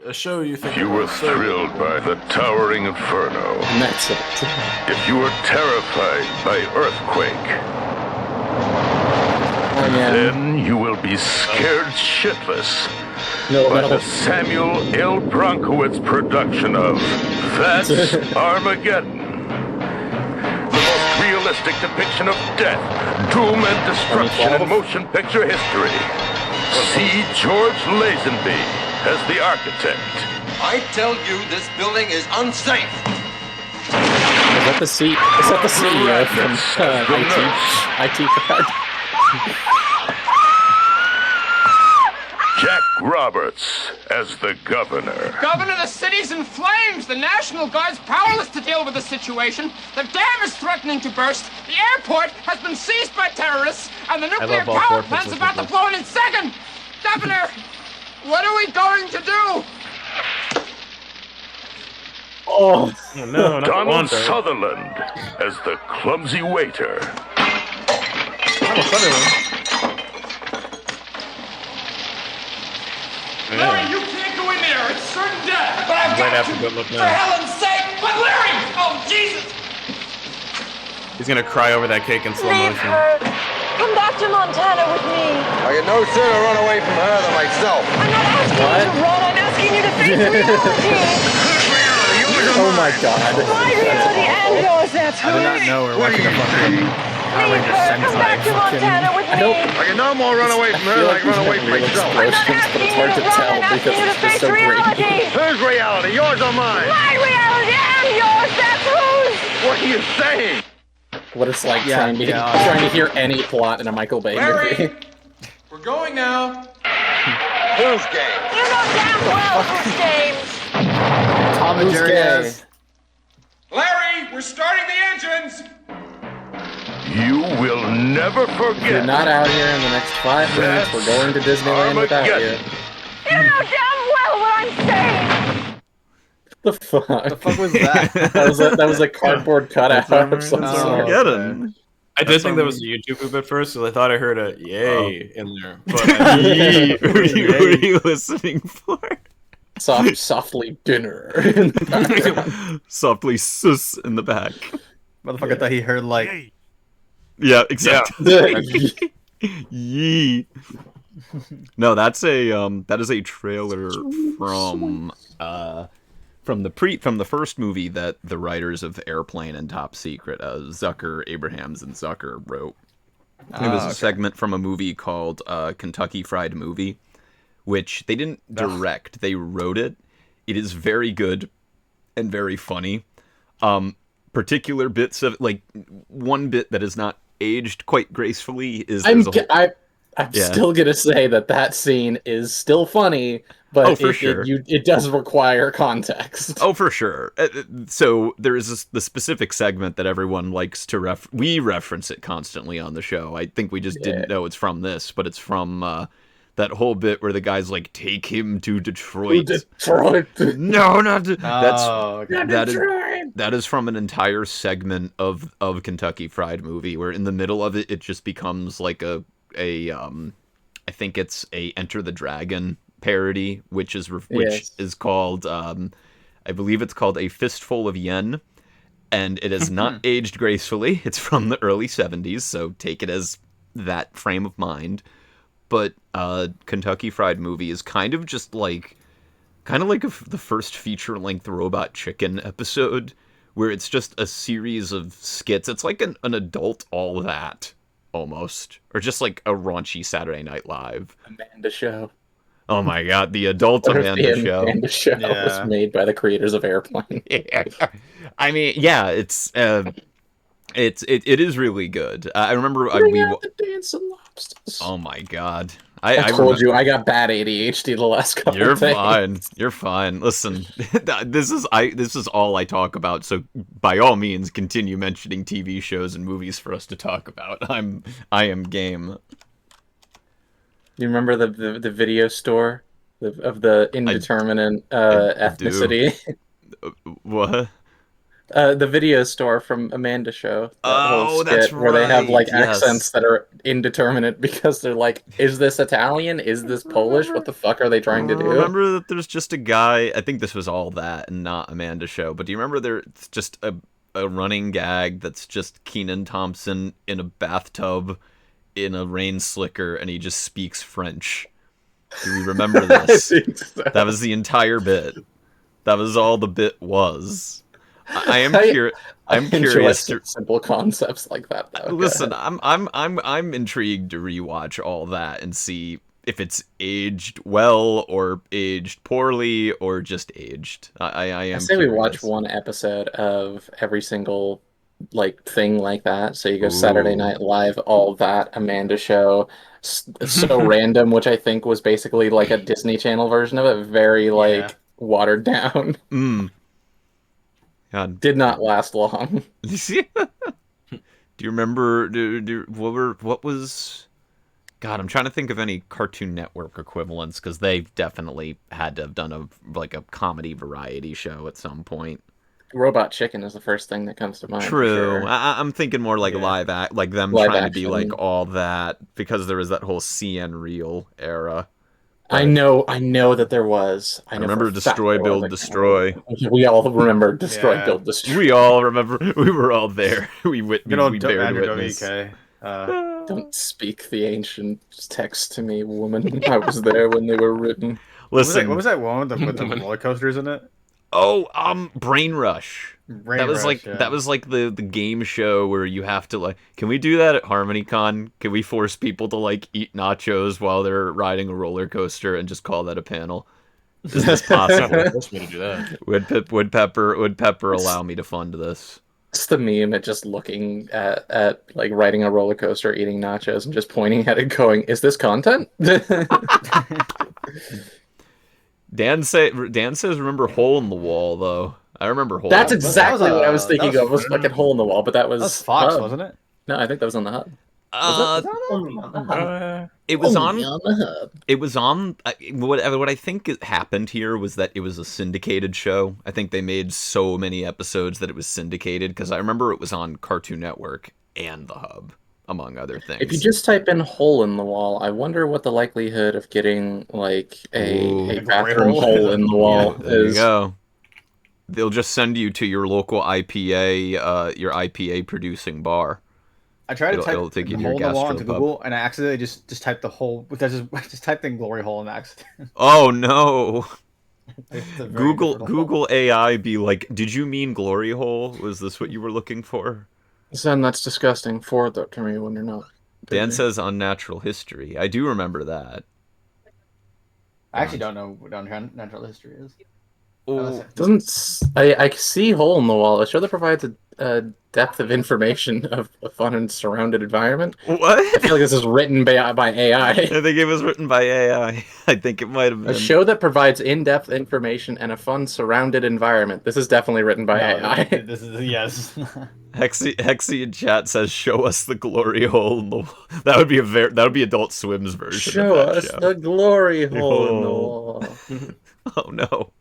a show you think You were so thrilled by the towering inferno. And that's it. If you were terrified by earthquake, Oh, yeah. then you will be scared shitless No, by no. the Samuel L. Bronkowitz production of That's Armageddon. The most realistic depiction of death, doom, and destruction in motion picture history. See George Lazenby as the architect. I tell you, this building is unsafe. Is that the CEO from IT Crowd? Jack Roberts as the governor. Governor, the city's in flames. The National Guard's powerless to deal with the situation. The dam is threatening to burst. The airport has been seized by terrorists. And the nuclear power plant's about to blow in its second. Governor, what are we going to do? Oh, no, not Donald Sutherland as the clumsy waiter. Larry, you can't go in there. It's certain death. But I've Right got after to. good look For now. heaven's sake. But Larry! Oh, Jesus! He's gonna cry over that cake in slow Leave motion. her. Come back to Montana with me. I can no sooner run away from her than myself. I'm not asking you to run. I'm asking you to face reality. oh my God. My reality and yours, that's who. I did not know we're watching a fucking Power Leave Rangers her. Come back to Montana with me. I can no more run away from her than I can run away from myself. I'm not asking you to run. I'm asking you to face reality. Whose reality? Yours or mine? My reality and yours, that's whose. What are you saying? What it's like trying to hear any plot in a Michael Bay movie. We're going now. Whose game? You know damn well whose games. Tom and Jerry. Larry, we're starting the engines. You will never You're forget. not out here in the next 5 minutes. We're going to Disneyland without you. Armageddon. You know damn well what I'm saying. The fuck? The fuck was that? that was a cardboard cutout of some sort. Okay. I did think that was a YouTube poop at first, so I thought I heard a yay in there. But Yee. What are you listening for? Softly dinner in the background. Softly sus in the back. Motherfucker thought he heard like. Yeah, exactly. Yee. No, that is a trailer from the first movie that the writers of Airplane and Top Secret, Zucker, Abrahams, and Zucker wrote. It was a segment from a movie called Kentucky Fried Movie, which they didn't direct. They wrote it. It is very good and very funny. Particular bits of, like, one bit that is not aged quite gracefully is... I'm still gonna say that scene is still funny, but it does require context. Oh, for sure. So there is the specific segment that everyone likes to we reference it constantly on the show. I think we just didn't know it's from this, but it's from that whole bit where the guy's like, "Take him to Detroit." No, not to... That is from an entire segment of Kentucky Fried Movie, where in the middle of it, it just becomes like I think it's a Enter the Dragon parody, which is called I believe it's called A Fistful of Yen, and it has not aged gracefully. It's from the early 70s, so take it as that frame of mind. But Kentucky Fried Movie is kind of like the first feature-length Robot Chicken episode, where it's just a series of skits. It's like an adult All That, almost. Or just like a raunchy Saturday Night Live. Amanda Show. Oh my god, the adult Amanda Show. Amanda Show was made by the creators of Airplane. I mean, yeah, it is really good. I remember the dancing lobsters. Oh my god. I told you I got bad ADHD the last couple You're of days. fine. You're fine. Listen, this is all I talk about. So by all means, continue mentioning TV shows and movies for us to talk about. I am game. You remember the video store of the indeterminate ethnicity? What? The video store from Amanda Show. Oh, that's right. Where they have like accents that are indeterminate because they're like, is this Italian? Is this Polish? What the fuck are they trying to do? Remember that there's just a guy, I think this was all that and not Amanda Show, but do you remember there's just a running gag that's just Kenan Thompson in a bathtub in a rain slicker and he just speaks French? Do we remember this? I think so. That was the entire bit. That was all the bit was. I'm curious to simple concepts like that. Though. Listen, I'm intrigued to rewatch all that and see if it's aged well or aged poorly or just aged. I say we watch one episode of every single thing like that. So you go Saturday Night Live, all that, Amanda Show, so random, which I think was basically like a Disney Channel version of it, very watered down. God. Did not last long. Do you remember? What was? God, I'm trying to think of any Cartoon Network equivalents because they've definitely had to have done a comedy variety show at some point. Robot Chicken is the first thing that comes to mind. True. Sure. I'm thinking more like live act, like them live trying action. To be like all that because there was that whole CN Reel era. But I know that there was. I remember Destroy, Build, Destroy. We all remember Destroy, Build, Destroy. We all remember. We were all there. We bared witness. Don't speak the ancient text to me, woman. I was there when they were written. Listen, what was that one with the roller coasters in it? Oh, Brain Rush. That was like the game show where you have to can we do that at HarmonyCon? Can we force people to eat nachos while they're riding a roller coaster and just call that a panel? Is this possible? Force me to do that. Would Pepper allow me to fund this? It's the meme at just looking at riding a roller coaster, eating nachos, and just pointing at it, going, "Is this content?" Dan says, "Remember Hole in the Wall?" Though I remember Hole. That's exactly what I was thinking of. Was fucking Hole in the Wall, but that was Fox, wasn't it? No, I think that was on the Hub. It was on the Hub. It was on. What I think happened here was that it was a syndicated show. I think they made so many episodes that it was syndicated because I remember it was on Cartoon Network and the Hub, among other things. If you just type in "hole in the wall," I wonder what the likelihood of getting a bathroom hole in the wall is. There you go. They'll just send you to your local IPA producing bar. I tried to type "hole in the wall" into Google, and I accidentally just typed the hole. Just typed in "glory hole" in accident. Oh no! Google AI be like, "Did you mean glory hole? Was this what you were looking for?" Son, that's disgusting. Forward that to me when you're not. Dan says unnatural history. I do remember that. I actually don't know what unnatural history is. I see Hole in the Wall, a show that provides a depth of information of a fun and surrounded environment. What? I feel like this is written by AI. I think it was written by AI. I think it might have been. A show that provides in-depth information and a fun surrounded environment. This is definitely written by AI. This is yes. Hexy in chat says, "Show us the glory hole." In the wall. That would be Adult Swim's version. Show of that us show. the glory hole in the wall. Oh no.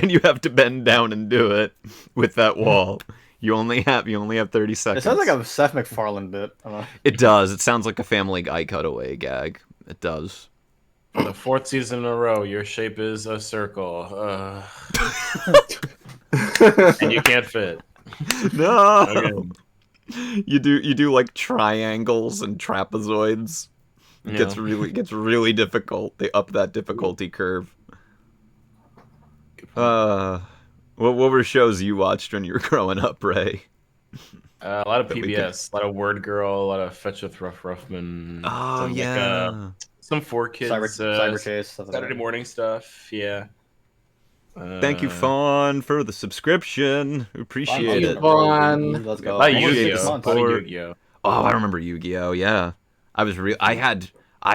And you have to bend down and do it with that wall. You only have 30 seconds. It sounds like a Seth MacFarlane bit. It does. It sounds like a Family Guy cutaway gag. It does. For the 4th season in a row, your shape is a circle. And you can't fit. No. Okay. You do like triangles and trapezoids. It gets really difficult. They up that difficulty curve. What were shows you watched when you were growing up, Ray? A lot of PBS, a lot of Word Girl, a lot of Fetch with Ruff Ruffman. Oh yeah. Some 4Kids, Cyberchase, Saturday morning stuff. Yeah. Thank you, Fawn, for the subscription. Appreciate it. Fawn. Let's go. Yu-Gi-Oh. Oh, I remember Yu-Gi-Oh. Yeah, I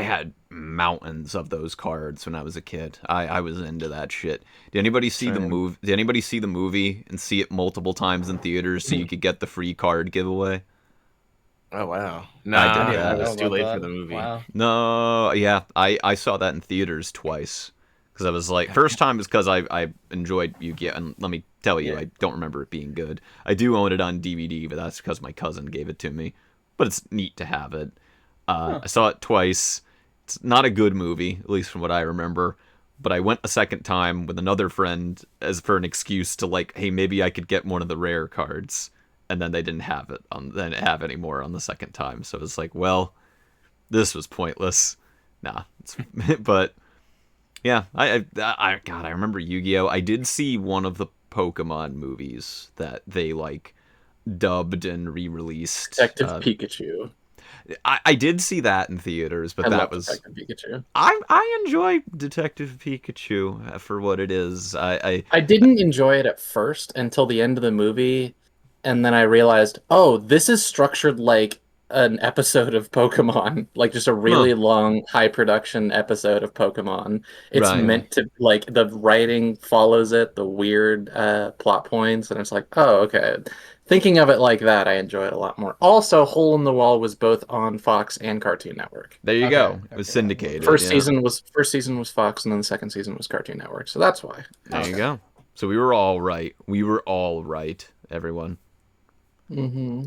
had mountains of those cards when I was a kid. I was into that shit. Did anybody see the movie? Did anybody see the movie and see it multiple times in theaters so you could get the free card giveaway? Oh wow! I it was too late for the movie. Wow. No, yeah, I saw that in theaters twice because I was like, first time is because I enjoyed Yu-Gi-Oh, and let me tell you, I don't remember it being good. I do own it on DVD, but that's because my cousin gave it to me. But it's neat to have it. I saw it twice. It's not a good movie, at least from what I remember. But I went a second time with another friend as for an excuse to like, hey, maybe I could get one of the rare cards. And then they didn't have it anymore on the second time. So it was like, well, this was pointless. Nah, but yeah, God, I remember Yu-Gi-Oh! I did see one of the Pokemon movies that they like dubbed and re-released. Detective Pikachu. I did see that in theaters, but that was Detective Pikachu. I enjoy Detective Pikachu for what it is. I didn't enjoy it at first until the end of the movie, and then I realized, oh, this is structured like an episode of Pokemon, like just a really long, high production episode of Pokemon. It's meant to, like, the writing follows it, the weird plot points, and it's like, oh, okay. Thinking of it like that, I enjoy it a lot more. Also, Hole in the Wall was both on Fox and Cartoon Network. There you go. It was syndicated. First season was Fox, and then the second season was Cartoon Network. So that's why. There you go. So we were all right. We were all right, everyone. Mm-hmm.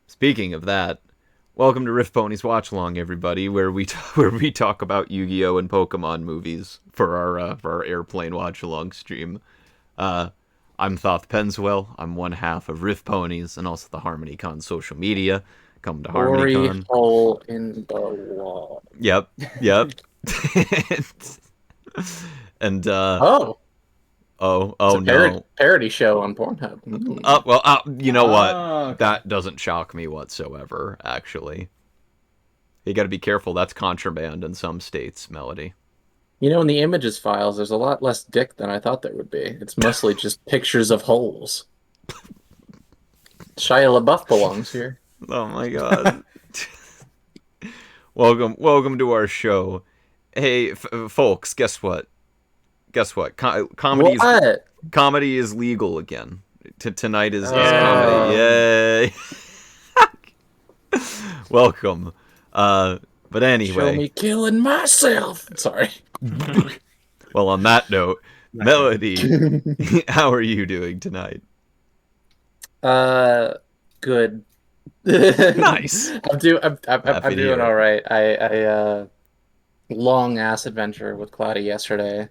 Speaking of that, welcome to RiffPonies Watch Along, everybody, where we talk about Yu-Gi-Oh! And Pokemon movies for our airplane watch along stream. I'm Thoth Penswell. I'm one half of RiffPonies and also the HarmonyCon social media. Come to HarmonyCon. Hole in the wall. Yep. And no. Parody show on Pornhub. You know what? Okay. That doesn't shock me whatsoever, actually. You got to be careful. That's contraband in some states, Melody. You know, in the images files, there's a lot less dick than I thought there would be. It's mostly just pictures of holes. Shia LaBeouf belongs here. Oh my god. Welcome to our show. Hey, folks, guess what? Comedy is legal again. Tonight is comedy. Yay! Welcome. But anyway, show me killing myself. Sorry. Well, on that note, Melody, how are you doing tonight? Good. Nice. I'm doing all right. I long ass adventure with Claudia yesterday,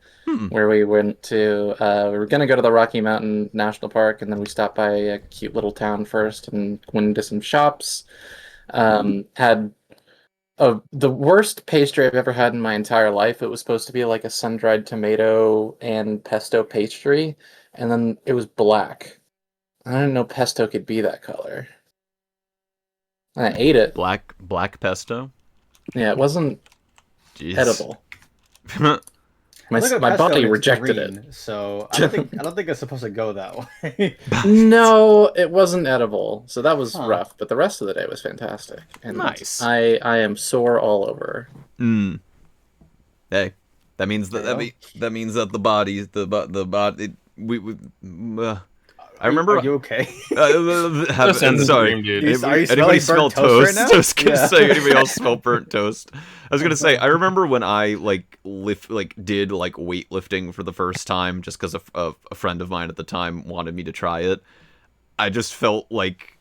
where we went to we were gonna go to the Rocky Mountain National Park, and then we stopped by a cute little town first and went into some shops. Had the worst pastry I've ever had in my entire life. It was supposed to be like a sun-dried tomato and pesto pastry, and then it was black. I didn't know pesto could be that color. I ate it. Black pesto? Yeah, it wasn't edible. My body rejected it. So I don't think it's supposed to go that way. No, it wasn't edible. So that was rough, but the rest of the day was fantastic. And nice. I am sore all over. Hey, that means that the body I remember. Are you okay? Sorry, dude. Anybody smell toast? Right now? I was gonna say, anybody else smell burnt toast? I was gonna say, I remember when I did weightlifting for the first time, just because a friend of mine at the time wanted me to try it. I just felt like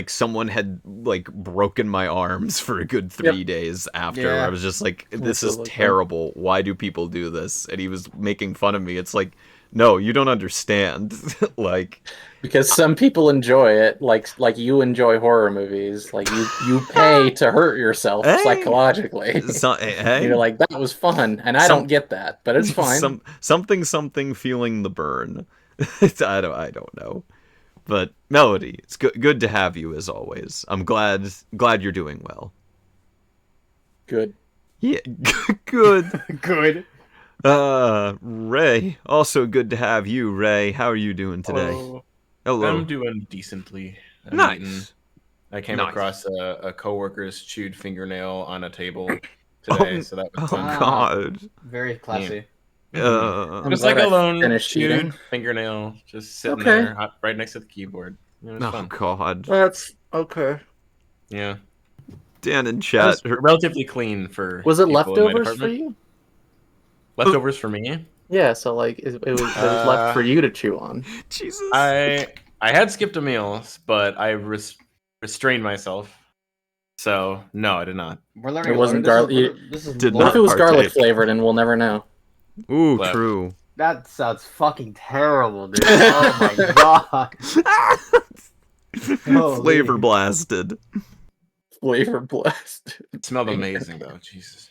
someone had broken my arms for a good 3 days after. Yeah. I was just like, this is terrible. Why do people do this? And he was making fun of me. It's like, no, you don't understand. Because some people enjoy it, like you enjoy horror movies. Like you pay to hurt yourself psychologically. You're like, that was fun, and I don't get that, but it's fine. Something feeling the burn. I don't know. But Melody, it's good to have you as always. I'm glad you're doing well. Good. Yeah, good. Good. Ray, also good to have you, Ray. How are you doing today? Hello. I'm doing decently. Nice. I came across a coworker's chewed fingernail on a table today, so that was fun. Oh God. Very classy. Just like a lone chewed fingernail, just sitting there right next to the keyboard. It was fun. God. That's okay. Yeah. Dan in chat. Relatively clean for. Was it leftovers for you? Leftovers for me? Yeah, so it was left for you to chew on. Jesus. I had skipped a meal, but I restrained myself. So no, I did not. We're learning. It wasn't garlic. Did What not if it was garlic partake. flavored and we'll never know? Ooh, Well, true. That sounds fucking terrible, dude. Oh my god. Flavor blasted. Flavor blast. It smelled amazing though. Jesus.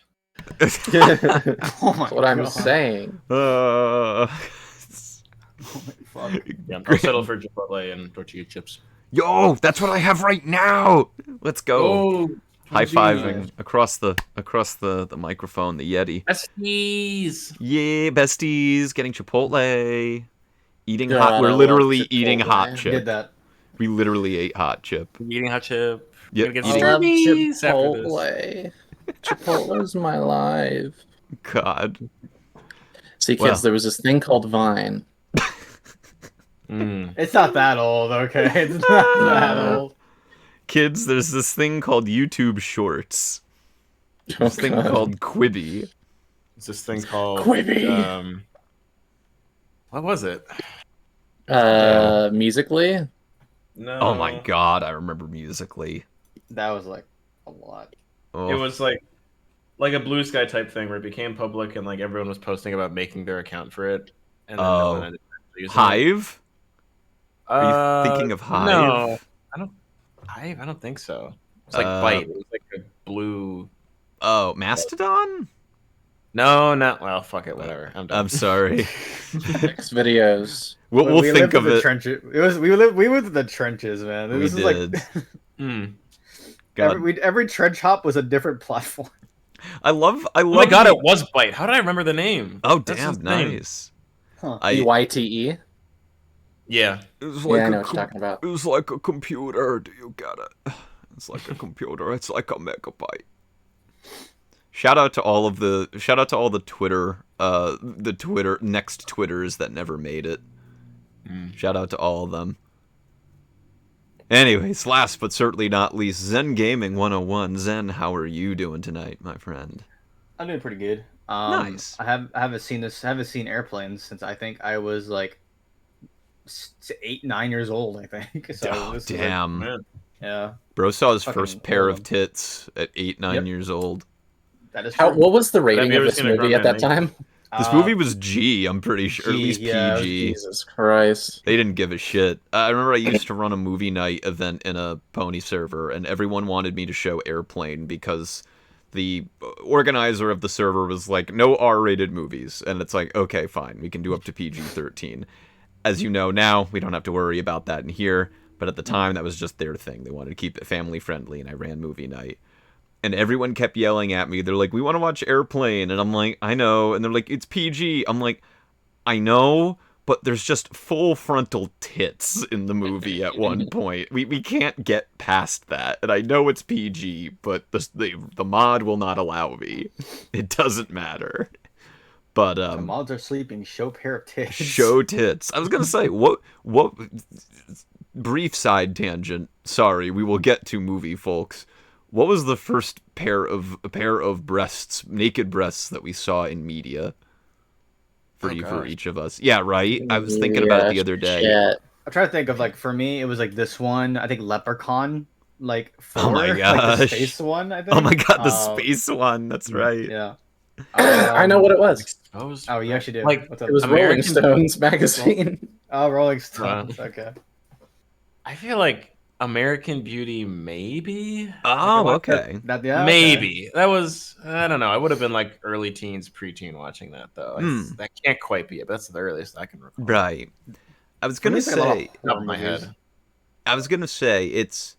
Oh my That's what I'm God. saying. Oh my fuck. Yeah, I'll settle for Chipotle and tortilla chips. Yo, that's what I have right now. Let's go. Oh, High fiving across the microphone, the Yeti. besties. Yeah, besties, getting Chipotle, eating God, hot. We're I love literally eating Chipotle. hot Did chip. that. We literally ate hot chip. Eating hot chip. Yep. Get I love Sturbies after this. Chipotle. Chipotle's my life. God. See, kids, Well. there was this thing called Vine. It's not that old, okay? It's not that old. Kids, there's this thing called YouTube Shorts. Oh, This thing God. called Quibi. It's this thing called Quibi. What was it? Musically? No. Oh my God, I remember Musically. That was like a lot. Oh. It was like a Blue Sky type thing where it became public and like everyone was posting about making their account for it, and then no one ended up using it. Hive? Are you thinking of Hive? No, I don't think so. It's like Bite. It was like a blue. Oh, Mastodon? No, not well. Fuck it, whatever. I'm done. I'm sorry. X videos. We'll we think lived in of the it. Trenches. We lived in the trenches, man. We This is did. like God. every trench hop was a different platform. I love. Oh my god, it was Bite. How did I remember the name? Oh That's damn, his name. nice. Huh. BYTE? Yeah. It was Yeah, I know what you're talking about. It was like a computer. Do you get it? It's like a computer. It's like a megabyte. Shout out to all the Twitter, the Twitter next Twitters that never made it. Shout out to all of them. Anyways, last but certainly not least, Zen Gaming 101. Zen, how are you doing tonight, my friend? I'm doing pretty good. Nice. I haven't seen airplanes since I think I was like 8-9 years old. I think. So Oh, this is damn. like, yeah. Bro saw his Fucking first pair of old. tits at 8-9 years old. That is How, true. what was the Have rating you of ever this seen a movie grown at that man time? This movie was G, I'm pretty sure. At G, least yeah, it was PG. Jesus Christ. They didn't give a shit. I remember I used to run a movie night event in a Pony server, and everyone wanted me to show Airplane because the organizer of the server was like, no R-rated movies. And it's like, okay, fine, we can do up to PG-13. As you know now, we don't have to worry about that in here. But at the time, that was just their thing. They wanted to keep it family-friendly, and I ran movie night. And everyone kept yelling at me. They're like, we want to watch Airplane. And I'm like, I know. And they're like, it's PG. I'm like, I know, but there's just full frontal tits in the movie at one point. We can't get past that. And I know it's PG, but the mod will not allow me. It doesn't matter. But The mods are sleeping. Show pair of tits. show tits. I was gonna say, what brief side tangent. Sorry, we will get to movie, folks. What was the first pair of breasts, naked breasts, that we saw in media? For each of us. Yeah, right? I was thinking about it the other day. Shit. I'm trying to think of, like, for me, it was like this one. I think Leprechaun, like 4. Oh my like the gosh. space one. I think. Oh my god, the space one. That's right. Yeah. I know what it was. Exposed. Oh, you actually did. Like, What's up? It was Rolling Stones magazine. Oh, Rolling Stones. Okay. I feel like American Beauty, maybe. Oh, okay. That, yeah, okay. Maybe that was. I don't know. I would have been like early teens, preteen watching that though. That can't quite be it. But that's the earliest I can recall. Right. I was gonna say. Top of my head. I was gonna say it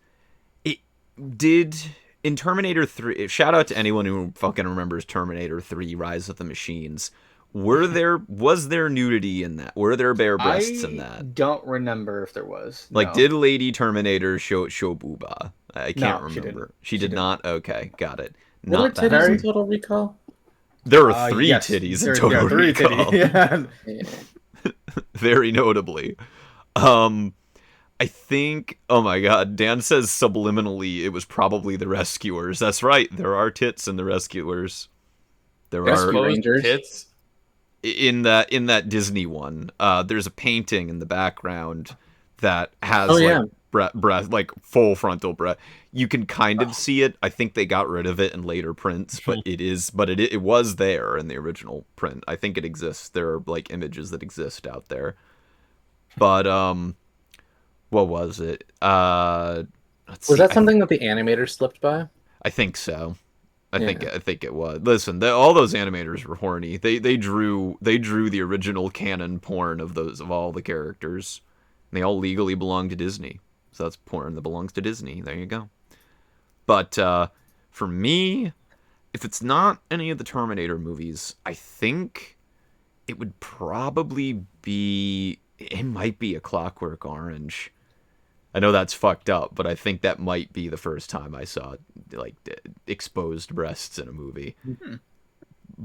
did in Terminator 3. Shout out to anyone who fucking remembers Terminator 3: Rise of the Machines. Was there nudity in that? Were there bare breasts in that? I don't remember if there was. Like, no. did Lady Terminator show booba? I can't No, she remember. didn't. She did not. Okay, got it. What are Not that. titties in Total Recall? There are 3 yes. titties There- in Total yeah, 3 Recall. titties. Yeah. Yeah. Very notably. I think, oh my god, Dan says subliminally it was probably the Rescuers. That's right, there are tits in the Rescuers. There Rescue are Rangers. Tits. in that Disney one. There's a painting in the background that has breast, like full frontal breast. You can kind of see it. I think they got rid of it in later prints, but it was there in the original print. I think it exists. There are like images that exist out there. But what was it? Was that something that the animator slipped by? I think so. I think it was. Listen, all those animators were horny. They drew the original canon porn of all the characters. And they all legally belong to Disney. So that's porn that belongs to Disney. There you go. But for me, if it's not any of the Terminator movies, I think it would probably be... It might be A Clockwork Orange. I know that's fucked up, but I think that might be the first time I saw like exposed breasts in a movie. Mm-hmm.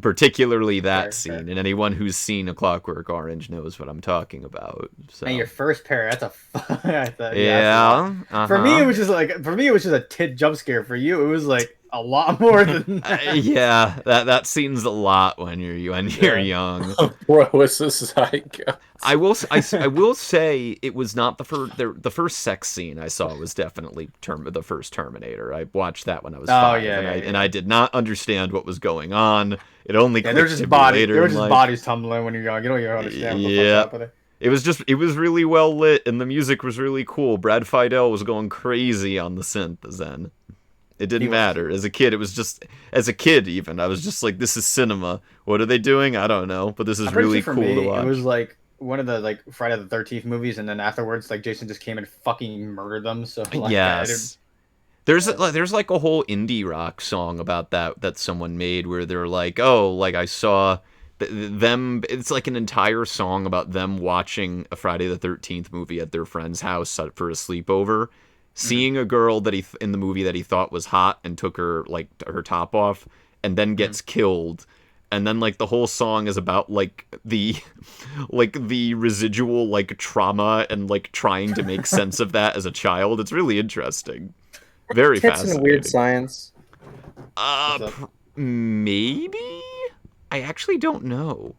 Particularly that scene, and anyone who's seen A Clockwork Orange knows what I'm talking about. So. And your first pair, that's a yeah. For me, it was just a tit jump scare. For you, it was like a lot more than that. Yeah, that seems a lot when you're young. Bro, it's a psycho. I will say it was not the first sex scene I saw was definitely the first Terminator. I watched that when I was 5, and I did not understand what was going on. It only there's just bodies tumbling when you're young. You don't even understand what the fuck's happening. It was really well lit, and the music was really cool. Brad Fiedel was going crazy on the synth then. It didn't matter. As a kid, even, I was just like, this is cinema. What are they doing? I don't know, but this is really cool to watch. It was like one of the like Friday the 13th movies, and then afterwards, like Jason just came and fucking murdered them. So like, yes. There's like a whole indie rock song about that someone made where they're like, oh, like I saw them. It's like an entire song about them watching a Friday the 13th movie at their friend's house for a sleepover, seeing a girl that in the movie that he thought was hot and took her like her top off, and then gets killed. And then like the whole song is about like the residual like trauma and like trying to make sense of that as a child. It's really interesting. Very fascinating. In Weird Science. Maybe? I actually don't know.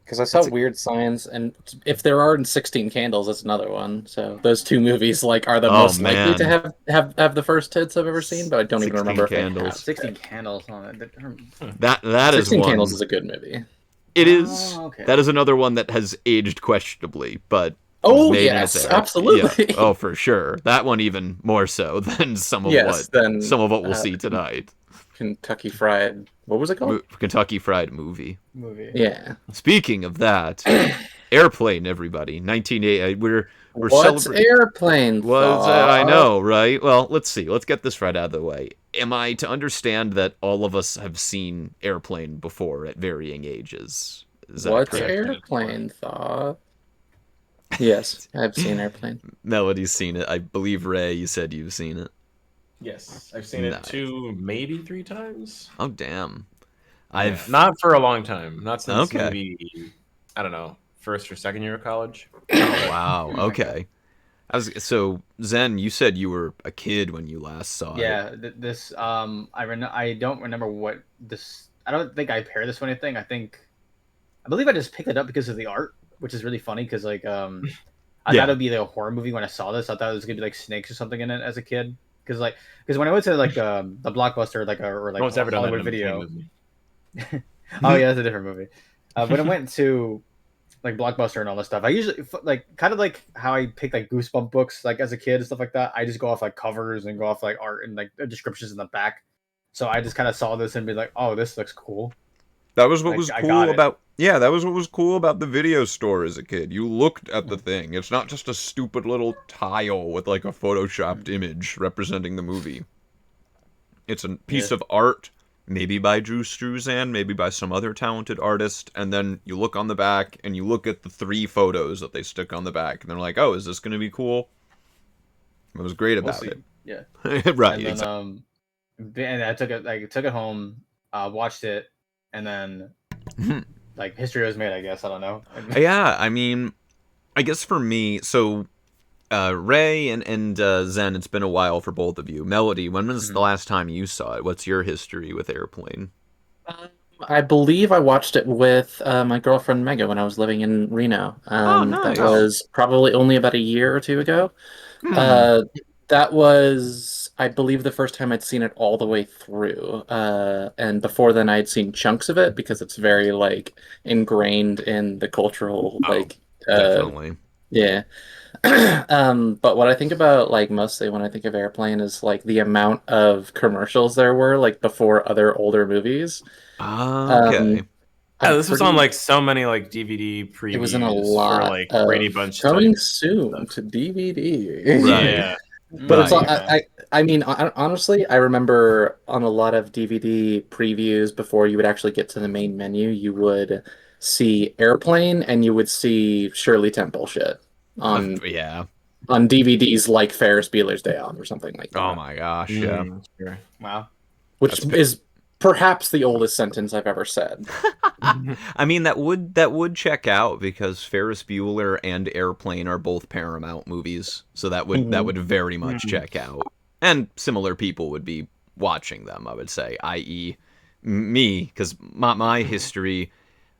Because I saw Weird Science, and if there are 16 Candles, that's another one. So those two movies like are the most likely to have the first tits I've ever seen, but I don't even remember Candles. If 16 Candles on it. That is 16 one. Candles is a good movie. It is. Okay. That is another one that has aged questionably, but yes, absolutely. Yeah. Oh, for sure. That one even more so than some of what we'll see tonight. Kentucky Fried. What was it called? Kentucky Fried Movie. Yeah. Speaking of that, Airplane, everybody. 1980. We're What's Airplane? I know, right? Well, let's see. Let's get this right out of the way. Am I to understand that all of us have seen Airplane before at varying ages? Is that What's correct? Airplane thought? Yes, I've seen Airplane. Melody's seen it. I believe, Ray, you said you've seen it. Yes, I've seen it 2, maybe 3 times. Oh, damn. Not for a long time. Not since maybe, I don't know, first or second year of college. Oh, wow. Okay. So, Zen, you said you were a kid when you last saw it. Yeah, this, I don't remember what this, I don't think I paired this with anything. I believe I just picked it up because of the art, which is really funny because, like, I thought it would be like a horror movie when I saw this. I thought it was going to be like snakes or something in it as a kid. Because when I went to like the Blockbuster or Hollywood Video, oh yeah, that's a different movie. When I went to like Blockbuster and all this stuff, I usually like kind of like how I pick like Goosebump books like as a kid and stuff like that. I just go off like covers and go off like art and like descriptions in the back. So I just kind of saw this and be like, oh, this looks cool. That was what was cool about. Yeah, that was what was cool about the video store as a kid. You looked at the thing. It's not just a stupid little tile with like a photoshopped image representing the movie. It's a piece of art, maybe by Drew Struzan, maybe by some other talented artist, and then you look on the back and you look at the 3 photos that they stick on the back, and they're like, "Oh, is this going to be cool?" It was great about it. Yeah, right. And then, and I took it home, watched it, and then. Like history was made, I guess. I don't know. Yeah, I mean, I guess for me, so Ray and Zen, it's been a while for both of you. Melody, when was the last time you saw it? What's your history with Airplane? I believe I watched it with my girlfriend Mega when I was living in Reno. Oh, nice. That was probably only about a year or 2 ago. Uh, that was, I believe, the first time I'd seen it all the way through. And before then, I had seen chunks of it because it's very like ingrained in the cultural Oh, like definitely. yeah. But what I think about like mostly when I think of Airplane is like the amount of commercials there were like before other older movies. Okay. Um, Yeah, I'm this was on pretty. like so many like DVD It was in a previews for lot like Brady of Bunch coming type soon stuff. to DVD. Right. Yeah. But it's all, Right. Okay. I mean, honestly, I remember on a lot of DVD previews before you would actually get to the main menu, you would see Airplane and you would see Shirley Temple shit on Yeah. DVDs like Ferris Bueller's Day Off or something like Oh that, my gosh. Yeah. Sure. Wow. which That's. is perhaps the oldest sentence I've ever said. I mean, that would check out because Ferris Bueller and Airplane are both Paramount movies, so that would very much check out. And similar people would be watching them, I would say, i.e., me, because my history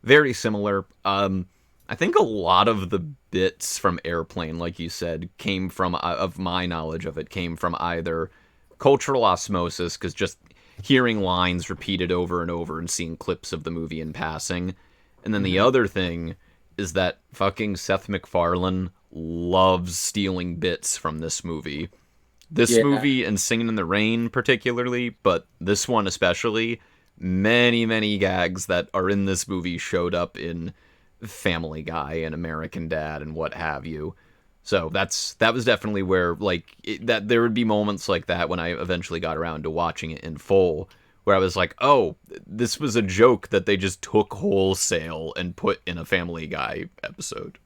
very similar. I think a lot of the bits from Airplane, like you said, came from of my knowledge of it came from either cultural osmosis, because just hearing lines repeated over and over and seeing clips of the movie in passing. And then the other thing is that fucking Seth MacFarlane loves stealing bits from this movie. This Yeah. movie and Singing in the Rain particularly, but this one especially, many, many gags that are in this movie showed up in Family Guy and American Dad and what have you. So that was definitely where that there would be moments like that when I eventually got around to watching it in full, where I was like, oh, this was a joke that they just took wholesale and put in a Family Guy episode.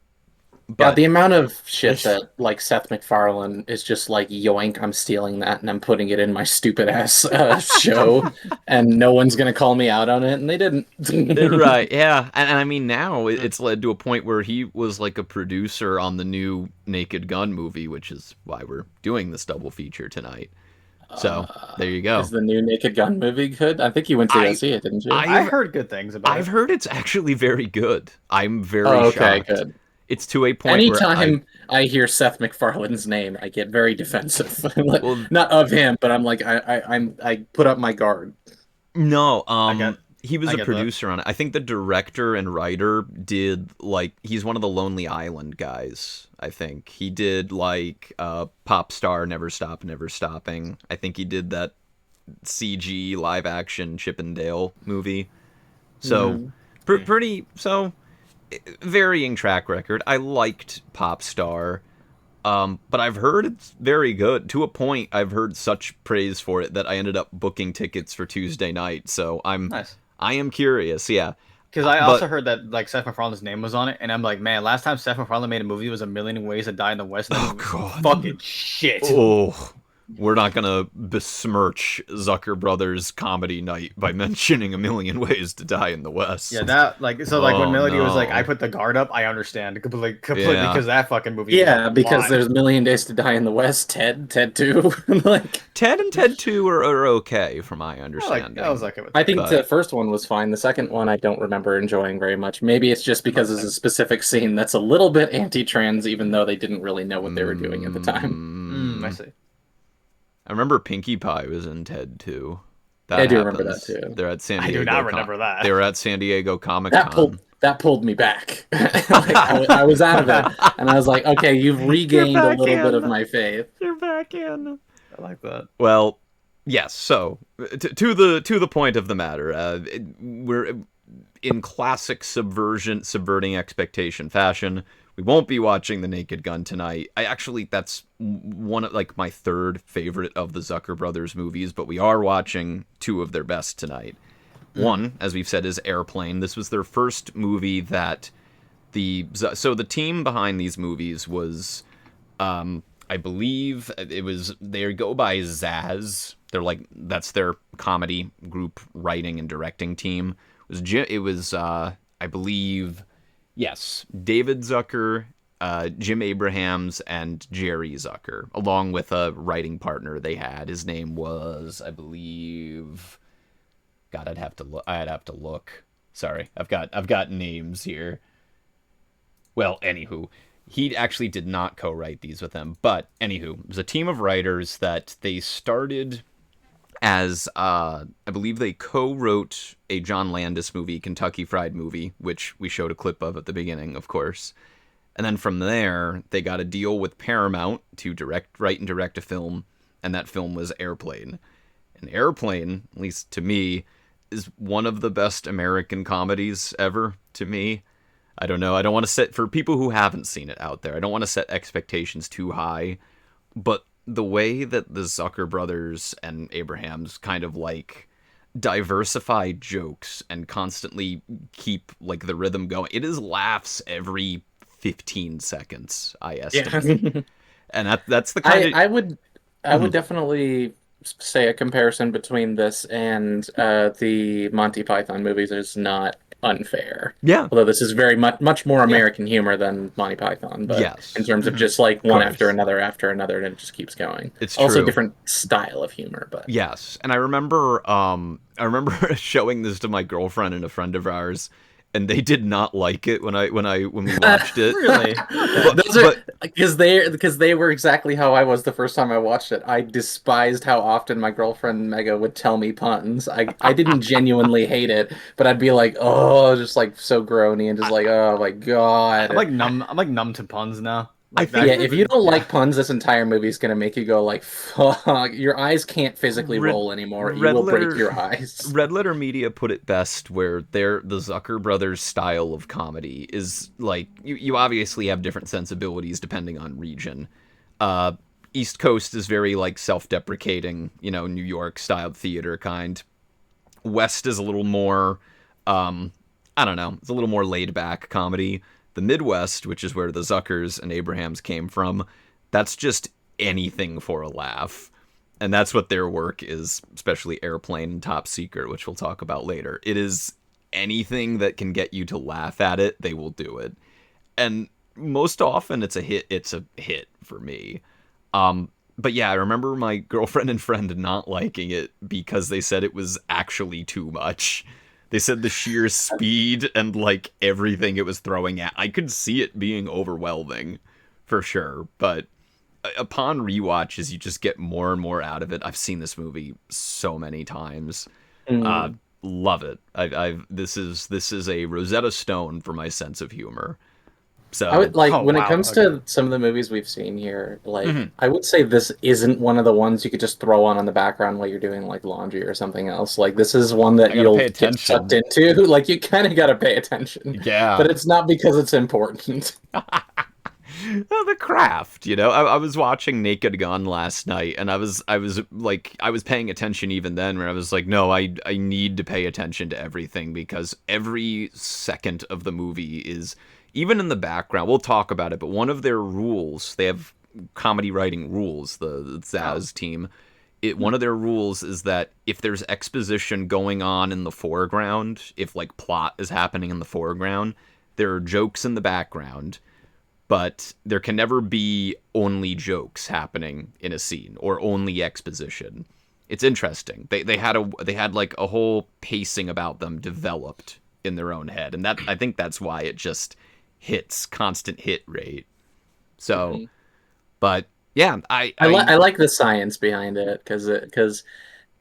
Yeah, But the amount of shit that like Seth MacFarlane is just like, yoink, I'm stealing that and I'm putting it in my stupid ass show, and no one's gonna call me out on it, and they didn't. right, yeah, and I mean now it's led to a point where he was like a producer on the new Naked Gun movie, which is why we're doing this double feature tonight. So there you Is go. the new Naked Gun movie good? I think you went to go I see it, didn't you? I I've heard good things about I've it. heard it's actually very good. I'm very Oh, okay, shocked. good. It's to a point where Anytime I hear Seth MacFarlane's name, I get very defensive. Like, well, not of him, but I'm like, I put up my guard. no, I get he was I a get that. producer on it. I think the director and writer did he's one of the Lonely Island guys. I think he did Pop Star, Never Stop, Never Stopping. I think he did that CG live action Chip and Dale movie. So pretty varying track record. I liked Pop Star. But I've heard it's very good. To a point, I've heard such praise for it that I ended up booking tickets for Tuesday night. So Nice. I am curious. Yeah, Because I but also heard that like Seth MacFarlane's name was on it, and I'm like, man, last time Seth MacFarlane made a movie was A Million Ways to Die in the West. And that movie was God. fucking shit. oh, we're not gonna besmirch Zucker Brothers comedy night by mentioning A Million Ways to Die in the West. Yeah, that like so like when Oh, Melody was like, no. I put the guard up, I understand completely Yeah. because that fucking movie. Yeah, was a because lot. there's a million days to die in the West. Ted too. Like, Ted and Ted 2 are okay, from my I understanding. was like, it with I think But- the first one was fine. The second one I don't remember enjoying very much. Maybe it's just because it's a specific scene that's a little bit anti-trans, even though they didn't really know what they were doing at the time. I see. I remember Pinkie Pie was in Ted too. I do remember that too. They're at San I Diego. do not remember that. They were at San Diego Comic That Con. pulled me back. Like, I was out of it, and I was like, okay, you've regained a back little bit of in. my faith. You're back in. I like that. Well, yes. So to the point of the matter, we're in classic subverting expectation fashion. We won't be watching The Naked Gun tonight. That's one of my third favorite of the Zucker Brothers movies, but we are watching two of their best tonight. One, as we've said, is Airplane. This was their first movie that the team behind these movies was, I believe they go by Zaz. That's their comedy group writing and directing team. It was I believe, yes, David Zucker, Jim Abrahams, and Jerry Zucker, along with a writing partner they had. His name was, I believe, God, I'd have to look. Sorry, I've got names here. Well, anywho, He actually did not co-write these with them, but anywho, it was a team of writers that they started as I believe they co-wrote a John Landis movie, Kentucky Fried Movie, which we showed a clip of at the beginning, of course. And then from there, they got a deal with Paramount to write and direct a film, and that film was Airplane. And Airplane, at least to me, is one of the best American comedies ever to me. I don't know. I don't want to set, for people who haven't seen it out there, I don't want to set expectations too high, but the way that the Zucker brothers and Abrahams kind of like diversify jokes and constantly keep like the rhythm going, it is laughs every 15 seconds, I estimate. Yeah. And that's the kind of... I would definitely say a comparison between this and the Monty Python movies is not unfair. Yeah. Although this is very much more American humor than Monty Python, but yes, in terms of just like one after another, and it just keeps going. It's also true. Different style of humor, but yes. And I remember showing this to my girlfriend and a friend of ours, and they did not like it when we watched it. Really? Because they were exactly how I was the first time I watched it. I despised how often my girlfriend Mega would tell me puns. I didn't genuinely hate it, but I'd be like, oh, just like so groany and just like, oh my god. I'm like numb to puns now. I think, yeah, if you don't like puns, this entire movie is gonna make you go like, fuck. Your eyes can't physically roll anymore. You will break your eyes. Red Letter Media put it best, where the Zucker brothers style of comedy is like, you obviously have different sensibilities depending on region. East Coast is very like self-deprecating, New York styled theater kind. West is a little more, I don't know, it's a little more laid back comedy. The Midwest, which is where the Zuckers and Abrahams came from, that's just anything for a laugh. And that's what their work is, especially Airplane and Top Secret, which we'll talk about later. It is anything that can get you to laugh at it, they will do it. And most often it's a hit for me. But yeah, I remember my girlfriend and friend not liking it because they said it was actually too much. They said the sheer speed and like everything it was throwing at, I could see it being overwhelming for sure. But upon rewatches, you just get more and more out of it. I've seen this movie so many times. Love it. This is a Rosetta Stone for my sense of humor. So I would when it comes to some of the movies we've seen here, like I would say this isn't one of the ones you could just throw on the background while you're doing like laundry or something else. Like this is one that you'll get sucked into. Like you kind of got to pay attention. Yeah. But it's not because it's important. The craft, I was watching Naked Gun last night, and I was paying attention even then, where I was like, no, I need to pay attention to everything, because every second of the movie is, even in the background, we'll talk about it, but one of their rules, they have comedy writing rules, the Zaz team, one of their rules is that if there's exposition going on in the foreground, if like plot is happening in the foreground, there are jokes in the background, but there can never be only jokes happening in a scene or only exposition. It's interesting. They had like a whole pacing about them developed in their own head, and that, I think that's why it just hits constant hit rate. So, but yeah, I like the science behind it, because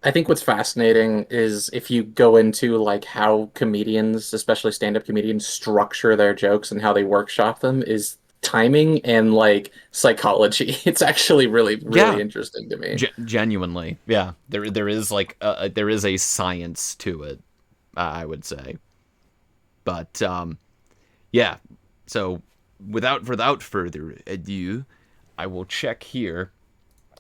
I think what's fascinating is if you go into like how comedians, especially stand-up comedians, structure their jokes and how they workshop them, is timing and like psychology. It's actually really interesting to me. Genuinely, yeah. There is like there is a science to it, I would say. But yeah. So without further ado, I will check here.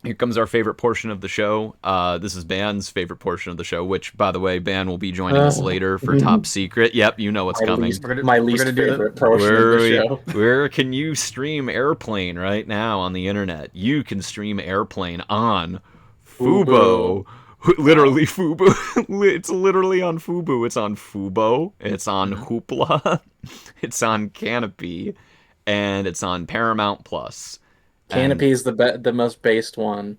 Here comes our favorite portion of the show. This is Ban's favorite portion of the show, which, by the way, Ban will be joining us later for Top Secret. Yep, you know what's coming. My least favorite portion of the show. Where can you stream Airplane right now on the internet? You can stream Airplane on Fubo. Literally Fubo. It's literally on Fubo. It's on Fubo. It's on Hoopla. It's on Canopy. And it's on Paramount Plus. Canopy is the most based one.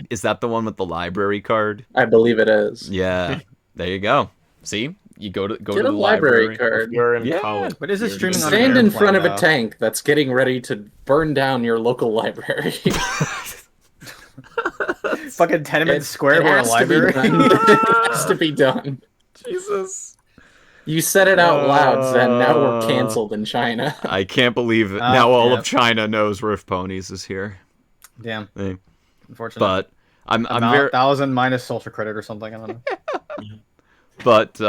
Is that the one with the library card? I believe it is. Yeah. There you go. See? You go to Get the a library If card. you're in Yeah. college, But is it you're streaming on an Stand in airplane, front of a though? tank that's getting ready to burn down your local library. Fucking Tenement Square it or a has to be library? done. It has to be done. Jesus. You said it out loud, Zen. Now we're canceled in China. I can't believe it. Now all of China knows RiffPonies is here. Damn. Hey. Unfortunately. But I'm About very 1,000 minus social credit or something. I don't know. But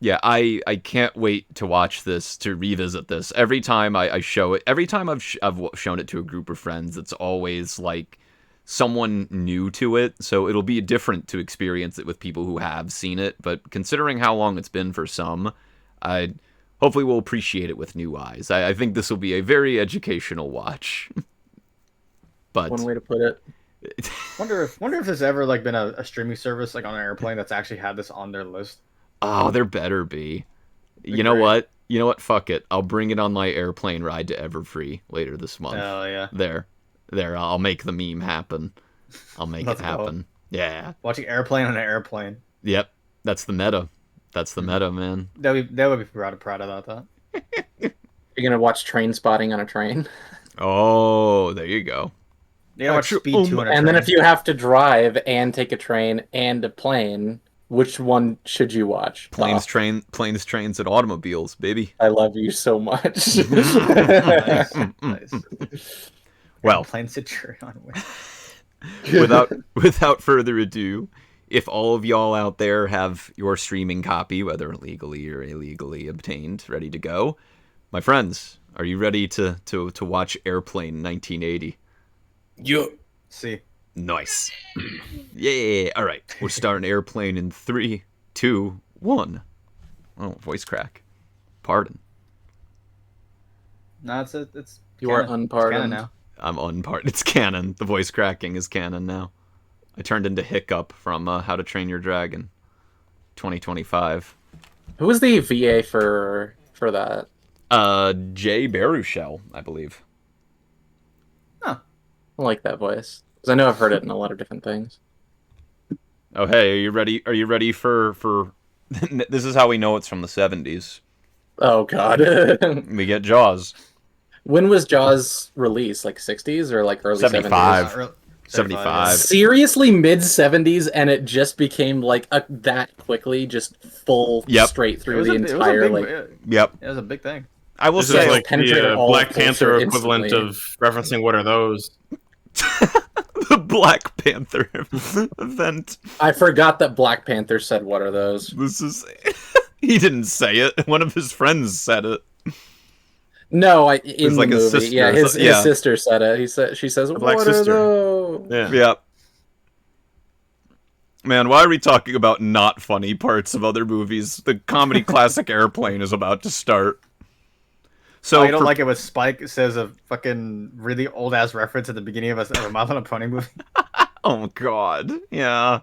yeah, I can't wait to watch this, to revisit this. Every time I show it, every time I've shown it to a group of friends, it's always like someone new to it. So it'll be different to experience it with people who have seen it. But considering how long it's been for some, I hopefully will appreciate it with new eyes. I think this will be a very educational watch. But One way to put it. Wonder if there's ever like been a streaming service like on an airplane that's actually had this on their list. Oh, there better be. You Great. know what? You know what? Fuck it. I'll bring it on my airplane ride to Everfree later this month. Oh yeah. There. I'll make the meme happen. I'll make it Let's go. happen. Yeah. Watching airplane on an airplane. Yep. That's the meta. That's the meta, man. They would be proud about that. You're gonna watch Train Spotting on a train. Oh, there you go. You gotta watch Actually, Speed 2 on a And train. then if you have to drive and take a train and a plane, which one should you watch? Planes, Oh, trains, and automobiles, baby. I love you so much. Nice. Nice. Well, Airplane Centurion. without further ado, if all of y'all out there have your streaming copy, whether legally or illegally obtained, ready to go, my friends, are you ready to watch Airplane 1980? See. Nice. Yeah. All right. We're starting Airplane in 3, 2, 1. Oh, voice crack. Pardon. No, it's You are canon. It's unpardoned. canon now. I'm unpardoned. It's canon. The voice cracking is canon now. I turned into Hiccup from How to Train Your Dragon 2025. Who was the VA for that? Jay Baruchel, I believe. I like that voice. Because I know I've heard it in a lot of different things. Oh, hey, are you ready? Are you ready for This is how we know it's from the 70s. Oh, God. We get Jaws. When was Jaws released? Like 60s or like early 75. 70s? 75. Seriously, mid 70s, and it just became like that quickly, just full Yep. straight through It was the a big- entire like. Yep. It was a big thing. I will This say is like penetrated the all Black culture Panther equivalent instantly. of referencing what are those? the Black Panther event. I forgot that Black Panther said, "What are those?" This is He didn't say it. One of his friends said it. No, in was the like a movie, sister. yeah, his Yeah. sister said it. She says, black "What sister. are those?" Yeah. Yep. Man, why are we talking about not funny parts of other movies? The comedy classic Airplane is about to start. So Oh, you don't for- like it when Spike says a fucking really old ass reference at the beginning of a Mile on a Pony movie? Oh God, yeah.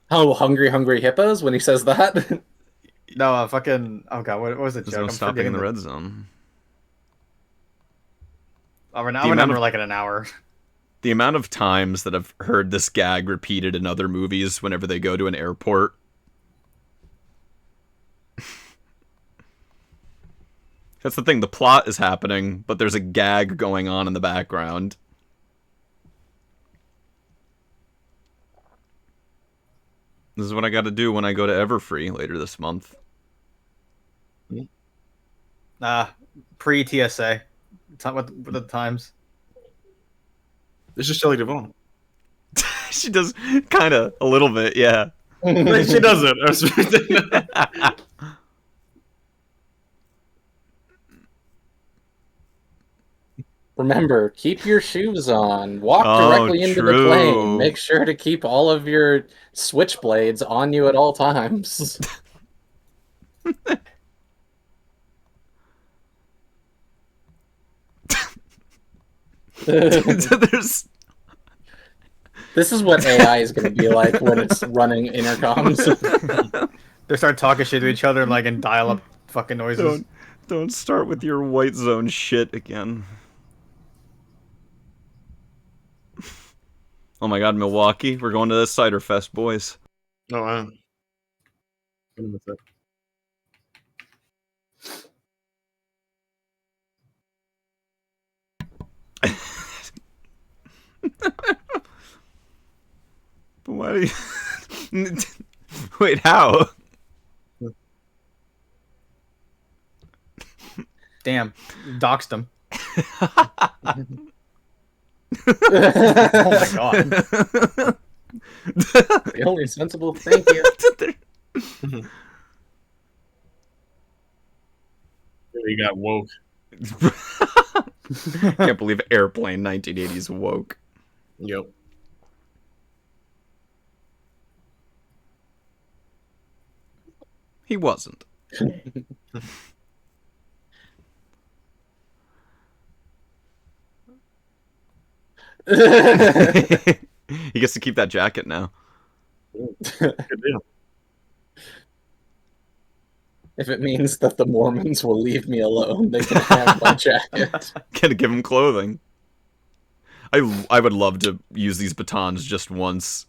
Oh, hungry, hungry hippos! When he says that, No, fucking. Oh god, what was it? There's Joke? no I'm stopping in forgetting the red zone. I'll The amount remember of- like in an hour. The amount of times that I've heard this gag repeated in other movies whenever they go to an airport. That's the thing, the plot is happening, but there's a gag going on in the background. This is what I gotta do when I go to Everfree later this month. Pre TSA. What the times? This is Shelley Duvall. She does kinda, a little bit, yeah. She doesn't. remember, keep your shoes on. Walk Oh, directly into the true. plane. Make sure to keep all of your switchblades on you at all times. There's This is what AI is going to be like when it's running intercoms. They start talking shit to each other like in dial-up fucking noises. Don't start with your white zone shit again. Oh my god, Milwaukee, we're going to the Cider Fest, boys. Oh, wow. What's that? But why do you... Wait, how? Damn, doxed him. Oh my god. The only sensible thing here. He got woke. Can't believe Airplane 1980s woke. Yep. He wasn't. He gets to keep that jacket now. Good deal. If it means that the Mormons will leave me alone, they can have my jacket. Gotta give him clothing. I would love to use these batons just once.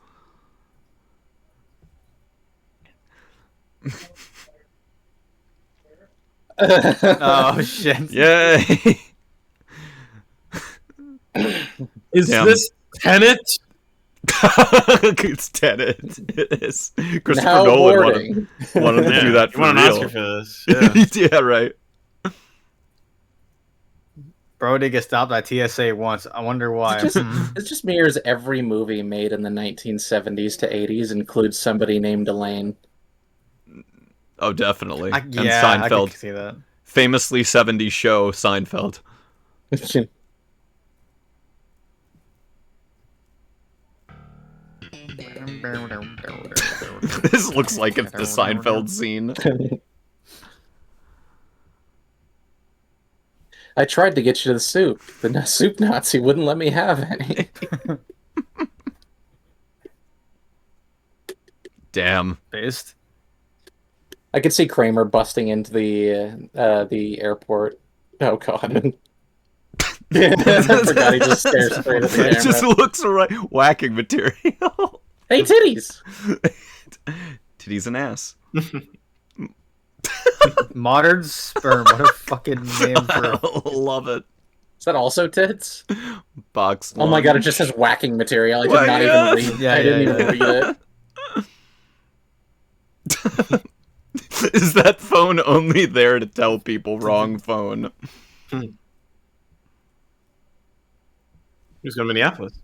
Oh shit! Yay! Is Damn. this Tenet? It's Tenet. It is. Christopher Now Nolan boarding. wanted to do that You for won an real. Oscar for this. Yeah. Yeah, right. Bro did get stopped at TSA once. I wonder why. It's just me, or is every movie made in the 1970s to 80s includes somebody named Elaine? Oh, definitely. Yeah, And I Seinfeld. can see that. Famously 70s show, Seinfeld. This looks like it's the Seinfeld scene. I tried to get you to the soup. The soup Nazi wouldn't let me have any. Damn. Based. I could see Kramer busting into the airport. Oh god. I forgot he just stares straight at the camera. It just looks right. Whacking material. Hey, titties! Titties and ass. Modern sperm. What a fucking name for. Love it. Is that also tits? Box. Oh my god, it just says whacking material. I did What? not Yeah. even read. Yeah, I didn't yeah, even read it. Is that phone only there to tell people wrong phone? Who's going to Minneapolis?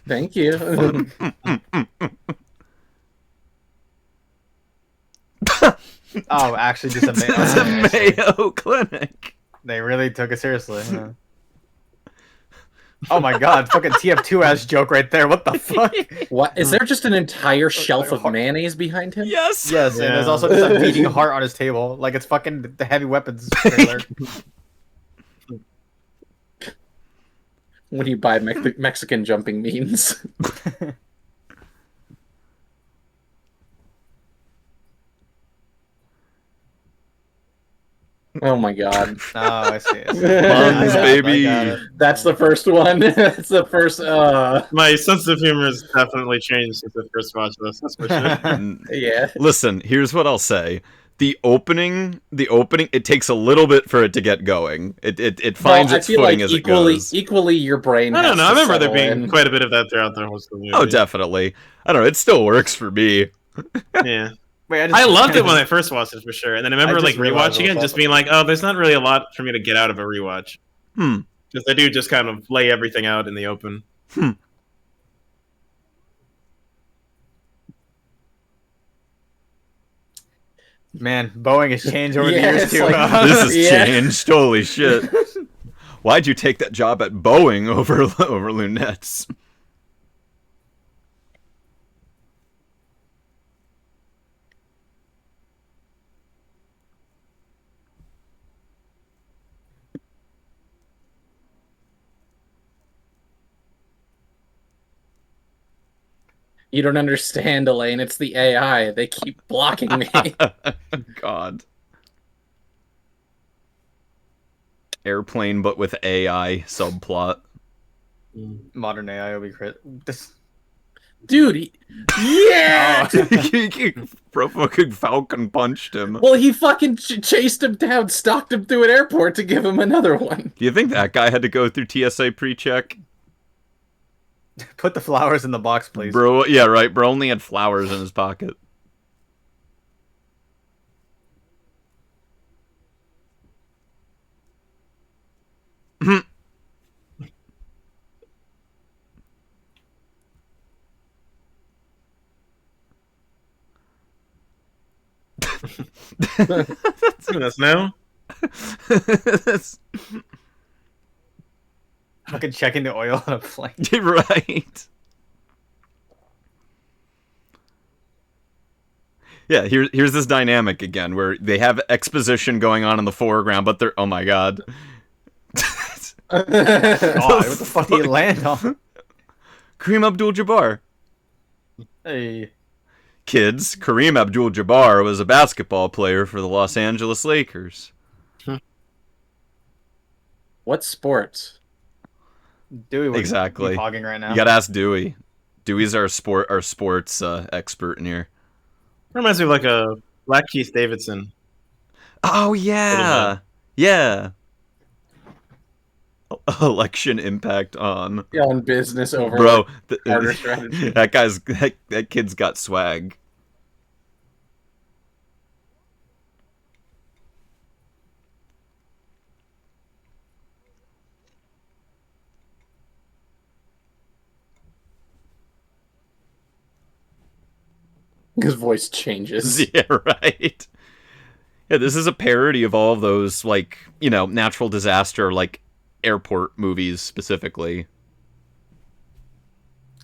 Thank you. Oh, actually, just a It's a Mayo Clinic. They really took it seriously. Yeah. Oh my god, fucking TF2 ass joke right there. What the fuck? What? Is there just an entire shelf of mayonnaise behind him? Yes. Yes, and there's also just a beating heart on his table. Like it's fucking the heavy weapons trailer. When you buy Mexican jumping memes. Oh my god. Oh, I see. Buns, I got baby. it. That's the first one. That's the first My sense of humor has definitely changed since I first watched this. That's for sure. yeah. Listen, here's what I'll say. The opening, it takes a little bit for it to get going. It finds its footing as it goes. Equally, your brain. I don't has know. to I remember there settle being in. quite a bit of that throughout the whole movie. Oh, definitely. I don't know. It still works for me. Yeah. Wait, I loved it when I first watched it for sure, and then I remember I like just realized rewatching it, and just being like, "Oh, there's not really a lot for me to get out of a rewatch." Because they do just kind of lay everything out in the open. Man, Boeing has changed over the Yeah, years it's too. like- huh? This has Yeah. changed. Holy shit. Why'd you take that job at Boeing over lunettes? You don't understand, Elaine. It's the AI. They keep blocking me. God. Airplane, but with AI subplot. Modern AI will be crit. This Dude, yeah! Bro fucking Falcon punched him. Well, he fucking chased him down, stalked him through an airport to give him another one. Do you think that guy had to go through TSA pre-check? Put the flowers in the box, please. Bro, yeah, right. Bro only had flowers in his pocket. That's now. Fucking checking the oil on a plane. Right. Yeah, here's this dynamic again where they have exposition going on in the foreground, but they're, oh my god. God, what the fuck did he land on? Kareem Abdul-Jabbar. Hey. Kids, Kareem Abdul-Jabbar was a basketball player for the Los Angeles Lakers. What sport? Dewey was Exactly. hogging right now. You gotta ask Dewey. Dewey's our sports expert in here. Reminds me of like a Black Keith Davidson. Oh yeah, yeah. Election impact on business over bro. Harder strategy. That kid's got swag. His voice changes. Yeah, right. Yeah, this is a parody of all of those, like, you know, natural disaster, like, airport movies specifically.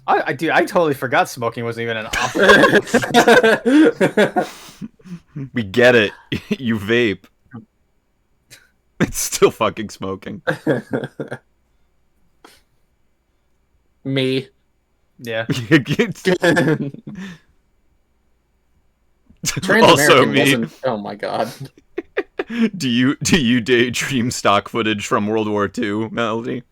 I totally forgot smoking wasn't even an option. We get it. You vape. It's still fucking smoking. Me. Yeah. Also me. Oh my god. Do you daydream stock footage from World War II, Melody?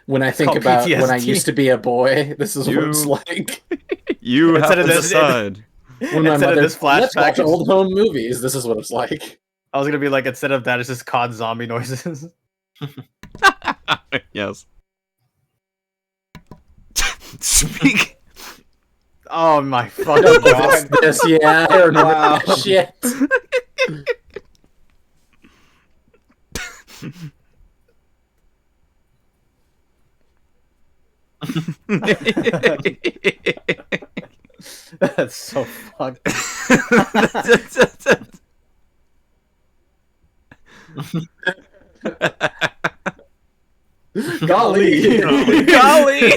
When I think about when I used to be a boy, this is what it's like. You have to decide. When my mother, let's watch old home movies. This is what it's like. I was gonna be like, instead of that, it's just COD zombie noises. Yes. Speak. Oh my fucking god! This, yeah, I remember that shit. That's so fucked. Golly. Golly.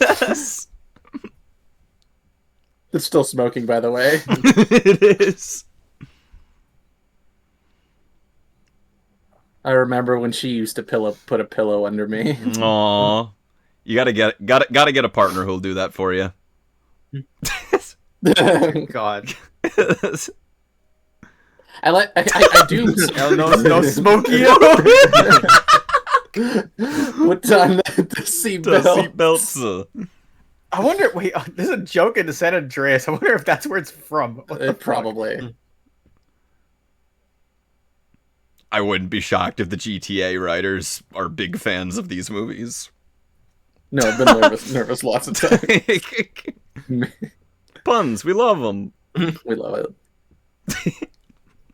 Yes. It's still smoking, by the way. It is. I remember when she used to put a pillow under me. Aww. You gotta get a partner who'll do that for you. God. I do. No smoky. What's on the seatbelt? Seatbelts. I wonder. Wait, this is a joke in San Andreas. I wonder if that's where it's from. Probably. I wouldn't be shocked if the GTA writers are big fans of these movies. No, I've been nervous lots of times. Puns, we love them. We love it.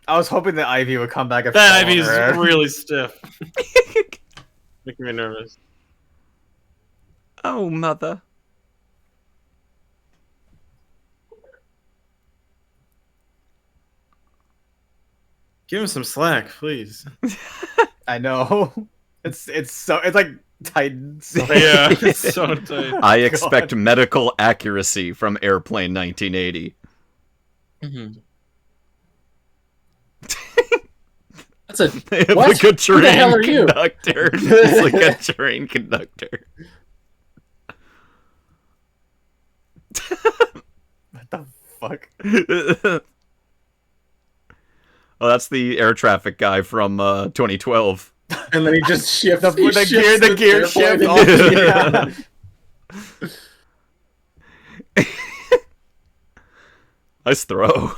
I was hoping that Ivy would come back. That Ivy's really stiff. Making me nervous. Oh, mother. Give him some slack, please. I know. It's like Titans. Yeah, it's so tight. I expect medical accuracy from Airplane 1980. Mm-hmm. That's a It's what? like a Who the hell are train you? conductor. It's like a train conductor. What the fuck? Oh, that's the air traffic guy from 2012. And then he just shifts. The gear shift. airplane. Oh, yeah. Nice throw.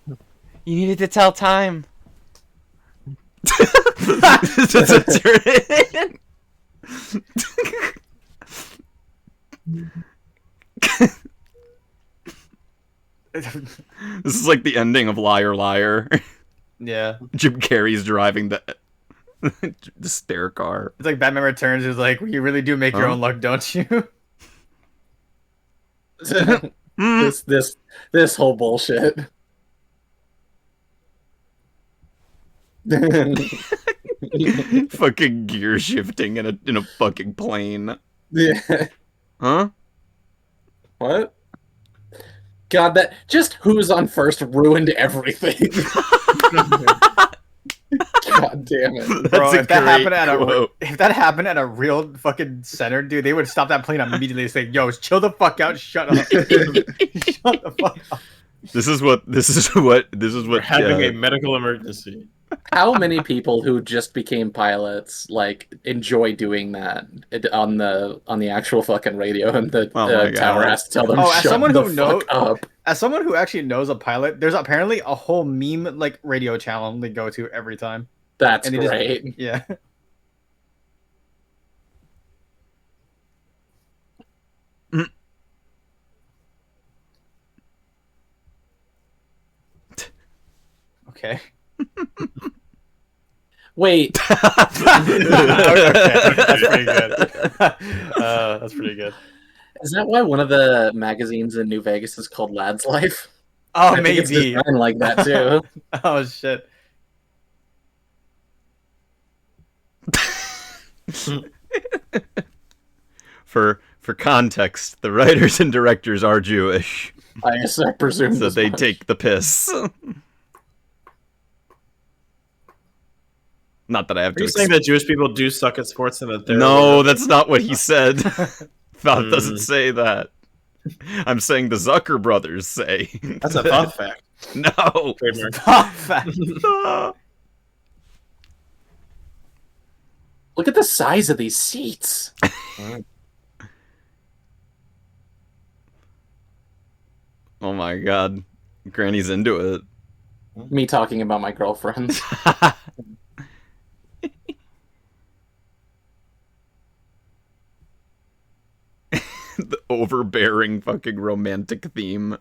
You needed to tell time. That's a turn. This is like the ending of Liar Liar. Yeah. Jim Carrey's driving the stair car. It's like Batman Returns is like, you really do make your own luck, don't you? this whole bullshit. Fucking gear shifting in a fucking plane. Yeah. Huh? What? God, that just who's on first ruined everything. God damn it, bro! If that happened at a real fucking center, dude, they would stop that plane immediately and say, "Yo, chill the fuck out, shut up, shut the fuck up." This is what. We're having a medical emergency. How many people who just became pilots like enjoy doing that on the actual fucking radio, and the tower has to tell them as shut someone the who fuck up. As someone who actually knows a pilot, there's apparently a whole meme like radio channel they go to every time. That's great. Yeah. Okay. Wait. Okay. That's pretty good. That's pretty good. Is that why one of the magazines in New Vegas is called Lad's Life? Oh, I maybe. think it's designed like that too. Oh shit. For context, the writers and directors are Jewish. I presume so they take the piss. Not that I have Are to. you saying that Jewish people do suck at sports and that they're No, that's not what he said. Thought doesn't say that. I'm saying the Zucker brothers say. That's a thought fact. No. Trademark. Thought fact. Look at the size of these seats. Oh my god. Granny's into it. Me talking about my girlfriend. The overbearing fucking romantic theme.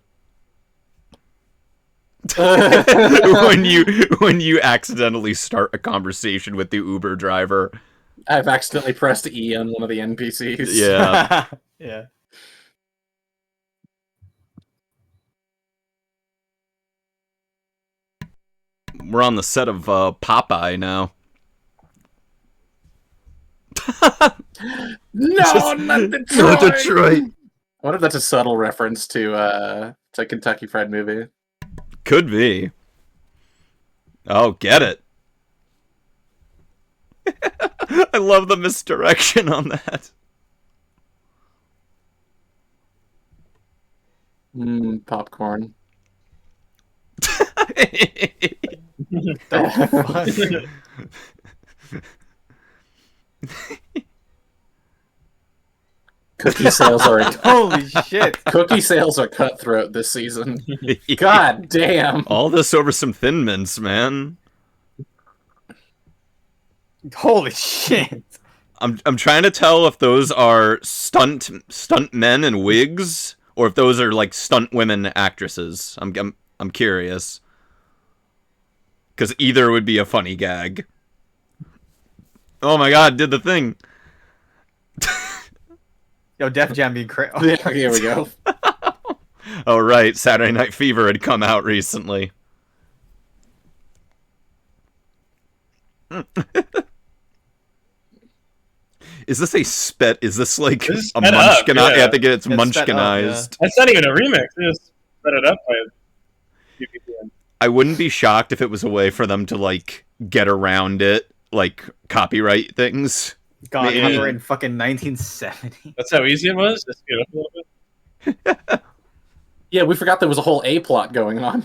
when you accidentally start a conversation with the Uber driver. I've accidentally pressed E on one of the NPCs. Yeah. Yeah. We're on the set of Popeye now. No, not Detroit. Not Detroit. I wonder if that's a subtle reference to Kentucky Fried Movie. Could be. Oh, get it. I love the misdirection on that. Popcorn. Cookie sales are holy shit. Cookie sales are cutthroat this season. God damn. All this over some Thin Mints, man. Holy shit. I'm trying to tell if those are stunt men in wigs or if those are like stunt women actresses. I'm curious. Cuz either would be a funny gag. Oh my god, did the thing. Yo, Def Jam being crazy. Yeah, here we go. Oh right, Saturday Night Fever had come out recently. Is this a sped? Is this like this is a munchkinized? Yeah. I think it's It's munchkinized. yeah. That's not even a remix. They just sped it up by a few BPM. I wouldn't be shocked if it was a way for them to like get around it, like copyright things. God, Maybe. we were in fucking 1970. That's how easy it was. Just get up a little bit. Yeah, we forgot there was a whole A plot going on.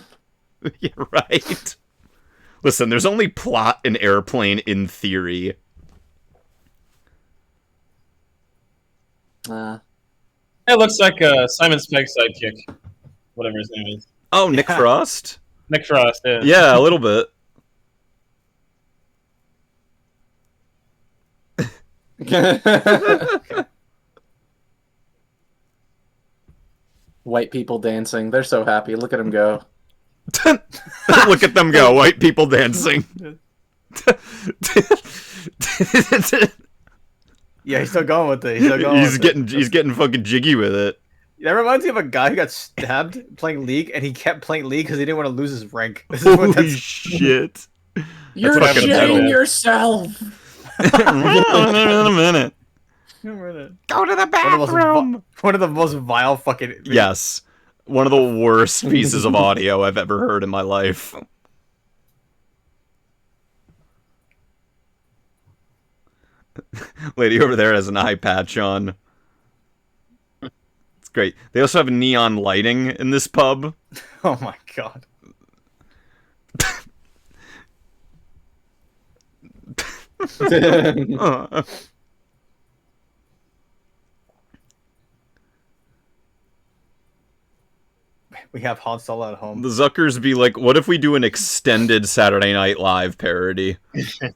Yeah, right. Listen, there's only plot in Airplane in theory. It looks like a Simon Pegg sidekick. whatever his name is. Oh, Nick Frost? Nick Frost, yeah. Yeah, a little bit. White people dancing. They're so happy. Look at them go. Look at them go. White people dancing. Yeah, he's still going with it. He's getting fucking jiggy with it. That reminds me of a guy who got stabbed playing League, and he kept playing League because he didn't want to lose his rank. Holy shit! You're shitting yourself. In a minute. Go to the bathroom. One of the most vile fucking. Yes, one of the worst pieces of audio I've ever heard in my life. Lady over there has an eye patch on. It's great. They also have neon lighting in this pub. Oh my god. We have Han Solo at home. The Zuckers be like, what if we do an extended Saturday Night Live parody?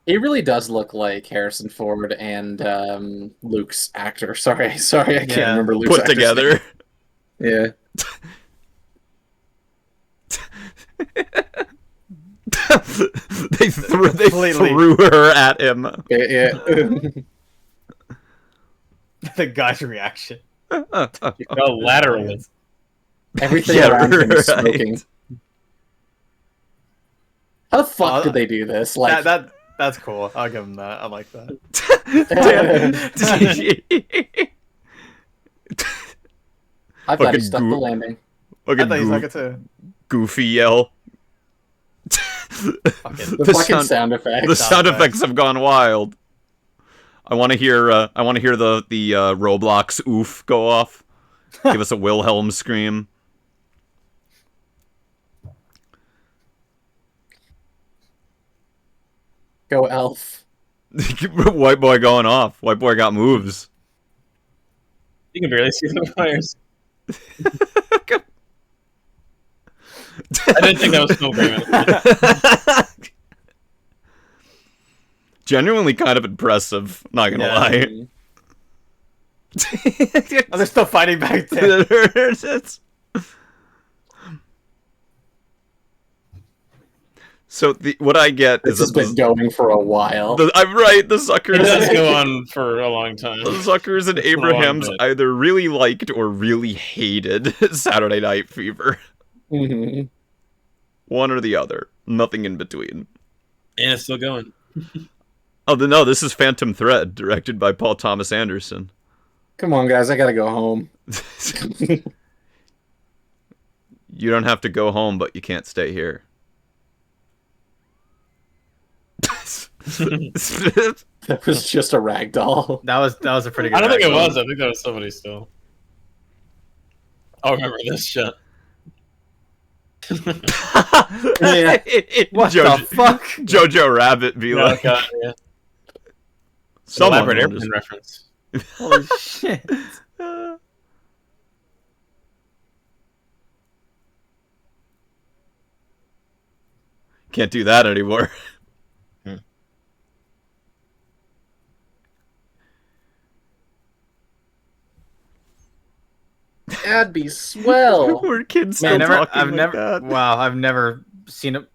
He really does look like Harrison Ford and Luke's actor. Sorry, I can't remember Luke's Put together. Name. Yeah. they threw her at him. Yeah. The guy's reaction. Lateral. Everything around him is smoking. How the fuck did they do this? Like that's cool. I'll give him that. I like that. I thought he stuck the landing. I thought he stuck it too. Goofy yell. The fucking sound effects. The sound effects have gone wild. I want to hear. I want to hear the Roblox oof go off. Give us a Wilhelm scream. Go Elf. White boy going off. White boy got moves. You can barely see the wires. I didn't think that was so great. Genuinely kind of impressive. Not gonna lie. Oh, they're still fighting back there. So what I get this has been going for a while. I'm right. The Zuckers. It does go on for a long time. The Zuckers and Abrahams either really liked or really hated Saturday Night Fever. Mm-hmm. One or the other. Nothing in between. And it's still going. Oh, no, this is Phantom Thread, directed by Paul Thomas Anderson. Come on, guys, I gotta go home. You don't have to go home, but you can't stay here. That was just a rag doll. That was a pretty good. I don't think it rag doll. was. I think that was somebody still. I'll remember this shit. Yeah. What the fuck? Jojo Rabbit be like. God, yeah. Someone Elaborate will airplane just- reference. Holy shit. Can't do that anymore. That'd be swell. We're kids still talking I've like never. that. Wow, I've never seen it.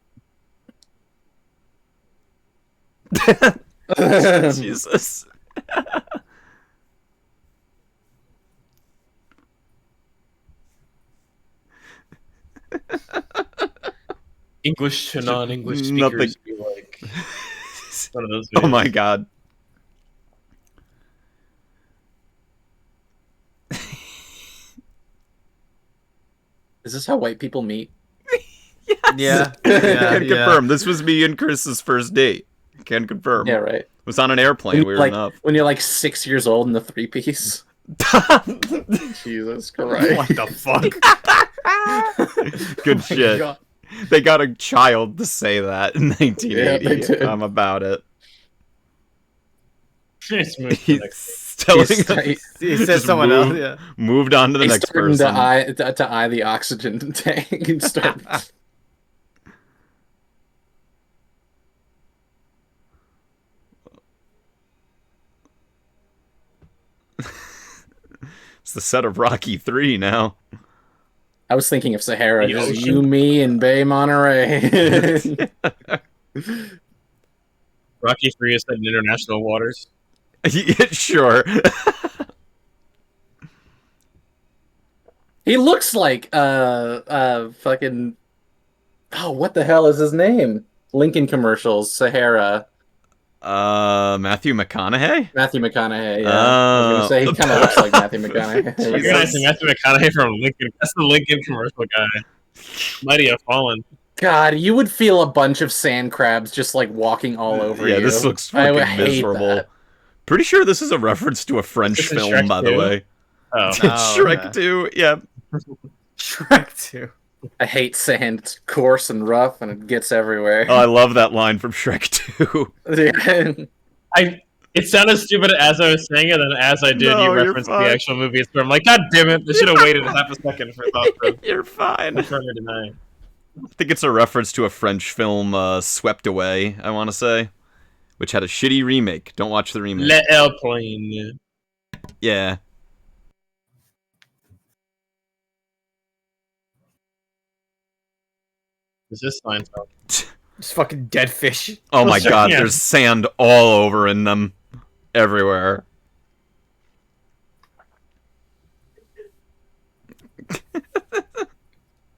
Jesus. English to non-English Nothing. speakers be like one of those. Oh videos. my god. Is this how white people meet? Yeah. Can confirm. This was me and Chris's first date. Can confirm. Yeah, right. It was on an airplane, weird enough. When you're like 6 years old in the 3-piece. Jesus Christ. What the fuck? Good shit. God. They got a child to say that in 1980. Yeah, they did. I'm about it. Let's move to the next telling He's- us. He said Just someone move- else. Yeah. Moved on to the He's next starting person. to eye the oxygen tank and start. It's the set of Rocky 3 now. I was thinking of Sahara, The just ocean? you, me, and Bay Monterey. Rocky 3 is set in international waters. Yeah, sure. He looks like fucking. Oh, what the hell is his name? Lincoln commercials, Sahara. Matthew McConaughey? Matthew McConaughey. Yeah, I was gonna say he kind of looks like Matthew McConaughey. Jesus. Recognizing Matthew McConaughey from Lincoln. That's the Lincoln commercial guy. Mighty have fallen. God, you would feel a bunch of sand crabs just like walking all over you. Yeah, this looks I would fucking hate miserable. that. Pretty sure this is a reference to a French This is film, Shrek by the 2? way. Oh. Shrek okay. 2, yeah. Shrek 2. I hate sand. It's coarse and rough, and it gets everywhere. Oh, I love that line from Shrek 2. It sounded stupid as I was saying it, and as I did, No, you you're referenced the fine. actual movie. So I'm like, God damn it! I should have waited half a second for thought to You're fine. confirm or deny. I think it's a reference to a French film, Swept Away, I want to say, which had a shitty remake. Don't watch the remake. Le Airplane. Yeah. Is this Seinfeld? Just fucking dead fish. Oh my Sure, god, yeah. there's sand all over in them. Everywhere.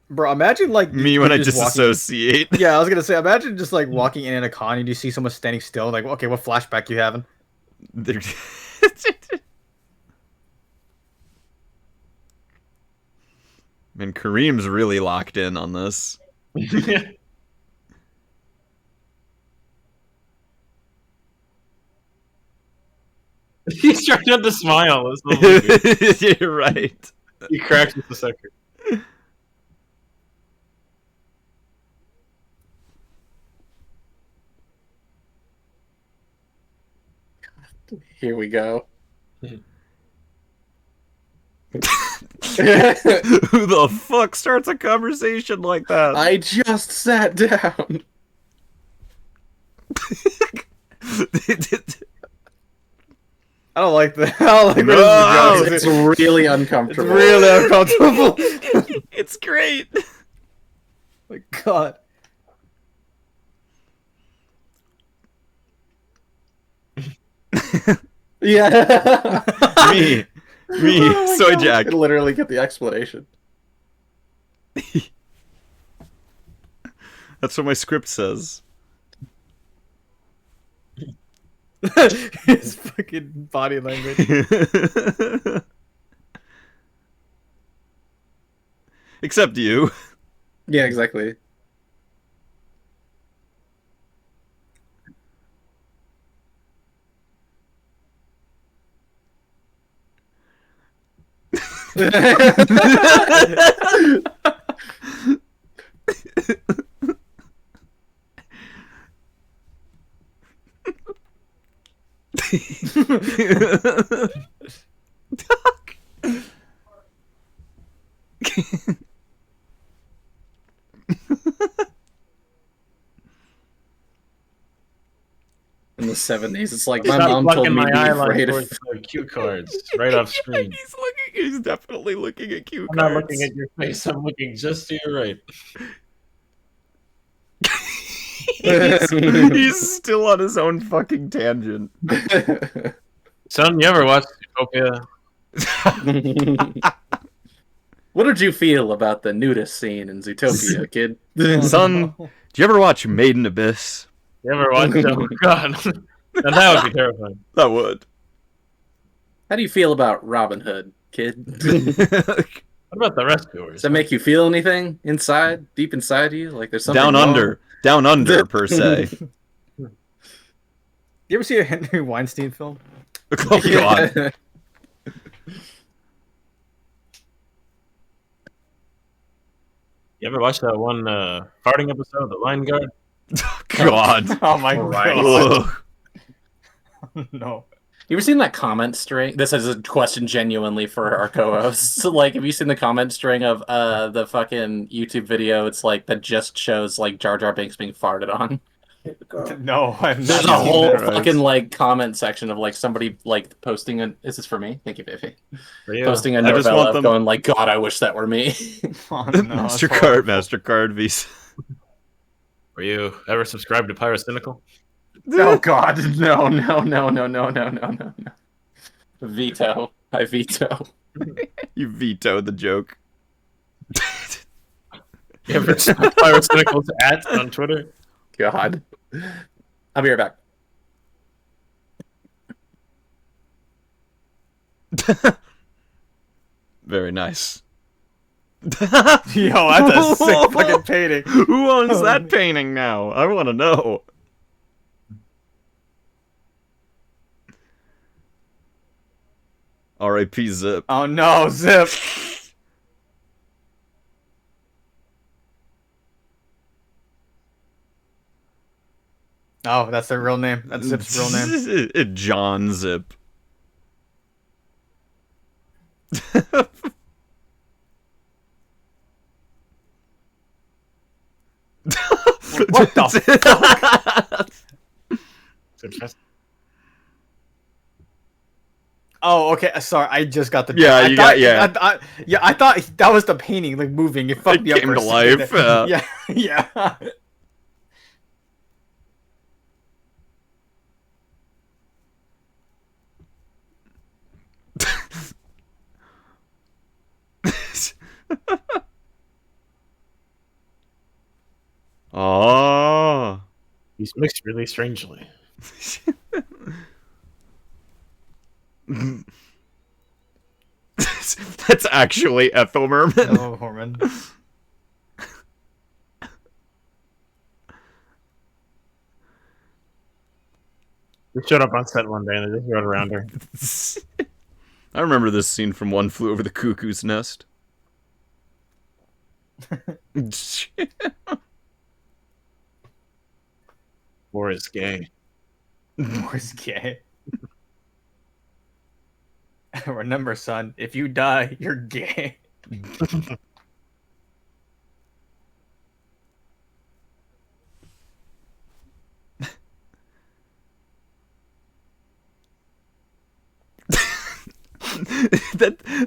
Bro, imagine like Me you when I just walking- disassociate. Yeah, I was gonna say, imagine just like walking in a con and you see someone standing still, like, okay, what flashback you having? They're- Man, Kareem's really locked in on this. He's trying not to smile. This whole movie. You're right. He cracks with the second. Here we go. Who the fuck starts a conversation like that? I just sat down. I don't like that. I don't like No! where this It's is going. really It's uncomfortable. really uncomfortable. It's great. My God. Yeah. Me, Oh my Soy God, Jack. I literally get the explanation. That's what my script says. His fucking body language. Except you. Yeah, exactly. In the 70s, it's like my Stop mom told blocking me my to be eye line afraid towards of. the cue cards right off screen. He's definitely looking at cue I'm cards. not looking at your face. I'm looking just to your right. he's still on his own fucking tangent. Son, you ever watch Utopia? What did you feel about the nudist scene in Zootopia, kid? Son, do you ever watch Made in Abyss? You ever watch? Oh God, now that would be terrifying. That would. How do you feel about Robin Hood, kid? What about the rescuers? Does that make you feel anything inside, deep inside you? Like there's something Down wrong? under, per se. You ever see a Henry Weinstein film? Oh god. Yeah. You ever watch that one farting episode, The Line Guard? God. Oh my Right. Ugh. no. You ever seen that comment string? This is a question genuinely for our co-hosts. Like, have you seen the comment string of the fucking YouTube video? It's like that just shows like Jar Jar Binks being farted on. No, I've not There's a seen whole that. fucking like comment section of like somebody like posting a. This is for me. Thank you, Biffy. Posting a I just novella want them- going like, God, I wish that were me. Oh, no, MasterCard Visa. Were you ever subscribed to Pyrocynical? Oh God, no. Veto. I veto. You vetoed the joke. You ever seen Pyrocynical's ads on Twitter? God. I'll be right back. Very nice. Yo, that's a sick fucking painting. Who owns that painting now? I want to know. R.I.P. Zip. Oh no, Zip. Oh, that's their real name. That's Zip's real name. John Zip. What the fuck? Oh, okay. Sorry, I just got the. Yeah, you got I thought that was the painting, like moving. It fucked me up. Came for a to second life. there. Yeah. Oh. He's mixed really strangely. That's actually Ethel Merman. Oh, Horman. We showed up on set one day and they just rode around her. I remember this scene from One Flew Over the Cuckoo's Nest. Or is gay. Or is gay. Remember, son, if you die, you're gay.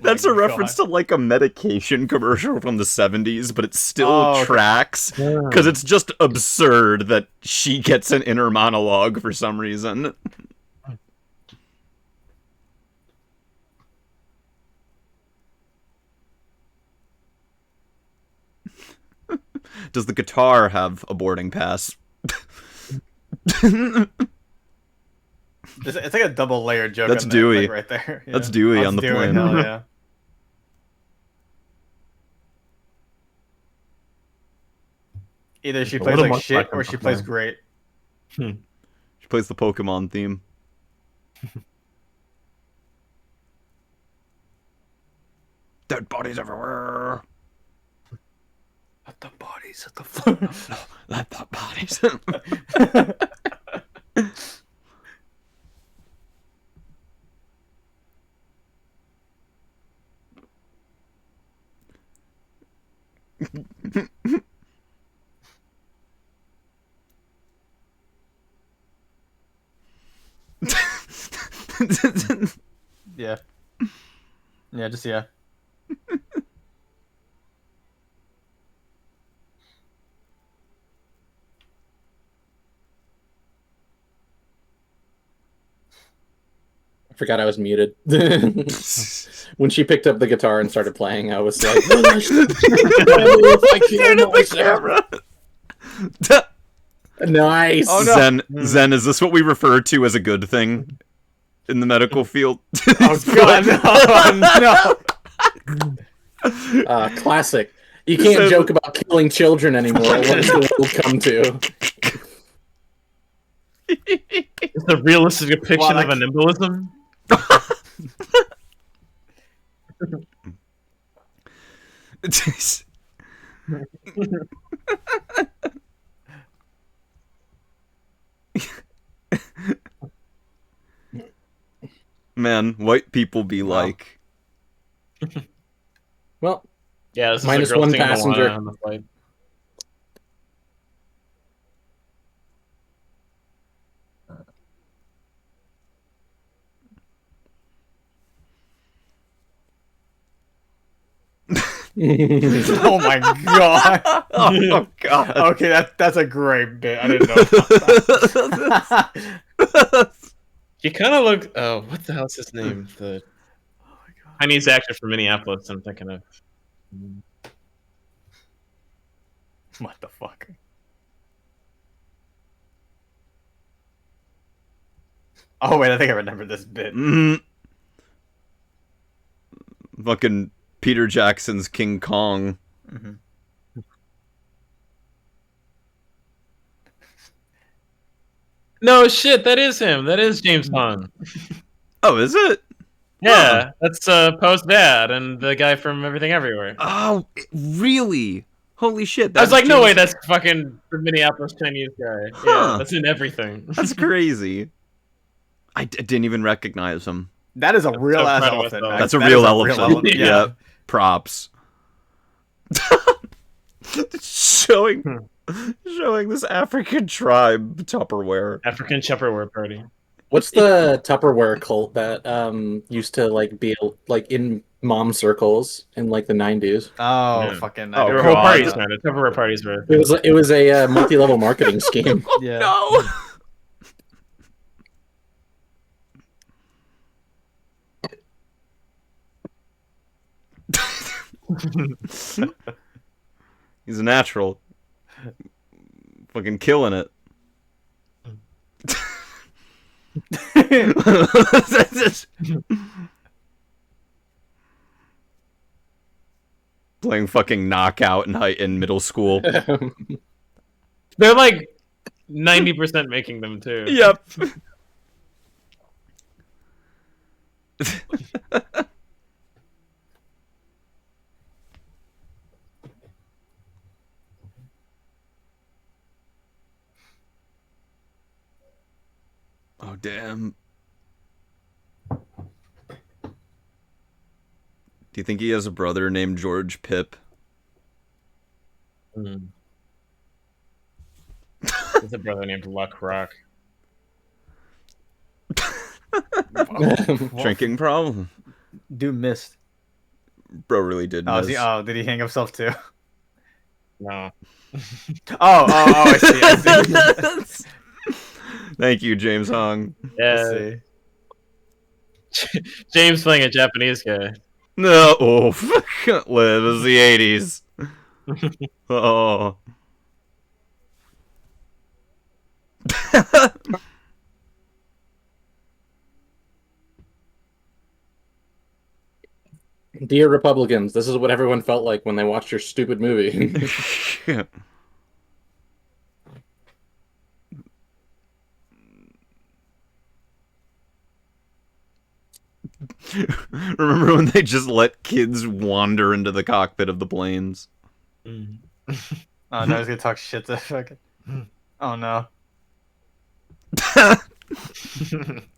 That's a reference to like a medication commercial from the 70s, but it still tracks because it's just absurd that she gets an inner monologue for some reason. Does the guitar have a boarding pass? It's like a double layer joke. That's on Dewey. That, like, right there. Yeah. That's Dewey That's on the Dewey, plane. hell yeah. Either she plays like shit or she plays great. She plays the Pokemon theme. Dead bodies everywhere. Let the bodies at the floor. Let the bodies. Yeah. Yeah, just yeah. I forgot I was muted. When she picked up the guitar and started playing, I was like, I camera. Nice. Oh, no. Zen, is this what we refer to as a good thing in the medical field? Oh god, no. Classic. You can't joke about killing children anymore. What is the world come to? It's a realistic depiction of an embolism. man, white people be like. Well, Yeah, this minus is a girl one singing passenger. Moana on the flight. Oh my god. Oh god. Okay, that's a great bit. I didn't know about that. He kind of looked. Oh, what the hell's his name? The Chinese actor from Minneapolis. I'm thinking of. What the fuck? Oh wait, I think I remember this bit. Fucking Peter Jackson's King Kong. Mm-hmm. No shit, that is him. That is James Hong. Oh, is it? Yeah, that's Poe's dad and the guy from Everything Everywhere. Oh, really? Holy shit! I was that's like, no James- way, that's fucking Minneapolis Chinese guy. Huh. Yeah, that's in everything. That's crazy. I didn't even recognize him. That is a real so ass proud of elephant. myself. Max. That's a That real is elephant. Yeah. Yeah. Props. showing this African tribe Tupperware. African Tupperware party. What's the Tupperware cult that used to like be like in mom circles in like the 90s? Oh, Yeah. fucking. Oh, There were God. whole parties, man. The Tupperware parties were. It was a multi-level marketing scheme. Yeah. No. He's a natural. Fucking killing it. Playing fucking knockout in middle school. They're like 90% making them too. Yep. Oh, damn. Do you think he has a brother named George Pip? There's a brother named Luck Rock. Drinking problem. Dude missed. Bro really did Oh, miss. did he hang himself too? No. I see. Thank you, James Hong. Yeah. James playing a Japanese guy. No, oh, fuck, live as the 80s. Oh. Dear Republicans, this is what everyone felt like when they watched your stupid movie. Remember when they just let kids wander into the cockpit of the planes? Oh no, he's gonna talk shit to fucking. Oh no.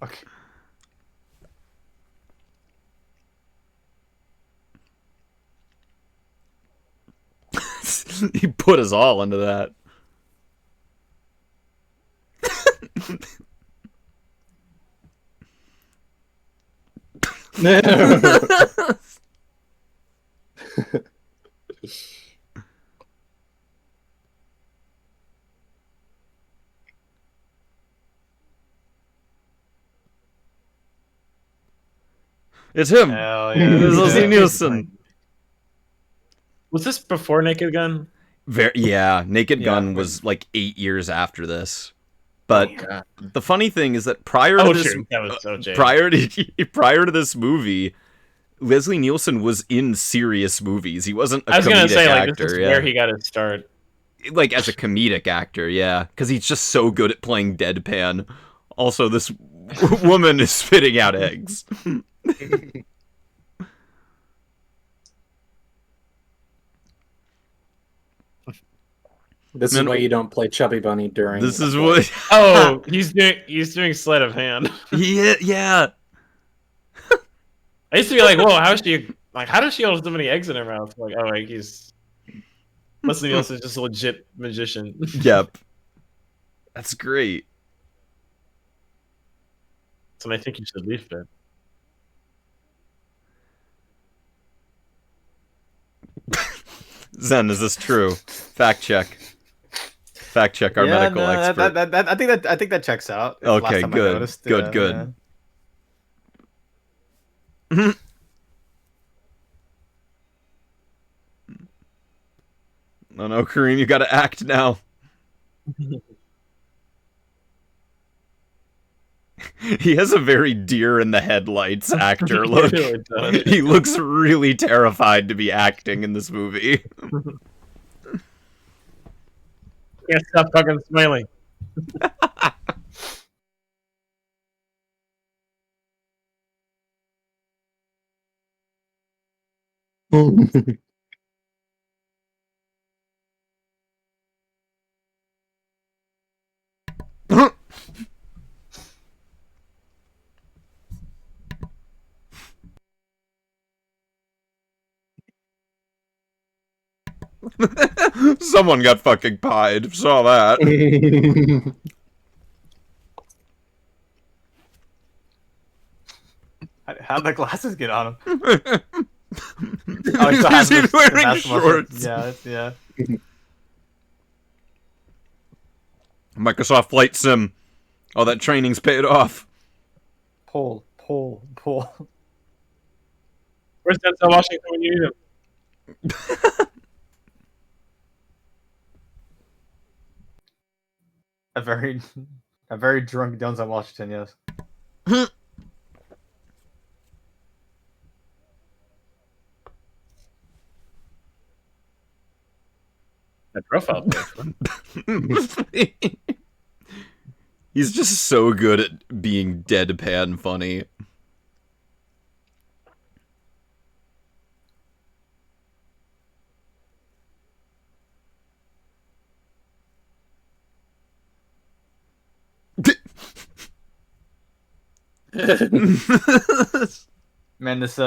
Okay. He put us all into that. It's him. Hell yeah. It's Leslie Nielsen. Was this before Naked Gun? Yeah, Naked Yeah, Gun but- was like 8 years after this. But Oh, God. the funny thing is that prior to Oh, this, shoot. That was so Jay. prior to this movie, Leslie Nielsen was in serious movies. He wasn't a I was comedic gonna say, like, actor. this is Yeah. where he got his start. Like as a comedic actor, yeah, because he's just so good at playing deadpan. Also, this woman is spitting out eggs. This is why you don't play Chubby Bunny during. This is what. Oh, he's doing sleight of hand. Yeah. I used to be like, whoa, how does she hold so many eggs in her mouth? Like, oh, like he's Leslie Nielsen's just a legit magician. Yep. That's great. So I think you should leave it. Zen, is this true? Fact check. Fact check our medical expert. I think that checks out. It's the last Okay, time I good. noticed. Good. No, Kareem, you gotta act now. He has a very deer in the headlights actor look. He really He looks really terrified to be acting in this movie. Can't stop fucking smiling. Someone got fucking pied. Saw that. How'd the glasses get on him? Oh, he still has He's the wearing basketball shorts. Yeah. Microsoft Flight Sim. All that training's paid off. Pull. Where's Denzel Washington when you need him? A very drunk Denzel Washington, yes. That profile picture. He's just so good at being deadpan funny. Man, this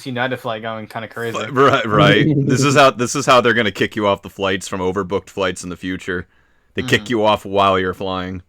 United flight going kind of crazy. Right. This is how they're gonna kick you off the flights from overbooked flights in the future. They kick you off while you're flying.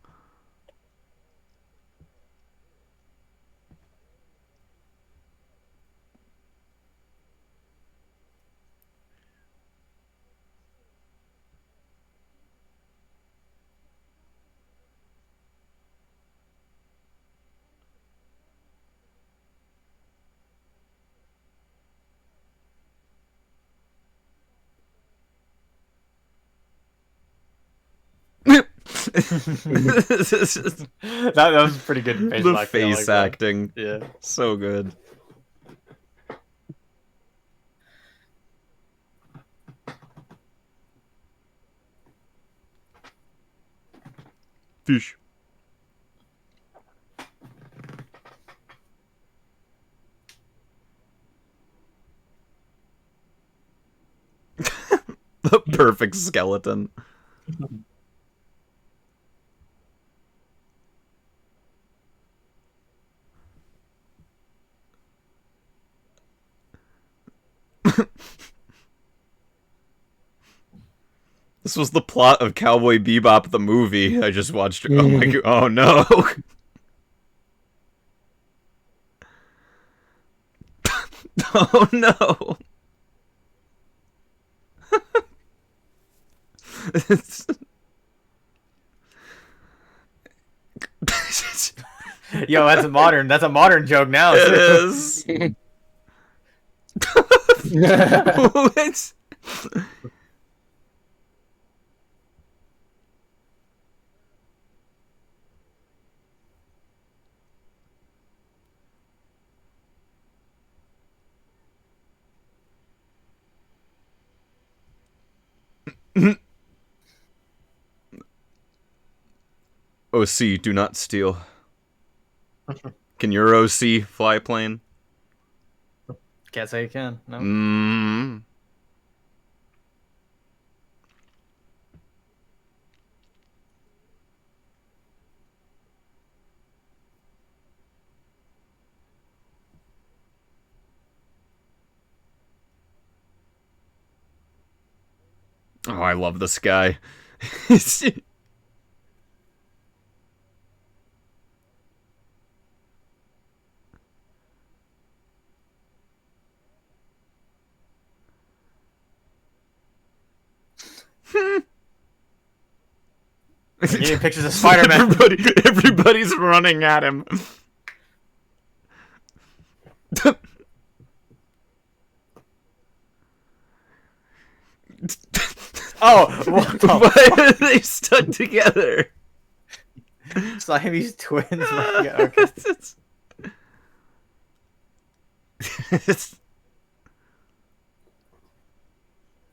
that was pretty good face The acting. face acting. Yeah. So good. Fish. The perfect skeleton. This was the plot of Cowboy Bebop the movie. I just watched it. Oh my god. Oh no. Oh no. Yo, that's a modern joke now. It is. What? OC, do not steal. Can your OC fly a plane? Can't say you can. No. Oh, I love this guy. I'm getting pictures of Spider-Man. Everybody's running at him. Oh, why are they stuck together? Siamese twins. Yeah, okay.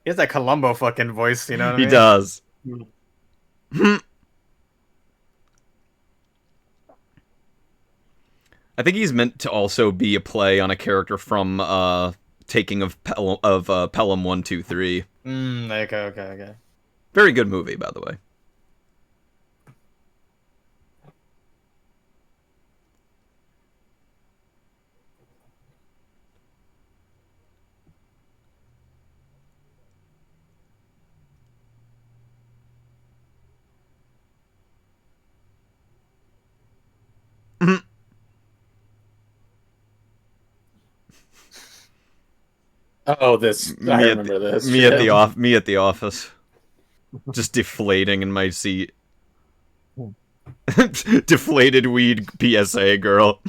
He has that Columbo fucking voice, you know what I mean? He does. I think he's meant to also be a play on a character from Taking of Pelham 123. Okay. Very good movie, by the way. Oh, this I remember this. Me at the office, just deflating in my seat. Deflated weed PSA girl.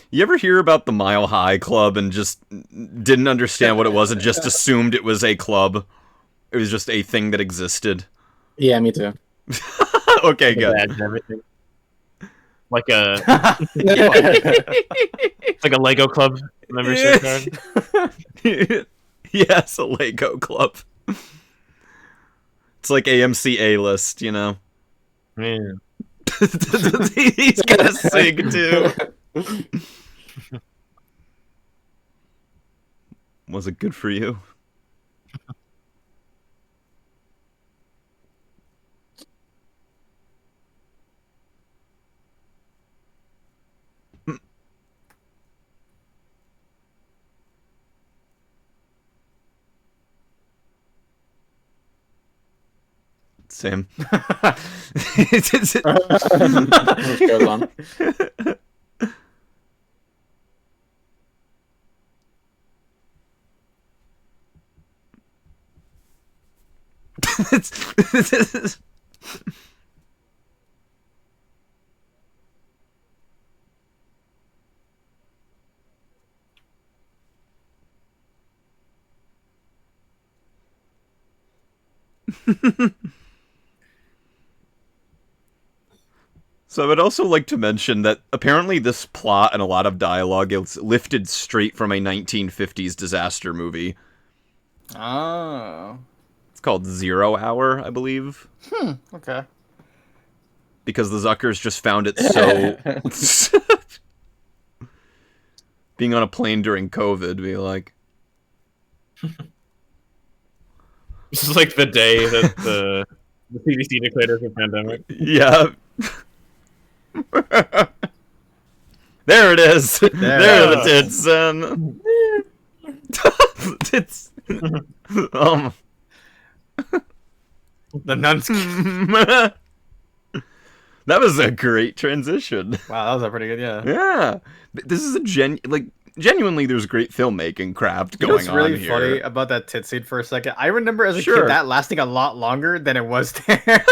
You ever hear about the Mile High Club and just didn't understand what it was and just assumed it was a club? It was just a thing that existed. Yeah, me too. Okay, good. Everything. Like a like a Lego club membership card. Yes, a Lego club. It's like AMC A-list, you know. Man. He's gonna sing too. Was it good for you? Same. Goes on. So I would also like to mention that apparently this plot and a lot of dialogue is lifted straight from a 1950s disaster movie. Oh. It's called 0 Hour, I believe. Okay. Because the Zuckers just found it so... Being on a plane during COVID, be like... This is like the day that the CDC declared as a pandemic. Yeah. There it is. There are the tits. And... tits. The nuns. That was a great transition. Wow, that was a pretty good, yeah. Yeah. This is a genuinely there's great filmmaking craft going on here. What's really funny about that tit scene for a second? I remember as a kid that lasting a lot longer than it was there.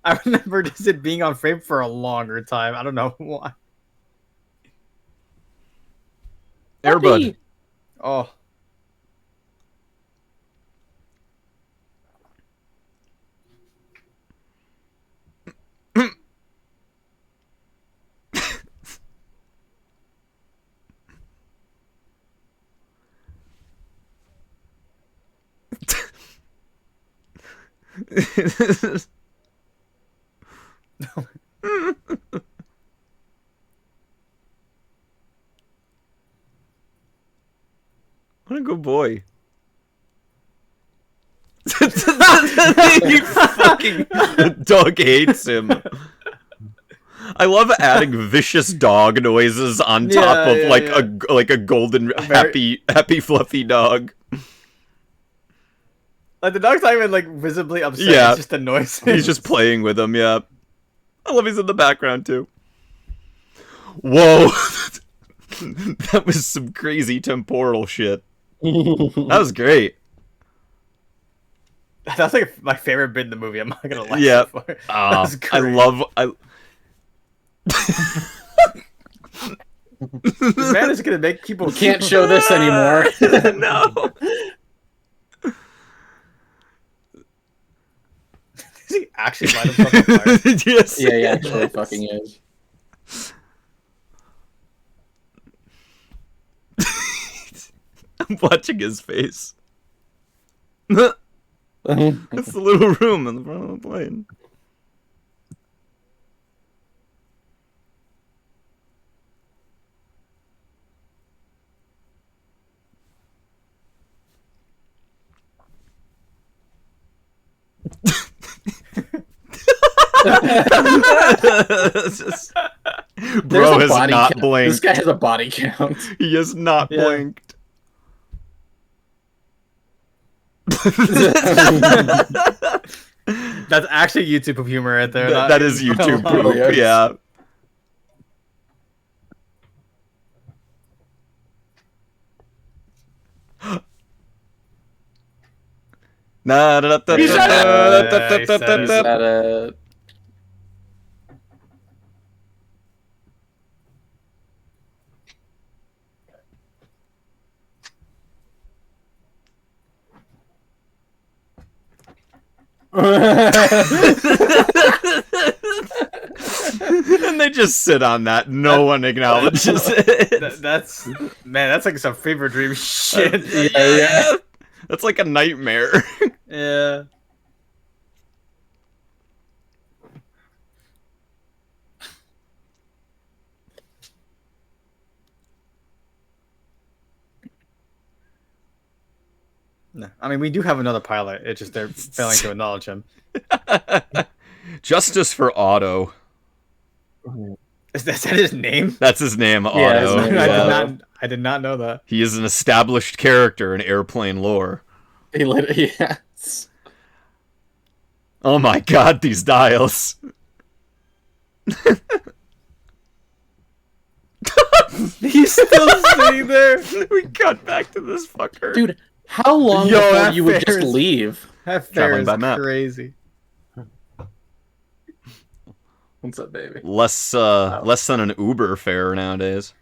I remember just it being on frame for a longer time. I don't know why. Airbud. Oh. What a good boy. The dog hates him. I love adding vicious dog noises on top of a golden happy fluffy dog. Like the dog's not even like visibly upset. Yeah, It's just a noise. He's just playing with him. Yeah, I love he's in the background too. Whoa, that was some crazy temporal shit. That was great. That's like my favorite bit in the movie. I'm not gonna lie. Yeah, So far. I love. This man is gonna make people. We can't show this anymore. No. Is he actually light himself on fire? Yes. Yeah, he actually fucking is. I'm watching his face. It's the little room in the front of the plane. Bro has not count. blinked. This guy has a body count. He has not blinked. That's actually YouTube humor right there. That is YouTube poop, yeah. Nah, da, da, da, He said da, it! da, da, He da, said da, it. da. That, And they just sit on that. No one acknowledges it. That's like some fever dream shit. Yeah. That's like a nightmare. Yeah. No, I mean we do have another pilot. It's just they're failing to acknowledge him. Justice for Otto. Is that his name? That's his name, Otto. Yeah, his name is Yeah. I did not know that. He is an established character in airplane lore. he literally, yes. Oh my god, these dials. He's still sitting there. We cut back to this fucker. Dude, how long Yo, before that you would just fair is- leave? That fair Traveling is by map. crazy. What's up, baby? Less than an Uber fare nowadays.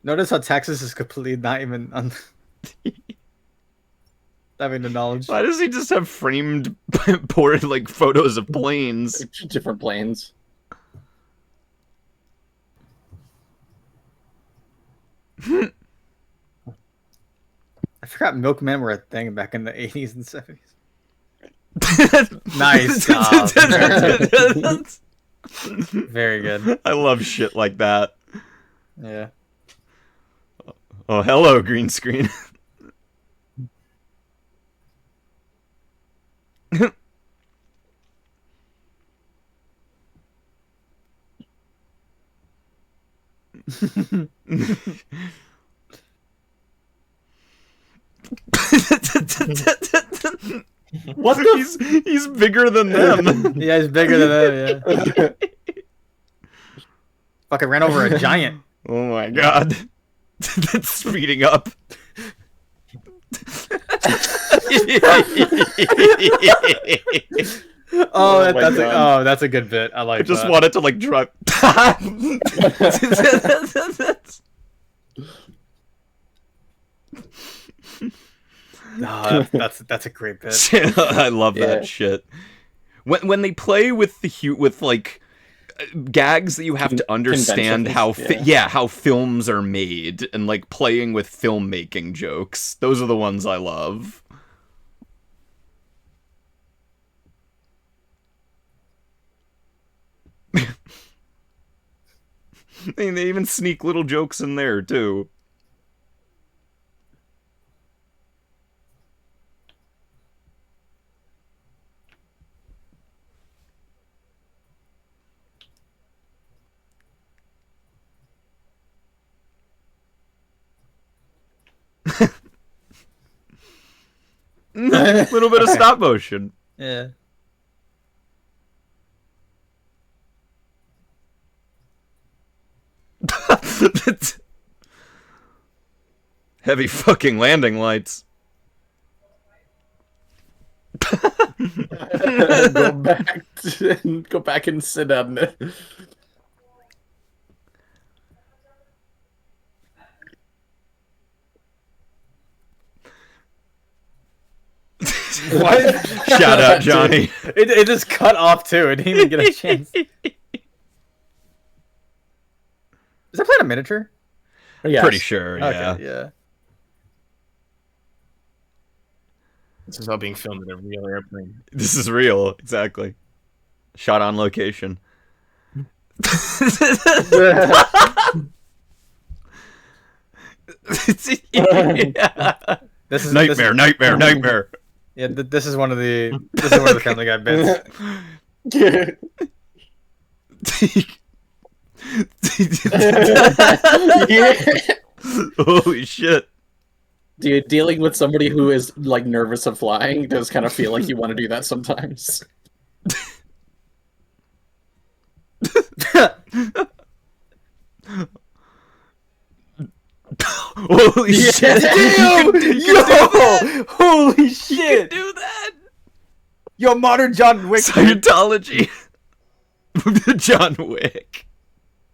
Notice how Texas is completely not even having the knowledge. Why does he just have framed like photos of planes? Different planes. I forgot milkmen were a thing back in the 80s and 70s. Nice job. Very good. I love shit like that. Yeah. Oh, hello, green screen. What the? He's bigger than them. Yeah, he's bigger than that, yeah. Fucking ran over a giant. Oh my god. That's speeding up. Oh, my God. that's a good bit. I like I just that. wanted to like drive. That's a great bit. I love Yeah. that shit. When they play with with like gags that you have to understand how conventions, how films are made and like playing with filmmaking jokes. Those are the ones I love. They even sneak little jokes in there too. Little bit of stop motion. Yeah. Heavy fucking landing lights. Go back and sit down. What? Shout out, Johnny. It just cut off too. It didn't even get a chance. Is that playing a miniature? Yes. Pretty sure, yeah. Okay, yeah. This is all being filmed at a real airplane. This is real, exactly. Shot on location. Yeah. This is nightmare. Yeah, this is one of the Family Guy bits. Holy shit. Dude, dealing with somebody who is like nervous of flying does kind of feel like you want to do that sometimes. Holy shit! Yo! Holy shit! Do that! Yo, modern John Wick. Scientology. John Wick.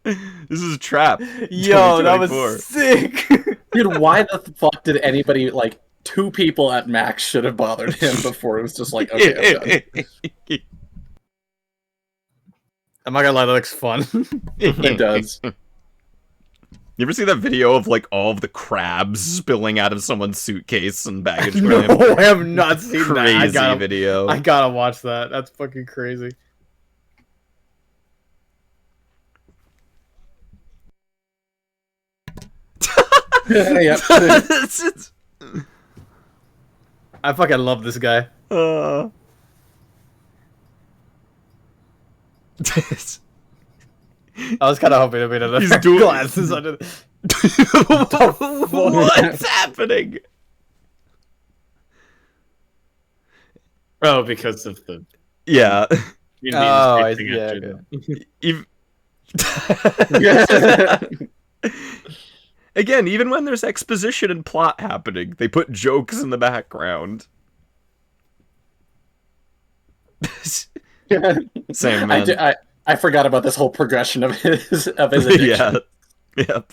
This is a trap. Yo, that was sick. Dude, why the fuck did anybody, like, 2 people at max should have bothered him before it was just like, okay, I'm done. I'm not gonna lie, that looks fun. It does. You ever see that video of like all of the crabs spilling out of someone's suitcase and baggage No, claim? I have not seen Crazy that. video. I gotta watch that. That's fucking crazy. Yep. I fucking love this guy. I was kind of hoping to be another He's doing glasses under. What's happening? Oh, because of the. Yeah. Oh, I see. Yeah, okay. Again, even when there's exposition and plot happening, they put jokes in the background. Same man. I forgot about this whole progression of his addiction. Yeah. Yep.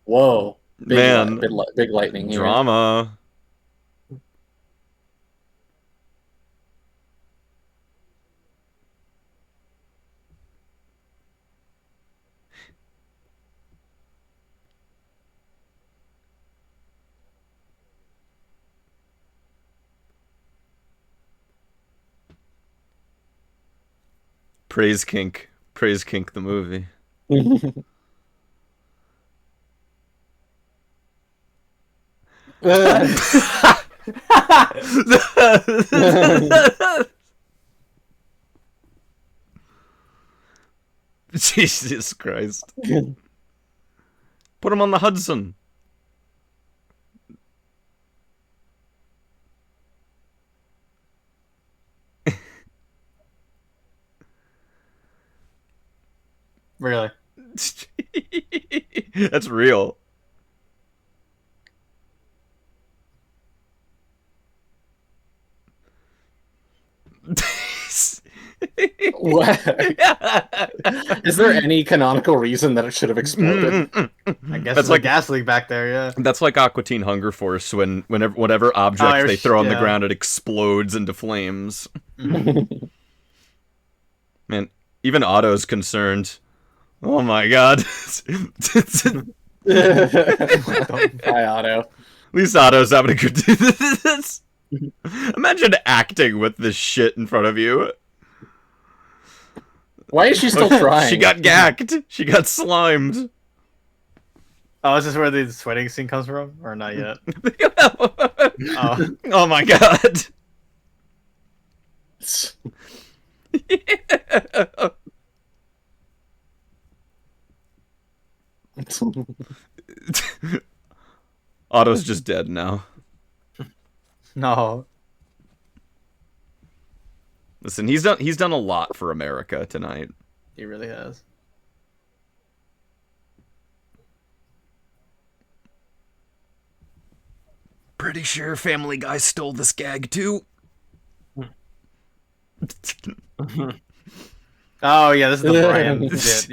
Whoa. Man. Big lightning here. Drama. Praise Kink. Praise Kink the movie. Jesus Christ. Put him on the Hudson. Really? That's real. What? Is there any canonical reason that it should have exploded? I guess That's it's like a gas leak back there, yeah. That's like Aqua Teen Hunger Force when whatever object they throw on the yeah. ground, it explodes into flames. Man, even Otto's concerned. Oh my god. Hi, Otto. least Otto's having a good this. Imagine acting with this shit in front of you. Why is she still trying? She got gacked. She got slimed. Oh, is this where the sweating scene comes from? Or not yet? Oh my god. Otto's just dead now. No. Listen, he's done a lot for America tonight. He really has. Pretty sure Family Guy stole this gag too. Oh yeah, this is the Brian shit.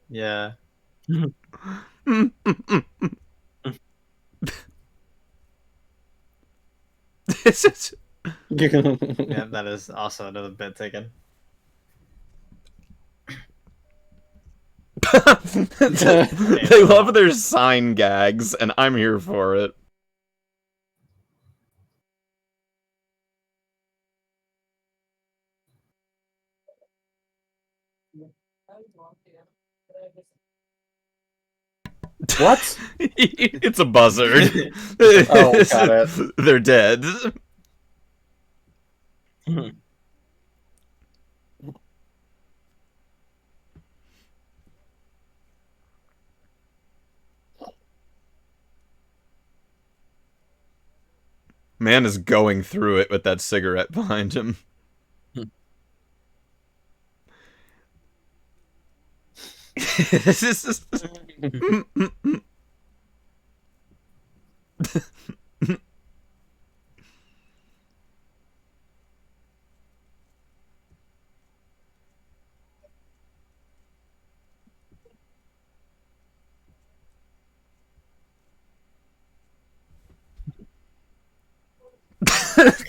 Yeah. Yeah, that is also another bit taken. They love their sign gags, and I'm here for it. What? It's a buzzard. Oh, got it. They're dead. Man is going through it with that cigarette behind him.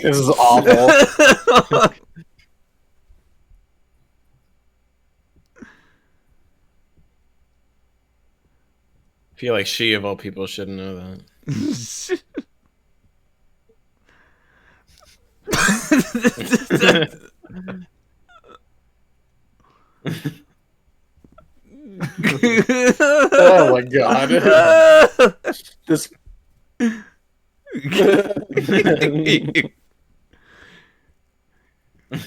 This is awful. I feel like she, of all people, should know that. Oh my god. This.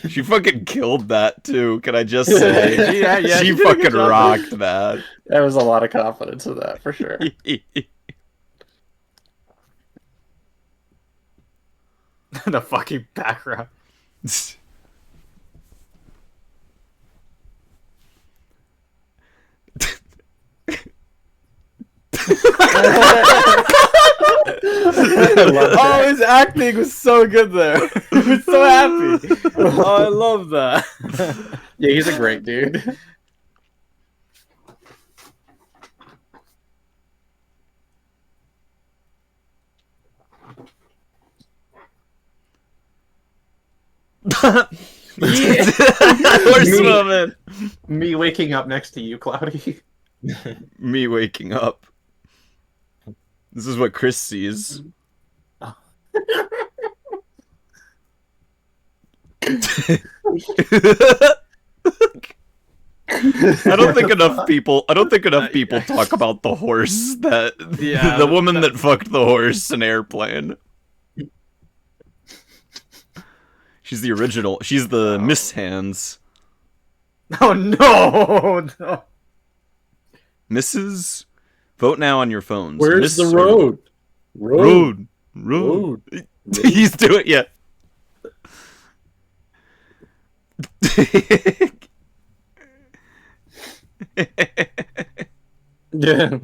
She fucking killed that too, can I just say? Yeah, She fucking rocked that. There was a lot of confidence in that, for sure. The fucking background. Oh, his acting was so good there. He was so happy. Oh, I love that. Yeah, he's a great dude. Horse moment. Me waking up next to you, Cloudy. Me waking up. This is what Chris sees. I don't think enough people talk about the horse the woman that fucked the horse in Airplane. She's the original. She's the Miss Hands. Oh no, no. Mrs. Vote now on your phones. Where's Miss the road? Road. He's doing it, yeah. Yeah.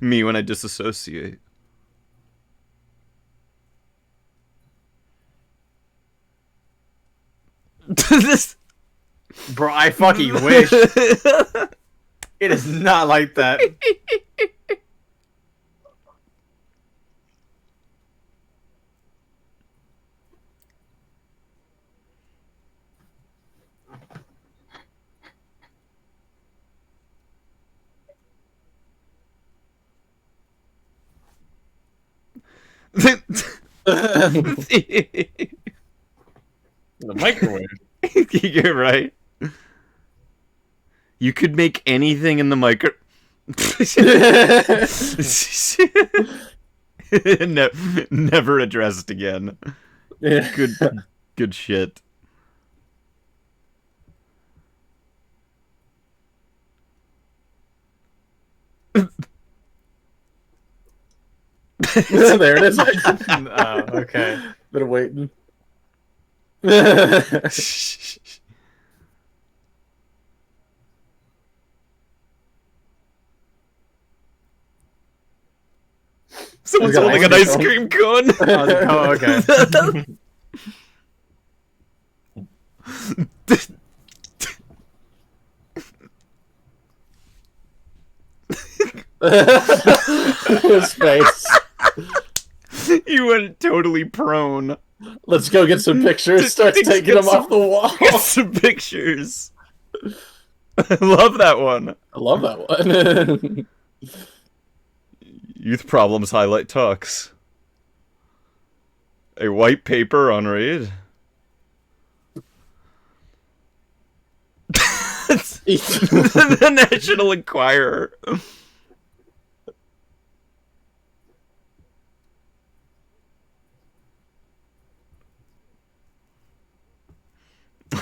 Me when I disassociate. This... Bro, I fucking wish. It is not like that. The microwave. You're right. You could make anything in the micro. Never addressed again. Yeah. Good shit. There it is. Oh, okay. Been waiting. Someone's got holding an an ice ice cream cream cone. Oh, okay. His face. You went totally prone. Let's go get some pictures. Starts taking them off the wall. Get some pictures. I love that one. I love that one. Youth problems highlight tux. A white paper on read. The National Enquirer.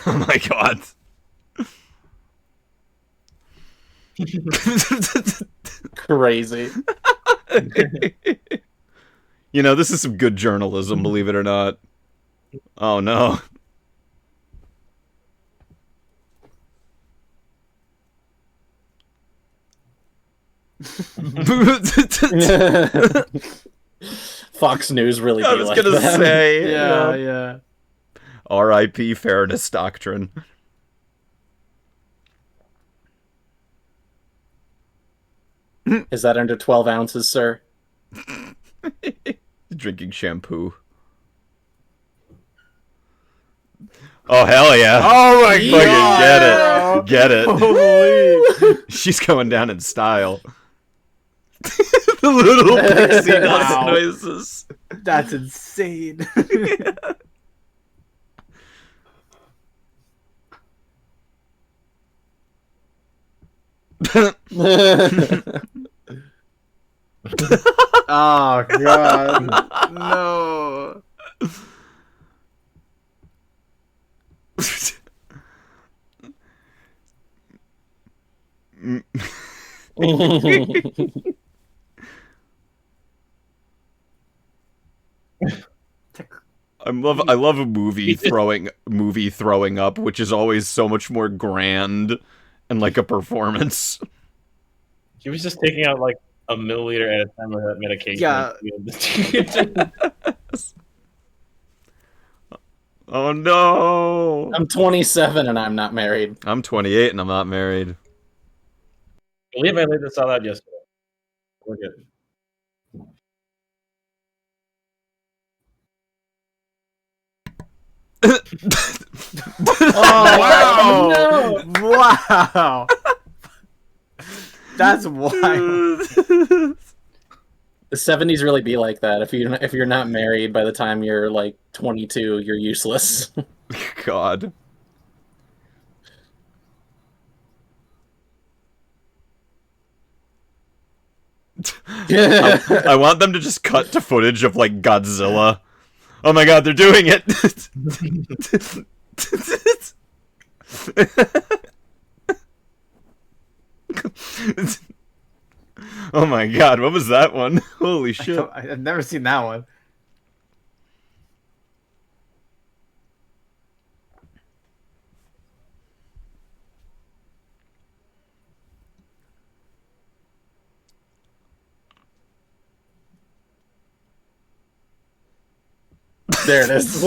Oh my god. Crazy. You know, this is some good journalism, believe it or not. Oh no. Fox News really I be was like gonna that. say. Yeah. R.I.P. Fairness Doctrine. Is that under 12 ounces, sir? Drinking shampoo. Oh hell yeah! Oh my Fucking get it, Holy! She's going down in style. The little pixie dust Wow. noises. That's insane. Oh god. No. I love a movie throwing up, which is always so much more grand and like a performance. He was just taking out like a milliliter at a time of that medication. Yeah. Oh no! I'm 27 and I'm not married. I'm 28 and I'm not married. I believe I laid this all out yesterday. We're good. Oh wow! Wow! That's wild. The 70s really be like that. If you're not married by the time you're like 22, you're useless. God. I want them to just cut to footage of like Godzilla. Oh my god, they're doing it! Oh my god, what was that one? Holy shit. I've never seen that one. There it is.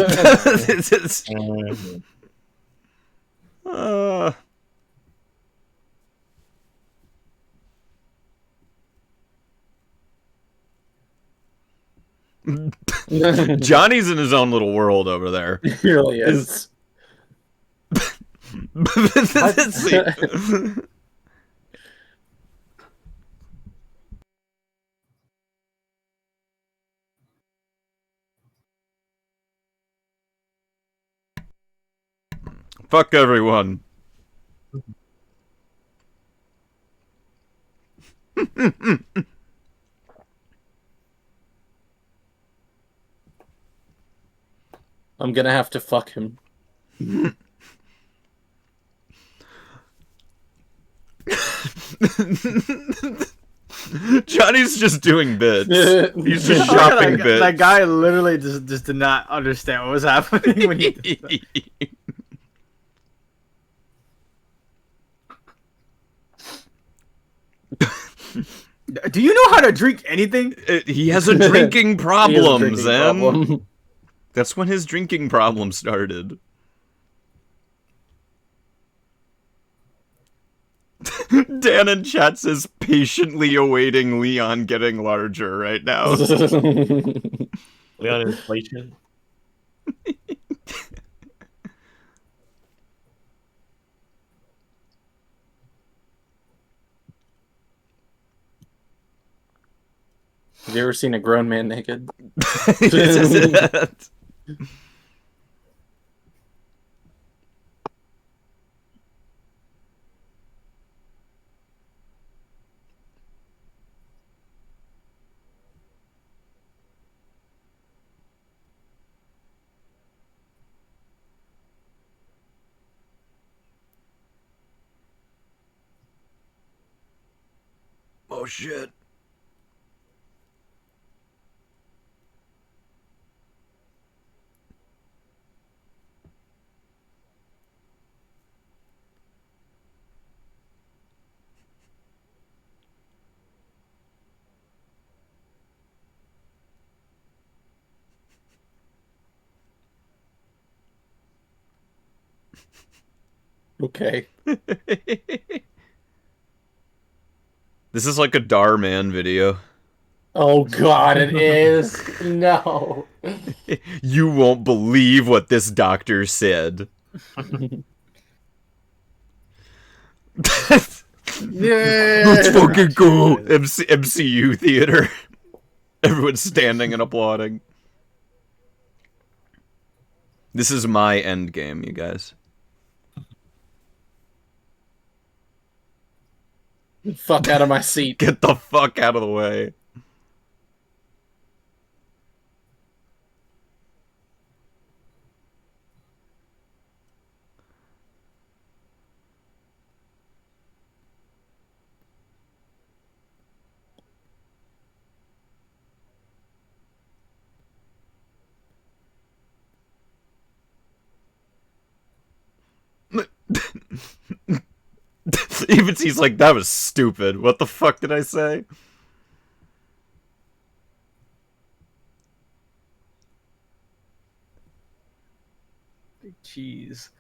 Johnny's in his own little world over there. He really is. Let's see. Fuck everyone. I'm gonna have to fuck him. Johnny's just doing bits. He's just Oh my God, shopping bits. that guy literally just did not understand what was happening when he did that. Do you know how to drink anything? He has a drinking problem, Zen. Problem. That's when his drinking problem started. Dan in chat says patiently awaiting Leon getting larger right now. Leon inflation. Have you ever seen a grown man naked? Oh shit. Okay. This is like a Darman video. Oh god, it is. No. You won't believe what this doctor said. Yeah. Let's fucking go! MCU theater. Everyone's standing and applauding. This is my end game, you guys. Fuck out of my seat. Get the fuck out of the way. Even he's like, that was stupid. What the fuck did I say? Jeez.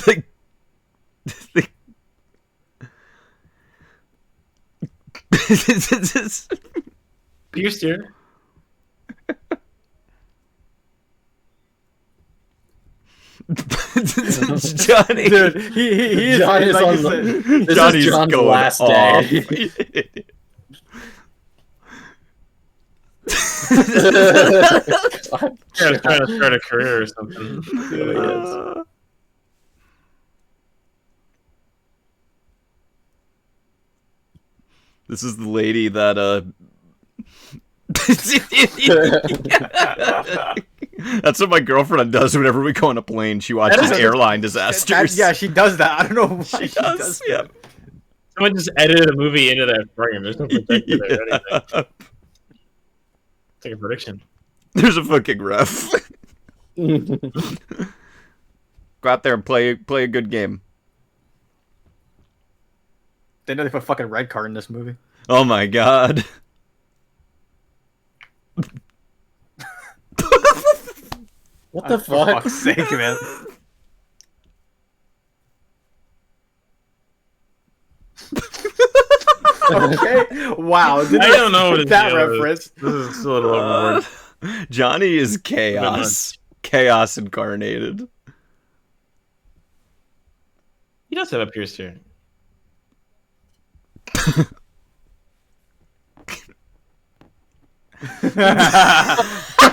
Like, Pierced here. Johnny, Dude, he is John is like on you the- said, This Johnny's is John's going last off. day. Yeah, trying to start a career or something. This is the lady that That's what my girlfriend does whenever we go on a plane. She watches airline disasters. yeah, she does that. I don't know why she does. Yeah. Someone just edited a movie into that frame. There's no protector there or anything. It's like a prediction. There's a fucking ref. Go out there and play a good game. They know they put fucking red card in this movie. Oh my god. What the For fuck? fuck's sake, man. Okay. Wow. I don't know what that deal is. reference. This is a little overboard. Johnny is chaos. Chaos incarnated. He does have a pierced here.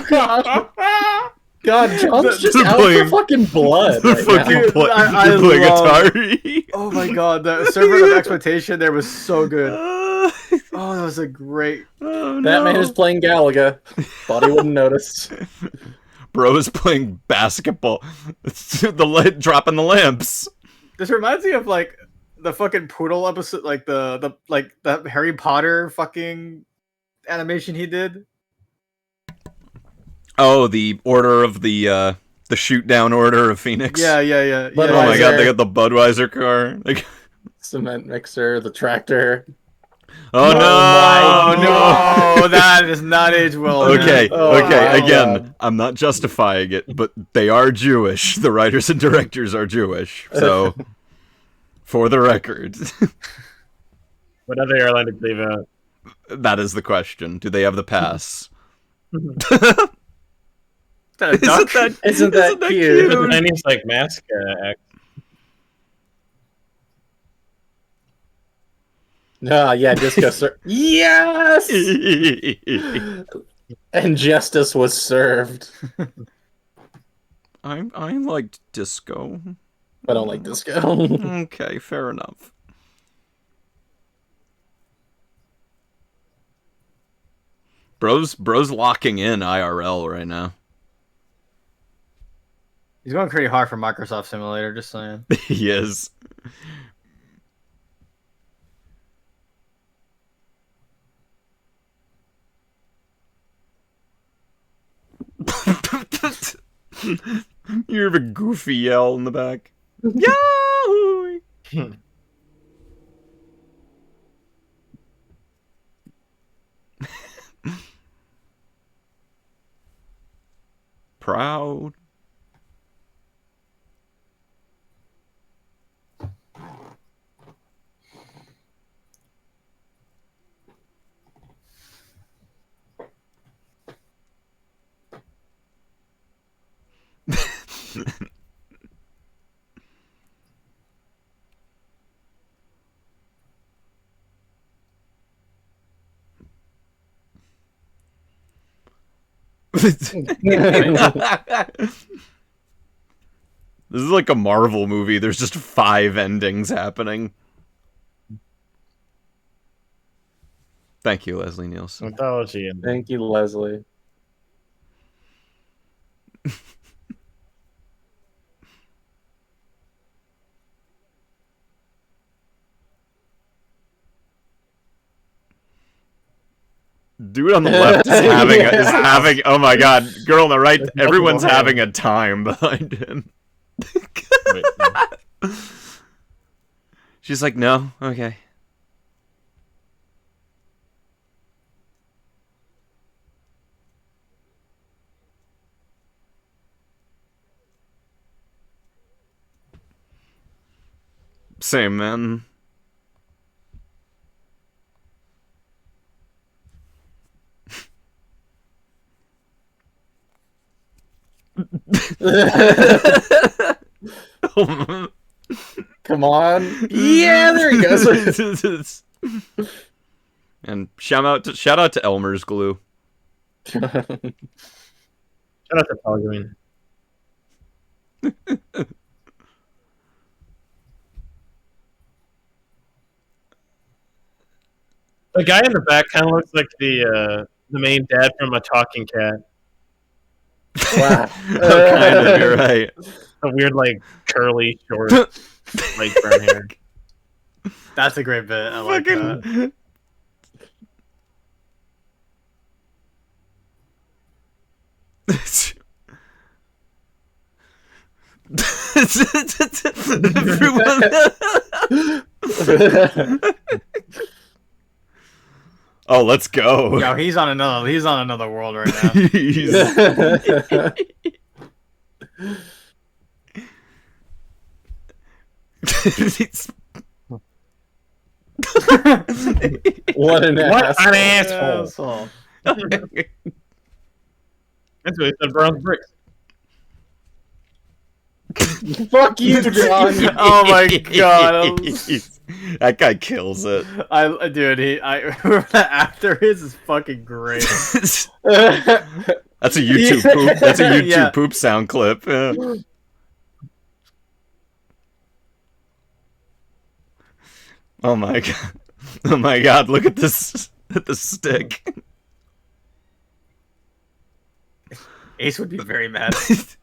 God. God, John's just They're out playing- for fucking blood. They're Right fucking now. play- I they're playing love- Atari. Oh my god, the servant of exploitation there was so good. Oh, that was a great. Oh, That no. man is playing Galaga. Thought he wouldn't notice. Bro is playing basketball. The light dropping the lamps. This reminds me of like the fucking poodle episode, like the Harry Potter fucking animation he did. Oh, the order of the shoot down order of Phoenix. Yeah. But Oh my god, they Budweiser. got the Budweiser car. Cement mixer, the tractor. Oh my no, No, that is not age well. man. Okay, Oh, okay. my Again, God. I'm not justifying it, but they are Jewish. The writers and directors are Jewish. So, for the record, What other airline did they leave out? that is the question. Do they have the pass? Is that a duck? Isn't that cute? The Chinese like mask act. Yeah, Disco Sir. Yes! And justice was served. I liked disco. I don't like disco. Okay, fair enough. Bro's locking in IRL right now. He's going pretty hard for Microsoft Simulator. Just saying. He is. You have a goofy yell in the back. Yahoo! Proud. This is like a Marvel movie. There's just 5 endings happening. Thank you, Leslie Nielsen. Mythology and Thank you, Leslie. Dude on the left is having oh my god, girl on the right, everyone's having a time behind him. wait, no. She's like, no, okay. Same, man. Come on. Yeah, there he goes. And shout out to Elmer's glue. Shout out to Pelgrim. The guy in the back kind of looks like the main dad from A Talking Cat. Wow. Kind of, you're right. A weird, like, curly, short, like, brown hair. That's a great bit. I like that. Oh, let's go. Yo, he's on another world right now. He's- What an asshole. Asshole. That's what he said, bronze bricks. Fuck you, John. Oh my god. That guy kills it. Dude, whoever that actor is fucking great. That's a YouTube poop. That's a YouTube Yeah. poop sound clip. Yeah. Oh my god! Oh my god! Look at this. At the stick. Ace would be very mad.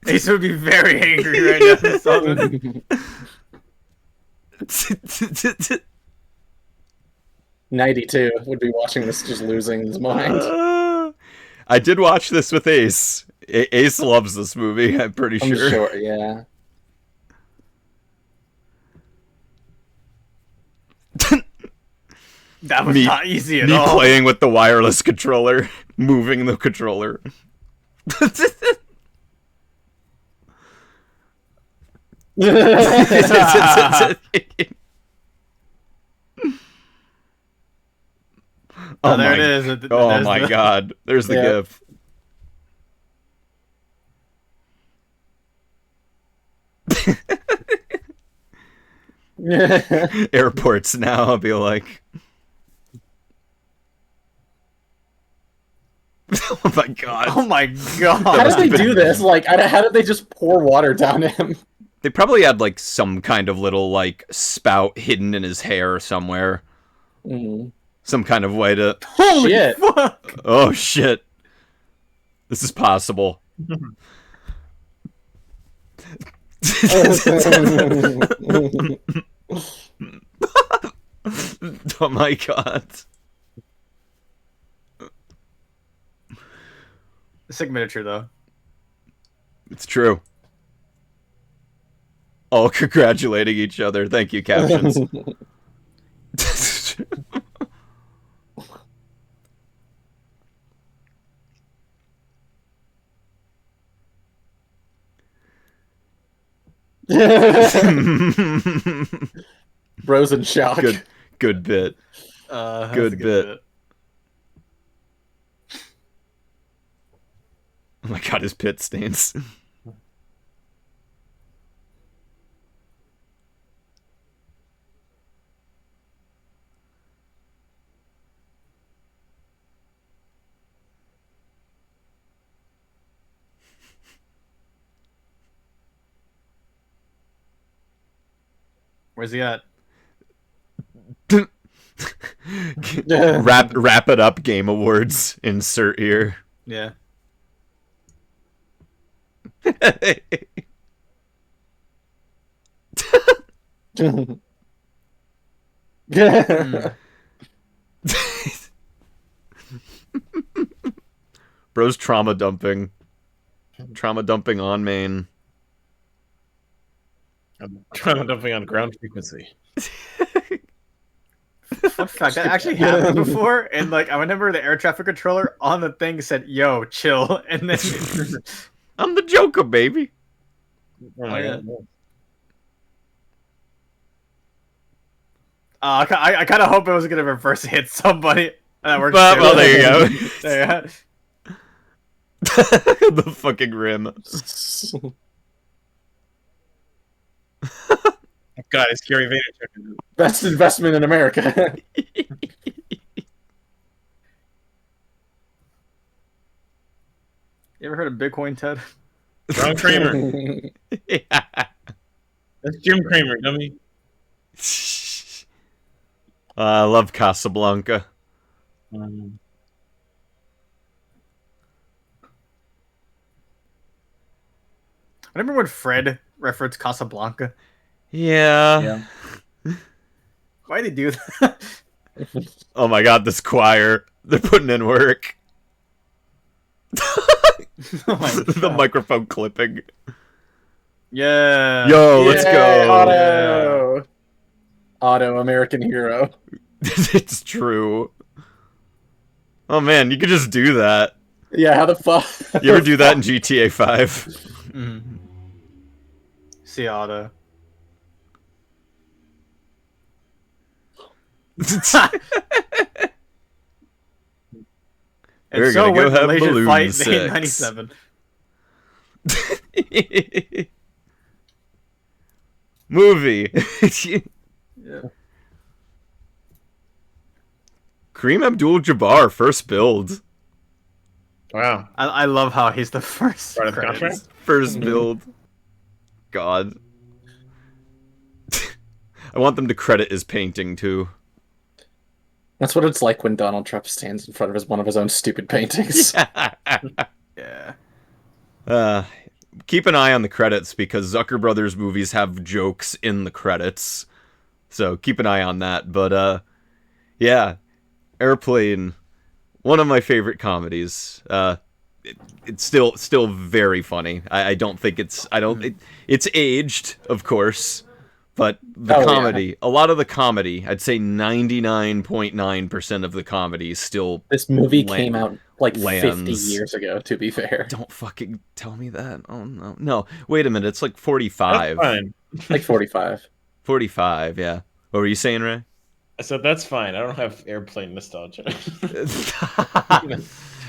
Ace would be very angry right now. if he saw this. 92 would be watching this, just losing his mind. I did watch this with Ace. Ace loves this movie. I'm pretty I'm sure. sure, yeah. That was not easy at me all. playing with the wireless controller, moving the controller. Oh, there it is. Oh my god. There's the GIF. Airports now, I'll be like. Oh my god. Oh my god. How did they do this? Like, how did they just pour water down him? They probably had like some kind of little like spout hidden in his hair somewhere. Mm. Some kind of way to. Holy shit. fuck! Oh shit. This is possible. Oh my god. Sick miniature though. It's true. All congratulating each other. Thank you, captions. Bro's in shock. Good bit. Good bit. Oh my god, his pit stains. Where's he at? Wrap it up, Game Awards. Insert here. Yeah. Bro's trauma dumping. Trauma dumping on main. I'm trauma dumping on ground frequency. Fun fact, that actually happened before, and like I remember the air traffic controller on the thing said, "Yo, chill," and then I'm the Joker, baby. Oh my god. I kind of hope it was gonna reverse hit somebody. That works. Well, too. well, there you go. There you go. The fucking rim. God, it's Gary Vaynerchuk. Best investment in America. You ever heard of Bitcoin, Ted? Ron Kramer. That's Jim Kramer, dummy. I love Casablanca. I remember when Fred referenced Casablanca. Yeah. Why'd they do that? Oh my god, this choir. They're putting in work. Oh my The God. microphone clipping. Yeah. Yo, let's Yay, go. Otto. Otto, American hero. It's true. Oh man, you could just do that. Yeah, how the fuck? You ever do that in GTA 5? Mm-hmm. See Otto. And We're so gonna go went have Malaysian balloon Fight sex. Day 97. Movie. Yeah. Kareem Abdul-Jabbar, first build. Wow. I love how he's the first Part of the credits. contract? First build. God. I want them to credit his painting too. That's what it's like when Donald Trump stands in front of one of his own stupid paintings. Yeah. Keep an eye on the credits because Zucker Brothers movies have jokes in the credits. So keep an eye on that. But yeah, Airplane, one of my favorite comedies. It's still very funny. I don't think it's it's aged, of course, but the comedy, a lot of the comedy, I'd say 99.9% of the comedy is still. This movie came out like 50 lands. years ago, to be fair. Don't fucking tell me that. Oh no, wait a minute, it's like 45. That's fine. Like 45. 45, yeah. What were you saying, Ray? I said that's fine. I don't have Airplane nostalgia.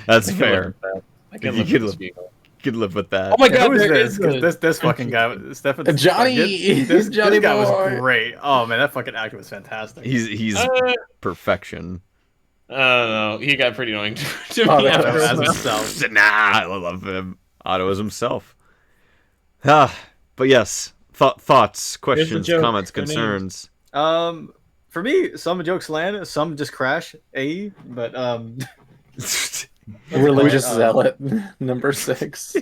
That's fair. I can You live could with live- this vehicle. Could live with that. Oh my god, Who is there this? is 'Cause a- this fucking guy, Stefan. Johnny! This Johnny guy was boy! great. Oh man, that fucking actor was fantastic. He's perfection. I don't know. He got pretty annoying to Oh, me that after was- a as while. himself. Nah, I love him. Otto as himself. But yes, thoughts, questions, joke. comments, Their names. concerns. For me, some jokes land, some just crash. But Religious Uh, zealot, number 6.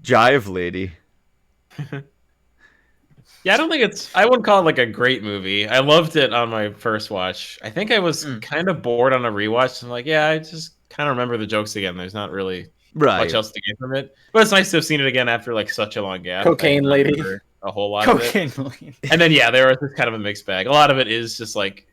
Jive lady. Yeah, I don't think I wouldn't call it like a great movie. I loved it on my first watch. I think I was kind of bored on a rewatch. I'm like, yeah, I just kind of remember the jokes again. There's not really Right. much else to get from it. But it's nice to have seen it again after like such a long gap. Cocaine I don't lady. remember a whole lot of it. cocaine lady. And then yeah, there was just kind of a mixed bag. A lot of it is just like,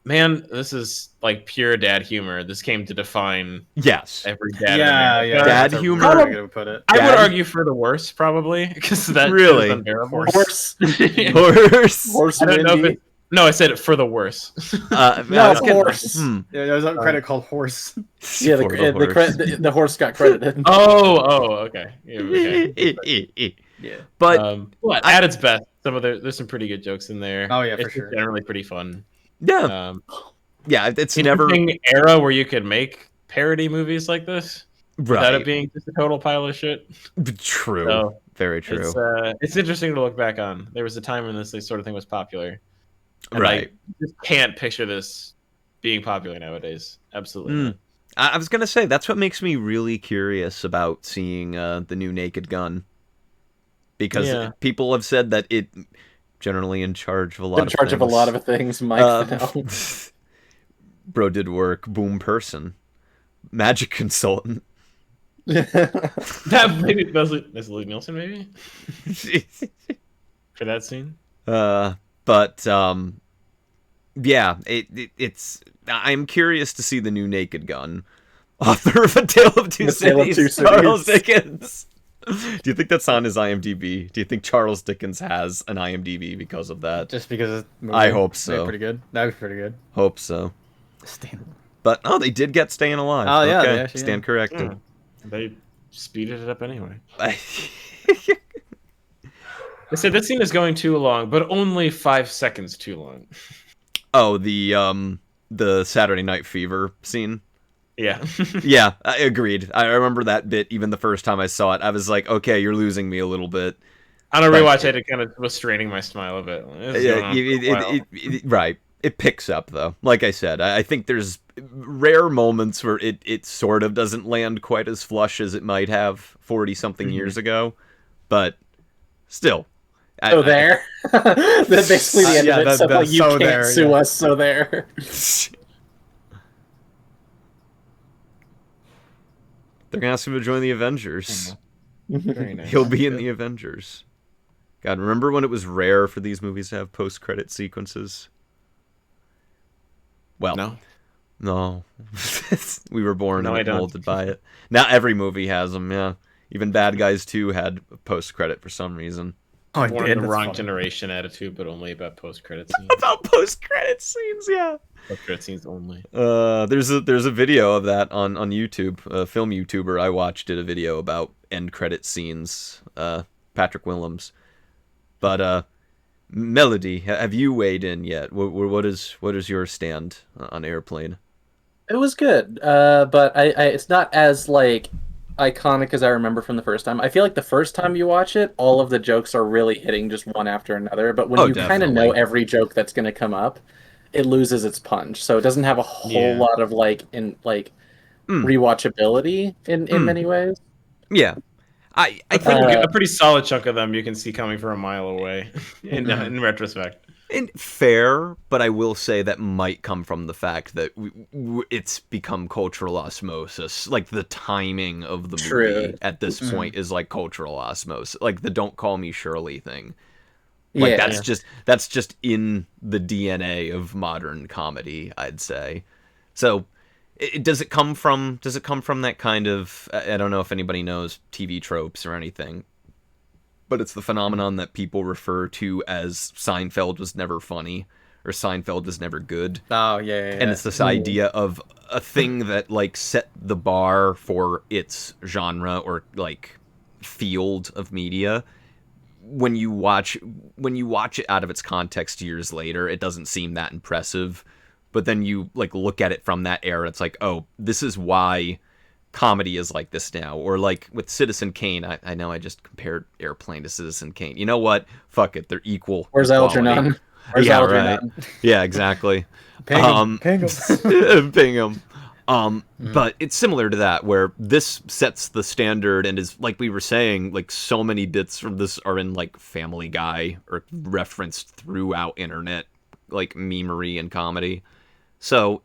man, this is like pure dad humor. This came to define Yes. every dad. in Yeah, America. yeah. Dad that's a humor. really good way to put it. I would Dad- argue for the worse, probably, because that Really? is unbearable. Horse. Horse. Horse I don't know if Wendy. no, I said it for the worse. No, I was getting- horse. Yeah, there was a credit called Horse. Yeah, For the horse. the horse got credited. Oh, okay. Yeah, okay. Yeah. But But at its best, there's some pretty good jokes in there. Oh, yeah, for It's sure. generally pretty fun. yeah, yeah, it's never Interesting era where you could make parody movies like this without it right. being just a total pile of shit. True. So, Very true. It's interesting to look back on. There was a time when this sort of thing was popular. And Right. I just can't picture this being popular nowadays. Absolutely. not. I was gonna say that's what makes me really curious about seeing the new Naked Gun, because Yeah. people have said that it generally in charge of a lot In of charge of a things. lot of things, Mike. No. Bro did work. Boom person, magic consultant. That maybe Leslie Nielsen maybe for that scene. But yeah, it's. I'm curious to see the new Naked Gun, author of A Tale of Two A Tale of Cities, Two Cities. Charles Dickens. Do you think that's on his IMDb? Do you think Charles Dickens has an IMDb because of that? Just because it's I hope so. Pretty good. That'd be pretty good. Hope so. Stand. But they did get Staying Alive. Oh, yeah, okay. they actually Stand did. corrected. They speeded it up anyway. They said that scene is going too long, but only 5 seconds too long. Oh, the Saturday Night Fever scene. Yeah. Yeah, I agreed. I remember that bit even the first time I saw it. I was like, okay, you're losing me a little bit. On a rewatch, I kind of was straining my smile a bit. This is going on for a while. Right. It picks up though. Like I said, I think there's rare moments where it sort of doesn't land quite as flush as it might have 40 something years ago, but still. So there. That's basically the end Yeah, of it. that- So that's like, you so can't there, sue yeah. us, so there. They're gonna ask him to join the Avengers. Very nice. He'll be in the Avengers. God, remember when it was rare for these movies to have post-credit sequences? Well, no. We were born No, I and don't. molded by it. Now every movie has them, yeah. Even Bad Guys 2 had post-credit for some reason. Oh, Born in the wrong generation attitude, but only about post-credit scenes. About post-credit scenes, yeah. Post-credit scenes only. There's a video of that on YouTube. A film YouTuber I watched did a video about end credit scenes. Patrick Willems. But Melody, have you weighed in yet? What is your stand on Airplane? It was good, but it's not as like iconic as I remember from the first time. I feel like the first time you watch it, all of the jokes are really hitting just one after another. But when Oh, you kind of know definitely. every joke that's going to come up, it loses its punch. So it doesn't have a whole Yeah. lot of like Mm, rewatchability in mm, many ways. yeah. I A pretty think good, Uh, a pretty solid chunk of them you can see coming from a mile away mhm. in retrospect. fair, but I will say that might come from the fact that it's become cultural osmosis. Like the timing of the movie True. at this Mhm. point is like cultural osmosis. Like the "Don't Call Me Shirley" thing. Like Yeah. that's just in the DNA of modern comedy, I'd say. So, does it come from that kind of I don't know if anybody knows TV tropes or anything, but it's the phenomenon that people refer to as Seinfeld was never funny or Seinfeld was never good. Oh yeah, yeah, And yeah. it's this Mm. idea of a thing that like set the bar for its genre or like field of media. When you watch it out of its context years later, it doesn't seem that impressive. But then you like look at it from that era, it's like, oh, this is why comedy is like this now. Or like with Citizen Kane, I know I just compared Airplane to Citizen Kane. You know what? Fuck it, they're equal in Where's quality. Algernon? Where's Yeah, right. Algernon? Yeah, exactly. Ping him, ping him. Bingham. Mhm. But it's similar to that, where this sets the standard and is like we were saying, like so many bits from this are in like Family Guy or referenced throughout internet, like memery and comedy. So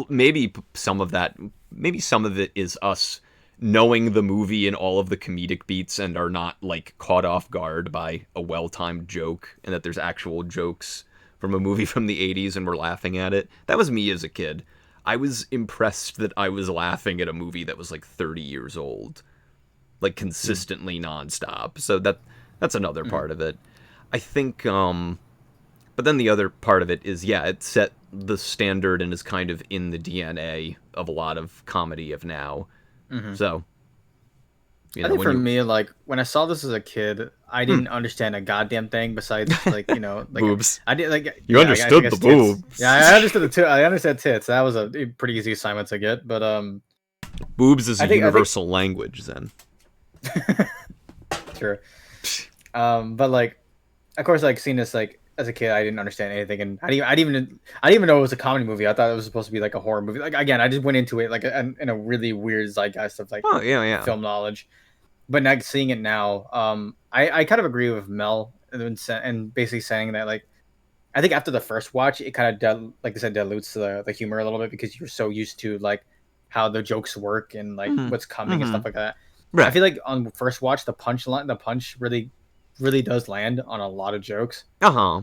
maybe some of that, maybe some of it is us knowing the movie and all of the comedic beats and are not like caught off guard by a well-timed joke and that there's actual jokes from a movie from the 80s and we're laughing at it. That was me as a kid. I was impressed that I was laughing at a movie that was like 30 years old, like consistently nonstop. So that's another Mhm. part of it. I think but then the other part of it is, yeah, it set the standard and is kind of in the DNA of a lot of comedy of now. Mhm. So, I think when for you me, like when I saw this as a kid, I hmm, didn't understand a goddamn thing besides like like boobs, I did like you yeah, I think understood the it's tits. Yeah, boobs. I understood the I understand tits. That was a pretty easy assignment to get, but Boobs is a I think universal language. Then, sure. But like, of course, like seeing this like as a kid, I didn't understand anything, and I didn't even know it was a comedy movie. I thought it was supposed to be like a horror movie. Like again, I just went into it like in a really weird zeitgeist of like oh yeah, yeah, film knowledge. But now seeing it now, I kind of agree with Mel and basically saying that like I think after the first watch, it kind of like I said dilutes the humor a little bit because you're so used to like how the jokes work and like mm-hmm. what's coming and Mm-hmm. stuff like that. I Right. feel like on first watch, the punch really does land on a lot of jokes. Uh huh.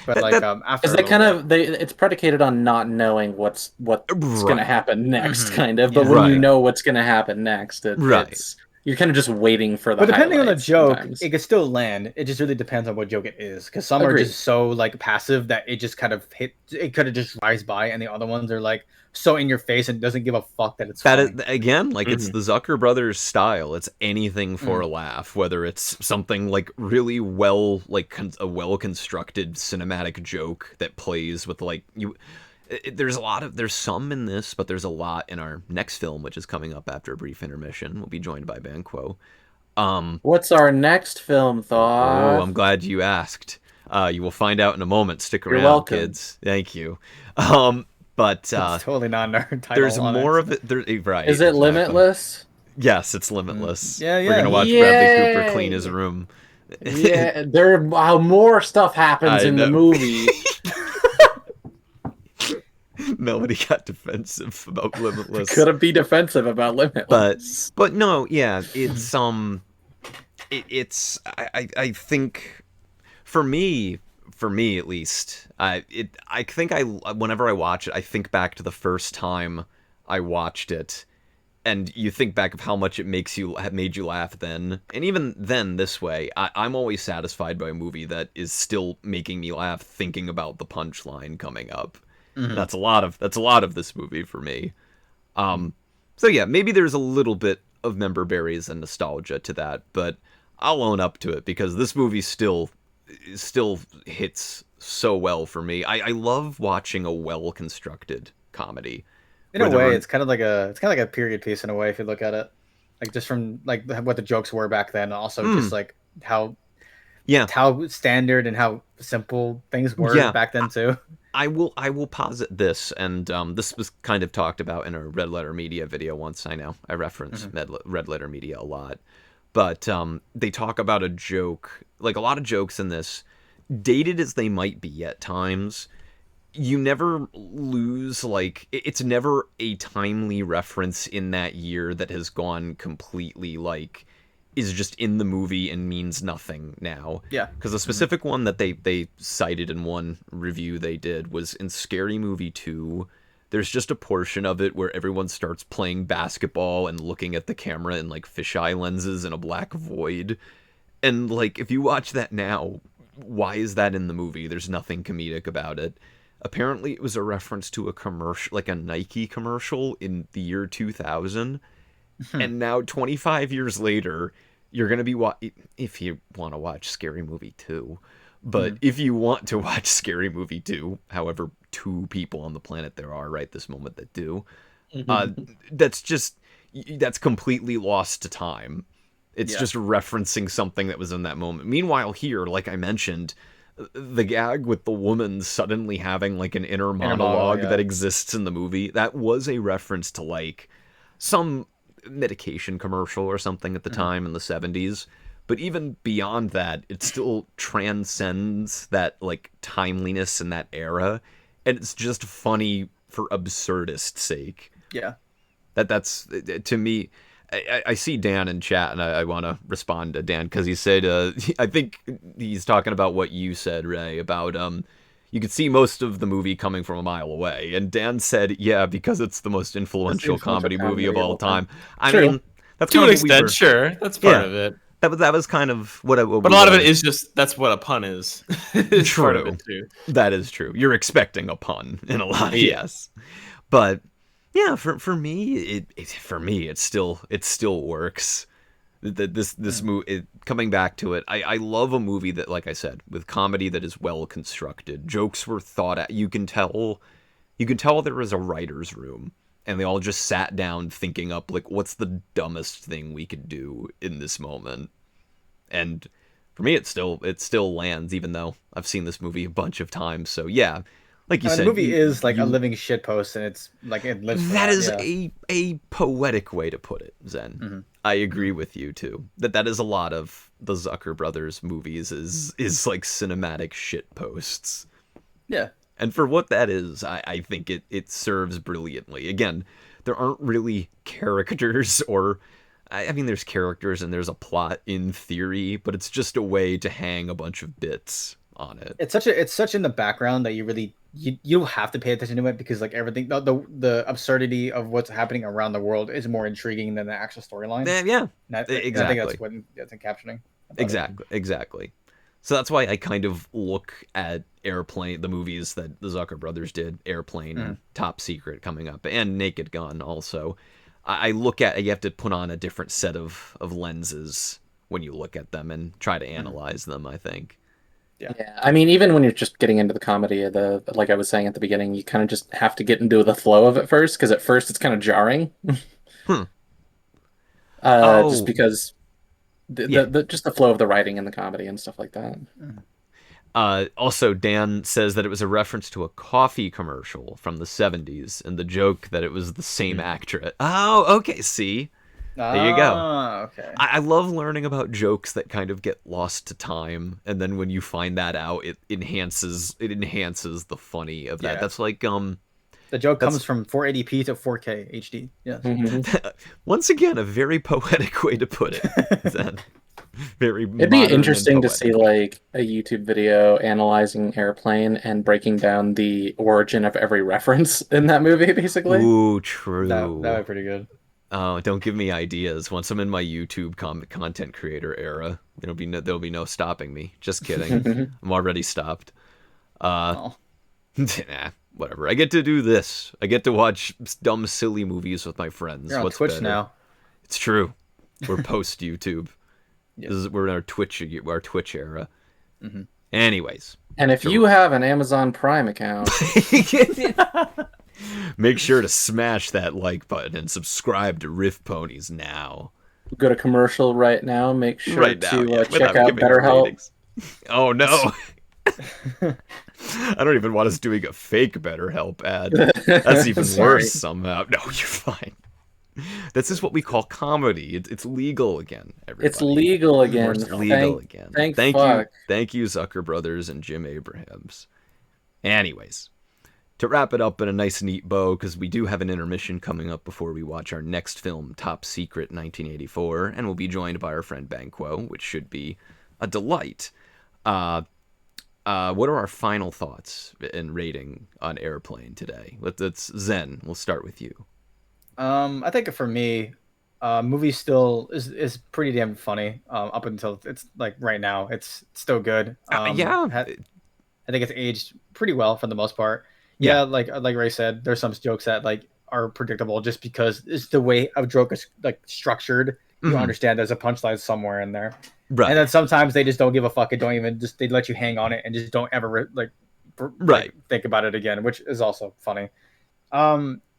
But That like that Is after a that little kind bit, of it's predicated on not knowing what's going to right, happen next, hmm kind of. But yeah. when you right, know what's going to happen next, right. it's you're kind of just waiting for the But depending on the highlights joke, sometimes. it could still land. It just really depends on what joke it is. Because some are Agreed. just so like passive that it just kind of hit. It could have just rise by, and the other ones are like so in your face and doesn't give a fuck that it's That is funny. again, like it's Hmm. the Zucker brothers style. It's anything for Mm. a laugh, whether it's something like really well, like a well constructed cinematic joke that plays with like you. There's some in this, but there's a lot in our next film, which is coming up after a brief intermission. We'll be joined by Banquo. Um, What's our next film, oh, Thoth? I'm glad you asked. You will find out in a moment. Stick You're around, welcome. kids. Thank you. But It's totally not in our title there's on more of accident. it. Right, Is it exactly. Limitless? Yes, it's limitless. Yeah, We're yeah. gonna watch Bradley Cooper clean his Yay! room. Yeah, more stuff happens I in the know. movie. Nobody got defensive about limitless. Couldn't be defensive about but Limitless. but no, yeah, it's it's I think for me at least, I think whenever I watch it, I think back to the first time I watched it, and you think back of how much it made you laugh then, and even then this way, I'm always satisfied by a movie that is still making me laugh thinking about the punchline coming up. Mhm. That's a lot of this movie for me. So yeah, maybe there's a little bit of member berries and nostalgia to that, but I'll own up to it because this movie still hits so well for me. I love watching a well constructed comedy In a way, it's kind of like a period piece in a way if you look at it, like just from like what the jokes were back then, and also just like how standard and how simple things were back then too. I will posit this, and this was kind of talked about in a Red Letter Media video once. I know I reference Red Letter Media a lot, but they talk about a joke, like a lot of jokes in this, dated as they might be at times, you never lose, like, it's never a timely reference in that year that has gone completely, like, is just in the movie and means nothing now. Yeah. Because the specific one that they cited in one review they did was in Scary Movie 2. There's just a portion of it where everyone starts playing basketball and looking at the camera in, like, fisheye lenses in a black void. And, like, if you watch that now, why is that in the movie? There's nothing comedic about it. Apparently it was a reference to a commercial, like a Nike commercial in the year 2000. And now 25 years later, you're going to be if you want to watch Scary Movie 2. But if you want to watch Scary Movie 2, however 2 people on the planet there are right this moment that do, that's completely lost to time. It's just referencing something that was in that moment. Meanwhile here, like I mentioned, the gag with the woman suddenly having like an inner monologue that exists in the movie, that was a reference to like some medication commercial or something at the time in the 70s. But even beyond that, it still transcends that like timeliness in that era, and it's just funny for absurdist sake. Yeah. That's to me. I see Dan in chat, and I want to respond to Dan because he said, I think he's talking about what you said, Ray, about you could see most of the movie coming from a mile away. And Dan said, yeah, because it's the most influential comedy movie of all time. I mean, that's to an extent, sure. That's part of it. That was kind of what but a lot of it is just, that's what a pun is. True. Part of it too. That is true. You're expecting a pun in a lot, yes. But yeah, for me, it still works. This movie, coming back to it, I love a movie that, like I said, with comedy that is well constructed. Jokes were thought at. You can tell there was a writer's room, and they all just sat down thinking up like, what's the dumbest thing we could do in this moment. And for me, it still lands, even though I've seen this movie a bunch of times. So yeah. Like you said, the movie is like a living shitpost, and it's like it lives. That is a poetic way to put it, Zen. I agree with you too. That is a lot of the Zucker brothers movies is like cinematic shitposts. Yeah, and for what that is, I think it serves brilliantly. Again, there aren't really characters, or I mean, there's characters and there's a plot in theory, but it's just a way to hang a bunch of bits on it. It's such in the background that you really you have to pay attention to it, because like everything, the absurdity of what's happening around the world is more intriguing than the actual storyline. Yeah, exactly. I think that's what it's captioning. Exactly. So that's why I kind of look at Airplane, the movies that the Zucker brothers did, Airplane and Top Secret coming up, and Naked Gun also. I look at, you have to put on a different set of lenses when you look at them and try to analyze them, I think. Yeah, I mean, even when you're just getting into the comedy, like I was saying at the beginning, you kind of just have to get into the flow of it first, because at first it's kind of jarring. Just because just the flow of the writing and the comedy and stuff like that. Also, Dan says that it was a reference to a coffee commercial from the 70s, and the joke that it was the same actress. Oh, okay, see? There you go. Okay. I love learning about jokes that kind of get lost to time, and then when you find that out, it enhances the funny of that. Yeah. That's like the joke comes from 480p to 4K HD. Yes. Once again, a very poetic way to put it. It'd be interesting to see like a YouTube video analyzing Airplane and breaking down the origin of every reference in that movie, basically. Ooh, true. That would be pretty good. Oh, don't give me ideas. Once I'm in my YouTube content creator era, there'll be no stopping me. Just kidding. I'm already stopped. Nah, whatever. I get to do this. I get to watch dumb, silly movies with my friends. You're on Twitch better? Now. It's true. We're post YouTube. We're in our Twitch era. Anyways. And if you have an Amazon Prime account, Make sure to smash that like button and subscribe to RiffPonies now. Go to commercial right now. Make sure Right now, to yeah, check without out giving our BetterHelp. ratings. Oh no. I don't even want us doing a fake BetterHelp ad. That's even Sorry. worse somehow. No, you're fine. This is what we call comedy. It's legal again, everybody. It's legal again. It's legal again. Thank you, thank you, Zucker Brothers and Jim Abrahams. Anyways, to wrap it up in a nice, neat bow, because we do have an intermission coming up before we watch our next film, Top Secret 1984, and we'll be joined by our friend Banquo, which should be a delight. What are our final thoughts and rating on Airplane today? Let's Zen. We'll start with you. I think for me, movie still is pretty damn funny. Up until it's like right now, it's still good. Yeah, I think it's aged pretty well for the most part. Yeah, like Ray said, there's some jokes that like are predictable just because it's the way a joke is like structured. You understand there's a punchline somewhere in there, right? And then sometimes they just don't give a fuck and don't even they let you hang on it and just don't ever think about it again, which is also funny.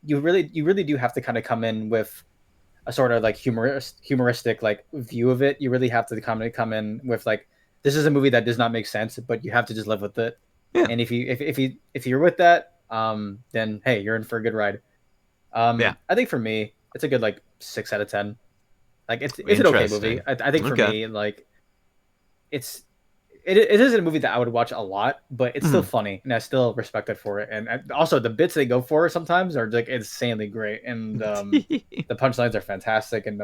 You really do have to kind of come in with a sort of like humoristic like view of it. You really have to come in with like, this is a movie that does not make sense, but you have to just live with it. Yeah. And if you're with that, then hey, you're in for a good ride. I think for me, it's a good like 6 out of 10. Like it's an okay movie. I think for me, like it isn't a movie that I would watch a lot, but it's still funny, and I still respect it for it. And also the bits they go for sometimes are like insanely great, and the punchlines are fantastic, and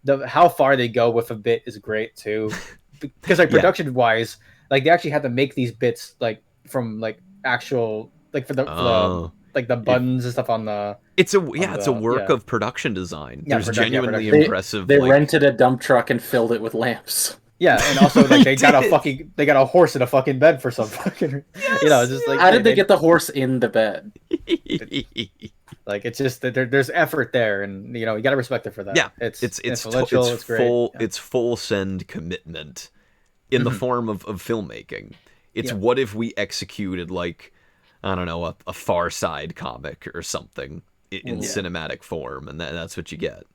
the how far they go with a bit is great too, because like production wise, like they actually had to make these bits like from like actual like for the like the buttons and stuff on the. It's a work of production design. Yeah, There's genuinely They- impressive. They rented a dump truck and filled it with lamps. Yeah, and also like they got a horse in a fucking bed for some fucking just like how did they get the horse in the bed? Like it's just that there's effort there, and you got to respect it for that. Yeah, it's full great. It's full send commitment in the form of filmmaking. It's what if we executed like, I don't know, a Far Side comic or something in cinematic form, and that's what you get.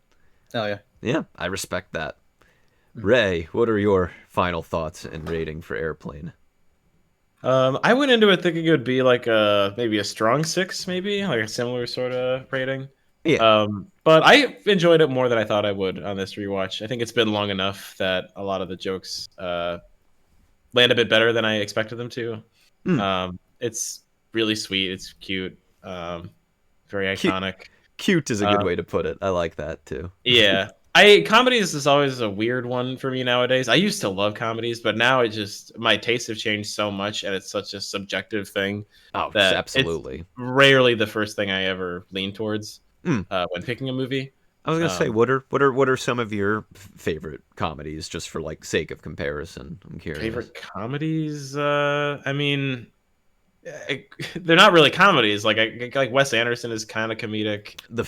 Oh yeah. Yeah, I respect that. Ray, what are your final thoughts and rating for Airplane? I went into it thinking it would be like maybe a strong 6, maybe like a similar sort of rating. Yeah. But I enjoyed it more than I thought I would on this rewatch. I think it's been long enough that a lot of the jokes land a bit better than I expected them to. It's really sweet. It's cute. Very iconic. Cute is a good way to put it. I like that too. Yeah. Comedies is always a weird one for me nowadays. I used to love comedies, but now my tastes have changed so much, and it's such a subjective thing. Oh, that absolutely. It's rarely the first thing I ever lean towards when picking a movie. I was gonna say, what are some of your favorite comedies, just for like sake of comparison? I'm curious. Favorite comedies? I mean, they're not really comedies. Like Wes Anderson is kind of comedic. The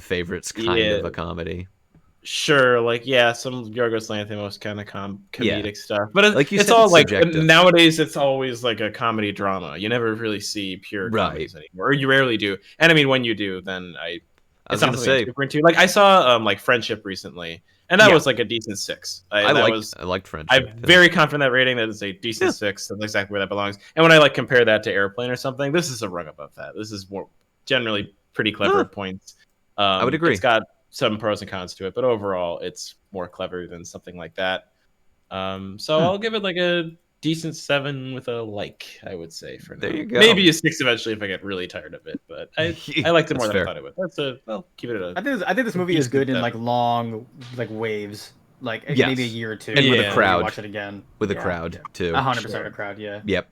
Favorite's kind of a comedy. Sure, some Yorgos Lanthimos kind of comedic stuff, but it's subjective. all like nowadays. It's always like a comedy drama. You never really see pure comedies anymore, or you rarely do. And I mean, when you do, then it's not something I'm super into. Like I saw like Friendship recently, and that was like a decent 6. I liked Friendship. I'm very confident that rating that is a decent 6. That's exactly where that belongs. And when I like compare that to Airplane or something, this is a rung above that. This is more generally pretty clever at points. I would agree. It's got some pros and cons to it, but overall, it's more clever than something like that. So I'll give it like a decent 7 with a like. I would say for now. There you go. Maybe a 6 eventually if I get really tired of it, but I liked it more than I thought it would. Keep it at I think this movie is good in like long like waves, like maybe a year or two, and with a crowd. Watch it again with a crowd too. 100% a crowd. Yeah. Yep.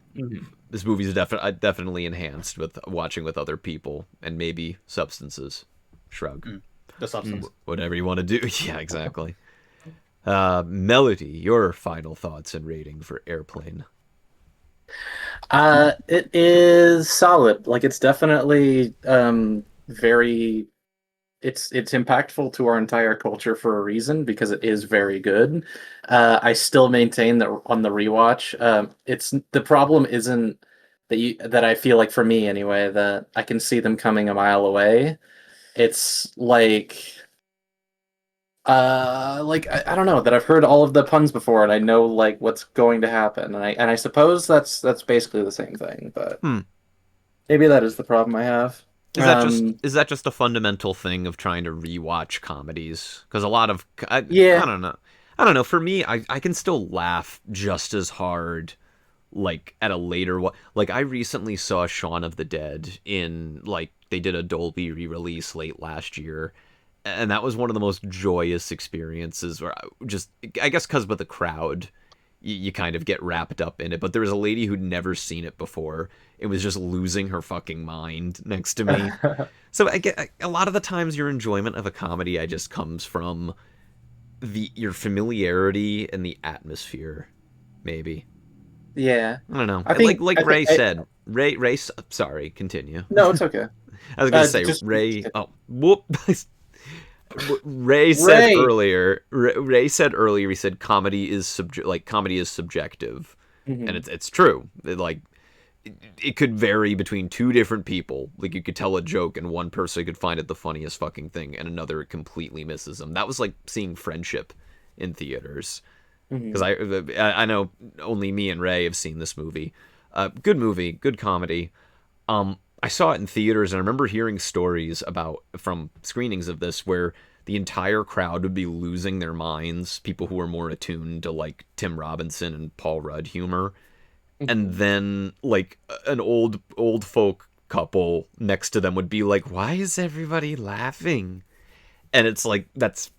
This movie is definitely enhanced with watching with other people and maybe substances. Shrug. The substance. Whatever you want to do. Yeah, exactly. Melody, your final thoughts and rating for Airplane. It is solid. Like it's definitely very it's impactful to our entire culture for a reason, because it is very good. I still maintain that on the rewatch, the problem isn't that I feel like for me anyway, that I can see them coming a mile away. It's like I don't know, that I've heard all of the puns before and I know like what's going to happen, and I suppose that's basically the same thing, but maybe that is the problem I have. Is that just a fundamental thing of trying to rewatch comedies? Because a lot of Yeah. I don't know. For me, I can still laugh just as hard like at a later one. Like I recently saw Shaun of the Dead in like they did a Dolby re-release late last year, and that was one of the most joyous experiences. Where I guess because with the crowd, you kind of get wrapped up in it. But there was a lady who'd never seen it before. It was just losing her fucking mind next to me. So I get a lot of the times your enjoyment of a comedy I just comes from your familiarity and the atmosphere, maybe. Yeah. I don't know. I think Ray said. Ray. Sorry, continue. No, it's okay. I was gonna say Ray. Oh, whoop. Ray said earlier. Ray said earlier. He said comedy is subjective, and it's true. It could vary between two different people. Like you could tell a joke and one person could find it the funniest fucking thing, and another it completely misses them. That was like seeing Friendship in theaters. Because I know only me and Ray have seen this movie. Good movie, good comedy. I saw it in theaters, and I remember hearing stories from screenings of this where the entire crowd would be losing their minds, people who were more attuned to like Tim Robinson and Paul Rudd humor. And then like an old folk couple next to them would be like, "Why is everybody laughing?" And it's like that's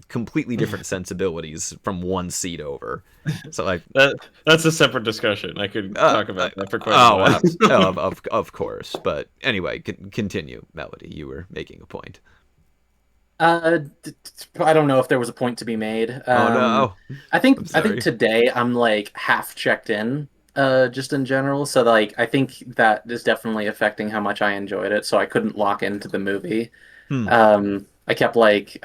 completely different sensibilities from one seat over. So like that's a separate discussion. I could talk about that for quite a while. Of course. But anyway, continue, Melody. You were making a point. I don't know if there was a point to be made. Oh no. I think today I'm like half checked in, just in general. So like I think that is definitely affecting how much I enjoyed it. So I couldn't lock into the movie. I kept like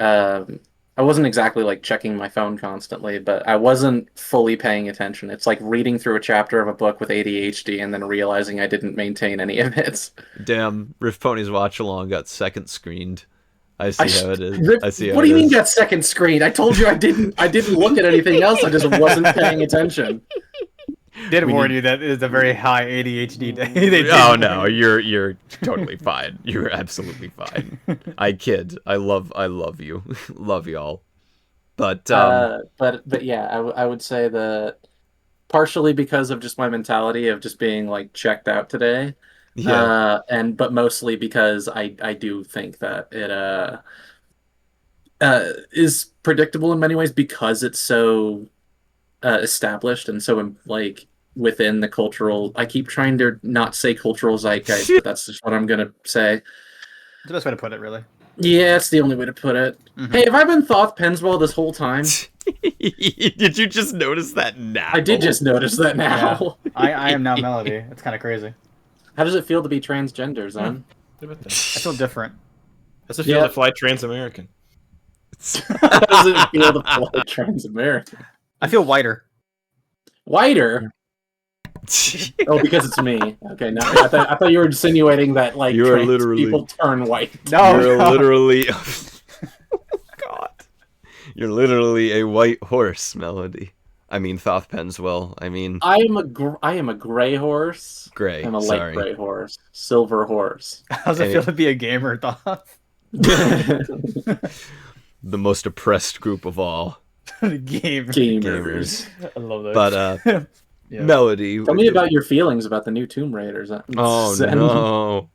I wasn't exactly like checking my phone constantly, but I wasn't fully paying attention. It's like reading through a chapter of a book with ADHD and then realizing I didn't maintain any of it. Damn, RiffPonies watch along got second screened. I see how it is. I see how What do you mean got second screened? I told you I didn't look at anything else. I just wasn't paying attention. Did warn you that it is a very high ADHD day. Oh no, you're totally fine. You're absolutely fine. I kid. I love you. Love y'all. But yeah, I would say that partially because of just my mentality of just being like checked out today. Yeah. But mostly because I do think that it is predictable in many ways because it's so established and so like within the cultural. I keep trying to not say cultural zeitgeist, but that's just what I'm gonna say. It's the best way to put it, really. Yeah, it's the only way to put it. Hey, have I been Thoth Penswell this whole time? Did you just notice that now? I did just notice that now. Yeah. I am now Melody. It's kind of crazy. How does it feel to be transgender, Zen? I feel different. How's it feel to fly trans-American? How does it feel to fly trans-American? I feel whiter. Whiter? Oh, because it's me. Okay, no, I thought you were insinuating that like you trans literally people turn white. No, you're literally. God, you're literally a white horse, Melody. I mean, Thoth Penswell. I mean, I am a gray horse. Gray. I'm a light gray horse. Silver horse. How's it feel to be a gamer, Thoth? The most oppressed group of all. Gamers. I love that. But yeah. Melody, tell me about your feelings about the new Tomb Raiders. Oh no.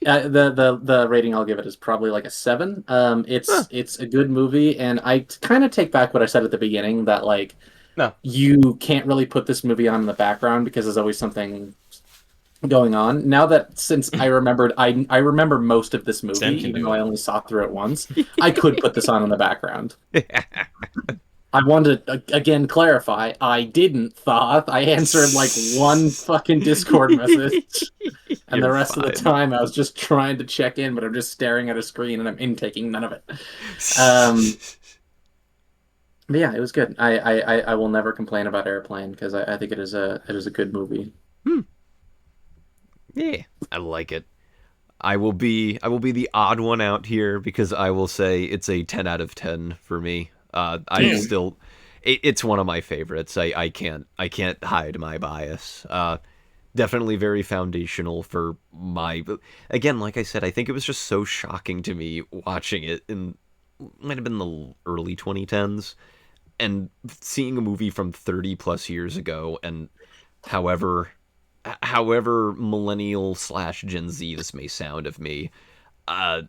The rating I'll give it is probably like a 7. It's a good movie, and I kind of take back what I said at the beginning that like you can't really put this movie on in the background because there's always something going on. Now that since I remembered, I remember most of this movie, even though I only saw through it once, I could put this on in the background. I wanted to, again, clarify, I didn't Thoth. I answered, like, one fucking Discord message. And the rest of the time, I was just trying to check in, but I'm just staring at a screen, and I'm intaking none of it. But yeah, it was good. I will never complain about Airplane because I think it is a good movie. Yeah, I like it. I will be the odd one out here because I will say it's a 10 out of 10 for me. I still it's one of my favorites. I can't hide my bias. Definitely very foundational for my, again, like I said, I think it was just so shocking to me watching it in, might have been the early 2010s, and seeing a movie from 30 plus years ago, and however millennial / Gen Z this may sound of me, I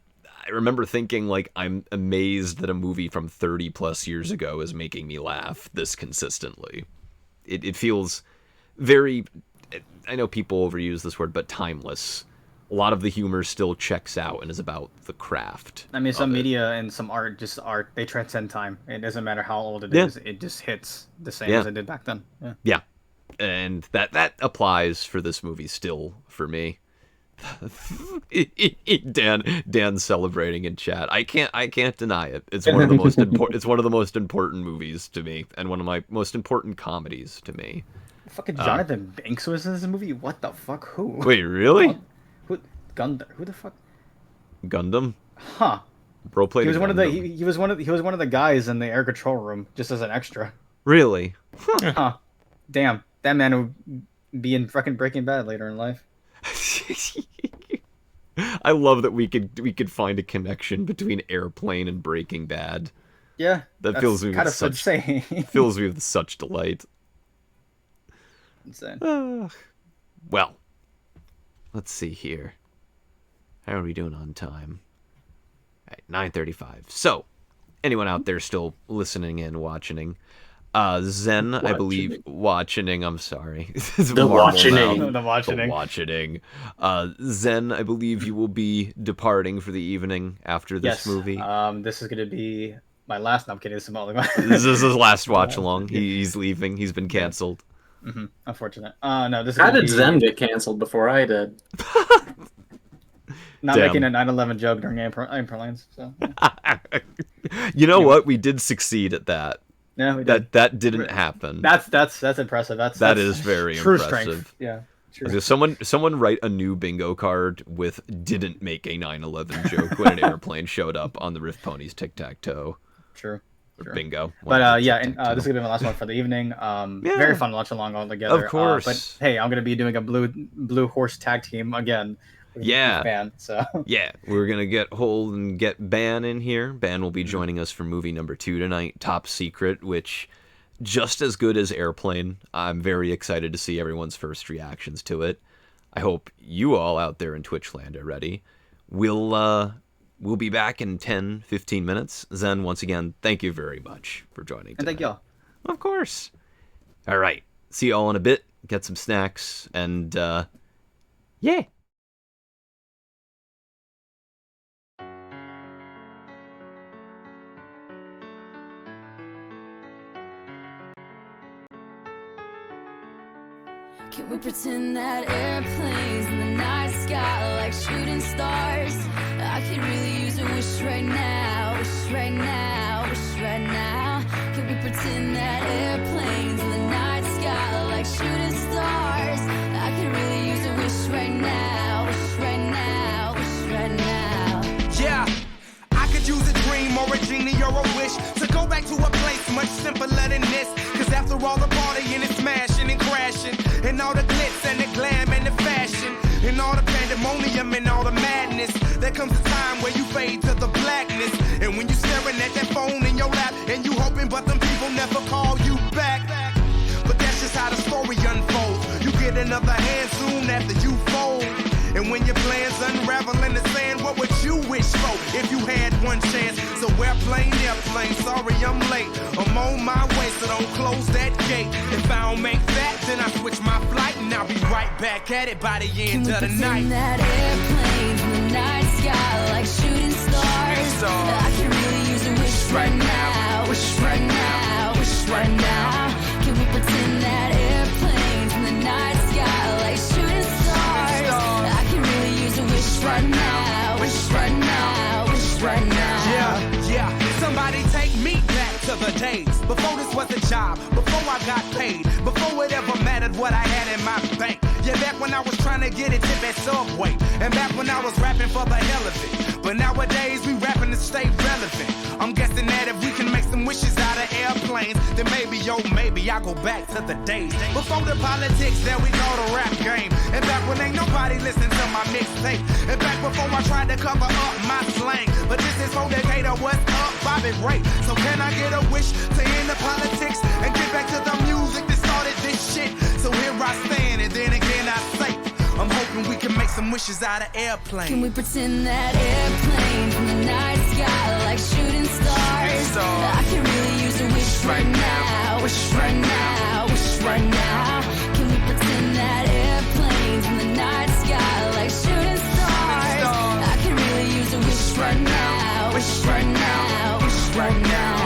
remember thinking, like, I'm amazed that a movie from 30 plus years ago is making me laugh this consistently. It feels very, I know people overuse this word, but timeless. A lot of the humor still checks out and is about the craft. I mean, some media and some art, they transcend time. It doesn't matter how old it is. It just hits the same as it did back then. Yeah. And that applies for this movie still for me. Dan celebrating in chat. I can't deny it. It's one of the most important. It's one of the most important movies to me, and one of my most important comedies to me. Fucking Jonathan Banks was in this movie. What the fuck? Who? Wait, really? Who? Gundam? Who the fuck? Gundam? Huh? Bro played. He was one of the. He was one of the guys in the air control room, just as an extra. Really? Huh? Damn, that man would be in fucking Breaking Bad later in life. I love that we could find a connection between Airplane and Breaking Bad. Yeah, that fills me with such insane. fills me with such delight. Insane. Well, let's see here. How are we doing on time? All right, 9:35. So, anyone out there still listening and watching? Zen, I believe, watching. I'm sorry. The watching. Zen, I believe you will be departing for the evening after this movie. This is gonna be my last. No, I'm kidding. This is his last watch along. He's leaving. He's been canceled. Mm-hmm. Unfortunate. No, this. How did Zen get canceled before I did? Not making a 9/11 joke during Airplanes. So. Yeah. You know what? We did succeed at that. Yeah, we did. That didn't happen. That's impressive. That is very true impressive. Strength. Yeah. True. Someone write a new bingo card with "didn't make a 9/11 joke" when an airplane showed up on the RiffPonies tic-tac-toe. True. Bingo. But this is gonna be my last one for the evening. Very fun to watch along all together. Of course. But hey, I'm gonna be doing a blue horse tag team again. Yeah. So yeah, we're gonna get Hold and get Ban in here. Ban will be joining us for movie number 2 tonight, Top Secret, which just as good as Airplane. I'm very excited to see everyone's first reactions to it. I hope you all out there in Twitchland are ready. We'll be back in 10-15 minutes. Zen, once again, thank you very much for joining. And thank y'all. Of course. All right. See you all in a bit. Get some snacks and yeah. Can we pretend that airplanes in the night sky like shooting stars? I could really use a wish right now, wish right now, wish right now. Can we pretend that airplanes in the night sky like shooting stars? I could really use a wish right now, wish right now, wish right now. Yeah, I could use a dream or a genie or a wish to go back to a place much simpler than this. Cause after all the partying and smashing and crashing, and all the glitz and the glam and the fashion, and all the pandemonium and all the madness, there comes a time where you fade to the blackness. And when you staring at that phone in your lap, and you hoping but them people never call you back. But that's just how the story unfolds. You get another hand soon after you fold. And when your plans unravel in the sand, what would you wish for if you had one chance? So airplane, sorry I'm late. I'm on my way, so don't close that gate. If I don't make that, then I switch my flight, and I'll be right back at it by the end of the night. Can we pretend that airplanes in the night sky like shooting stars? I can really use a wish right now, wish right now, wish right now. Can we pretend that airplanes in the night sky like shooting stars? I can really use a wish right now, wish right now, wish right now. Yeah, somebody take me back to to the days before this was a job, before I got paid, before it ever mattered what I had in my bank. Yeah, back when I was trying to get a tip at Subway, and back when I was rapping for the hell of it. But nowadays we rapping to stay relevant. I'm guessing that if we can make some wishes out of airplanes, then maybe, yo, maybe I'll go back to the days before the politics that we call the rap game. And back when ain't nobody listening to my mixtape. And back before I tried to cover up my slang. But this is for Decatur, what's up, Bobby Ray? So can I get a wish to end the politics and get back to the music that started this shit? So here I stand, and then again I say, I'm hoping we can make some wishes out of airplanes. Can we pretend that airplanes in the night sky like shooting stars? I can really use a wish right now, wish right now, wish right now. Can we pretend that airplanes in the night sky like shooting stars? I can really use a wish right now, wish right now, wish right now.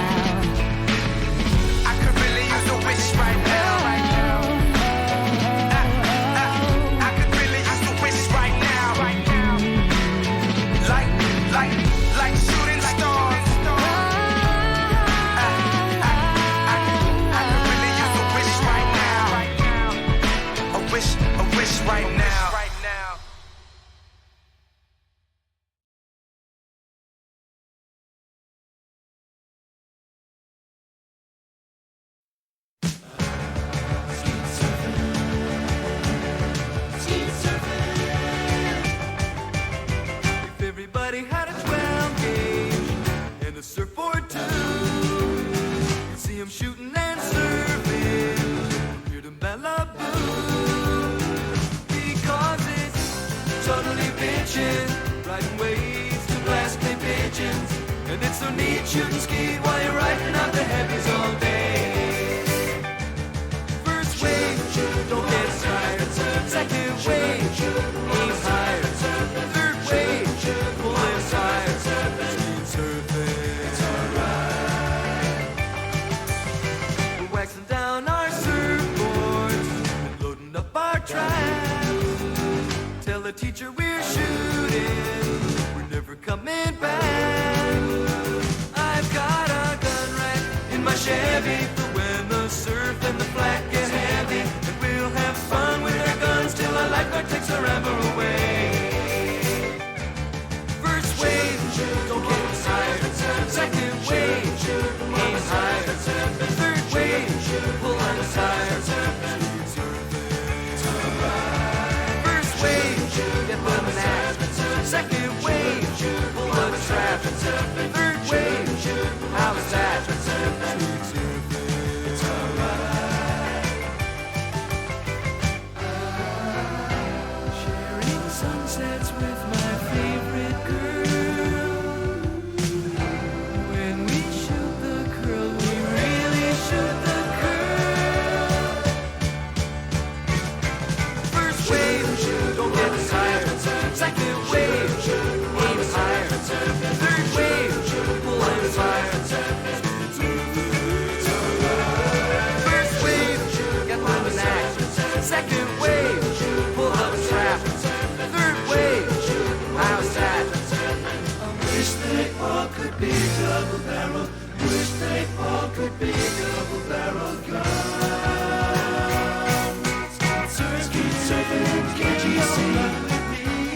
I could really use a wish right now, right now. Like shooting stars. I could really use a wish right now. A wish right now. If everybody had a 12 gauge and a surfboard too, you'd see them shooting and surfing here to Malibu. Because it's totally bitchin', riding waves to blast clay pigeons. And it's so neat shooting ski while you're riding out the heavies all day. First wave, don't get tired. Second wave, aim higher. Third wave, pull in tight. Speed surfing, it's alright. We're waxing down our surfboards and loading up our traps. Tell the teacher we're shooting, we're never coming back. I've got a gun rack in my Chevy for when the surf and the flat get heavy. And we'll have fun with our guns till our lifeguard takes our amber away. First wave, don't get tired. Second wave, aim higher. Third wave, pull on the tires. First wave, get bumming out. Second wave, pull on the trap. Third wave, how is that? It's alright. Sharing sunsets with my favorite girl. When we shoot the curl, we really shoot the curl. First wave, don't get tired. Second wave, aim higher. Third wave, pull on the tires. First wave, get on the knack. Second wave, pull up a trap. Third wave, how's that? I wish they all could be double barrel. Wish they all could be double barrel guns. Keep surfing, can't you see?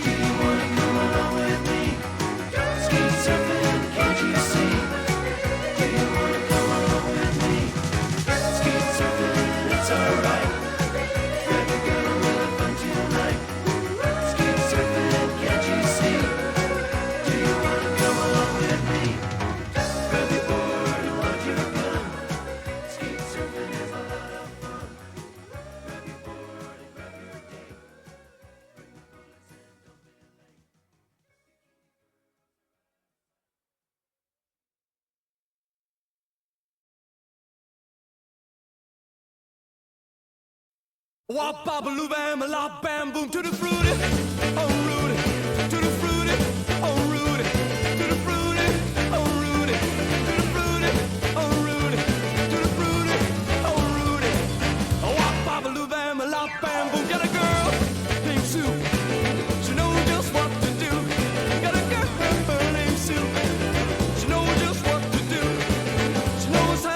Do you wanna come along with me? Keep surfing, can't you see? Do you wanna come along with me? Keep surfing, it's alright. Grab your gun and we'll have fun tonight. Keep surfing, can't you see? Do you wanna come along with me? Grab your board and load your gun. Keep surfing is a lot of fun. Grab your board and grab your date. Bring the bullets in, don't be late. Wop bop loo bam la bam boom to the fruity, oh Rudy, to the fruity, oh Rudy, to the fruity, oh Rudy, to the fruity, oh Rudy, to the fruity, oh Rudy. Wop bop loo bam la bam boom. Got a girl named Sue, she knows just what to do. Got a girl named Sue, she knows just what to do. She knows how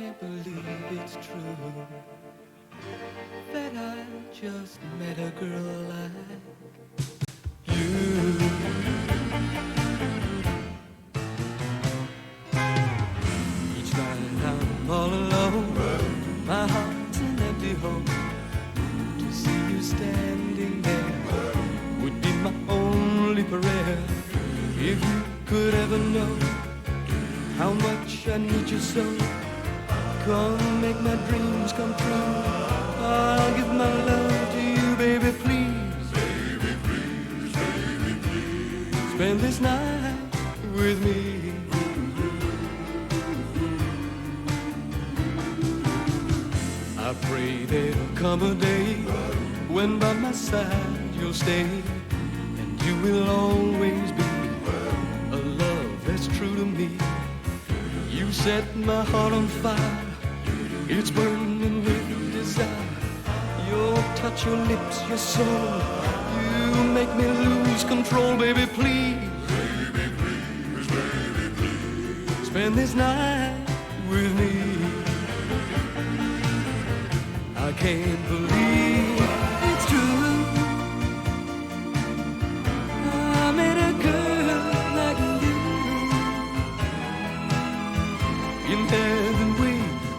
can't believe it's true that I just met a girl like you. Each night I'm all alone, my heart's an empty home. To see you standing there would be my only prayer. If you could ever know how much I need you so, come make my dreams come true. I'll give my love to you, baby, please. Baby, please, baby, please. Spend this night with me. I pray there'll come a day when by my side you'll stay, and you will always be a love that's true to me. You set my heart on fire, it's burning with desire. Your touch, your lips, your soul, you make me lose control, baby, please. Baby, please, baby, please. Spend this night with me. I can't believe it's true. I met a girl like you. In heaven we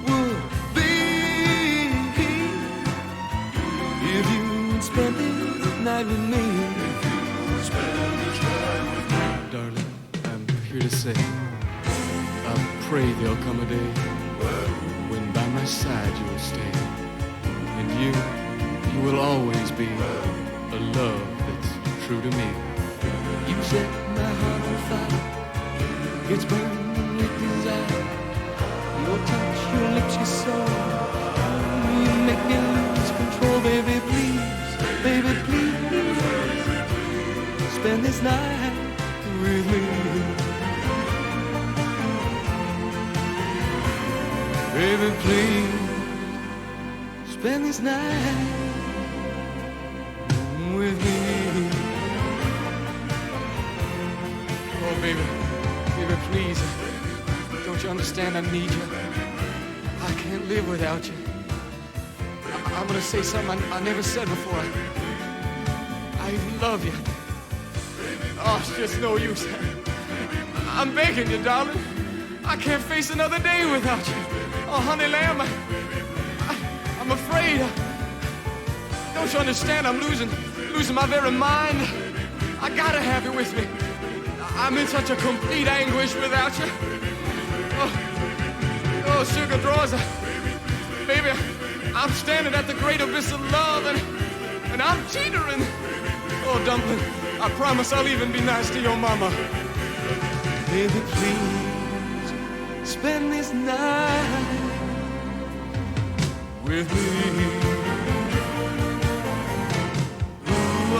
would be if you'd spend this night with me. Darling, I'm here to say I pray there'll come a day when by my side you'll stay, and you will always be a love that's true to me. You set my heart on fire, it's burning with desire. Your touch, your lips, your soul, you make me lose control, baby, please. Baby, please. Spend this night with me. Baby, please. Spend this night with me. Oh, baby, please. Don't you understand? I need you. I can't live without you. I'm gonna say something I never said before. I love you. Oh, it's just no use. I'm begging you, darling. I can't face another day without you. Oh, honey lamb, I'm afraid. Don't you understand? I'm losing my very mind. I gotta have you with me. I'm in such a complete anguish without you. Oh, sugar draws, baby, I'm standing at the great abyss of love, and I'm teetering. Oh, dumpling, I promise I'll even be nice to your mama. Baby, please, spend this night with me. Ooh,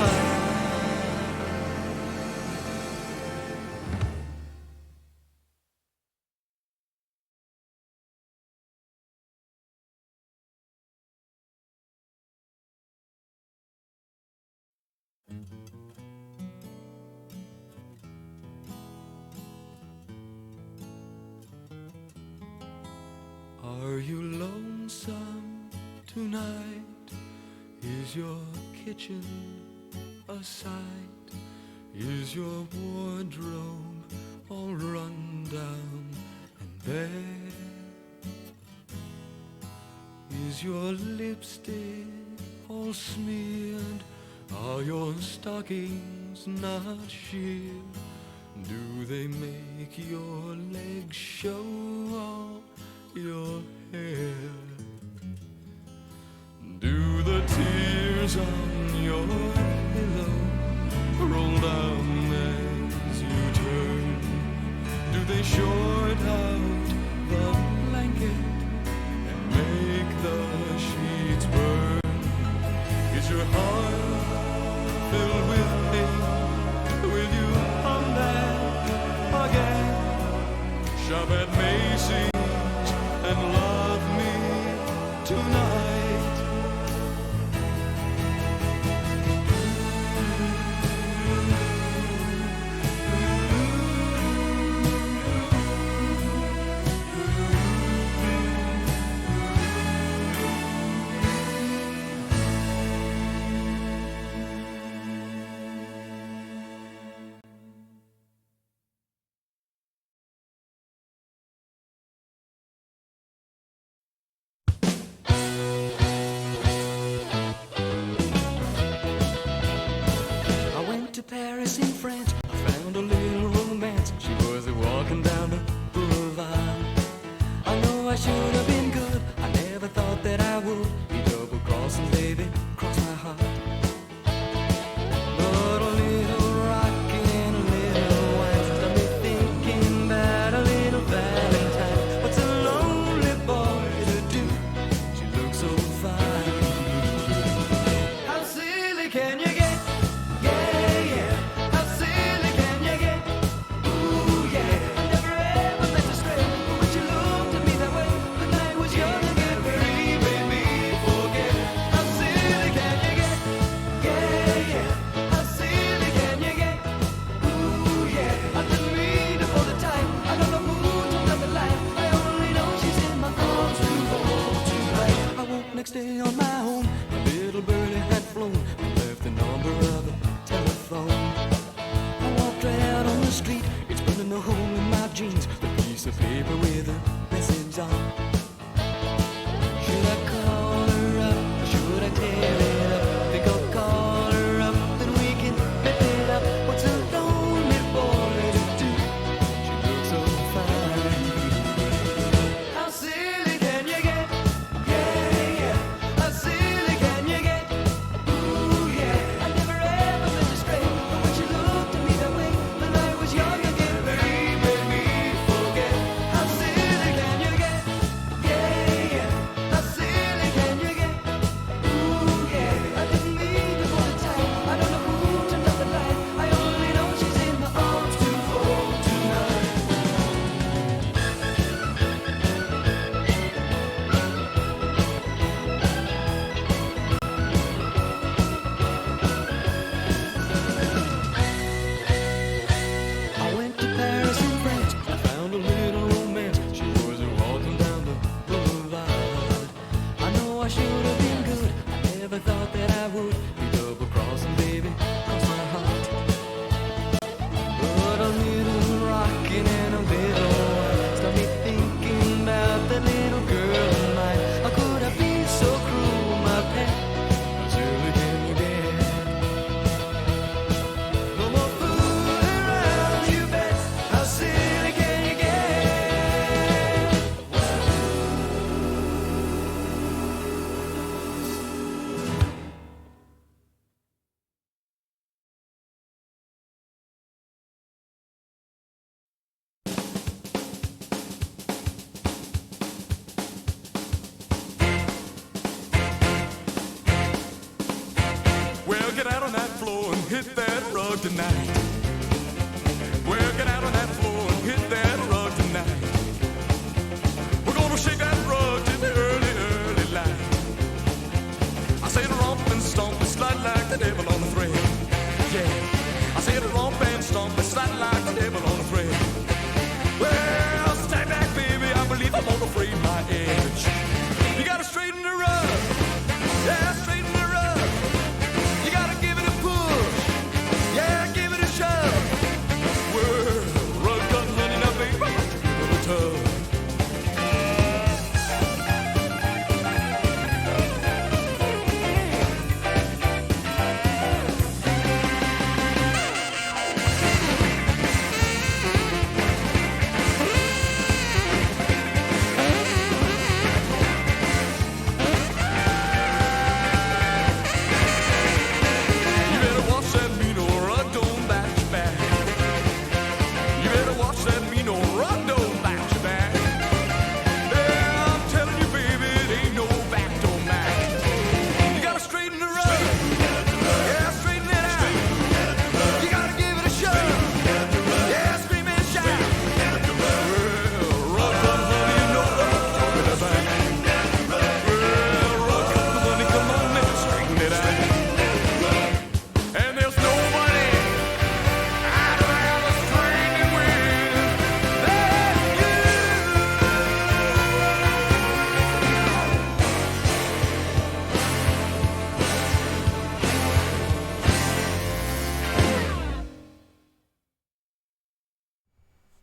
are you lonesome tonight? Is your kitchen a sight? Is your wardrobe all run down and bare? Is your lipstick all smeared? Are your stockings not sheer? Do they make your legs show all your hair? Do the tears on your pillow roll down as you turn? Do they short out the blanket and make the sheets burn? Is your heart filled with pain? Will you come back again? Shop at Macy's and love me tonight. street. It's burning a hole in my jeans. The piece of paper with a message on. Should I call her up or should I tear it up? Think I'll call her up, then we can rip it up. What's a lonely boy to do? She looks so fine. How silly can you get? Yeah, yeah. How silly can you get? Ooh, yeah. I never ever meant to stray, but when she looked at me that way, when I was young again, baby, made me forget. How silly can you get? Yeah, yeah. How silly can you get? Ooh, yeah. I didn't mean to hold it tight. I don't know who turned out the light. I only know she's in my arms too full tonight. I went to Paris in France. I found a little romance. She was walking down the boulevard. I know I should have been good. I never thought that I would be double crossing, baby, cross my heart. But a little rocking and a little wine start me thinking about that little girl of mine. How could I be so cruel, my pet? How silly can you get? No more fooling around, you bet. How silly can you get? Well, get out on that floor and hit that rug tonight. Well, get out on that floor and hit that rug tonight. We're gonna shake that rug till the early, early light. I say to romp and stomp and slide like the devil on a thread. Yeah, I say to romp and stomp and slide like the devil on a thread. Well, stand back, baby, I believe I'm gonna frame my edge. You gotta straighten the rug. Yeah, straighten the rug. You gotta give it a push. Yeah, give it a shove. Well, rug done, honey, now baby, give it a tug. You better watch that mean old rug, don't bite your back. You better watch that mean old rug, don't bite your back. Yeah, I'm telling you, baby, it ain't no back door Mac. You gotta straighten the rug. Yeah, straighten it out. You gotta give it a shove. Yeah, scream and shout. Well, rug come, honey, you know what I'm talking about. Well, rug come, honey, come on and straighten it out. And there's nobody I'd rather straighten it with than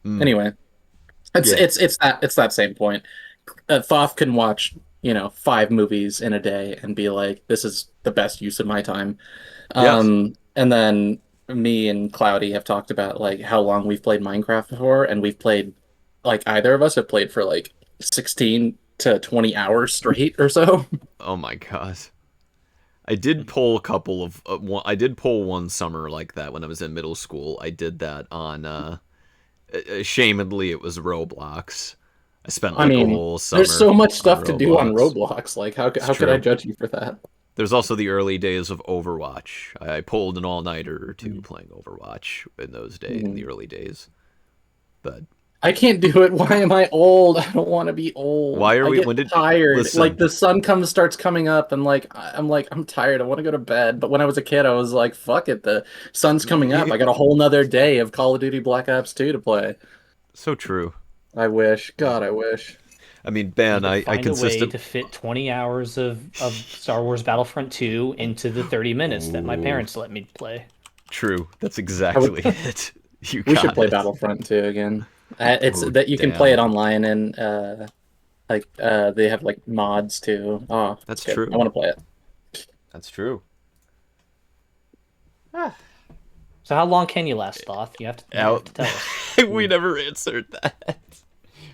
you. Anyway, it's that same point. Thoth can watch 5 movies in a day and be like, this is the best use of my time. And then me and Cloudy have talked about like how long we've played Minecraft before, and we've played, like, either of us have played for like 16 to 20 hours straight or so. Oh my god. I did pull a couple of I did pull one summer like that when I was in middle school. I did that on ashamedly it was Roblox. I spent like a whole summer. There's so much stuff to do on Roblox. Roblox. Like, how could I judge you for that? There's also the early days of Overwatch. I pulled an all-nighter or two playing Overwatch in those days, in the early days. But I can't do it. Why am I old? I don't want to be old. Why are I we? get When did tired? listen, Like the sun starts coming up, and I'm tired. I want to go to bed. But when I was a kid, I was like, fuck it. The sun's coming up. I got a whole nother day of Call of Duty Black Ops 2 to play. So true. I wish. God, I wish. I mean, Ben, I Find a way consistently to fit 20 hours of Star Wars Battlefront 2 into the 30 minutes that my parents let me play. True. That's exactly it. We should play Battlefront 2 again. It's that you can play it online and they have like mods too. Oh, that's good. true. I want to play it. That's true. So how long can you last, Thoth? You have to tell us. We never answered that.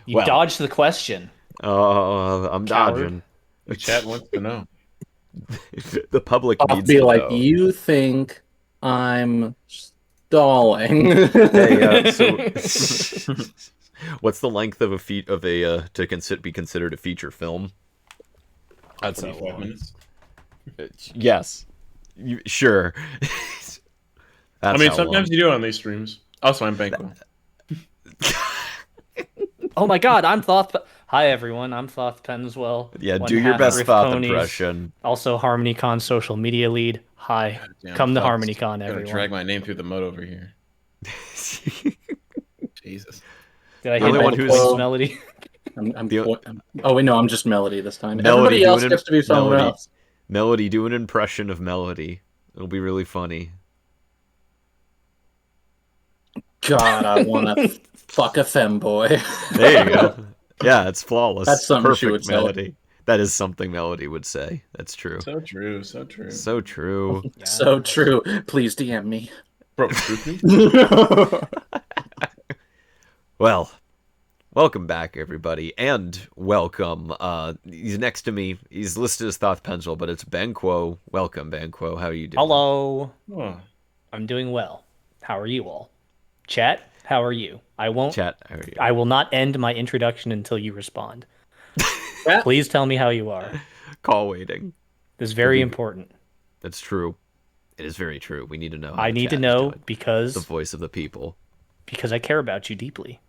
You dodged the question. Oh, I'm Coward. dodging. The chat wants to know. The public I'll needs be to like, know. you think I'm stalling? Hey, so what's the length of to be considered a feature film? I'd say 5 minutes. Yes. Sure. I mean, sometimes you do it on these streams. Also, I'm Banquo. Oh my god, I'm Thoth. Hi everyone, I'm Thoth Penswell. Yeah, do your best Thoth impression. Also, HarmonyCon social media lead. Hi, come to HarmonyCon, everyone. Gonna drag my name through the mud over here. Jesus. Did I hit all the points, Melody? Oh wait, no, I'm just Melody this time. Melody, Everybody else gets to be someone else. Melody, do an impression of Melody. It'll be really funny. God, I want to fuck a femboy. There you go. Yeah, it's flawless. That's something Perfect she would Melody. say. That is something Melody would say. That's true. So true. So true. So true. So true. Please DM me. Bro, truth me? Well, welcome back, everybody, and welcome. He's next to me. He's listed as Thoth Pencil, but it's Banquo. Welcome, Banquo. How are you doing? Hello. Oh. I'm doing well. How are you all? Chat, how are you? I won't. Chat, how are you? I will not end my introduction until you respond. Please tell me how you are. Call waiting. This is very important. That's true. It is very true. We need to know. How I need to know because the voice of the people. Because I care about you deeply.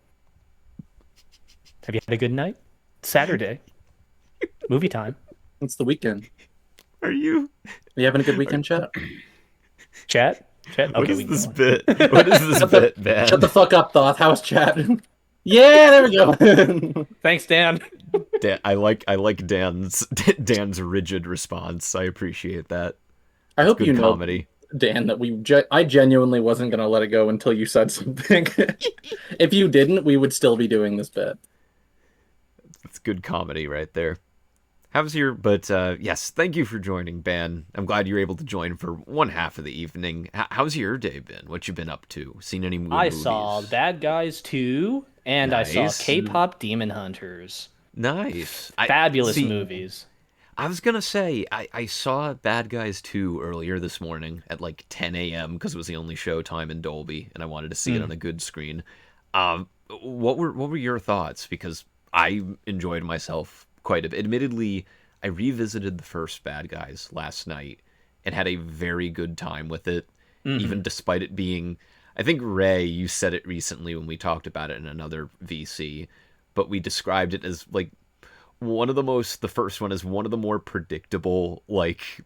Have you had a good night? Saturday. Movie time. It's the weekend. Are you having a good weekend, chat? Chat? Chat? Okay, what is this bit? What is this bit, man? Shut the fuck up, Thoth. How's chat? Yeah, there we go. Thanks, Dan. I like Dan's rigid response. I appreciate that. I hope you know, comedy. Dan, that I genuinely wasn't gonna let it go until you said something. If you didn't, we would still be doing this bit. It's good comedy right there. Yes, thank you for joining, Ban. I'm glad you were able to join for one half of the evening. How's your day been? What you been up to? Seen any movies? I saw Bad Guys 2, and Nice. I saw K-pop Demon Hunters. Nice. Fabulous movies. I was going to say, I saw Bad Guys 2 earlier this morning at like 10 a.m. because it was the only showtime in Dolby, and I wanted to see it on a good screen. What were your thoughts? Because I enjoyed myself quite a bit. Admittedly, I revisited the first Bad Guys last night and had a very good time with it, even despite it being... I think, Ray, you said it recently when we talked about it in another VC, but we described it as, like, the first one is one of the more predictable, like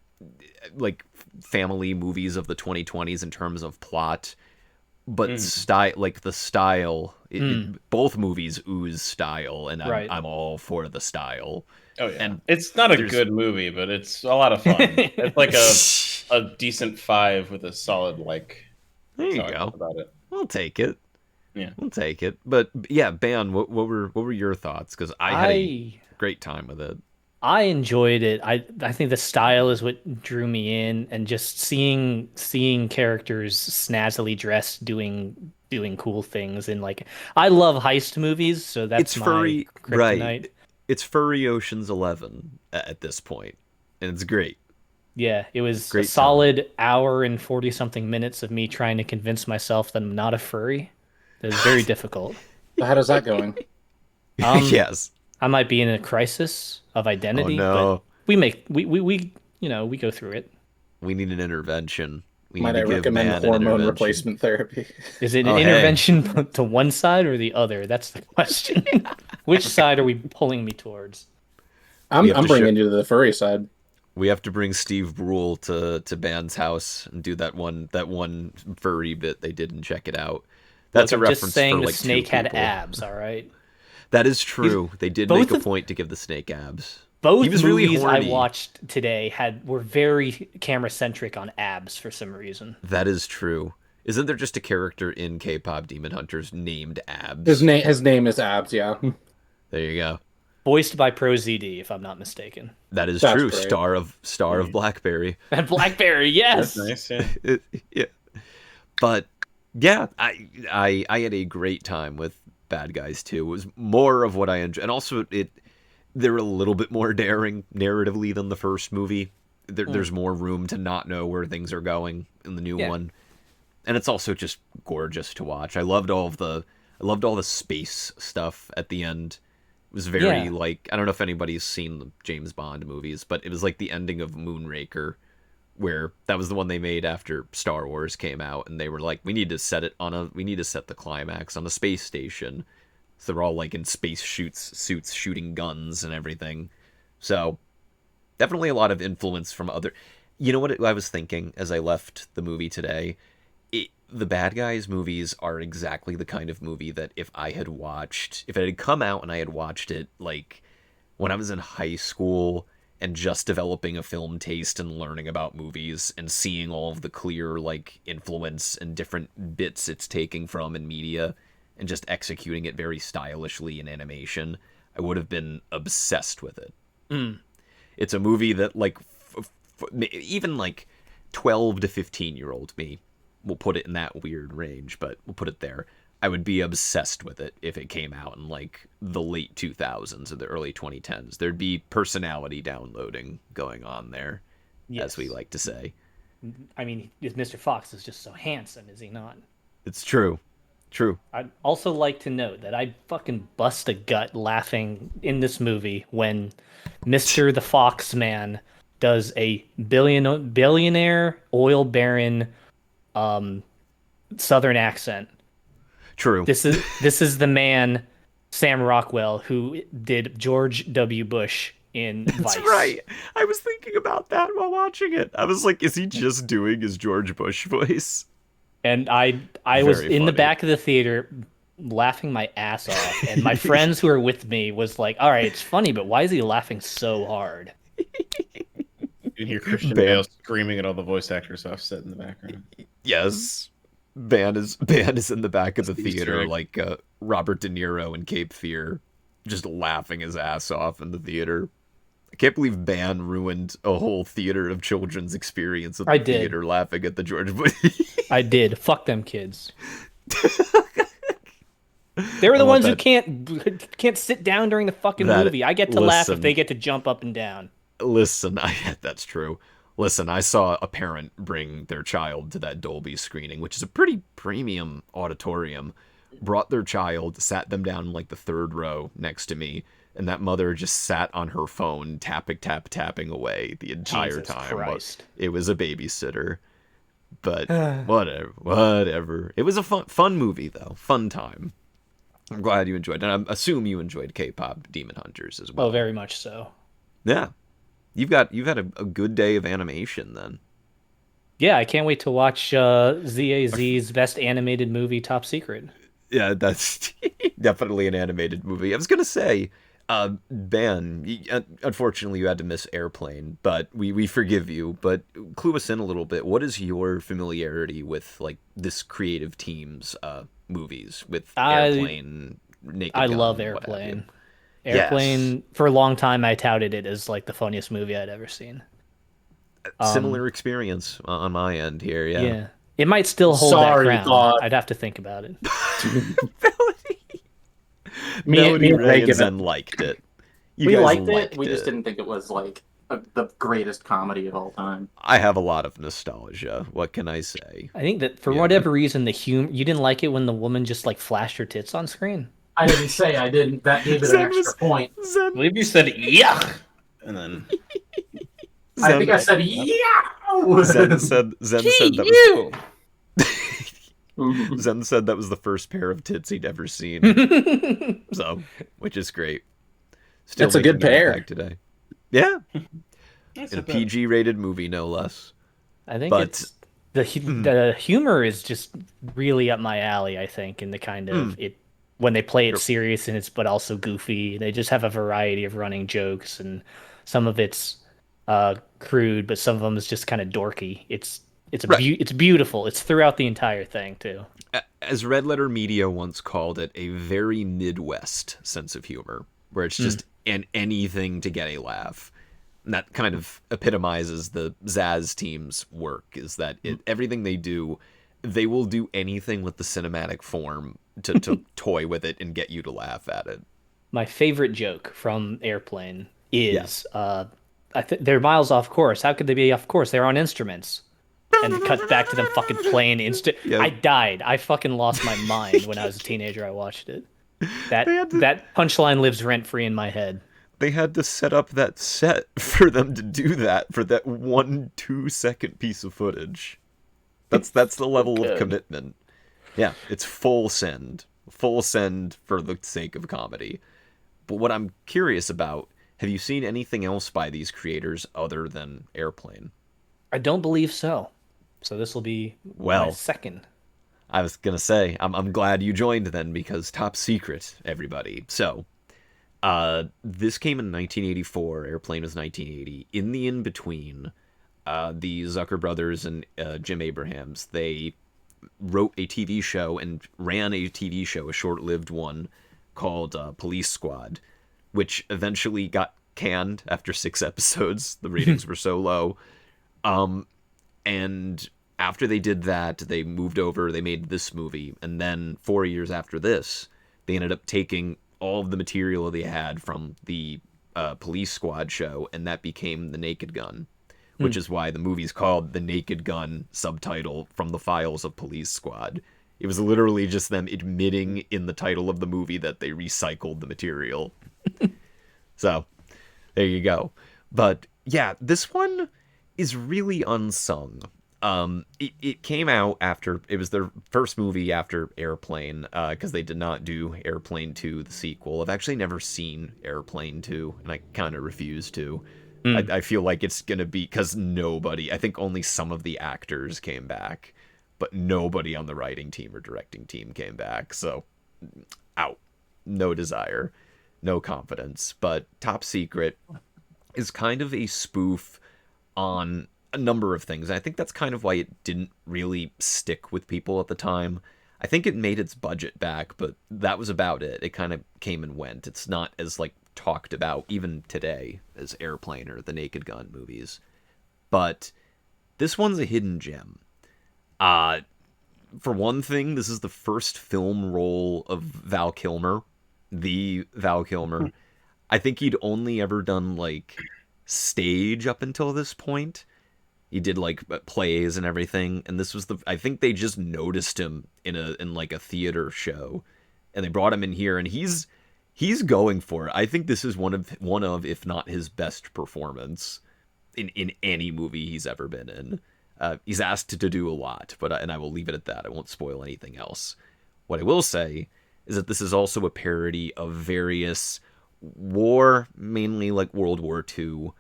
family movies of the 2020s in terms of plot, but the style, both movies ooze style, and I'm all for the style. Oh yeah, and it's not a good movie, but it's a lot of fun. It's like a decent 5 with a solid like. There you go. About it. We'll take it. Yeah, we'll take it. But yeah, Ban, what were your thoughts? Because I had a great time with it. I enjoyed it. I think the style is what drew me in, and just seeing characters snazzily dressed doing cool things, and like I love heist movies, so that's my kryptonite. Right. It's furry Ocean's 11 at this point, and it's great. Yeah, it was a solid hour and 40-something minutes of me trying to convince myself that I'm not a furry. It was very difficult. So how does that going? Yes. I might be in a crisis of identity, but we go through it. We need an intervention. Might I recommend hormone replacement therapy? Is it an intervention to one side or the other? That's the question. Which side are we pulling me towards? I'm bringing you to the furry side. We have to bring Steve Brule to Ban's house and do that one furry bit they did and check it out. That's a reference just saying for the like snake had people. abs, all right? That is true. They did make a point to give the snake abs. Both he was movies really horny. I watched today were very camera centric on abs for some reason. That is true. Isn't there just a character in K-pop Demon Hunters named Abs? His name is Abs, yeah. There you go. Voiced by Pro ZD, if I'm not mistaken. That is That's true. great. Star of Blackberry. And Blackberry, yes. That's nice. Yeah. Yeah. But yeah, I had a great time with Bad Guys 2. It was more of what I enjoyed, and also they're a little bit more daring narratively than the first movie. There's more room to not know where things are going in the new one, and it's also just gorgeous to watch. I loved all the space stuff at the end. It was very like, I don't know if anybody's seen the James Bond movies, but it was like the ending of Moonraker, where that was the one they made after Star Wars came out, and they were like, we need to set the climax on a space station. So they're all like in space suits shooting guns and everything. So definitely a lot of influence from other. You know what I was thinking as I left the movie today? The Bad Guys movies are exactly the kind of movie that if it had come out and I had watched it like when I was in high school and just developing a film taste and learning about movies and seeing all of the clear like influence and different bits it's taking from in media and just executing it very stylishly in animation, I would have been obsessed with it. It's a movie that like even like 12 to 15-year-old me, we'll put it in that weird range, but we'll put it there. I would be obsessed with it if it came out in like the late 2000s or the early 2010s. There'd be personality downloading going on there, as we like to say. I mean, Mr. Fox is just so handsome, is he not? It's true. True. I'd also like to note that I fucking bust a gut laughing in this movie when Mr. the Fox Man does a billionaire oil baron Southern accent. True. This is the man, Sam Rockwell, who did George W. Bush in Vice. That's right. I was thinking about that while watching it. I was like, is he just doing his George Bush voice? And I was in the back of the theater laughing my ass off, and my friends who were with me was like, all right, it's funny, but why is he laughing so hard? You hear Christian Bale screaming at all the voice actors offset in the background. Yes. Band is in the back of the theater like Robert De Niro in Cape Fear, just laughing his ass off in the theater. I can't believe Ban ruined a whole theater of children's experience at the theater laughing at the George Bush. I did. Fuck them kids. They were the ones who can't sit down during the fucking movie. I get to laugh if they get to jump up and down. Listen, that's true. Listen, I saw a parent bring their child to that Dolby screening, which is a pretty premium auditorium. Brought their child, sat them down in like the third row next to me, and that mother just sat on her phone, tapping away the entire time. Christ. It was a babysitter. But whatever. It was a fun movie, though. Fun time. I'm glad you enjoyed it. And I assume you enjoyed K-pop Demon Hunters as well. Oh, very much so. Yeah. You've had a good day of animation then. Yeah, I can't wait to watch ZAZ's best animated movie, Top Secret. Yeah, that's definitely an animated movie. I was gonna say, Ben, unfortunately you had to miss Airplane, but we forgive you. But clue us in a little bit. What is your familiarity with like this creative team's movies with Airplane? Naked Gun, love Airplane. Airplane, for a long time, I touted it as like the funniest movie I'd ever seen. Similar experience on my end here, yeah. Yeah. It might still hold that crown. God. I'd have to think about it. Me and Zen liked it. We liked it. We just didn't think it was like the greatest comedy of all time. I have a lot of nostalgia. What can I say? I think that for whatever reason, you didn't like it when the woman just like flashed her tits on screen. I didn't say I didn't. That gave it an extra point. I believe you said yuck, and then I think I said yeah. Zen said that was Zen said that was the first pair of tits he'd ever seen. So, which is great. Still That's a good pair today. Yeah, in a PG-rated movie, no less. I think it's the humor is just really up my alley. I think in the kind of it. When they play it serious and but also goofy. They just have a variety of running jokes, and some of it's crude, but some of them is just kind of dorky. It's It's beautiful. It's throughout the entire thing too. As Red Letter Media once called it, a very Midwest sense of humor, where it's just anything to get a laugh. And that kind of epitomizes the Zaz team's work, is that everything they do, they will do anything with the cinematic form to toy with it and get you to laugh at it. My favorite joke from Airplane is, they're miles off course. How could they be off course? They're on instruments. And cut back to them fucking playing I died. I fucking lost my mind when I was a teenager. I watched it. That punchline lives rent free in my head. They had to set up that set for them to do that, for that 1-2 second piece of footage. That's the level of commitment. Yeah, it's full send for the sake of comedy. But what I'm curious about, have you seen anything else by these creators other than Airplane? I don't believe so. So this will be my second. I was gonna say, I'm glad you joined then, because Top Secret, everybody. So, this came in 1984. Airplane was 1980. In the in-between, the Zucker brothers and Jim Abrahams, they wrote a TV show and ran a TV show, a short-lived one, called Police Squad, which eventually got canned after 6 episodes. The ratings were so low. And after they did that, they moved over, they made this movie, and then 4 years after this, they ended up taking all of the material they had from the Police Squad show, and that became The Naked Gun, which is why the movie's called The Naked Gun, subtitle From the Files of Police Squad. It was literally just them admitting in the title of the movie that they recycled the material. So, there you go. But, yeah, this one is really unsung. It came out after, it was their first movie after Airplane, because they did not do Airplane 2, the sequel. I've actually never seen Airplane 2, and I kind of refuse to. I feel like it's going to be, because I think only some of the actors came back, but nobody on the writing team or directing team came back, so out. No desire, no confidence. But Top Secret is kind of a spoof on a number of things. I think that's kind of why it didn't really stick with people at the time. I think it made its budget back, but that was about it. It kind of came and went. It's not as talked about even today as Airplane or the Naked Gun movies. But this one's a hidden gem. For one thing, this is the first film role of Val Kilmer, the Val Kilmer. I think he'd only ever done stage up until this point. He did plays and everything, and this was I think they just noticed him in a theater show, and they brought him in here, and he's going for it. I think this is one of if not his best performance in any movie he's ever been in. He's asked to do a lot, and I will leave it at that. I won't spoil anything else. What I will say is that this is also a parody of various war, mainly World War II,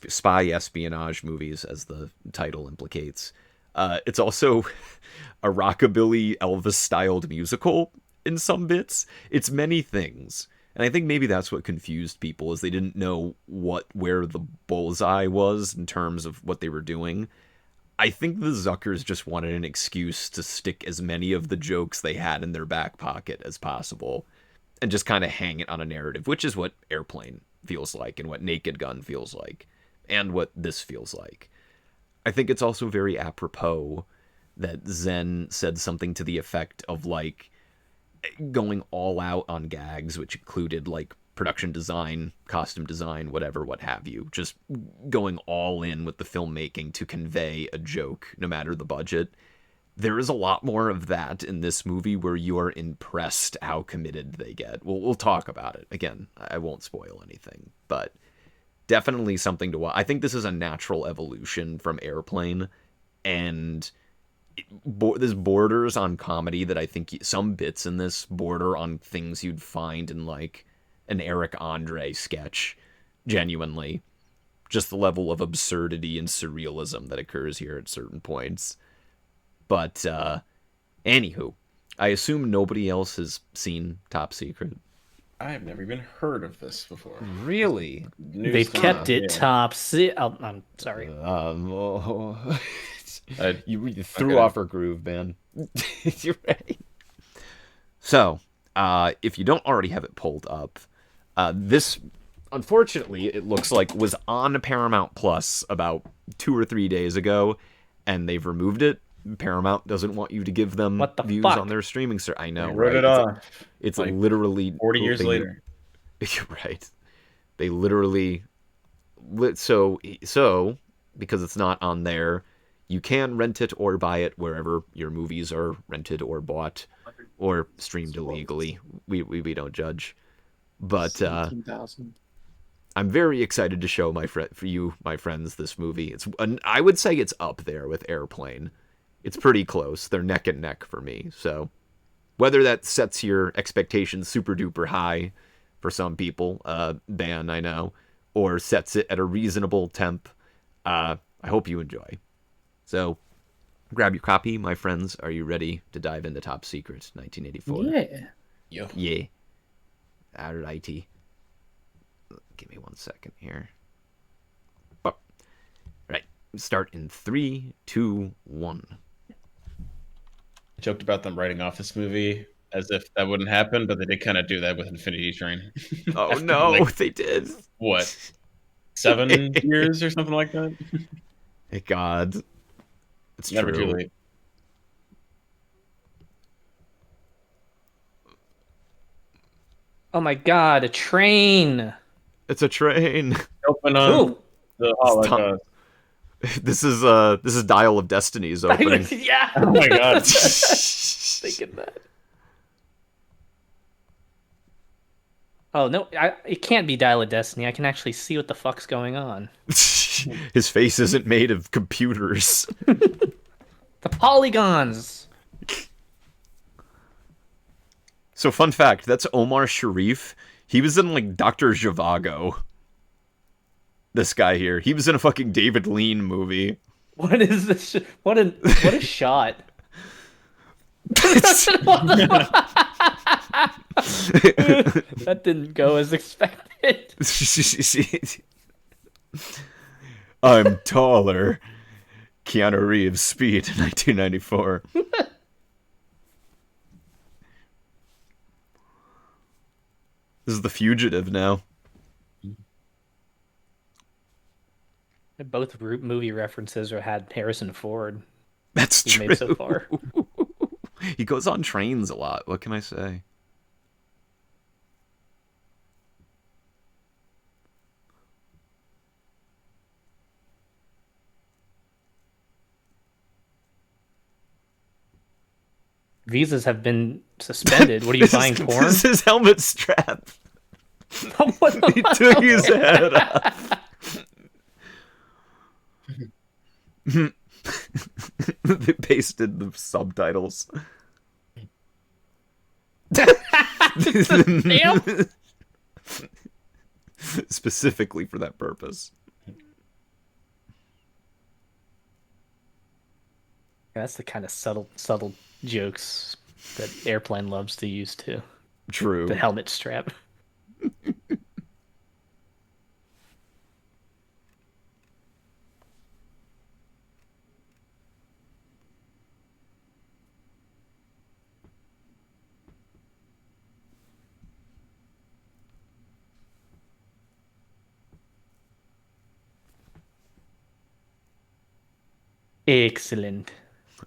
spy espionage movies, as the title implicates. It's also a rockabilly Elvis-styled musical in some bits. It's many things. And I think maybe that's what confused people, is they didn't know where the bullseye was in terms of what they were doing. I think the Zuckers just wanted an excuse to stick as many of the jokes they had in their back pocket as possible and just kind of hang it on a narrative, which is what Airplane feels like and what Naked Gun feels like and what this feels like. I think it's also very apropos that Zen said something to the effect of going all out on gags, which included production design, costume design, whatever, what have you. Just going all in with the filmmaking to convey a joke, no matter the budget. There is a lot more of that in this movie where you are impressed how committed they get. We'll talk about it. Again, I won't spoil anything, but definitely something to watch. I think this is a natural evolution from Airplane, and there's borders on comedy that I think some bits in this border on things you'd find in an Eric Andre sketch, genuinely. Just the level of absurdity and surrealism that occurs here at certain points. But, anywho, I assume nobody else has seen Top Secret. I've never even heard of this before. Really? They've kept it top. I'm sorry. You threw off her groove, man. You're right. So, if you don't already have it pulled up, this, unfortunately, it looks like was on Paramount Plus about 2 or 3 days ago, and they've removed it. Paramount doesn't want you to give them views on their streaming service. I know, They wrote right? it off. It's Like, literally 40 years later. You're right. They literally so because it's not on there, you can rent it or buy it wherever your movies are rented or bought or streamed illegally. We don't judge. But I'm very excited to show my friends, this movie. I would say it's up there with Airplane. It's pretty close. They're neck and neck for me. So whether that sets your expectations super duper high for some people, Dan, I know, or sets it at a reasonable temp, I hope you enjoy. So grab your copy, my friends. Are you ready to dive into Top Secret 1984? Yeah. Yeah. Alrighty. Give me 1 second here. Oh. Right. Start in 3, 2, 1. I joked about them writing off this movie as if that wouldn't happen, but they did kind of do that with Infinity Train. Oh no, they did. What? 7 years or something like that? Thank God. It's never true. too late. Oh my God, a train! It's a train. Open on the Holocaust. This is Dial of Destiny's opening. Yeah. Oh my God. Thinking that. Oh no, it can't be Dial of Destiny. I can actually see what the fuck's going on. His face isn't made of computers. The polygons. So fun fact, that's Omar Sharif. He was in like Dr. Zhivago. This guy here. He was in a fucking David Lean movie. What is this? What a shot. That didn't go as expected. I'm taller. Keanu Reeves, Speed, 1994. This is The Fugitive now. Both movie references had Harrison Ford. That's true. Made so far. He goes on trains a lot. What can I say? Visas have been suspended. What are you buying, porn? This is helmet strap. He took his head off. They pasted the subtitles. Damn. Specifically for that purpose. That's the kind of subtle jokes that Airplane loves to use too. True. The helmet strap. Excellent.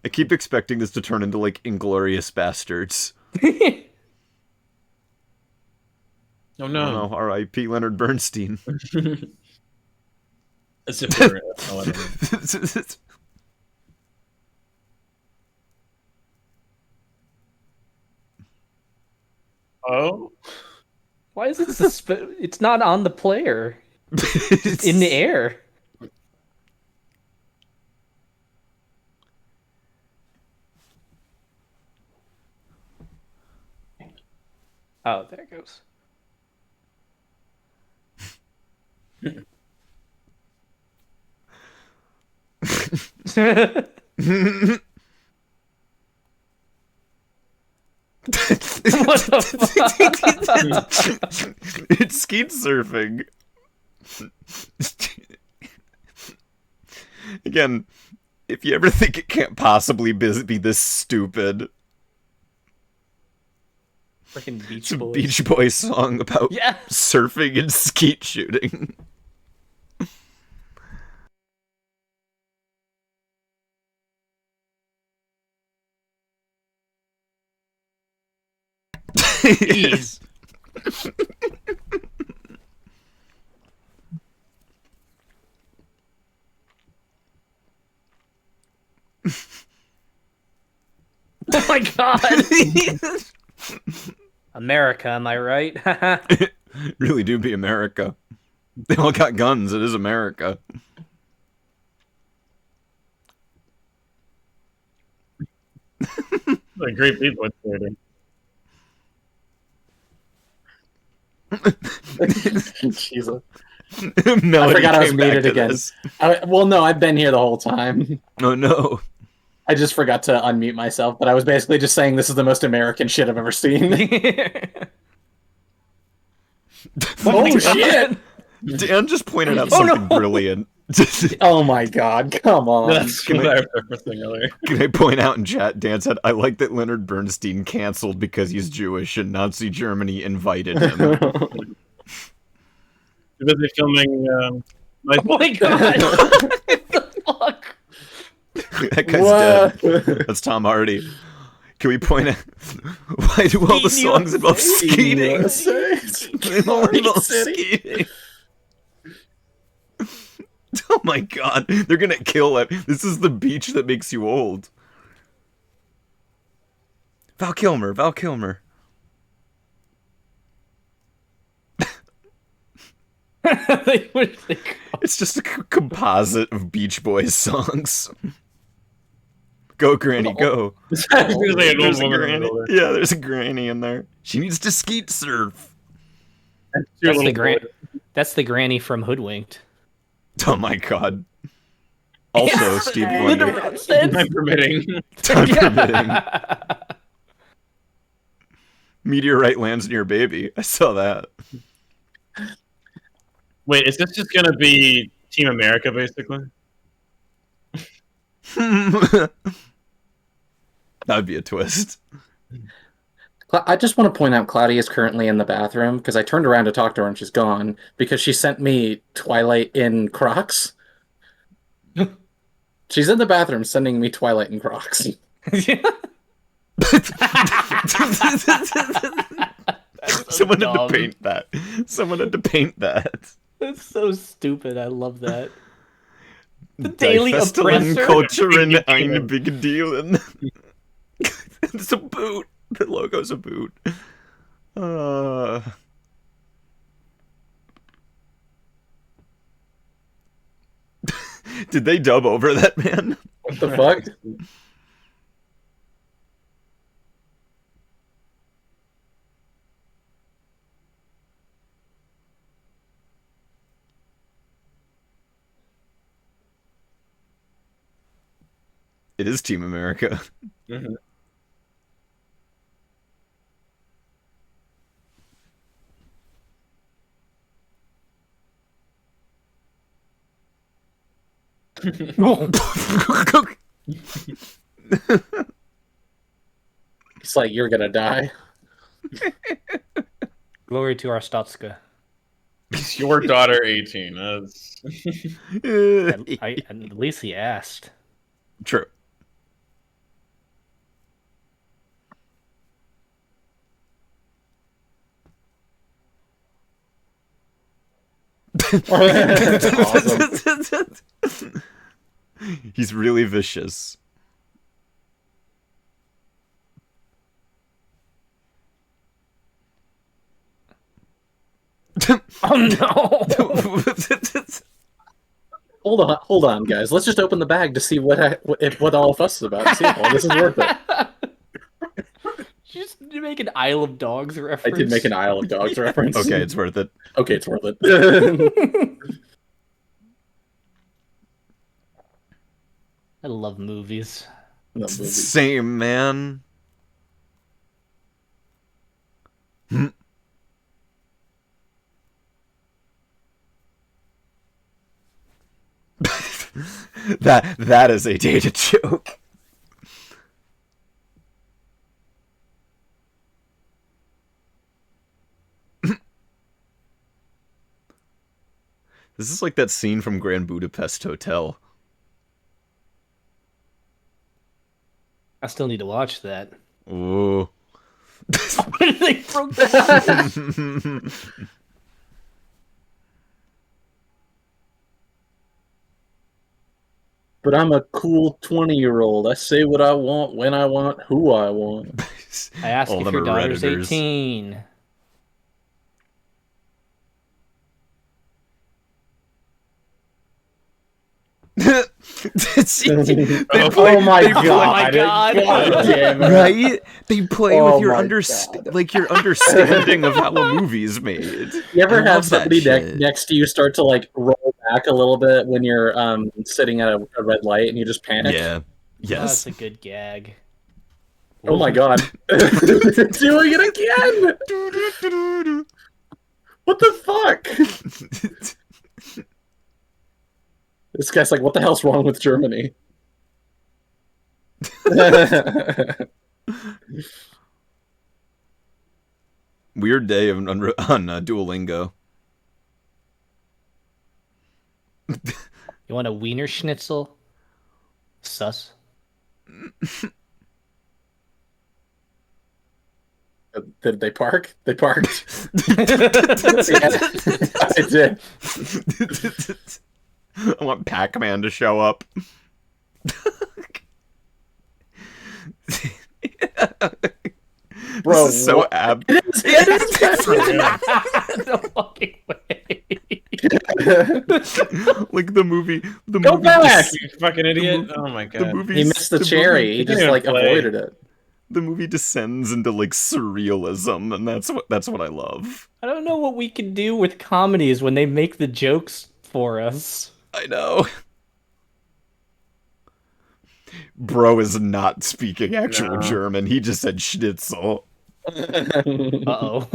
I keep expecting this to turn into like Inglorious Bastards. Oh no. R.I.P. Leonard Bernstein. As if we're Oh? Why is it it's not on the player. It's in the air. Oh, there it goes. It's skeet surfing. Again, if you ever think it can't possibly be this stupid, Freaking Beach it's a Boys. Beach Boys song about surfing and skeet shooting. Jeez. Oh my god! America, am I right? Really do be America. They all got guns. It is America. A great beat what's there. Jesus. No, I forgot I was muted again. Well, no, I've been here the whole time. Oh no. I just forgot to unmute myself, but I was basically just saying this is the most American shit I've ever seen. Oh shit! Dan just pointed out something brilliant. Oh my god, come on. That's what I was referencing earlier. Can I point out in chat, Dan said, I like that Leonard Bernstein canceled because he's Jewish and Nazi Germany invited him. You're busy filming Oh my god! What the fuck? That guy's dead. That's Tom Hardy. Can we point out why do all the songs involve skating? They all involve skating. Oh my god, they're gonna kill it. This is the beach that makes you old. Val Kilmer. It's just a composite of Beach Boys songs. Go, Granny, go. There's a granny. Yeah, there's a granny in there. She needs to skeet surf. That's the granny from Hoodwinked. Oh my god. Also, Steve Wonder. Time permitting. Time permitting. Meteorite lands near baby. I saw that. Wait, is this just gonna be Team America, basically? That would be a twist. I just want to point out Claudia is currently in the bathroom because I turned around to talk to her and she's gone because she sent me Twilight in Crocs. She's in the bathroom sending me Twilight in Crocs. Someone had to paint that. Someone had to paint that. That's so stupid. I love that. The Daily Festelen Oppressor. Culturen ein big dealen. It's a boot. The logo's a boot. Did they dub over that, man? What the fuck? It is Team America. Mm-hmm. It's like you're gonna die. Glory to our Statska. Is your daughter 18? At least he asked. True. Awesome. He's really vicious. Oh no! Hold on, guys. Let's just open the bag to see what all of us is about. See if all this is worth it. Did you make an Isle of Dogs I reference? did make an Isle of Dogs reference. Okay, it's worth it. Okay, it's worth it. I love movies. Love movies. Same, man. That is a dated joke. This is like that scene from Grand Budapest Hotel. I still need to watch that. Ooh. They broke that. But I'm a cool 20-year-old. I say what I want, when I want, who I want. I ask All if them your are daughter's Redditors. 18. Oh my god! God damn it. Right? They play Oh with your my your understanding of how a movie is made. You ever I have love that somebody shit. next to you start to like roll back a little bit when you're sitting at a red light and you just panic? Yeah. Oh, Yes. that's a good gag. Oh my god! Doing it again! What the fuck? This guy's like, what the hell's wrong with Germany? Weird day on Duolingo. You want a wiener schnitzel? Sus. Did they park? They parked. Yeah, I did. I want Pac-Man to show up. Bro, this is so ab. It is No fucking way. Like the movie. Go movie back! You fucking idiot! Oh my The god. movie. He missed the cherry. He just like avoided it. The movie descends into like surrealism, and that's what I love. I don't know what we can do with comedies when they make the jokes for us. I know. Bro is not speaking actual German. He just said schnitzel. Uh-oh.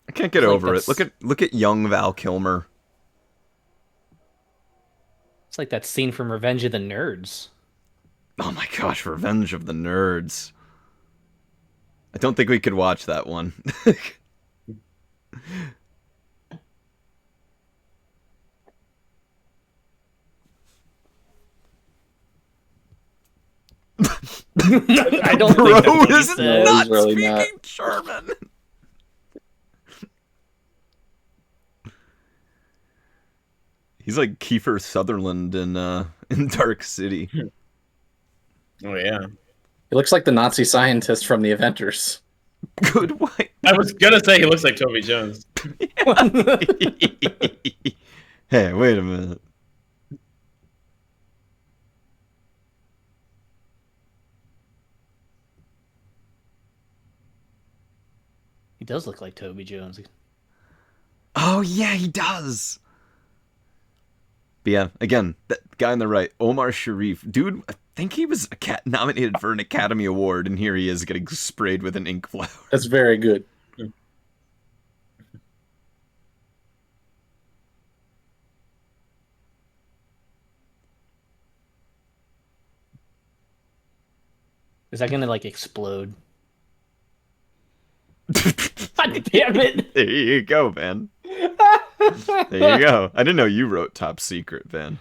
I can't get It's like over it. Look at young Val Kilmer. It's like that scene from Revenge of the Nerds. Oh my gosh, Revenge of the Nerds. I don't think we could watch that one. I don't Bro think that's what he is said. not really speaking not. German. He's like Kiefer Sutherland in Dark City. Oh yeah. He looks like the Nazi scientist from the Avengers. Good white. I was gonna say he looks like Toby Jones. Hey, wait a minute. He does look like Toby Jones. Oh yeah, he does. But yeah, again, that guy on the right, Omar Sharif, dude. I think he was nominated for an Academy Award, and here he is getting sprayed with an ink flower. That's very good. Is that gonna like explode? God damn it! There you go, man. There you go. I didn't know you wrote Top Secret, Van.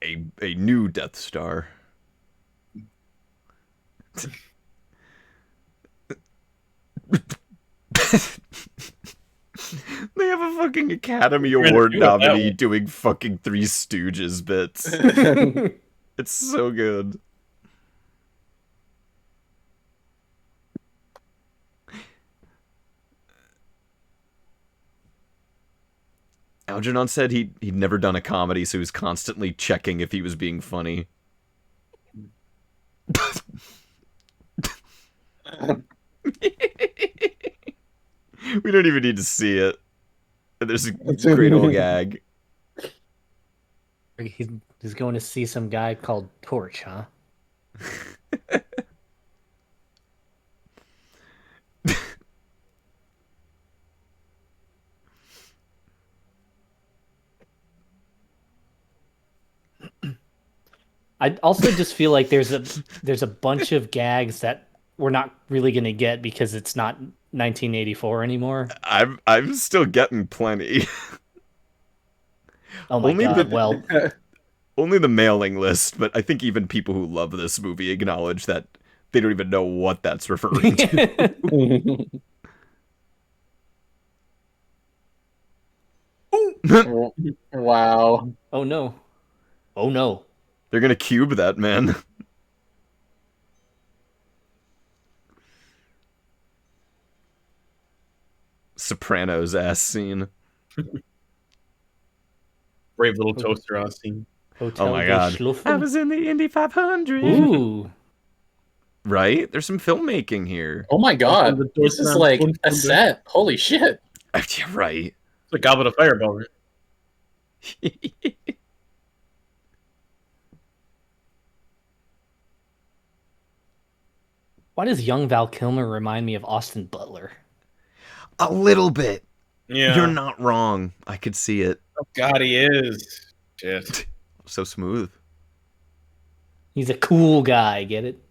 A new Death Star. They have a fucking Academy Award nominee doing fucking Three Stooges bits. It's so good. Algernon said he'd never done a comedy, so he was constantly checking if he was being funny. We don't even need to see it. There's a great old gag. He's going to see some guy called Torch, huh? I also just feel like there's a bunch of gags that we're not really gonna get because it's not 1984 anymore. I'm still getting plenty. Oh my god! Well, only the mailing list, but I think even people who love this movie acknowledge that they don't even know what that's referring to. Wow. Oh no. Oh no. They're gonna cube that, man. Sopranos ass scene. Brave little toaster ass scene. Hotel oh my god. I was in the Indy 500. Ooh. Right? There's some filmmaking here. Oh my god. This is like a set. Holy shit. Yeah, right. It's a Goblet of Fire, Belver. Why does young Val Kilmer remind me of Austin Butler? A little bit. Yeah. You're not wrong. I could see it. Oh god, he is. Shit. So smooth. He's a cool guy, get it?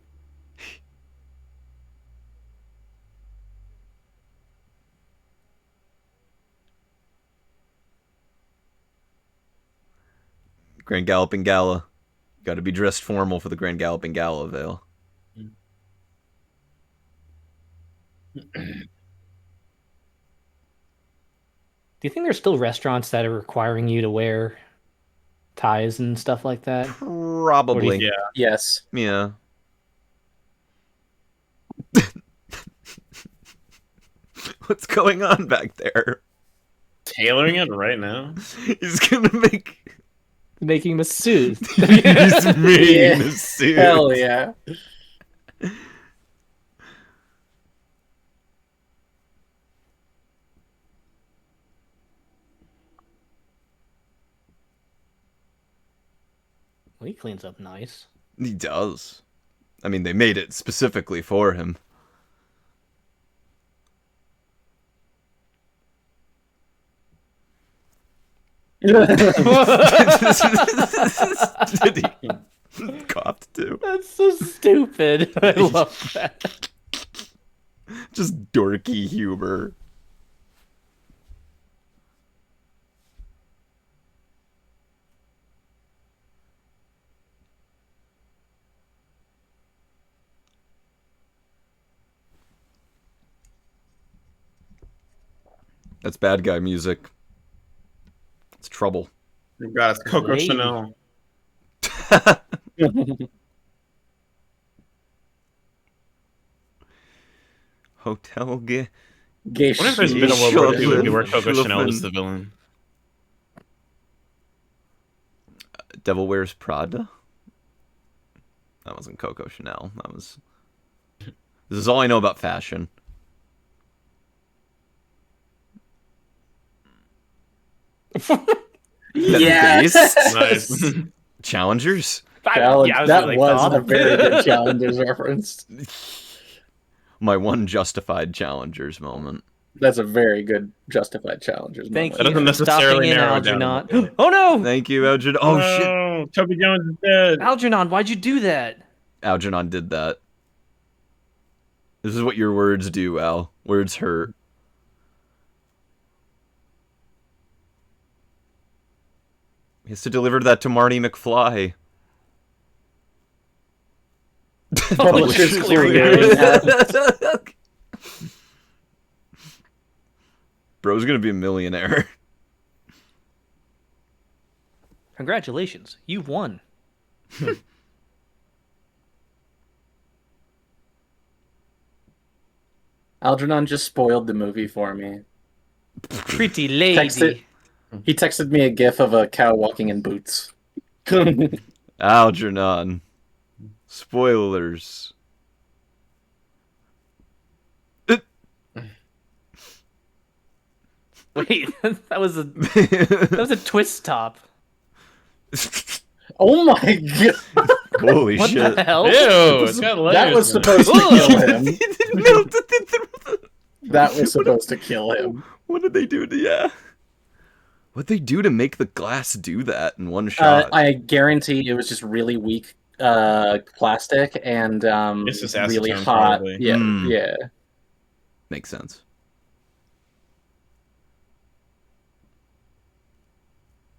Grand Galloping Gala. Got to be dressed formal for the Grand Galloping Gala, Vale. Do you think there's still restaurants that are requiring you to wear ties and stuff like that? Probably. Yeah. Yes. Yeah. What's going on back there? Tailoring it right now? He's gonna making him a suit. He's making a suit. Hell yeah. Well, he cleans up nice. He does. I mean, they made it specifically for him. Did he coughed too? That's so stupid. I love that. Just dorky humor. That's bad guy music. It's trouble. You got it's Coco Chanel. Hotel gay. What if there's been a World War II movie where Coco Chanel was the villain? Devil Wears Prada? That wasn't Coco Chanel. That was... This is all I know about fashion. Yes! Nice. Challengers? That was a very good Challengers reference. My one justified Challengers moment. That's a very good justified Challengers Thank moment. you doesn't for stopping necessarily in, narrow it down. Algernon. Oh no! Thank you, Algernon. Oh, shit. No, Toby Jones is dead. Algernon, why'd you do that? Algernon did that. This is what your words do, Al. Words hurt. He has to deliver that to Marty McFly. Publishers Clearinghouse. Bro's gonna be a millionaire. Congratulations, you've won. Algernon just spoiled the movie for me. Pretty lady. He texted me a gif of a cow walking in boots. Algernon. Spoilers. Wait, that was a twist top. Oh my god! Holy What shit! the hell? Ew, it's got That was layers in it. supposed to kill him. It melted through. That was supposed to kill him. What did they do to What'd they do to make the glass do that in one shot? I guarantee it was just really weak plastic and It's just really acetone, hot. probably. Yeah, Mm. yeah. Makes sense.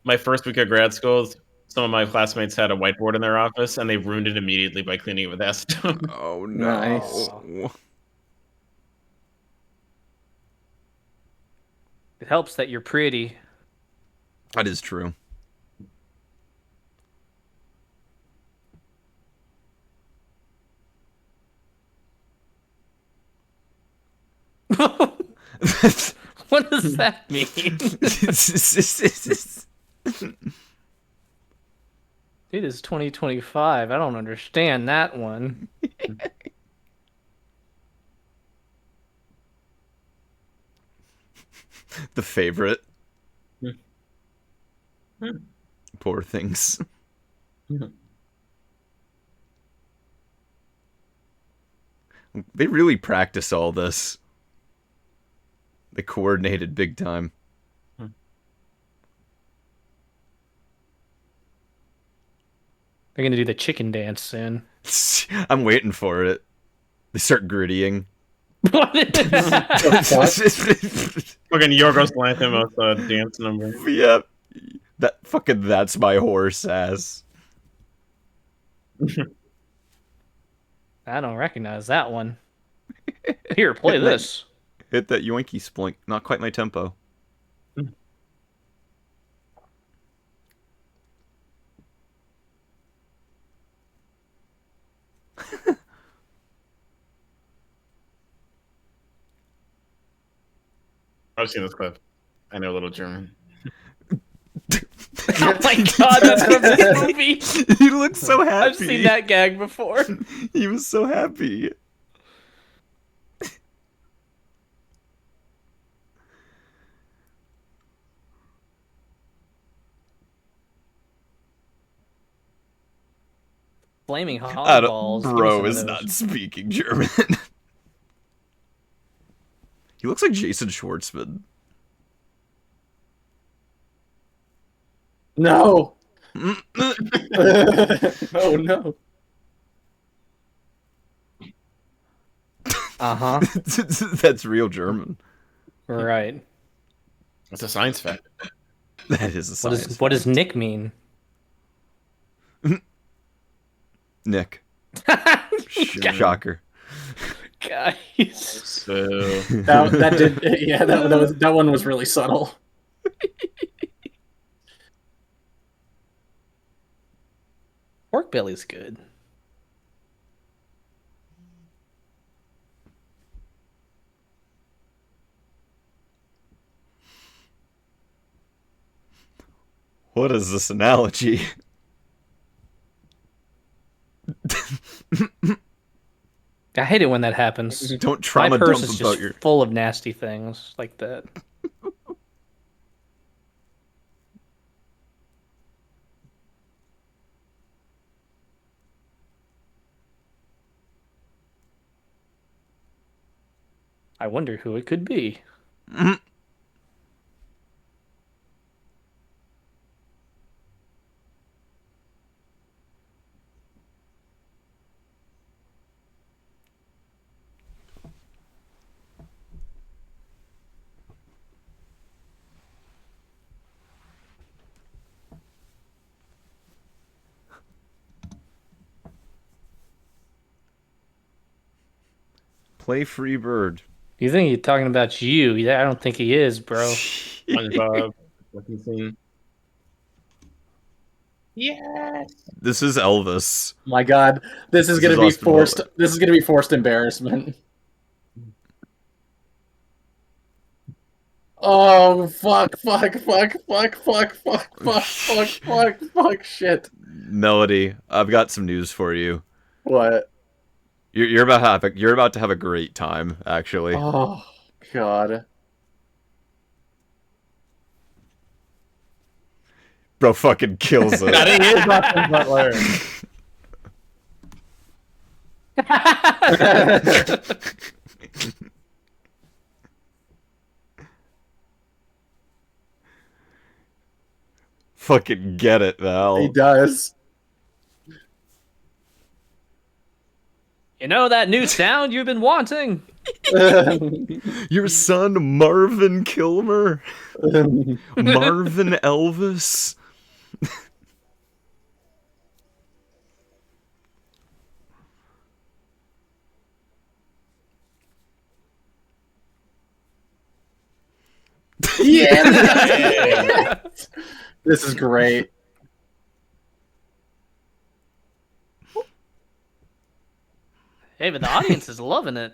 My first week of grad school, some of my classmates had a whiteboard in their office, and they ruined it immediately by cleaning it with acetone. Oh no! Nice. It helps that you're pretty. That is true. What does that mean? It is 2025. I don't understand that one. The favorite. Poor things. They really practice all this. They coordinated big time. They're gonna do the chicken dance soon. I'm waiting for it. They start grittying. What is that? Fucking Yorgos Lanthimos dance number. Yep. That's my horse ass. I don't recognize that one. Here, play this. Hit that yoinky splink. Not quite my tempo. I've seen this clip. I know a little German. Oh my god, that's from this movie. He looks so happy. I've seen that gag before. He was so happy. Flaming hot balls. Bro is not speaking German. He looks like Jason Schwartzman. No. Oh no. Uh-huh. That's real German. Right. It's a science fact. That is a science What does Nick mean? Nick. Shocker. Guys. So that did yeah, that one was really subtle. Pork belly's good. What is this analogy? I hate it when that happens. Don't trauma My purse dump is about just your... full of nasty things like that. I wonder who it could be. Play Free Bird. You think he's talking about you? I don't think he is, bro. SpongeBob. Fucking scene. Yes. This is Elvis. My god, this is gonna be Austin forced. Butler. This is gonna be forced embarrassment. Oh fuck! Shit. Melody, I've got some news for you. What? You're about to have a great time, actually. Oh god. Bro fucking kills it. That is Austin Butler. Fucking get it, Val. He does. You know that new sound you've been wanting? Your son, Marvin Kilmer? Marvin Elvis? Yeah. This is great. Hey, but the audience is loving it.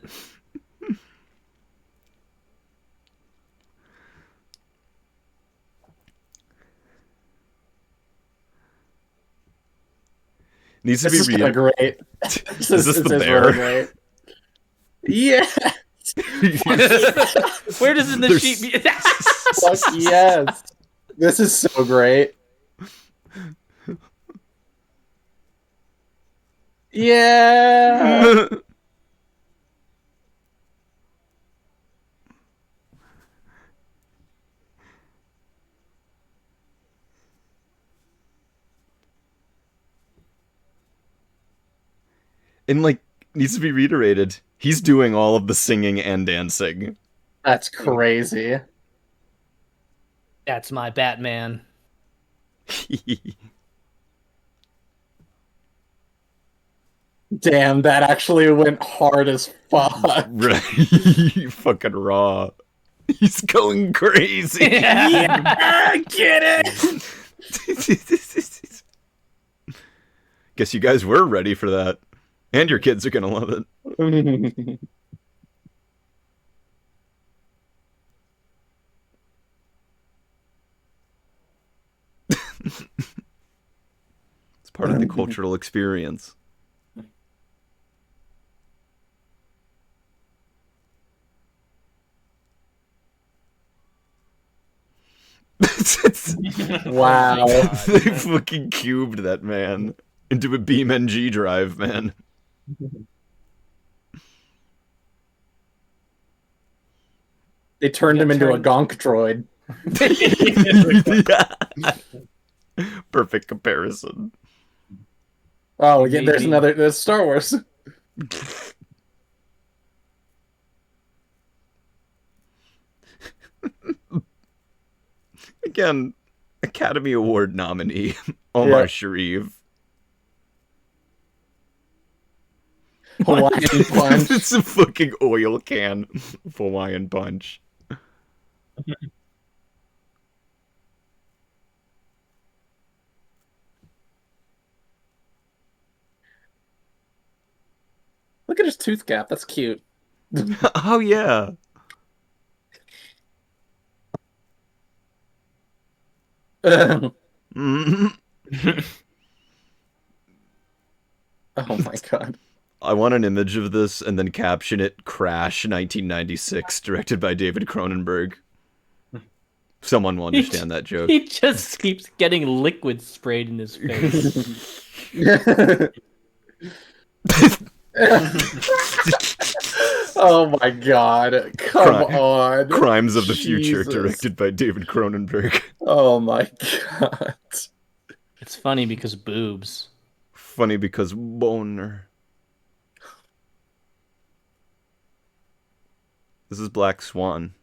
Needs to This be is kinda great. Is this the bear? Really great. Yeah. Where does the sheep be? Fuck yes. This is so great. Yeah. And like needs to be reiterated. He's doing all of the singing and dancing. That's crazy. That's my Batman. Damn, that actually went hard as fuck. Right. Fucking raw. He's going crazy. Yeah, get it. Guess you guys were ready for that. And your kids are gonna love it. It's part of the cultural experience. Wow. They fucking cubed that man into a BeamNG drive, man. They turned him into a gonk droid. Yeah. Perfect comparison. Oh, yeah, there's Star Wars. Again, Academy Award nominee, Omar Sharif. Hawaiian Punch. It's a fucking oil can of Hawaiian Punch. Look at his tooth gap. That's cute. Oh, yeah. Oh my god. I want an image of this and then caption it Crash 1996, directed by David Cronenberg. Someone will understand that joke. He just keeps getting liquid sprayed in his face. Oh my god. Come on. Crimes of the Future, Jesus. directed by David Cronenberg. Oh my god. It's funny because boobs. Funny because boner. This is Black Swan.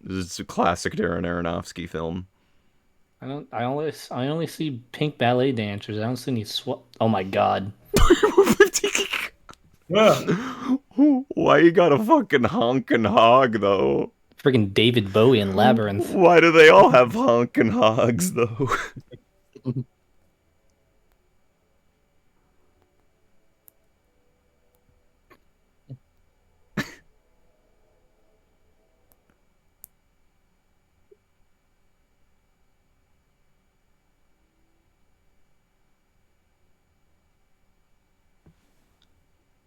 This is a classic Darren Aronofsky film. I only see pink ballet dancers. I don't see any Oh my god. Why you gotta fucking honk and hog though? Friggin' David Bowie in Labyrinth. Why do they all have honk and hogs though?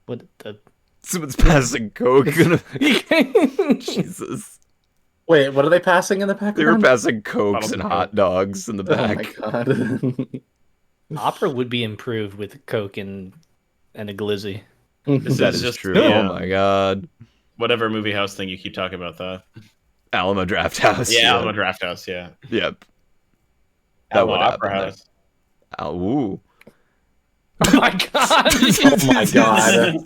What the? Someone's passing coke. Jesus. Wait, what are they passing in the back? They were passing cokes and hot dogs in the back. Oh my god. Opera would be improved with Coke and a glizzy. That is true. Oh my god. Whatever movie house thing you keep talking about, though. Alamo Draft House. Yeah, Alamo Draft House, yeah. Yep. That Alamo would Opera happen. House. Ooh. Oh my god! Oh my god.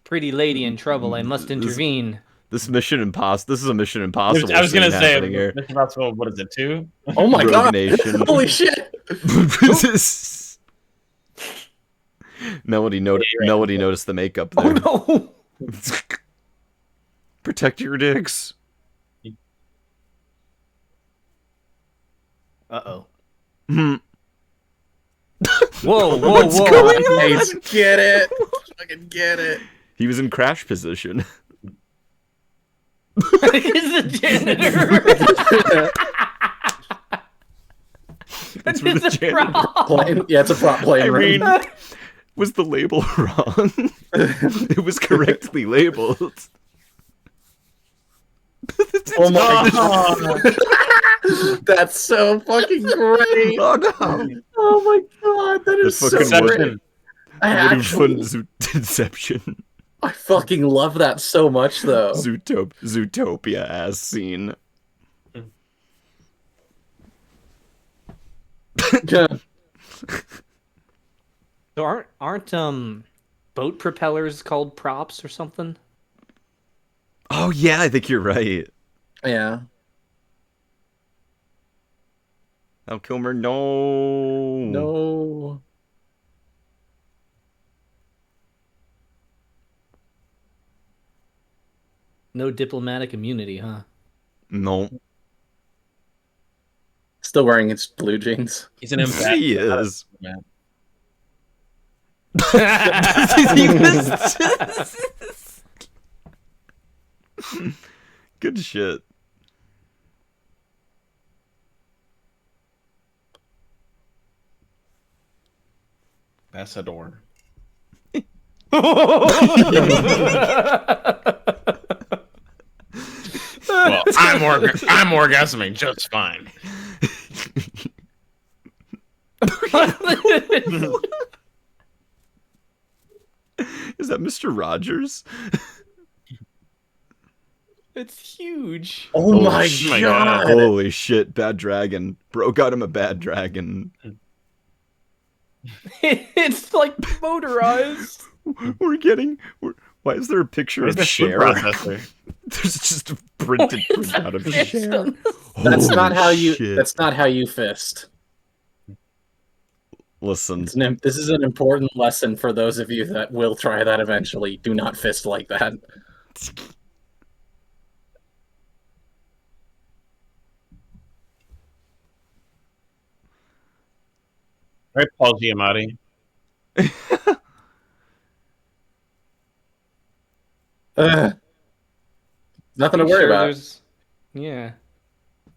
Pretty lady in trouble. I must intervene. This is a Mission Impossible I was gonna scene say, happening here. Mission Impossible, what is it, 2? Oh my Rogue god! Nation. Holy shit! Melody noticed the makeup there. Oh no! Protect your dicks. Uh-oh. Hmm. Whoa, whoa, What's whoa. going on? Get it! Fucking get it! He was in crash position. He's the janitor. That's where the It's a janitor. prop. Plane? Yeah, it's a prop plane. Irene, room. was the label wrong? It was correctly labeled. Oh my god! That's so fucking great! Oh no! Oh my god, that is so fucking great! I Would have fun actually, Inception. I fucking love that so much though. Zootopia as scene. So aren't boat propellers called props or something? Oh yeah, I think you're right. Yeah. Val Kilmer, no. No. No diplomatic immunity, huh? No. Still wearing his blue jeans. He's an ambassador. He is. Man. Good shit. Ambassador. Well, I'm orgasming just fine. Is that Mr. Rogers? It's huge. Oh Holy my shit. god! Holy shit, bad dragon. Bro got him a bad dragon. It's like motorized. Why is there a picture Where's of the food Cher? processor? There's just a printed printout of Cher. That's not how you. Shit. That's not how you fist. Listen. This is an important lesson for those of you that will try that eventually. Do not fist like that. Right, Paul Giamatti. Nothing to worry about. Yeah.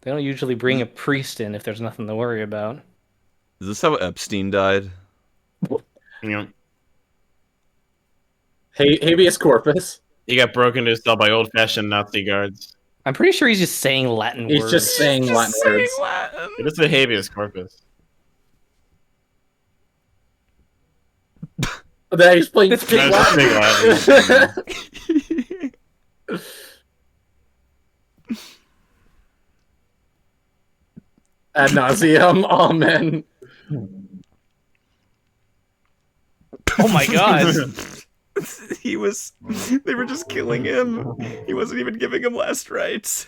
They don't usually bring a priest in if there's nothing to worry about. Is this how Epstein died? Yeah. Habeas corpus. He got broken into his cell by old-fashioned Nazi guards. I'm pretty sure he's just saying Latin words. He's just saying Latin words. It is the habeas corpus. That he's playing It's Big That's Latin. Big Latin. Ad nauseum. Amen. Oh my god. They were just killing him. He wasn't even giving him last rites.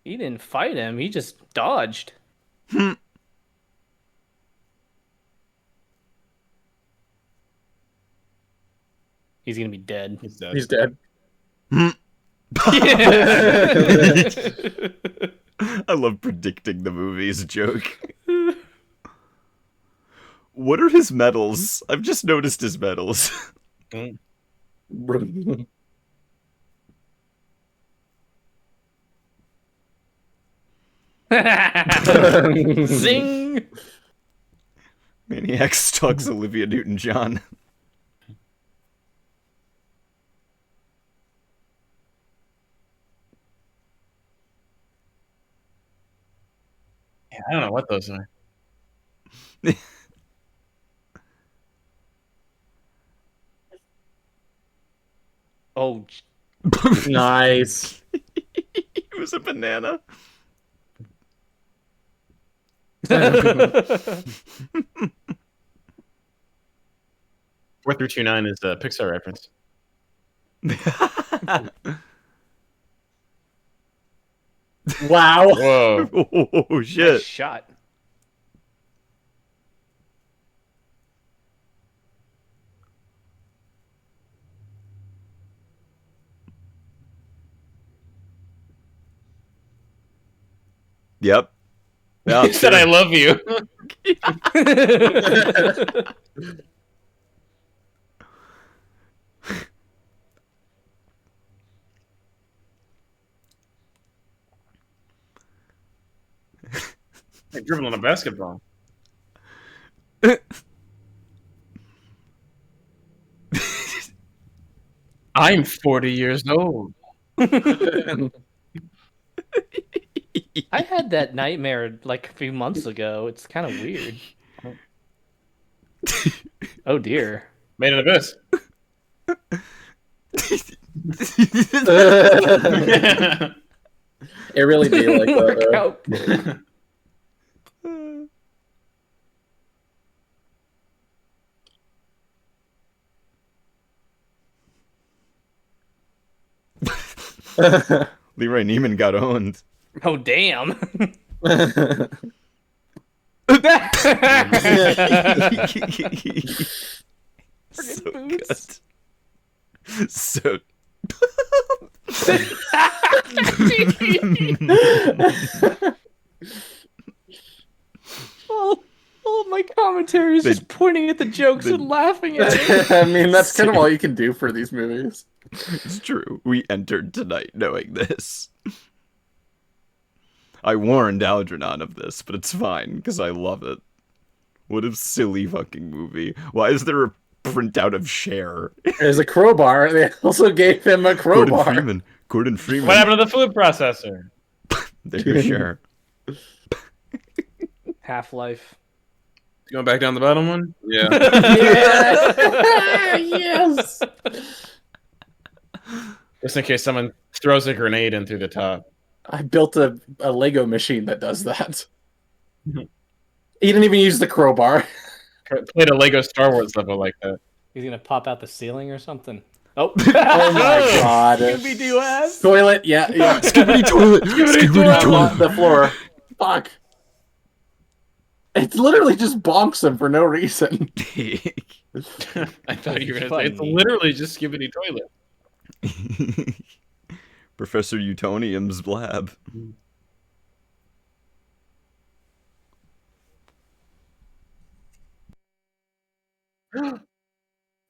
He didn't fight him. He just dodged. He's gonna be dead. He's dead. He's dead. I love predicting the movie's joke. What are his medals? I've just noticed his medals. Zing! Maniac stalks Olivia Newton-John. Yeah, I don't know what those are. Oh, Nice. It was a banana. 4329 is a Pixar reference. Wow. Whoa. Oh shit. Nice shot. Yep. Yeah, He said, "I love you." Like dribbling a basketball. I'm 40 years old. I had that nightmare like a few months ago. It's kind of weird. Oh dear. Made an abyss. It really be like that. Leroy Neiman got owned. Oh damn. So good. So. all of my commentary is just pointing at the jokes and laughing at it. I mean, that's kind of all you can do for these movies. It's true. We entered tonight knowing this. I warned Algernon of this, but it's fine, because I love it. What a silly fucking movie. Why is there a printout of Cher? There's a crowbar. They also gave him a crowbar. Gordon Freeman. What happened to the food processor? There's Cher. Half-Life. Going back down the bottom one? Yeah. Yes. Just in case someone throws a grenade in through the top. I built a Lego machine that does that. He didn't even use the crowbar. Played a Lego Star Wars level like that. He's gonna pop out the ceiling or something. Oh, Oh my god. Scooby-Doo ass. Toilet, yeah. Skibbity toilet. Skibbity toilet. The floor. Fuck. It literally just bonks him for no reason. I thought you were going to say it's literally just Skibbity Toilet. Professor Utonium's lab.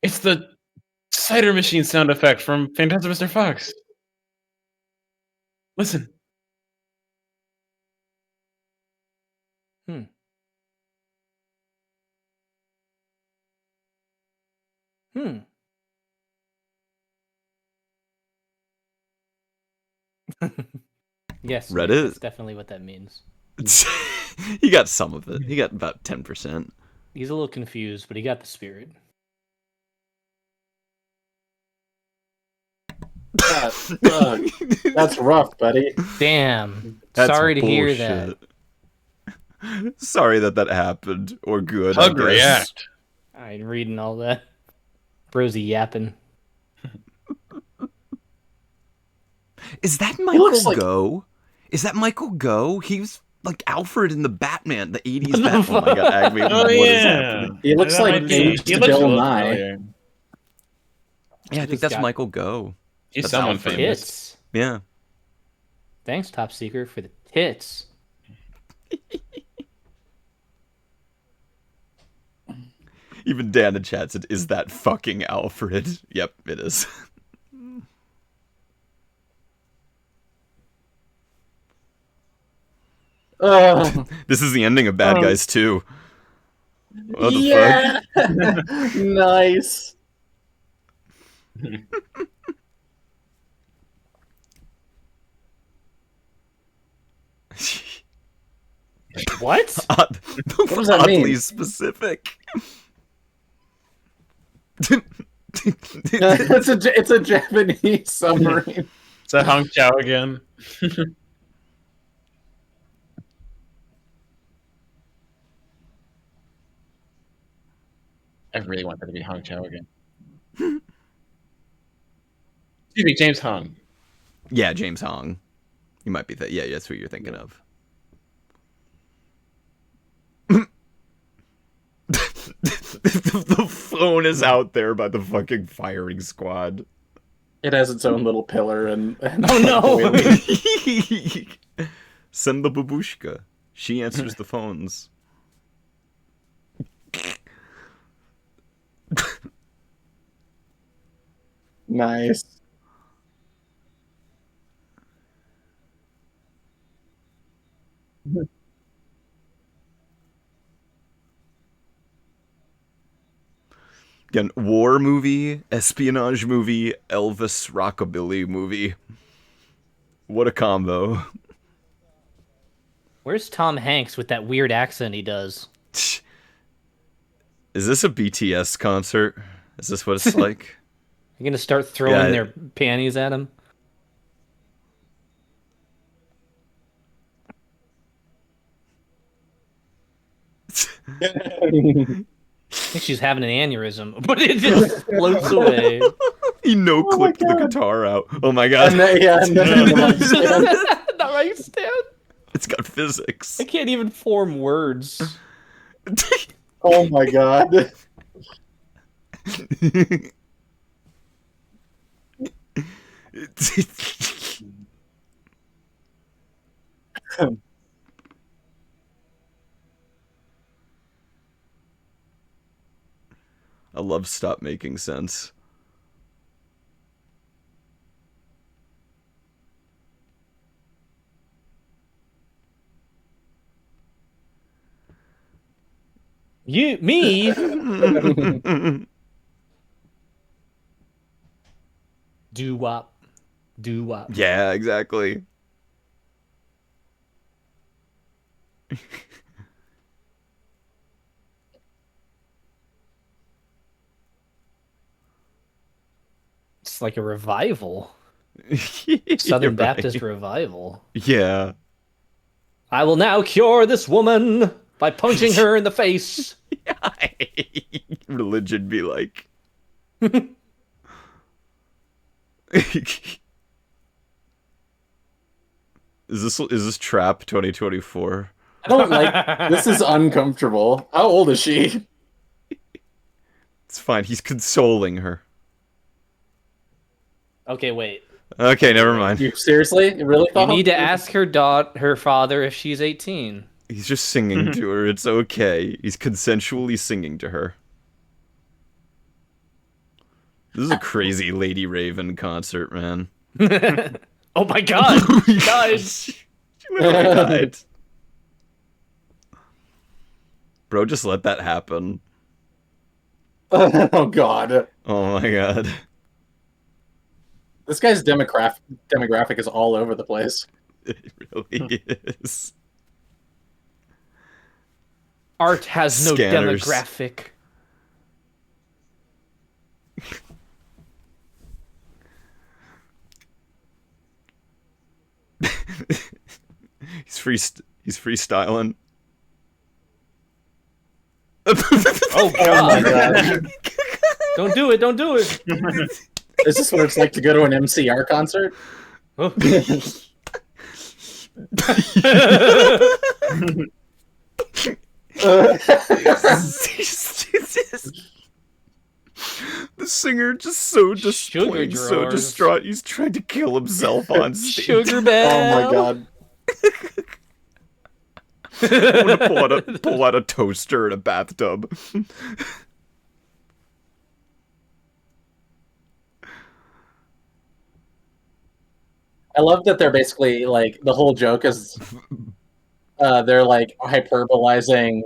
It's the cider machine sound effect from Fantastic Mr. Fox. Listen. Yes, Reddit? that's definitely what that means. He got some of it. He got about 10%. He's a little confused, but he got the spirit. That's rough, buddy. Damn. That's Sorry to hear bullshit. that. Sorry that happened. Or good. Hug I guess. react. I ain't reading all that. Rosie yapping. Is that Michael looks like- Gough? Is that Michael Gough? He was like Alfred in the Batman, the 80s Batman. Oh my god, Agme, Oh, what is yeah. happening? He looks That like might be- aged he looks a Bill little Nye. familiar. Yeah, I think that's Michael Gough. He's That's someone Alfred. famous. Hits. Yeah. Thanks, Top Secret, for the Tits. Even Dan in chat said, "Is that fucking Alfred?" Yep, it is. This is the ending of Bad Guys 2. What the fuck? Nice. What? What does that mean? Oddly specific. it's a Japanese submarine. Is that Hong Chow again? I really want that to be Hong Chow again. Excuse me, James Hong. Yeah, James Hong. You might be that. Yeah, that's what you're thinking of. The phone is out there by the fucking firing squad. It has its own little pillar and oh no! Send the babushka. She answers the phones. Nice. Again, war movie, espionage movie, Elvis rockabilly movie. What a combo. Where's Tom Hanks with that weird accent he does? Is this a BTS concert? Is this what it's like? You gonna start throwing their panties at him? I think she's having an aneurysm, but it just floats away. He no-clipped the guitar out. Oh my god. The right stand. It's got physics. I can't even form words. Oh my god. I love Stop Making Sense. Me? Do-wop. Do-wop. Yeah, exactly. It's like a revival. Southern Baptist revival. Yeah. I will now cure this woman by punching her in the face. Religion be like. Is this Trap 2024? I don't like this. Is uncomfortable. How old is she? It's fine. He's consoling her. Okay, wait. Okay, never mind. You seriously? You really thought? You need to ask her father if she's 18. He's just singing to her. It's okay. He's consensually singing to her. This is a crazy Lady Raven concert, man. Oh my god! Guys! She literally died. Bro, just let that happen. Oh god. Oh my god. This guy's demographic is all over the place. It really is. Art has no Scanners. demographic. He's freestyling. Oh god. God. Don't do it, don't do it. Is this what it's like to go to an MCR concert? Oh. The singer just so Sugar so drawers. distraught. He's trying to kill himself on stage. Sugar bell. Oh my god. I want to pull out a toaster in a bathtub. I love that they're basically like the whole joke is they're like hyperbolizing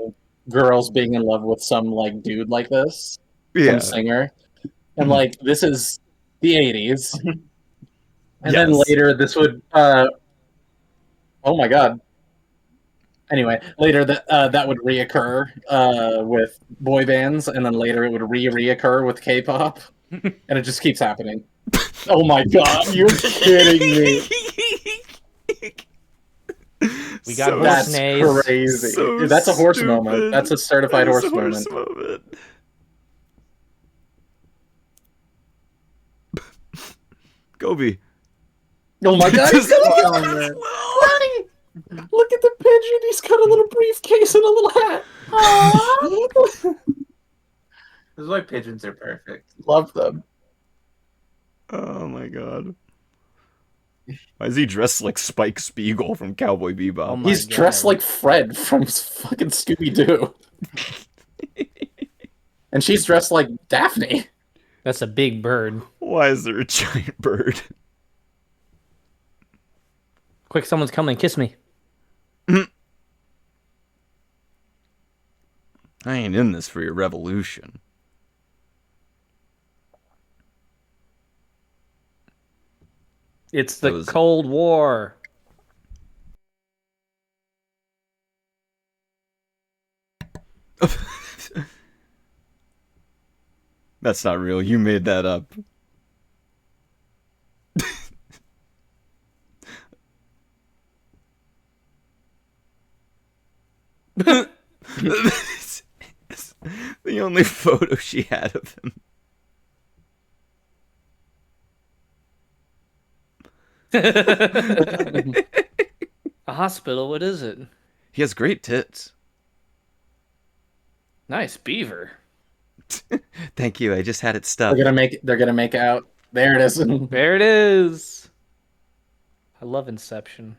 girls being in love with some like dude like this, some singer, and like this is the 80s, and then later this would oh my god. Anyway, later that would reoccur with boy bands, and then later it would reoccur with K-pop, and it just keeps happening. Oh my god, you're kidding me! We got That's horse crazy. So That's a horse stupid. moment. That's a certified That is horse a horse moment. moment. Gobi. Oh my god, he's got a Look at the pigeon. He's got a little briefcase and a little hat. Aww. This is why pigeons are perfect. Love them. Oh my god. Why is he dressed like Spike Spiegel from Cowboy Bebop? He's dressed like Fred from fucking Scooby-Doo. And she's dressed like Daphne. That's a big bird. Why is there a giant bird? Quick, someone's coming. Kiss me. I ain't in this for your revolution. It's the Cold War. That's not real. You made that up. The only photo she had of him. A hospital, what is it? He has great tits. Nice beaver. Thank you. I just had it stuck. They're gonna make out. There it is. There it is. I love Inception.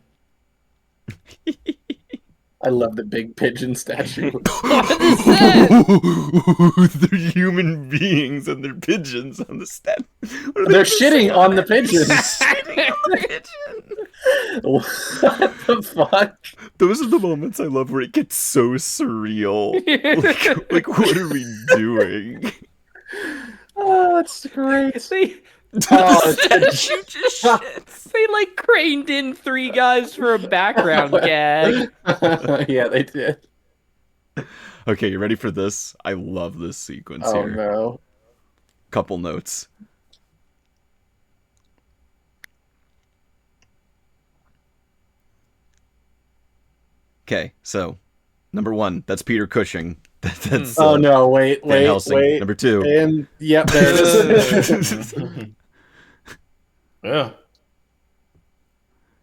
I love the big pigeon statue. What is that? They're human beings and they're pigeons on the stand. They're shitting on the pigeons. What the fuck? Those are the moments I love where it gets so surreal. Like what are we doing? Oh, that's great. They like craned in 3 guys for a background gag. Yeah, they did. Okay, you ready for this? I love this sequence Oh here. no. Couple notes. Okay, so number 1, that's Peter Cushing. That's oh no, wait. Number 2. And yep, there it is. Yeah.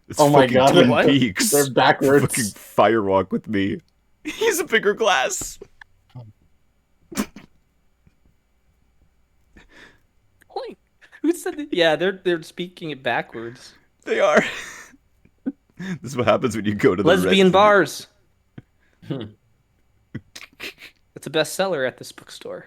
It's oh my fucking god, Twin Peaks. They're backwards. Fucking Firewalk with me. He's a bigger glass. Who said that? Yeah, they're speaking it backwards. They are. This is what happens when you go to the lesbian bars. It's a bestseller at this bookstore.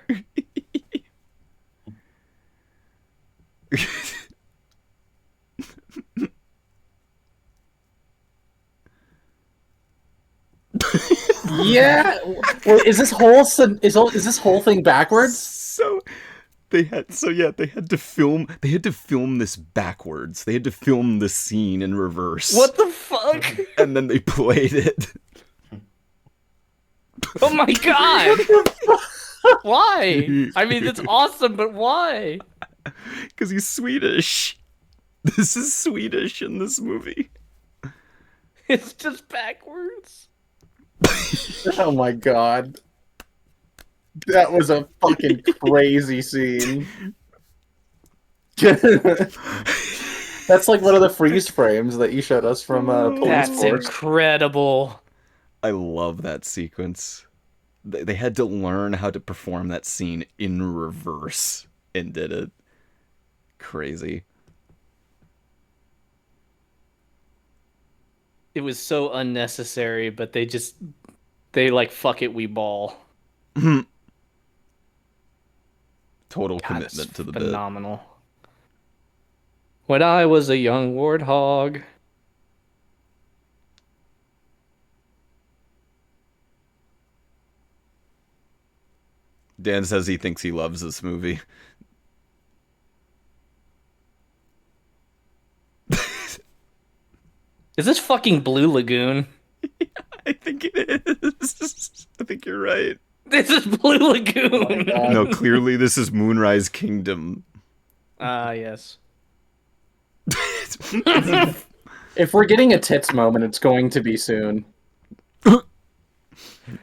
Yeah. Wait, is this whole thing backwards? So they had to film this backwards. They had to film the scene in reverse. What the fuck? And then they played it. Oh my god! Why? I mean, it's awesome, but why? Because he's Swedish. This is Swedish in this movie. It's just backwards. Oh my god. That was a fucking crazy scene. That's like one of the freeze frames that you showed us from Police That's Force. incredible. I love that sequence. They had to learn how to perform that scene in reverse and did it. Crazy. It was so unnecessary, but they like fuck it, we ball. Total God, commitment to the bit. phenomenal. When I was a young warthog. Dan says he thinks he loves this movie. Is this fucking Blue Lagoon? I think it is. I think you're right. This is Blue Lagoon. No, clearly this is Moonrise Kingdom. Yes. If we're getting a tits moment, it's going to be soon.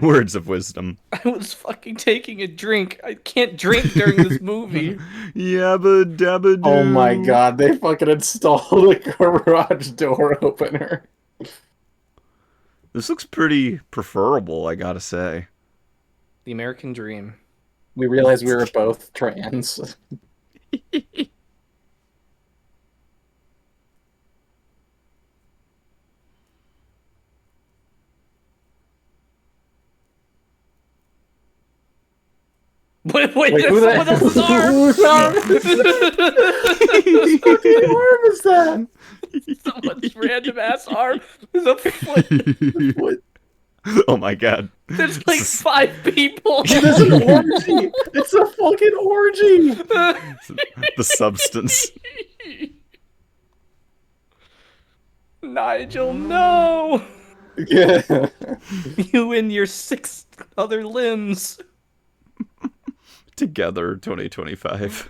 Words of wisdom. I was fucking taking a drink. I can't drink during this movie. Yabba dabba doo. Oh my god, they fucking installed a garage door opener. This looks pretty preferable, I gotta say. The American Dream. We realized we were both trans. Wait, who someone else's arm! Whose arm is that? Someone's random ass arm is a foot. Oh my god. There's like 5 people. It is an orgy. It's a fucking orgy. The substance. Nigel, no! Yeah. You and your 6 other limbs. Together, 2025.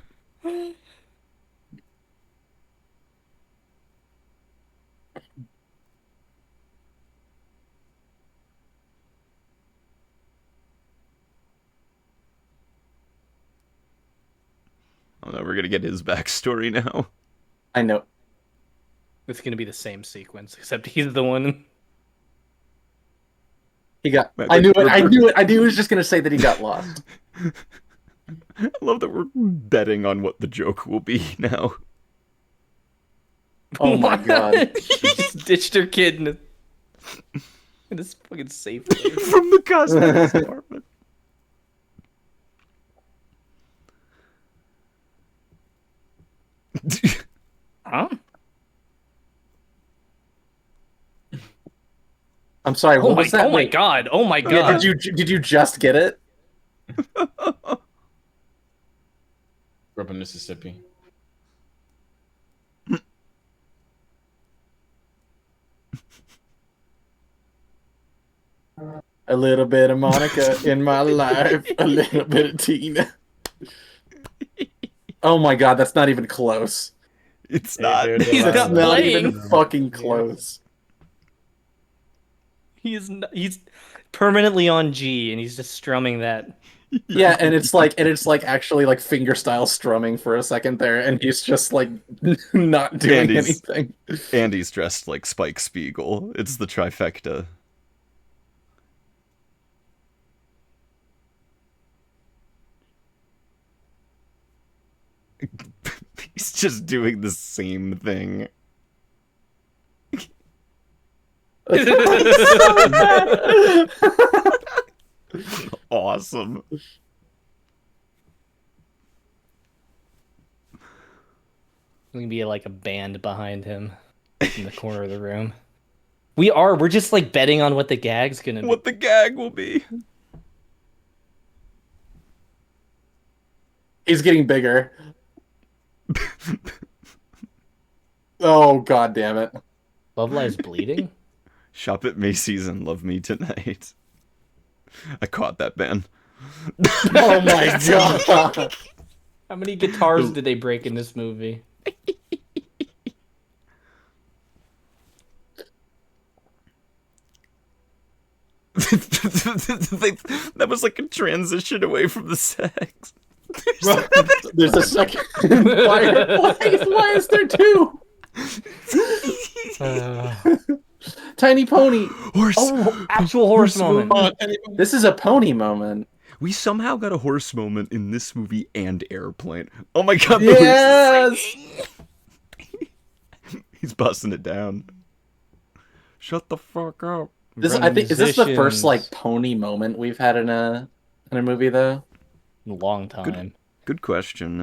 Oh no, we're gonna get his backstory now. I know. It's gonna be the same sequence, except he's the one. He got. I knew it. I knew it. I knew he was just gonna say that he got lost. I love that we're betting on what the joke will be now. Oh my god. She just ditched her kid in this fucking safe place. From the cosmetics department. Huh? I'm sorry. What was that? Oh my god! Oh my god! Yeah, did you just get it? Grew up in Mississippi. A little bit of Monica in my life, a little bit of Tina. Oh my god, that's not even close. It's not. He's That's not not playing. even fucking close. He's permanently on G, and he's just strumming that. Yeah, and it's like actually like fingerstyle strumming for a second there, and he's just like not doing anything. Andy's dressed like Spike Spiegel. It's the trifecta. He's just doing the same thing. Awesome. There's gonna be like a band behind him in the corner of the room. We're just like betting on what the gag's gonna be. What the gag will be. He's getting bigger. Oh god damn it. Love Lies Bleeding? Shop at Macy's and Love Me Tonight. I caught that band. Oh my god. How many guitars did they break in this movie? That was like a transition away from the sex. There's a second. Why is there two? Tiny pony. Horse. Oh, actual horse moment. This is a pony moment. We somehow got a horse moment in this movie and Airplane. Oh my god. Yes. He's busting it down. Shut the fuck up. I think is this the first like pony moment we've had in a movie though? A long time. Good question.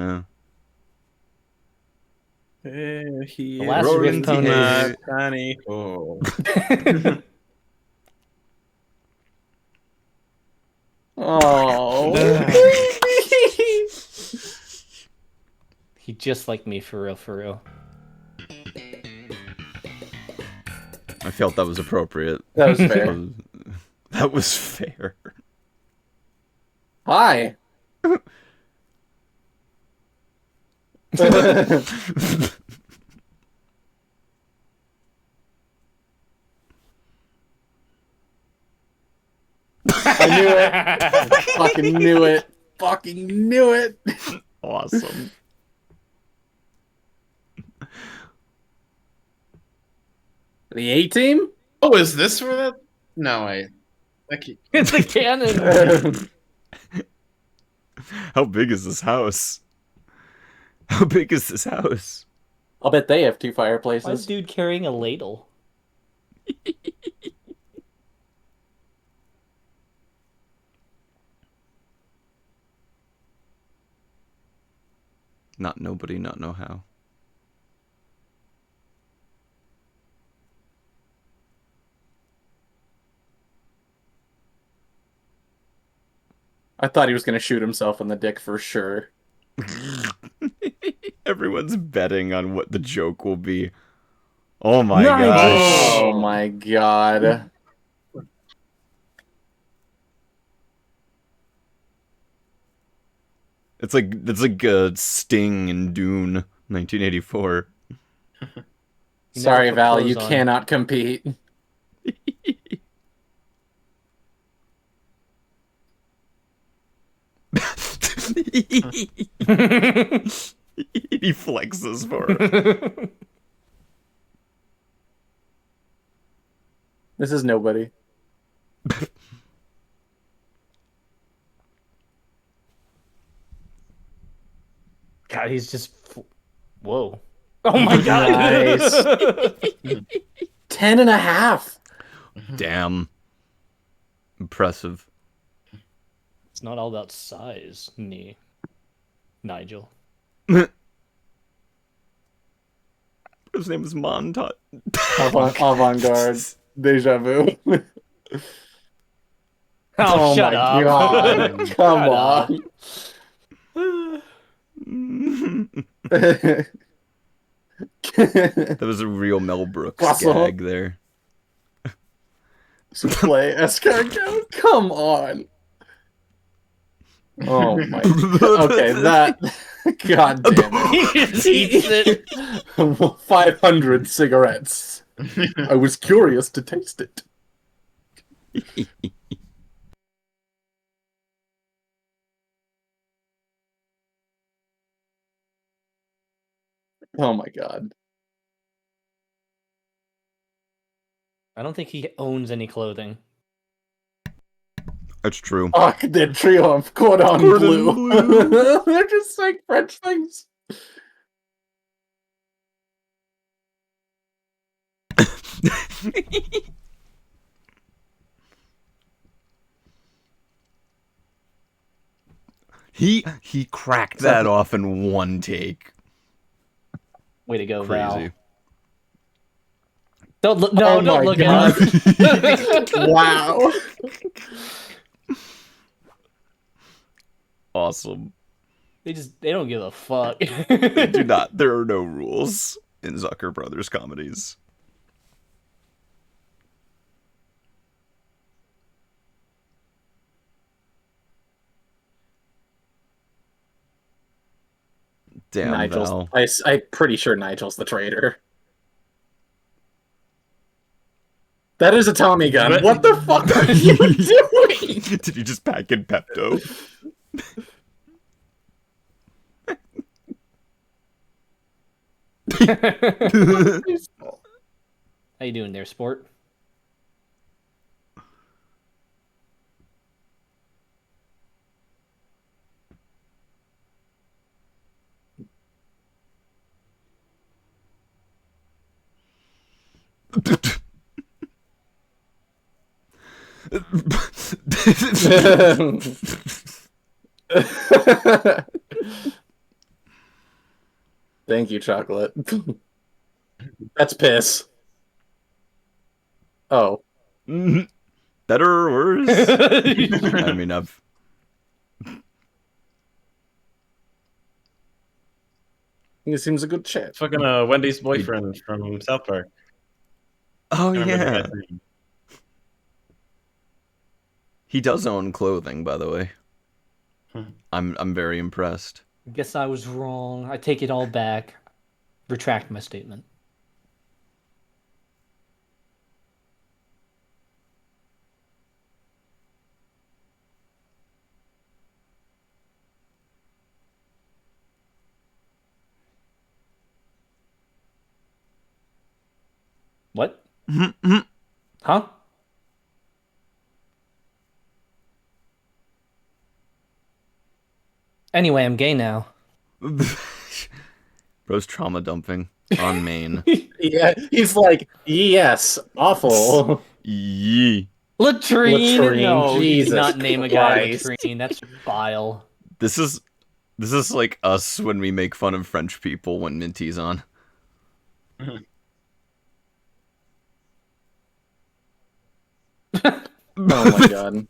The last Riff Ponies. Tiny. Oh. Oh. He just like me for real, for real. I felt that was appropriate. That was fair. That was fair. Hi. I knew it. Fucking knew it. Fucking knew it. Awesome. The A-Team? Oh, is this for that? No, wait. It's a cannon. How big is this house? How big is this house? I'll bet they have 2 Why is fireplaces. dude carrying a ladle? Not nobody, not know how. I thought he was gonna shoot himself in the dick for sure. Everyone's betting on what the joke will be. Oh my Nice! gosh. Oh my god. It's like Sting in Dune, 1984. Sorry, put Val, clothes you on. cannot compete. He flexes for it. This is nobody. God, he's just. Whoa. Oh my god. Nice. 10 and a half. Damn. Impressive. It's not all about size, Nigel. His name is Montot. Avant-garde. Deja vu. Oh, shut my up. god. Come Shut on. That was a real Mel Brooks Croissant. gag there. Souffle escargot? Come on. Oh my. Okay, that. God damn it. He just eats it. 500 cigarettes. I was curious to taste it. Oh my god. I don't think he owns any clothing. That's true. Fuck, the trio of cordon bleu. They're just saying French things. He cracked that off in one take. Way to go, Crazy. Val. Don't look. No, Oh don't my look God. at us. Wow. Awesome. They don't give a fuck. They do not. There are no rules in Zucker Brothers comedies. Damn, Nigel's. Val. I'm pretty sure Nigel's the traitor. That is a Tommy gun. What the fuck are you doing? Did you just pack in Pepto? How you doing there, sport? Thank you, chocolate. That's piss. Oh. Better or worse? I mean, I've. He seems a good chap. Fucking Wendy's boyfriend from South Park. Oh I remember the yeah. guy's name. He does own clothing, by the way. I'm very impressed. Guess I was wrong. I take it all back. Retract my statement. What? Huh? Anyway, I'm gay now. Bro's trauma dumping on Maine. Yeah, he's like, yes, awful. Yee. Latrine? No, you did Jesus not name a guy Christ. Latrine. That's vile. This is like us when we make fun of French people when Minty's on. Oh my god.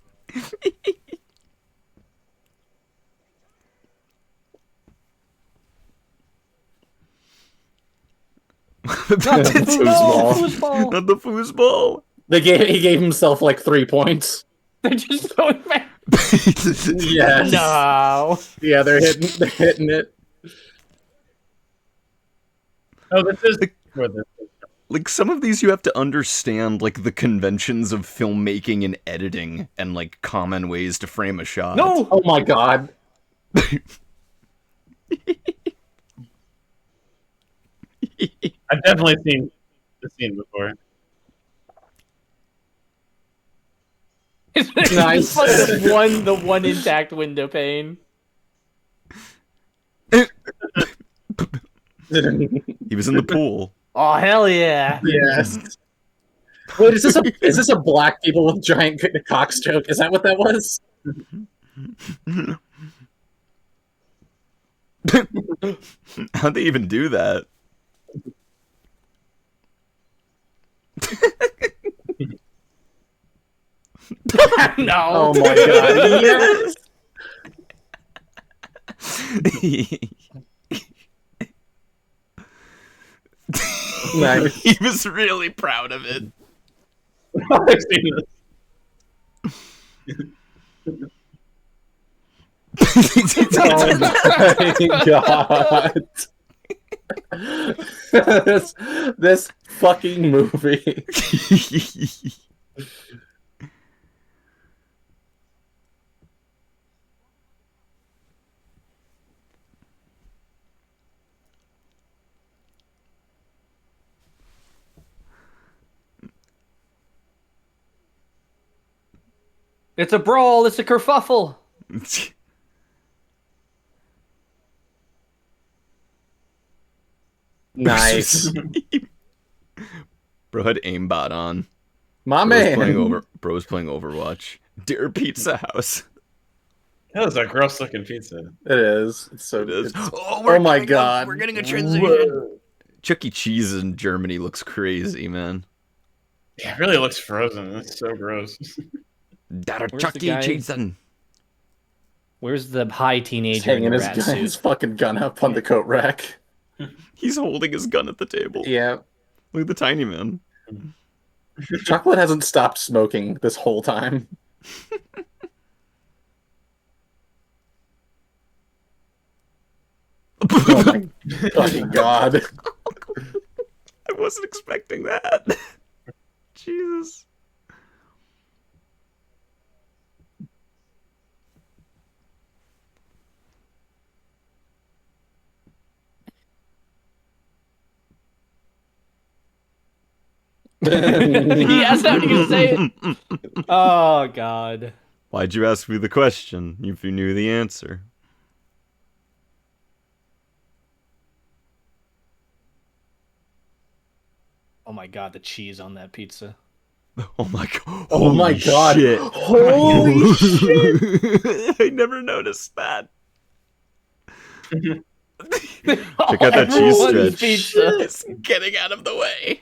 Not the foosball. Not the foosball. He gave himself like 3 points. They're just going back. Yes. No. Yeah, they're hitting it. Oh, this is where this is. Like, some of these you have to understand, like, the conventions of filmmaking and editing and, like, common ways to frame a shot. No! Oh my god. I've definitely seen the scene before. Nice. the one intact window pane. He was in the pool. Oh hell yeah! Yes. Wait, is this a black people with giant cocks joke? Is that what that was? How'd they even do that? No. Oh my god. Yes. Nice. He was really proud of it. I've seen Oh my god. this fucking movie. It's a brawl. It's a kerfuffle. Nice. Bro had aimbot on. My Bro's man. Bro's playing Overwatch. Dear Pizza House. That was a gross looking pizza. It is. It's so It is. it's- Oh my god. We're getting a transition. Chuck E. Cheese in Germany looks crazy, man. Yeah, it really looks frozen. That's so gross. That Where's Chuck the E. guy? Cheese in. Where's the high He's teenager in hanging the his, rat suit? his fucking gun up on the coat rack. He's holding his gun at the table. Yeah. Look at the tiny man. Chocolate hasn't stopped smoking this whole time. Oh my fucking god. I wasn't expecting that. Jesus. Yes, how do you say it? Oh god. Why'd you ask me the question if you knew the answer? Oh my god, the cheese on that pizza. Oh my god! Oh my Holy god! shit. Holy shit! I never noticed that. Check Oh, out that cheese everyone's stretch. pizza. It's getting out of the way.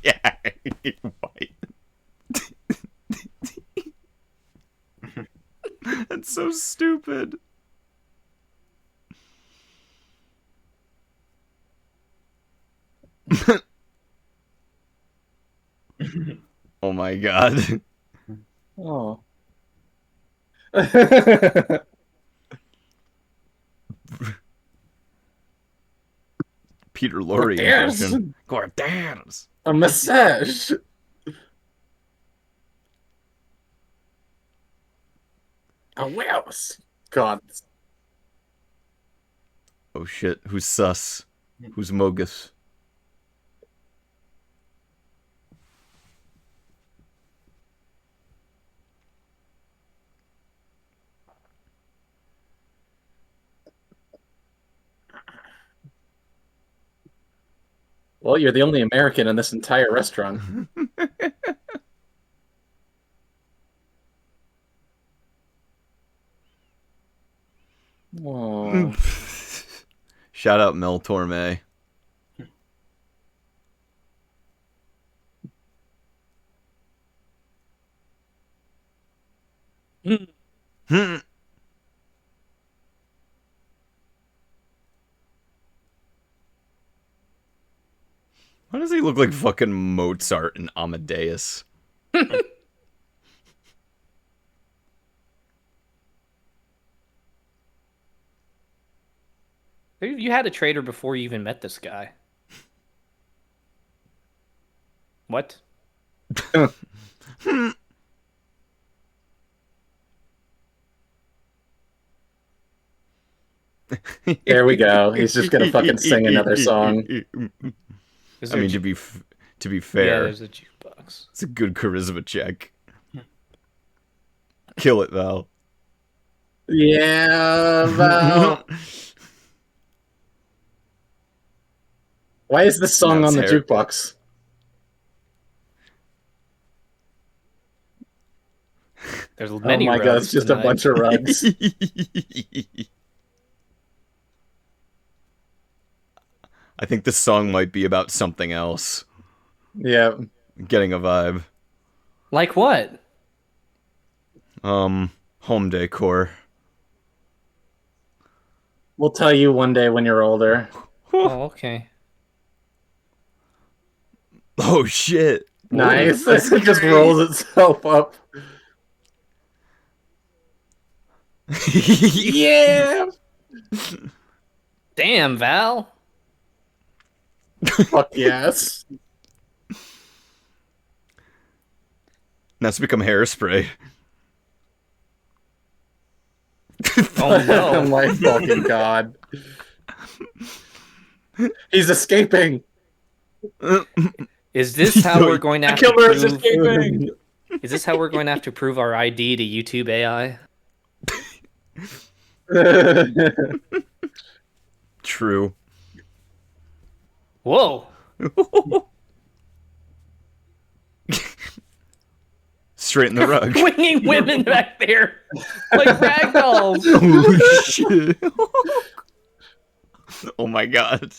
Yeah, white. That's so stupid. Oh my god. Oh. Peter Lorre impression. Cortez. A massage. A Wells. God. Oh shit, who's sus? Who's Mogus? Well, you're the only American in this entire restaurant. Whoa. Shout out Mel Torme. Why does he look like fucking Mozart and Amadeus? You had a trader before you even met this guy. What? There we go. He's just gonna fucking sing another song. I mean, to be fair, yeah, there's a jukebox. It's a good charisma check. Kill it, Val. Yeah, Val. Why is this song on the jukebox? There's many oh my god, it's just tonight. a bunch of rugs. I think this song might be about something else. Yeah. Getting a vibe. Like what? Home decor. We'll tell you one day when you're older. Oh, okay. Oh shit. Nice. Ooh, It just rolls itself up. Yeah. Damn, Val. Fuck yes. Now it's become hairspray. Oh no. Oh my fucking god. He's escaping. Is this how we're going to have to killer is prove? escaping. Is this how we're going to have to prove our ID to YouTube AI? True. Whoa. Straighten the rug. Swinging women back there like ragdolls. Oh shit. Oh my god.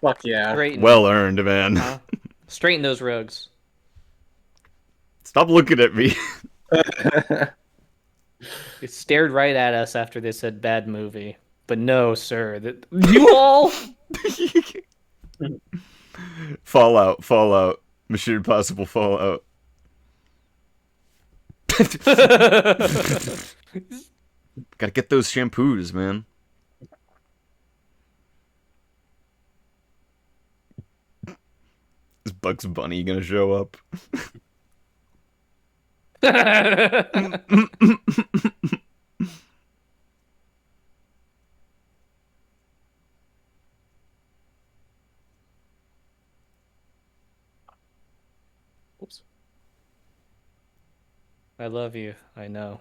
Fuck yeah. Straighten. Well earned, man. Straighten those rugs. Stop looking at me. It stared right at us after they said bad movie. But no, sir. You all? Fallout. Mission Impossible Fallout. Gotta get those shampoos, man. Is Bugs Bunny gonna show up? I love you. I know.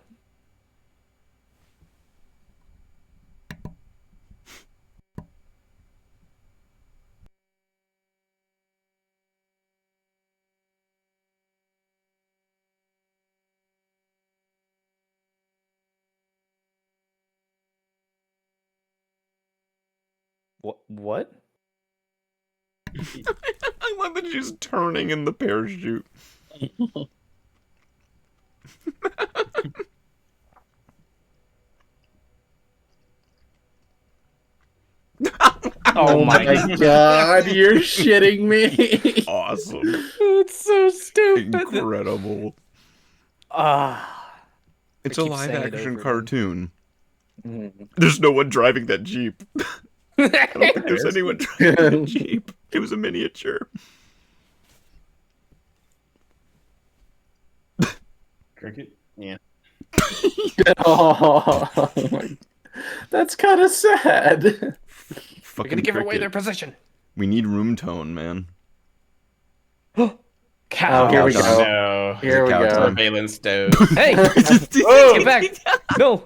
What? I love that she's turning in the parachute. Oh my god, you're shitting me. Awesome. It's so stupid. Incredible. It's a keep saying it live action over cartoon. Mm. There's no one driving that Jeep. I don't think there's anyone driving that Jeep. It was a miniature. Cricket? Yeah. Oh, my. That's kind of sad. We're gonna give away their position. We need room tone, man. Cow. Oh, here we Cow go. time. No. Here we cow go. time. Surveillance stove. Hey! Get back! No!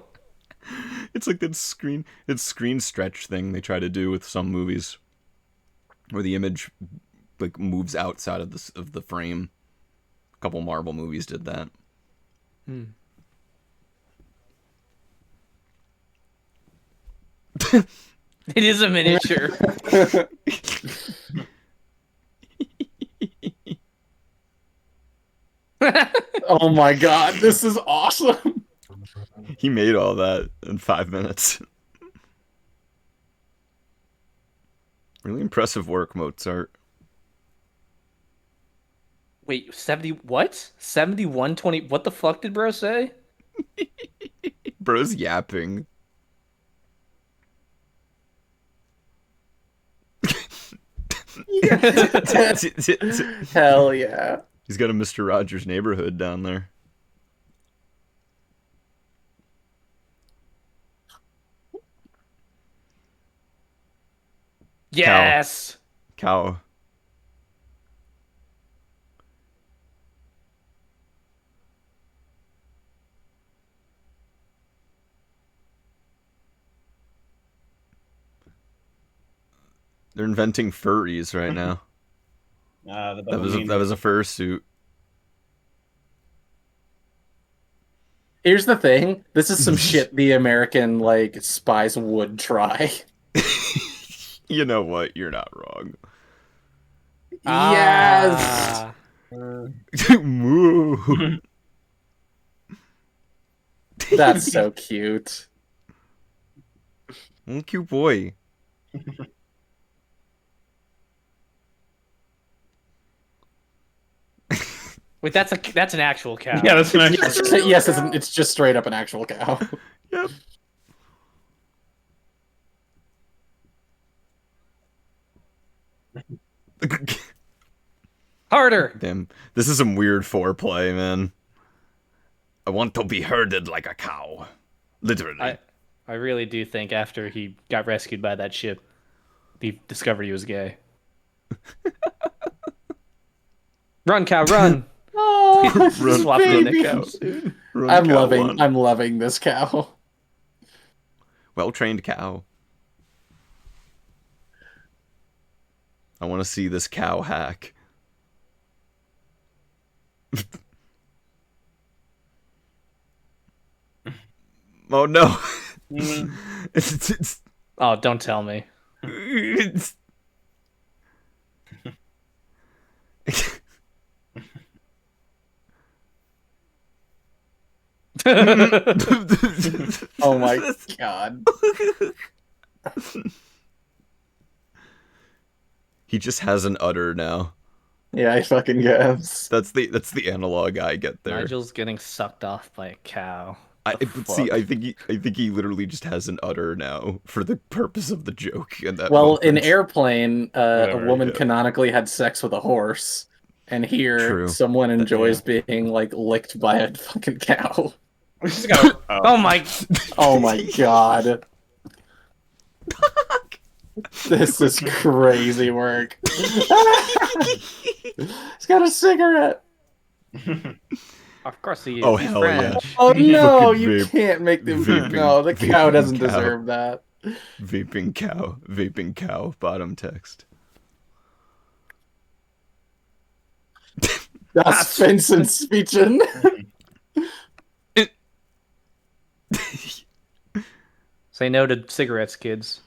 It's like that screen stretch thing they try to do with some movies, where the image like moves outside of the frame. A couple Marvel movies did that. It is a miniature. Oh my god, this is awesome. He made all that in 5 minutes. Really impressive work, Mozart. Wait, 70 what? 7120. What the fuck did bro say? Bro's yapping. Hell yeah. He's got a Mr. Rogers Neighborhood down there. Yes. Cow. They're inventing furries right now. That was a fursuit. Here's the thing. This is some shit the American like spies would try. You know what? You're not wrong. Yes. Moo. That's so cute. Oh, cute boy. Wait, that's an actual cow. Yeah, that's an actual Yes, it's just straight up an actual cow. Yep. Harder. Damn, this is some weird foreplay, man. I want to be herded like a cow. Literally. I really do think after he got rescued by that ship, he discovered he was gay. Run, cow, run! Oh, Swapped in baby. the cow. Run, I'm cow, loving. run. I'm loving this cow. Well-trained cow. I want to see this cow hack. Oh no. It's Oh, don't tell me. Oh my god. He just has an udder now. Yeah, I fucking guess. That's the analog I get there. Nigel's getting sucked off by a cow. But see, I think he literally just has an udder now for the purpose of the joke. And that Well, moment. in Airplane, a Whatever, woman yeah. canonically had sex with a horse, and here True. someone enjoys being like licked by a fucking cow. Oh my! Oh my god! This is crazy work. He's got a cigarette. Of course he is. Oh, He's hell French. yeah. Oh no, Fucking you vape- can't make them. vaping- No, the cow vaping doesn't cow. deserve that. Vaping cow, bottom text. Das Vincent speechen. Say no to cigarettes, kids.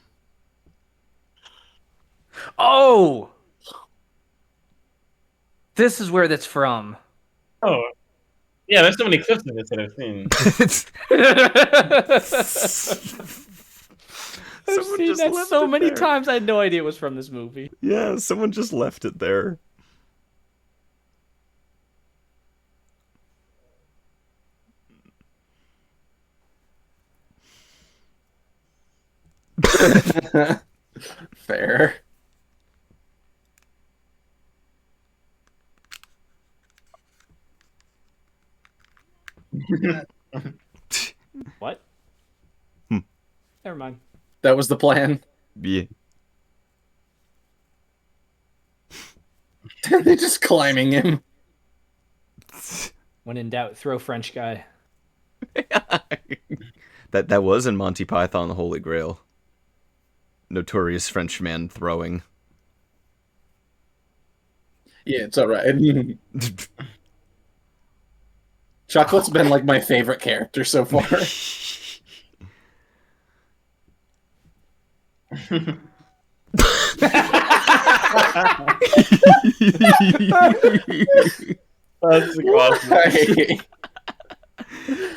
Oh! This is where that's from. Oh, yeah. There's so many clips of this that I've seen. I've Someone seen just that left so it many there. times. I had no idea it was from this movie. Yeah, someone just left it there. Fair. What? Hmm. Never mind. That was the plan. Yeah. They're just climbing him. When in doubt, throw French guy. That was in Monty Python: The Holy Grail. Notorious Frenchman throwing. Yeah, it's alright. Chocolate's been like my favorite character so far.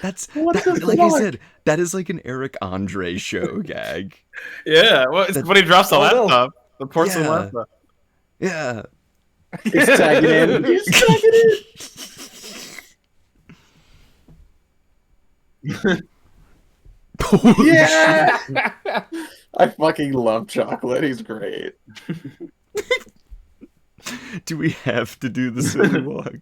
That's awesome. Like I said, that is like an Eric Andre show gag. Yeah, well, it's when he drops the laptop, the porcelain Yeah. laptop. Yeah. He's tagging in. He's tagging in. Yeah! I fucking love Chocolate. He's great. Do we have to do the silly walk?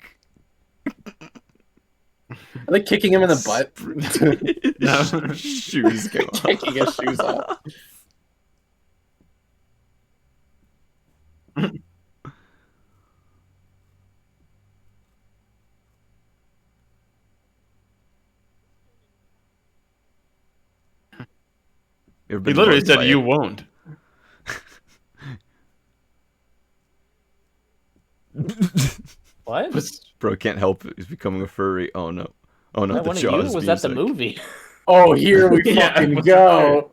Are they kicking him in the butt? No. Shoes go off. Kicking his shoes off. You ever He been literally bugged said, by "You it? won't." What? Bro can't help it. He's becoming a furry. Oh no. Oh no, That the one of you? Jaws Was that the music. movie? Oh, here we Yeah, fucking what's go.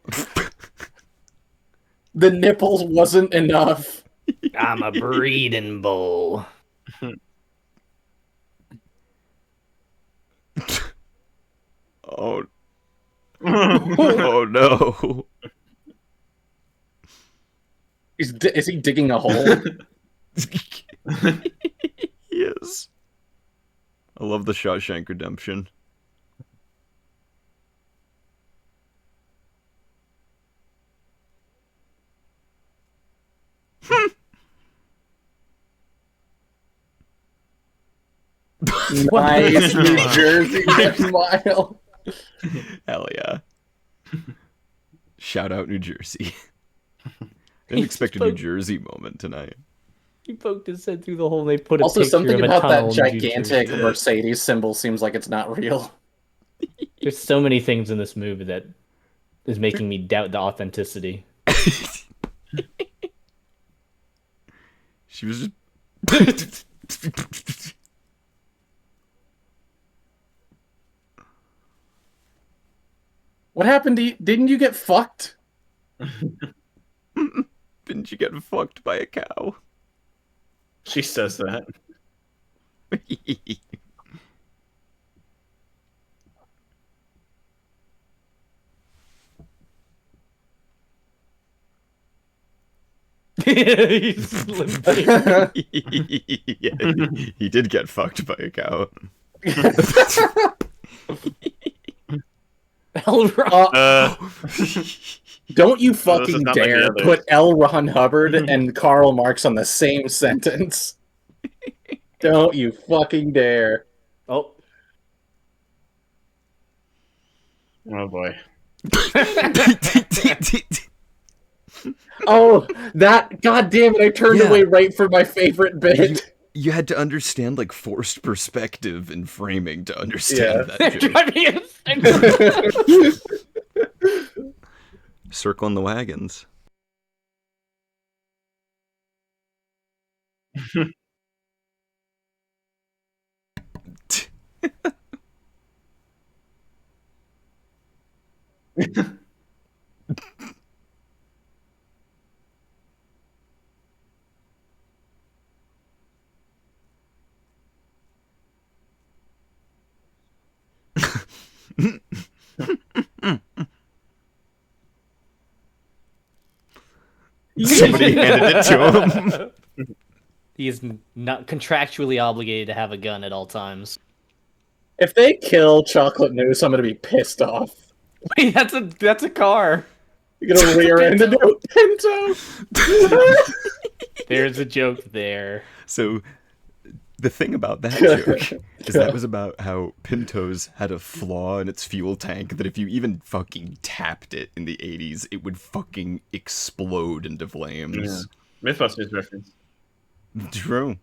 The nipples wasn't enough. I'm a breeding bull. Oh. Oh no. Is he digging a hole? Yes. I love the Shawshank Redemption. Nice, New Jersey smile. Hell yeah. Shout out New Jersey. Didn't expect a New Jersey moment tonight. He poked his head through the hole and they put a Also, picture something of a about tunnel that in New gigantic Jersey. Mercedes symbol seems like it's not real. There's so many things in this movie that is making me doubt the authenticity. She was just. What happened to you? Didn't you get fucked? Didn't you get fucked by a cow? She says that. He's limping. Yeah, he did get fucked by a cow. Don't you this fucking is not like the dare others. put L. Ron Hubbard and Karl Marx on the same sentence. Don't you fucking dare. Oh. Oh boy. Oh, that, god damn it, I turned Yeah. away right for my favorite bit. you had to understand like forced perspective and framing to understand that joke. Circling the wagons. Somebody handed it to him. He is not contractually obligated to have a gun at all times. If they kill Chocolate Noose, I'm gonna be pissed off. Wait, that's a car. You're gonna rear end into a Pinto. There's a joke there. So the thing about that joke is that was about how Pintos had a flaw in its fuel tank that if you even fucking tapped it in the 80s, it would fucking explode into flames. Yeah. Mythbusters reference. True.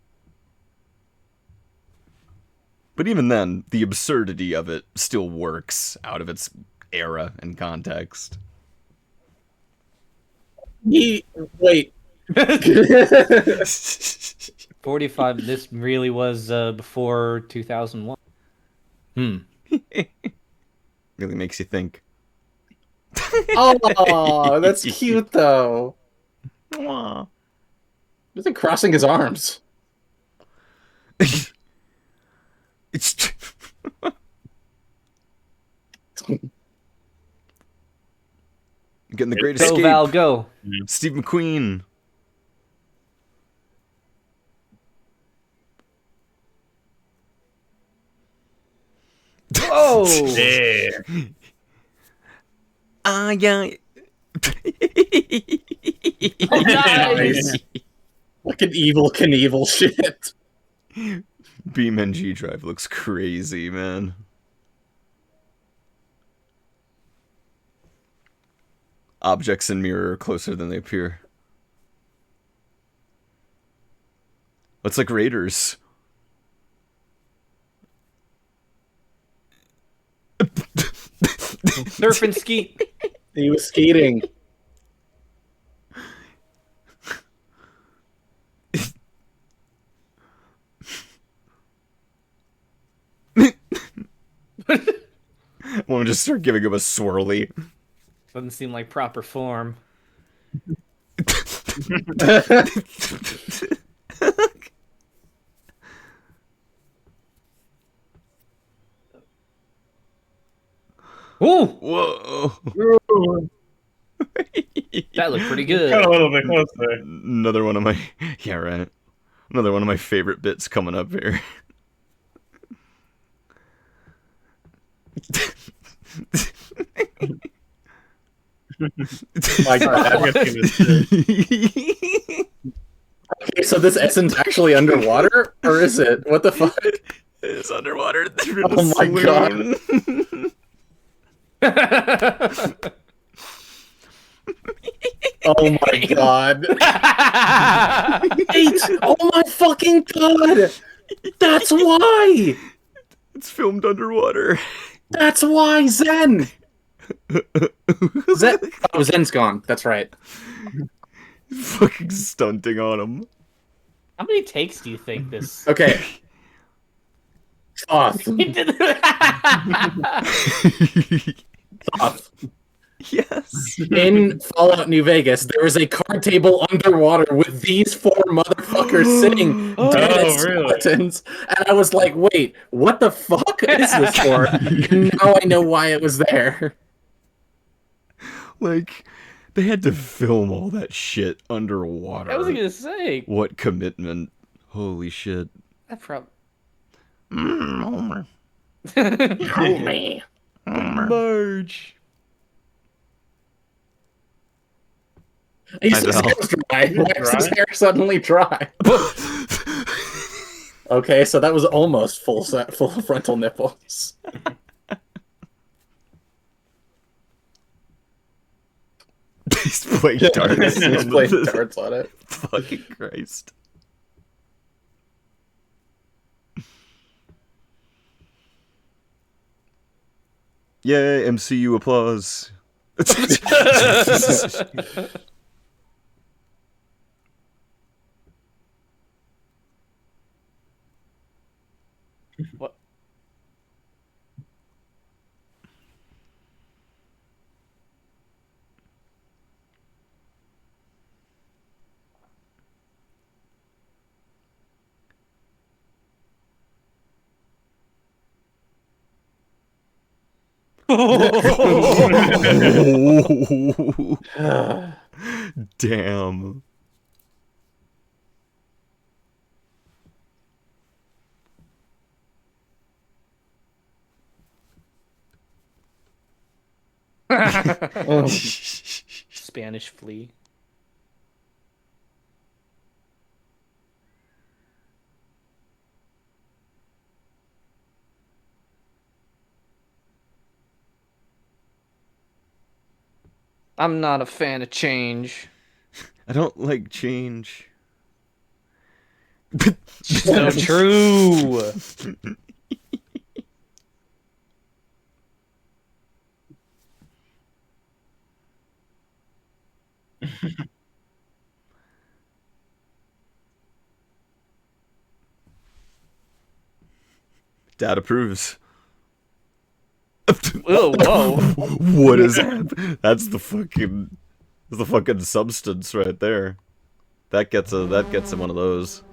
But even then, the absurdity of it still works out of its era and context. Wait. 45. This really was before 2001. Really makes you think. Oh, that's cute though. Aww. He's like crossing his arms. It's getting the great escape. Val, go. Steve McQueen. Whoa! Yeah. Yeah. Nice. Fucking evil Knievel shit. BeamNG Drive looks crazy, man. Objects in mirror are closer than they appear. It's like Raiders. Surf and ski. He was skating. Want to just start giving him a swirly? Doesn't seem like proper form. Ooh! Whoa! That looked pretty good. Got a little bit closer. Another one of my right. Another one of my favorite bits coming up here. My God. Okay, so this essence actually underwater, or is it? What the fuck? It's underwater. Oh my God. Oh my God. Wait! Oh my fucking God! That's why! It's filmed underwater. That's why, Zen! Zen. Oh, Zen's gone. That's right. Fucking stunting on him. How many takes do you think this? Okay. Off. Off. Yes. In Fallout New Vegas, there is a card table underwater with these four motherfuckers sitting dead as skeletons. And I was like, wait, what the fuck is this for? And now I know why it was there. Like, they had to film all that shit underwater. I was gonna say. What commitment. Holy shit. That probably. Homer. Homer. Marge. His hair's dry. Why is his hair suddenly dry? Okay, so that was almost full frontal nipples. He's playing darts. He's playing darts on it. Fucking Christ. Yay, MCU applause. What? Damn. Spanish flea. I'm not a fan of change. I don't like change. So true. Dad approves. Oh, whoa. What is that? That's the fucking substance right there. That gets him one of those.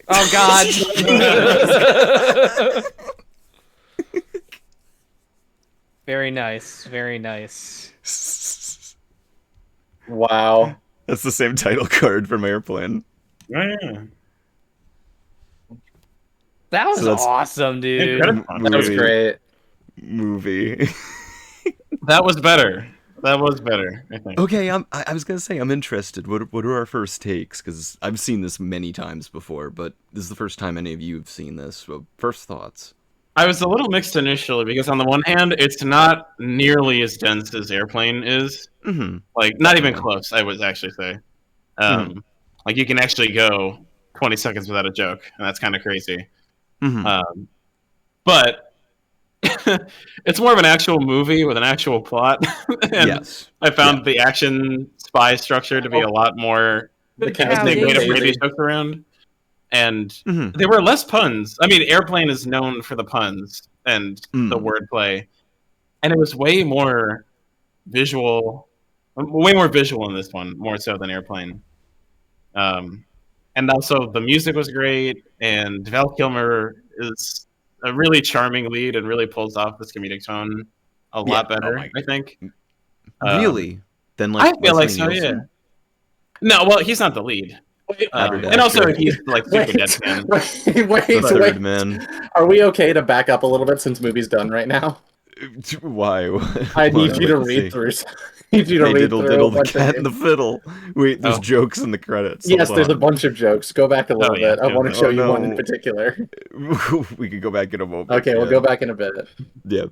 Oh God. Very nice. Very nice. Wow. That's the same title card from Airplane. Yeah. That was So that's- awesome, dude. That was great. Movie. That was better. That was better, I think. Okay, I was gonna say I'm interested. What are our first takes? Because I've seen this many times before, but this is the first time any of you have seen this. So first thoughts. I was a little mixed initially because on the one hand, it's not nearly as dense as Airplane is. Mm-hmm. Like, not even close, I would actually say. Mhm. Like, you can actually go 20 seconds without a joke, and that's kind of crazy. Mhm. But it's more of an actual movie with an actual plot. And Yes. I found the action spy structure to be a lot more The interesting way to play these jokes around. And there were less puns. I mean, Airplane is known for the puns and the wordplay. And it was way more visual in this one, more so than Airplane. And also the music was great, and Val Kilmer is a really charming lead and really pulls off this comedic tone a lot better, I think. Really? Then like I feel like Leslie so, Nielsen? yeah. No, well, he's not the lead. And also, he's like super deadpan. Wait, The third wait. man. Are we okay to back up a little bit since movie's done right now? Why? I need What? you to Let's read see. through. Need you to Hey, read diddle through diddle, a the bunch cat of and the fiddle. Wait, there's jokes in the credits. Yes, Hold there's a on. bunch of jokes. Go back a little bit. I want to show you one in no. particular. We could go back in a moment. Okay, we'll yeah. go back in a bit. Yeah.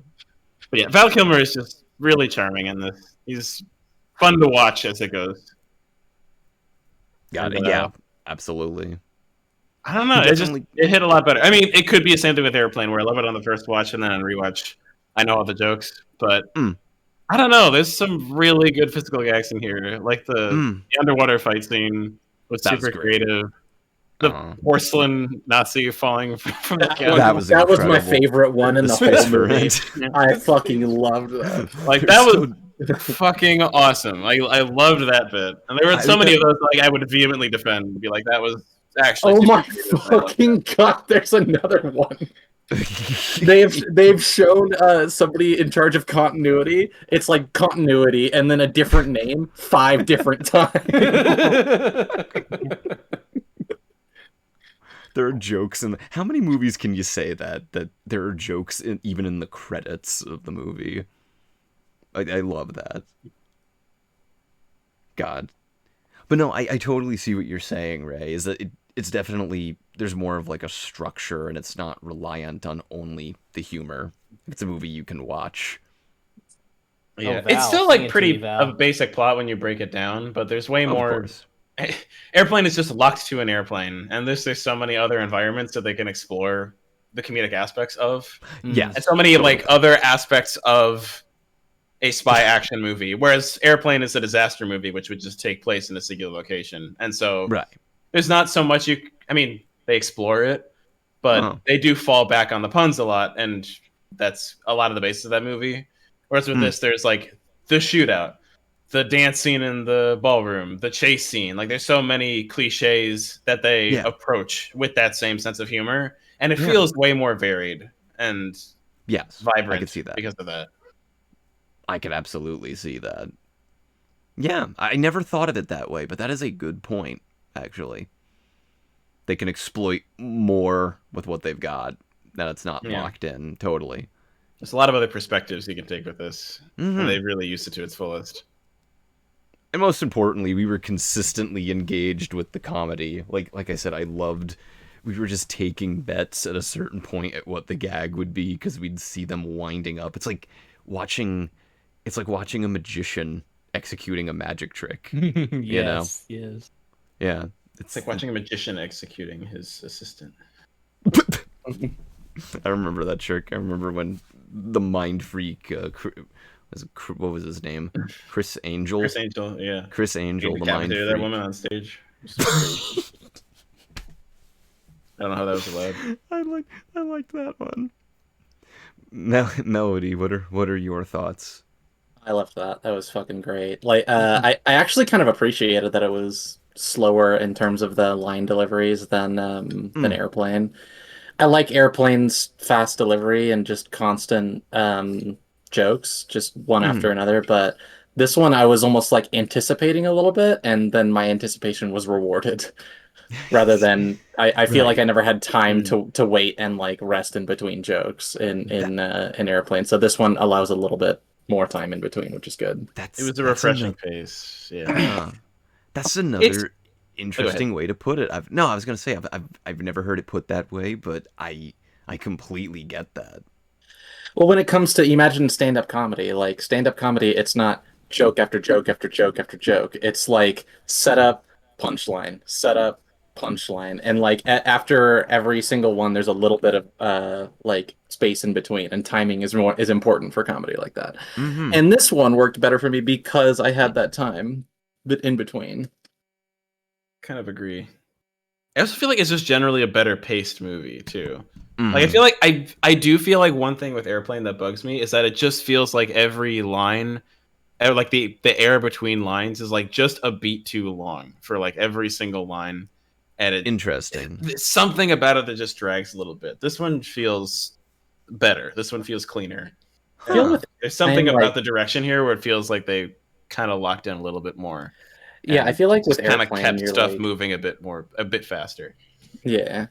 But yeah, Val Kilmer is just really charming in this. He's fun to watch as it goes. Got And, it. Yeah, absolutely. I don't know. It hit a lot better. I mean, it could be the same thing with Airplane, where I love it on the first watch and then on rewatch, I know all the jokes. But I don't know. There's some really good physical gags in here, like the underwater fight scene was That was super great. creative. The porcelain Nazi falling from the couch. That was my favorite one in the whole movie. Right. I fucking loved that. Like that was fucking awesome. I loved that bit, and there were so many of those like I would vehemently defend, and be like that was actually. Oh super my creative. fucking god! There's another one. they've shown somebody in charge of continuity. It's like continuity, and then a different name 5 different times. There are jokes in. How many movies can you say that there are jokes even in the credits of the movie? I love that. God, but no, I totally see what you're saying, Ray. Is that it's definitely there's more of like a structure, and it's not reliant on only the humor. It's a movie you can watch. Yeah, Val, it's still sing like it to pretty me, Val. a basic plot when you break it down, but there's way Of more. course. Airplane is just locked to an airplane, and there's so many other environments that they can explore the comedic aspects of. Yes. And so many totally. like other aspects of a spy action movie, whereas Airplane is a disaster movie, which would just take place in a singular location, and so Right. there's not so much you. I mean, they explore it, but Oh. they do fall back on the puns a lot, and that's a lot of the basis of that movie. Whereas with this, there's like the shootout, the dance scene in the ballroom, the chase scene. Like there's so many cliches that they approach with that same sense of humor, and it feels way more varied and vibrant. I can see that because of that. I could absolutely see that. Yeah, I never thought of it that way, but that is a good point, actually. They can exploit more with what they've got, that it's not locked in, totally. There's a lot of other perspectives you can take with this, and they really used it to its fullest. And most importantly, we were consistently engaged with the comedy. Like I said, we were just taking bets at a certain point at what the gag would be, because we'd see them winding up. It's like watching a magician executing a magic trick. You know? Yes. Yeah. It's like watching a magician executing his assistant. I remember that trick. I remember when the mind freak, what was his name? Chris Angel. Chris Angel, yeah. Chris Angel, the mind freak. That woman on stage. I don't know how that was allowed. I like that one. Melody, what are your thoughts? I loved that. That was fucking great. Like, I actually kind of appreciated that it was slower in terms of the line deliveries than Airplane. I like Airplane's fast delivery and just constant jokes, just one after another. But this one, I was almost like anticipating a little bit, and then my anticipation was rewarded. Rather than I feel like I never had time to wait and like rest in between jokes in Airplane. So this one allows a little bit more time in between, which is good. It was a refreshing pace. Yeah. That's another interesting way to put it. I was gonna say I've never heard it put that way, but I completely get that. Well, when it comes to imagine stand-up comedy, it's not joke after joke after joke after joke. It's like setup, punchline, and like after every single one, there's a little bit of like space in between, and timing is important for comedy like that. And this one worked better for me because I had that time, but in between. Kind of agree. I also feel like it's just generally a better paced movie too. Like I feel like I do feel like one thing with Airplane that bugs me is that it just feels like every line, or like the air between lines is like just a beat too long for like every single line. And interesting. Something about it that just drags a little bit. This one feels better. This one feels cleaner. There's something about the direction here where it feels like they kind of locked in a little bit more. Yeah, I feel like with kind of Airplane, kept you're stuff like, moving a bit faster. Yeah.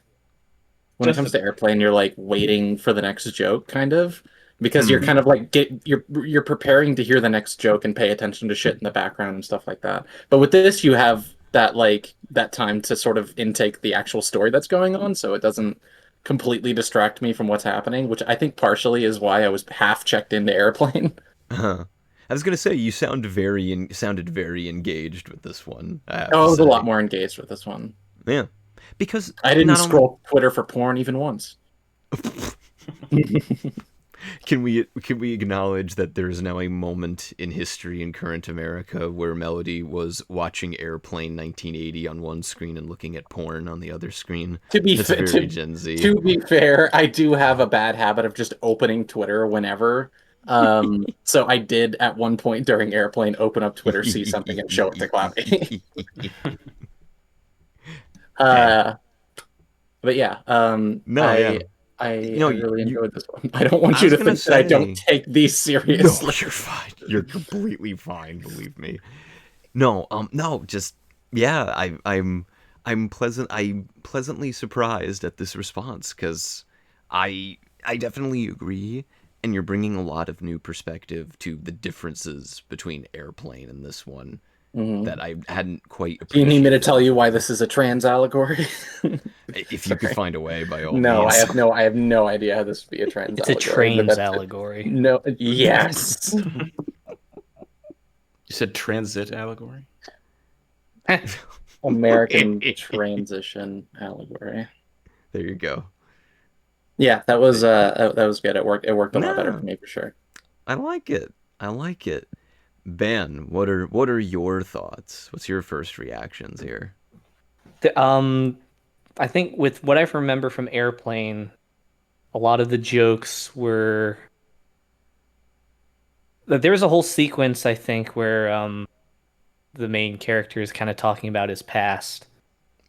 When it comes to Airplane, you're like waiting for the next joke, kind of, because you're kind of like you're preparing to hear the next joke and pay attention to shit in the background and stuff like that. But with this, you have that time to sort of intake the actual story that's going on, so it doesn't completely distract me from what's happening, which I think partially is why I was half checked into Airplane. I was gonna say you sounded very engaged with this one. I was a lot more engaged with this one. Yeah, because I didn't scroll Twitter for porn even once. Can we acknowledge that there is now a moment in history in current America where Melody was watching Airplane 1980 on one screen and looking at porn on the other screen? To be Gen Z. To be fair, I do have a bad habit of just opening Twitter whenever. So I did at one point during Airplane open up Twitter, see something, and show it to Cloudy. But yeah, I really enjoyed this one. I don't want you to think that I don't take these seriously. No, you're fine. You're completely fine. Believe me. No, just yeah. I'm pleasantly surprised at this response, because I definitely agree, and you're bringing a lot of new perspective to the differences between Airplane and this one. That I hadn't quite appreciated. Do you need me to tell you why this is a trans allegory? If you could find a way, by all means. I have no idea how this would be a trans allegory. It's a trains allegory. No, yes. You said transit allegory? American transition allegory. There you go. Yeah, that was good. It worked. It worked a lot better for me for sure. I like it. I like it. Ben, what are your thoughts? What's your first reactions here? I think with what I remember from Airplane, a lot of the jokes were there was a whole sequence I think where the main character is kind of talking about his past.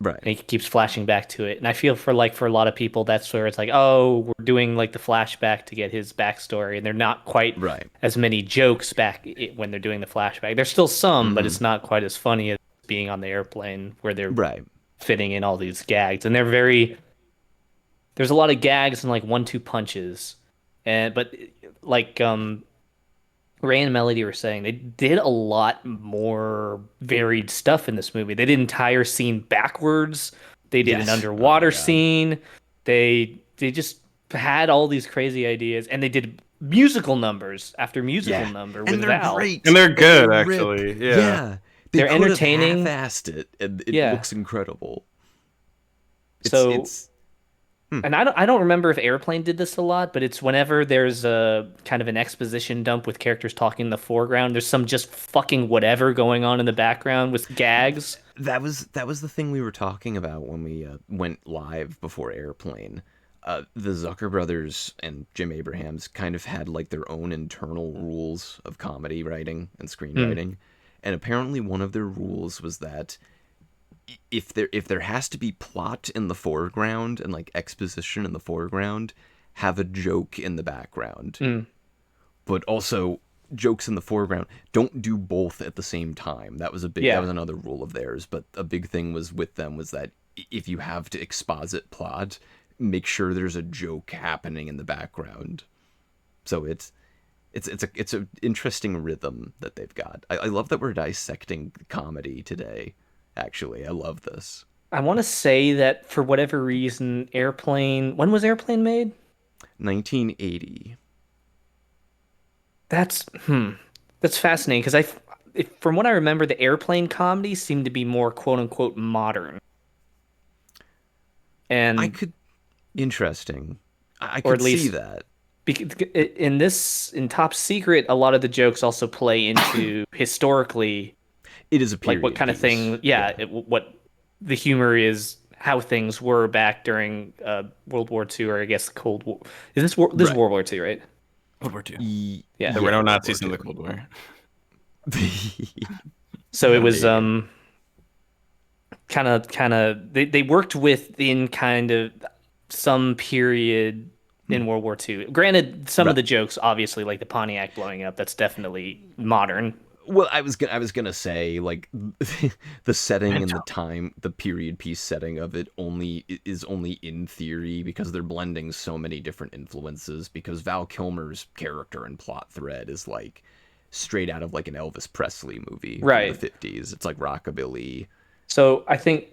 Right. And he keeps flashing back to it. And I feel for a lot of people that's where it's like, oh, we're doing like the flashback to get his backstory, and they're not quite as many jokes back when they're doing the flashback. There's still some, but it's not quite as funny as being on the airplane where they're fitting in all these gags. And there's a lot of gags and like 1-2 punches. But like Ray and Melody were saying, they did a lot more varied stuff in this movie. They did an entire scene backwards. They did an underwater scene. They just had all these crazy ideas, and they did musical numbers after musical number with Val. Great. And they're good, They actually. rip. Yeah. They're entertaining. Half-assed it, and it looks incredible. And I don't remember if Airplane did this a lot, but it's whenever there's a kind of an exposition dump with characters talking in the foreground, there's some just fucking whatever going on in the background with gags. That was the thing we were talking about when we went live before Airplane. The Zucker brothers and Jim Abrahams kind of had like their own internal rules of comedy writing and screenwriting. And apparently one of their rules was that if there has to be plot in the foreground and like exposition in the foreground, have a joke in the background. But also jokes in the foreground. Don't do both at the same time. That was that was another rule of theirs. But a big thing was with them was that if you have to exposit plot, make sure there's a joke happening in the background. So it's an interesting rhythm that they've got. I love that we're dissecting comedy today. Actually, I love this. I want to say that for whatever reason, Airplane. When was Airplane made? 1980. That's fascinating because from what I remember, the Airplane comedies seem to be more quote unquote modern. And interesting. I could see that. In Top Secret, a lot of the jokes also play into historically. It is a period like what kind of thing? What the humor is, how things were back during World War II, or I guess the Cold War. This is World War II, right? World War II. Yeah, there were no Nazis in the Cold War. So it was kind of they worked within kind of some period in World War II. Granted, some of the jokes, obviously, like the Pontiac blowing up, that's definitely modern. Well, I was gonna say like the setting and the time, the period piece setting of it is only in theory because they're blending so many different influences. Because Val Kilmer's character and plot thread is like straight out of like an Elvis Presley movie from the 50s. It's like rockabilly. So I think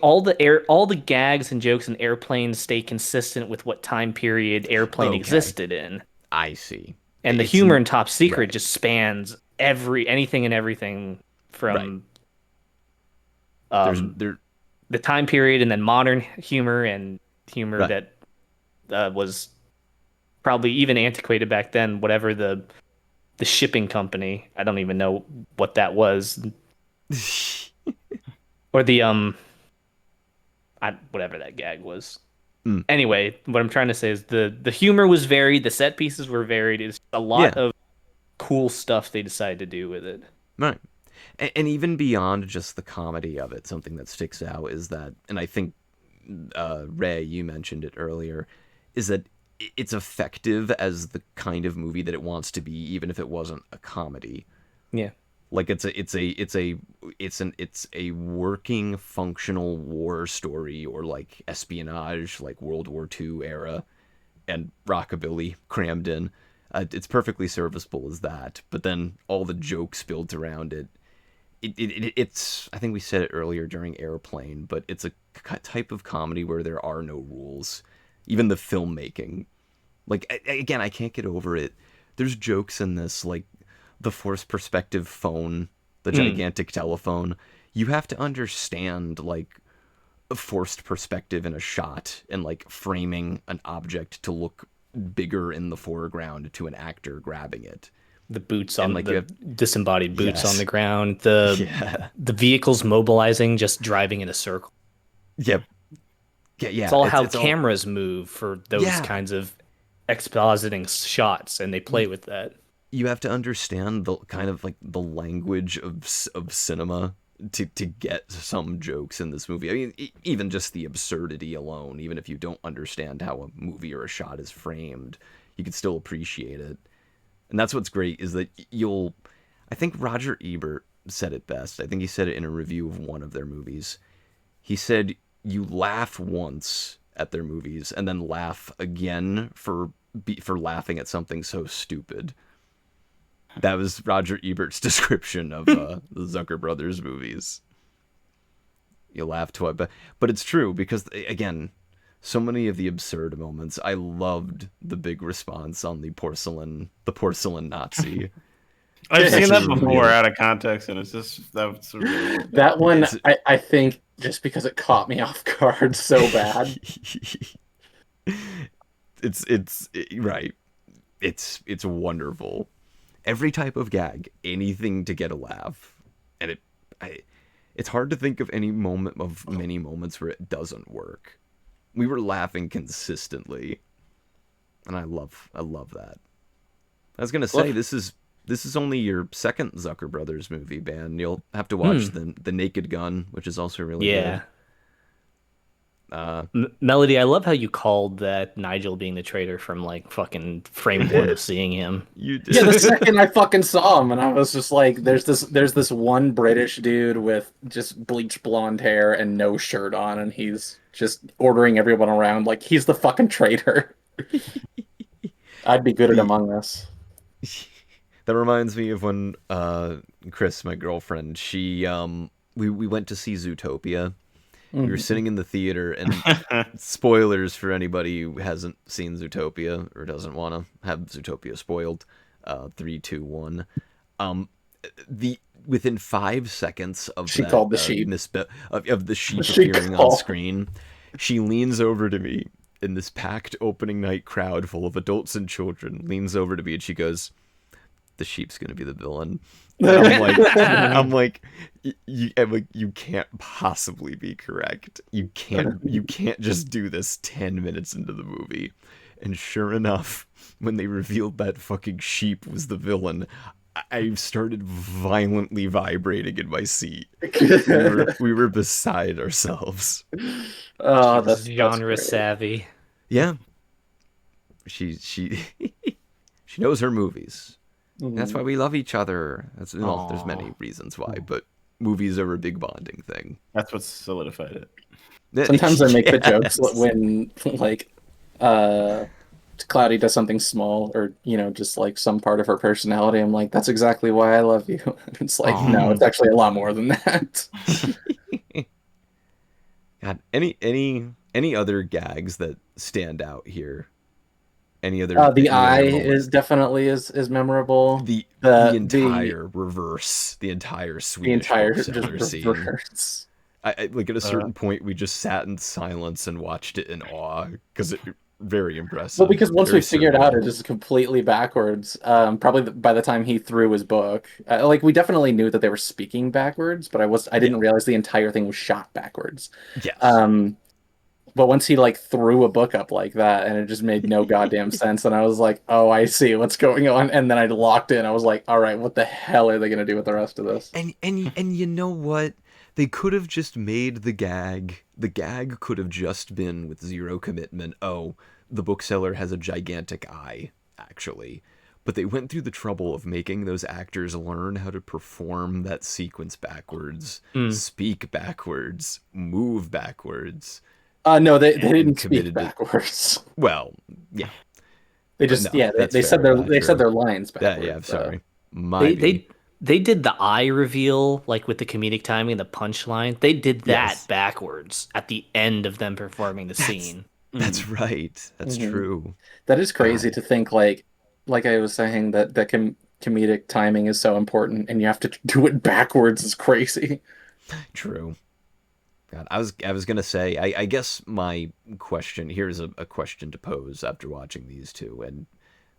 all the gags and jokes in Airplane stay consistent with what time period Airplane existed in. I see. And the humor in Top Secret just spans anything and everything from the time period, and then modern humor and humor that was probably even antiquated back then. Whatever the shipping company, I don't even know what that was, or the whatever that gag was. Anyway, what I'm trying to say is the humor was varied, the set pieces were varied. It's a lot of cool stuff they decided to do with it. Right. And even beyond just the comedy of it, something that sticks out is that, and I think, Ray, you mentioned it earlier, is that it's effective as the kind of movie that it wants to be, even if it wasn't a comedy. Yeah. Like it's a working functional war story, or like espionage, like World War II era, and rockabilly crammed in. It's perfectly serviceable as that, but then all the jokes built around it. It's I think we said it earlier during Airplane, but it's a type of comedy where there are no rules. Even the filmmaking, like again, I can't get over it. There's jokes in this like the forced perspective phone, the gigantic telephone. You have to understand like forced perspective in a shot and like framing an object to look bigger in the foreground to an actor grabbing it. The boots And, on like, the you have- disembodied boots Yes. on the ground, the vehicles mobilizing, just driving in a circle. Yep. Yeah, It's all how it's all- cameras move for those Yeah. kinds of expositing shots, and they play with that. You have to understand the kind of like the language of cinema to get some jokes in this movie. I mean, even just the absurdity alone, even if you don't understand how a movie or a shot is framed, you can still appreciate it. And that's what's great is that I think Roger Ebert said it best. I think he said it in a review of one of their movies. He said, you laugh once at their movies and then laugh again for laughing at something so stupid. That was Roger Ebert's description of the Zucker Brothers movies. You laugh twice, but it's true because, again, so many of the absurd moments. I loved the big response on the porcelain Nazi. I've seen that Really before good. out of context, and that's really good. That one, I think, just because it caught me off guard so bad. It's right. It's wonderful. Every type of gag, anything to get a laugh, and it's hard to think of any moment of many moments where it doesn't work. We were laughing consistently, and I love that. I was gonna say this is only your second Zucker Brothers movie, Ben. You'll have to watch the Naked Gun, which is also really good. Melody, I love how you called that Nigel being the traitor from like fucking frame one of seeing him. You did. Yeah, the second I fucking saw him, and I was just like, there's this one British dude with just bleach blonde hair and no shirt on, and he's just ordering everyone around like he's the fucking traitor. I'd be good at Among Us. That reminds me of when Chris, my girlfriend, she we went to see Zootopia. We were sitting in the theater, and spoilers for anybody who hasn't seen Zootopia or doesn't want to have Zootopia spoiled. 3, 2, 1. Within 5 seconds of She that, called the sheep. of the sheep She appearing on called. screen, she leans over to me in this packed opening night crowd full of adults and children. Leans over to me and she goes, "The sheep's gonna be the villain." And I'm like, you can't possibly be correct. You can't just do this 10 minutes into the movie. And sure enough, when they revealed that fucking sheep was the villain, I started violently vibrating in my seat. We were beside ourselves. Oh, That's that's genre great. savvy. Yeah. She knows her movies. That's why we love each other. There's many reasons why, but movies are a big bonding thing. That's what solidified it. Sometimes I make the jokes Yes. when like Cloudy does something small or just like some part of her personality. I'm like, that's exactly why I love you. And it's like, no, it's actually a lot more than that. God, any other gags that stand out here? Any other? The any eye other moments? is definitely is memorable. The the entire reverse, the entire Swedish entire bookseller just scene. reverse. I like at a certain point we just sat in silence and watched it in awe because it very impressive. Well, because once very we figured out surreal. it is completely backwards, probably by the time he threw his book, like we definitely knew that they were speaking backwards, but I didn't realize the entire thing was shot backwards. Yes. But once he like threw a book up like that, and it just made no goddamn sense, and I was like, "Oh, I see what's going on." And then I locked in. I was like, "All right, what the hell are they gonna do with the rest of this?" And you know what? They could have just made the gag. The gag could have just been with zero commitment. Oh, the bookseller has a gigantic eye, actually. But they went through the trouble of making those actors learn how to perform that sequence backwards, speak backwards, move backwards. No, they and didn't speak committed to- backwards. Well, yeah. They just No, that's they said fair, they said true. their lines backwards. Yeah, I'm sorry. They did the eye reveal like with the comedic timing and the punchline. They did that backwards at the end of them performing the scene. That's right. That's true. That is crazy to think like I was saying that comedic timing is so important, and you have to do it backwards is crazy. True. God, I was gonna say, I guess my question here's a question to pose after watching these two, and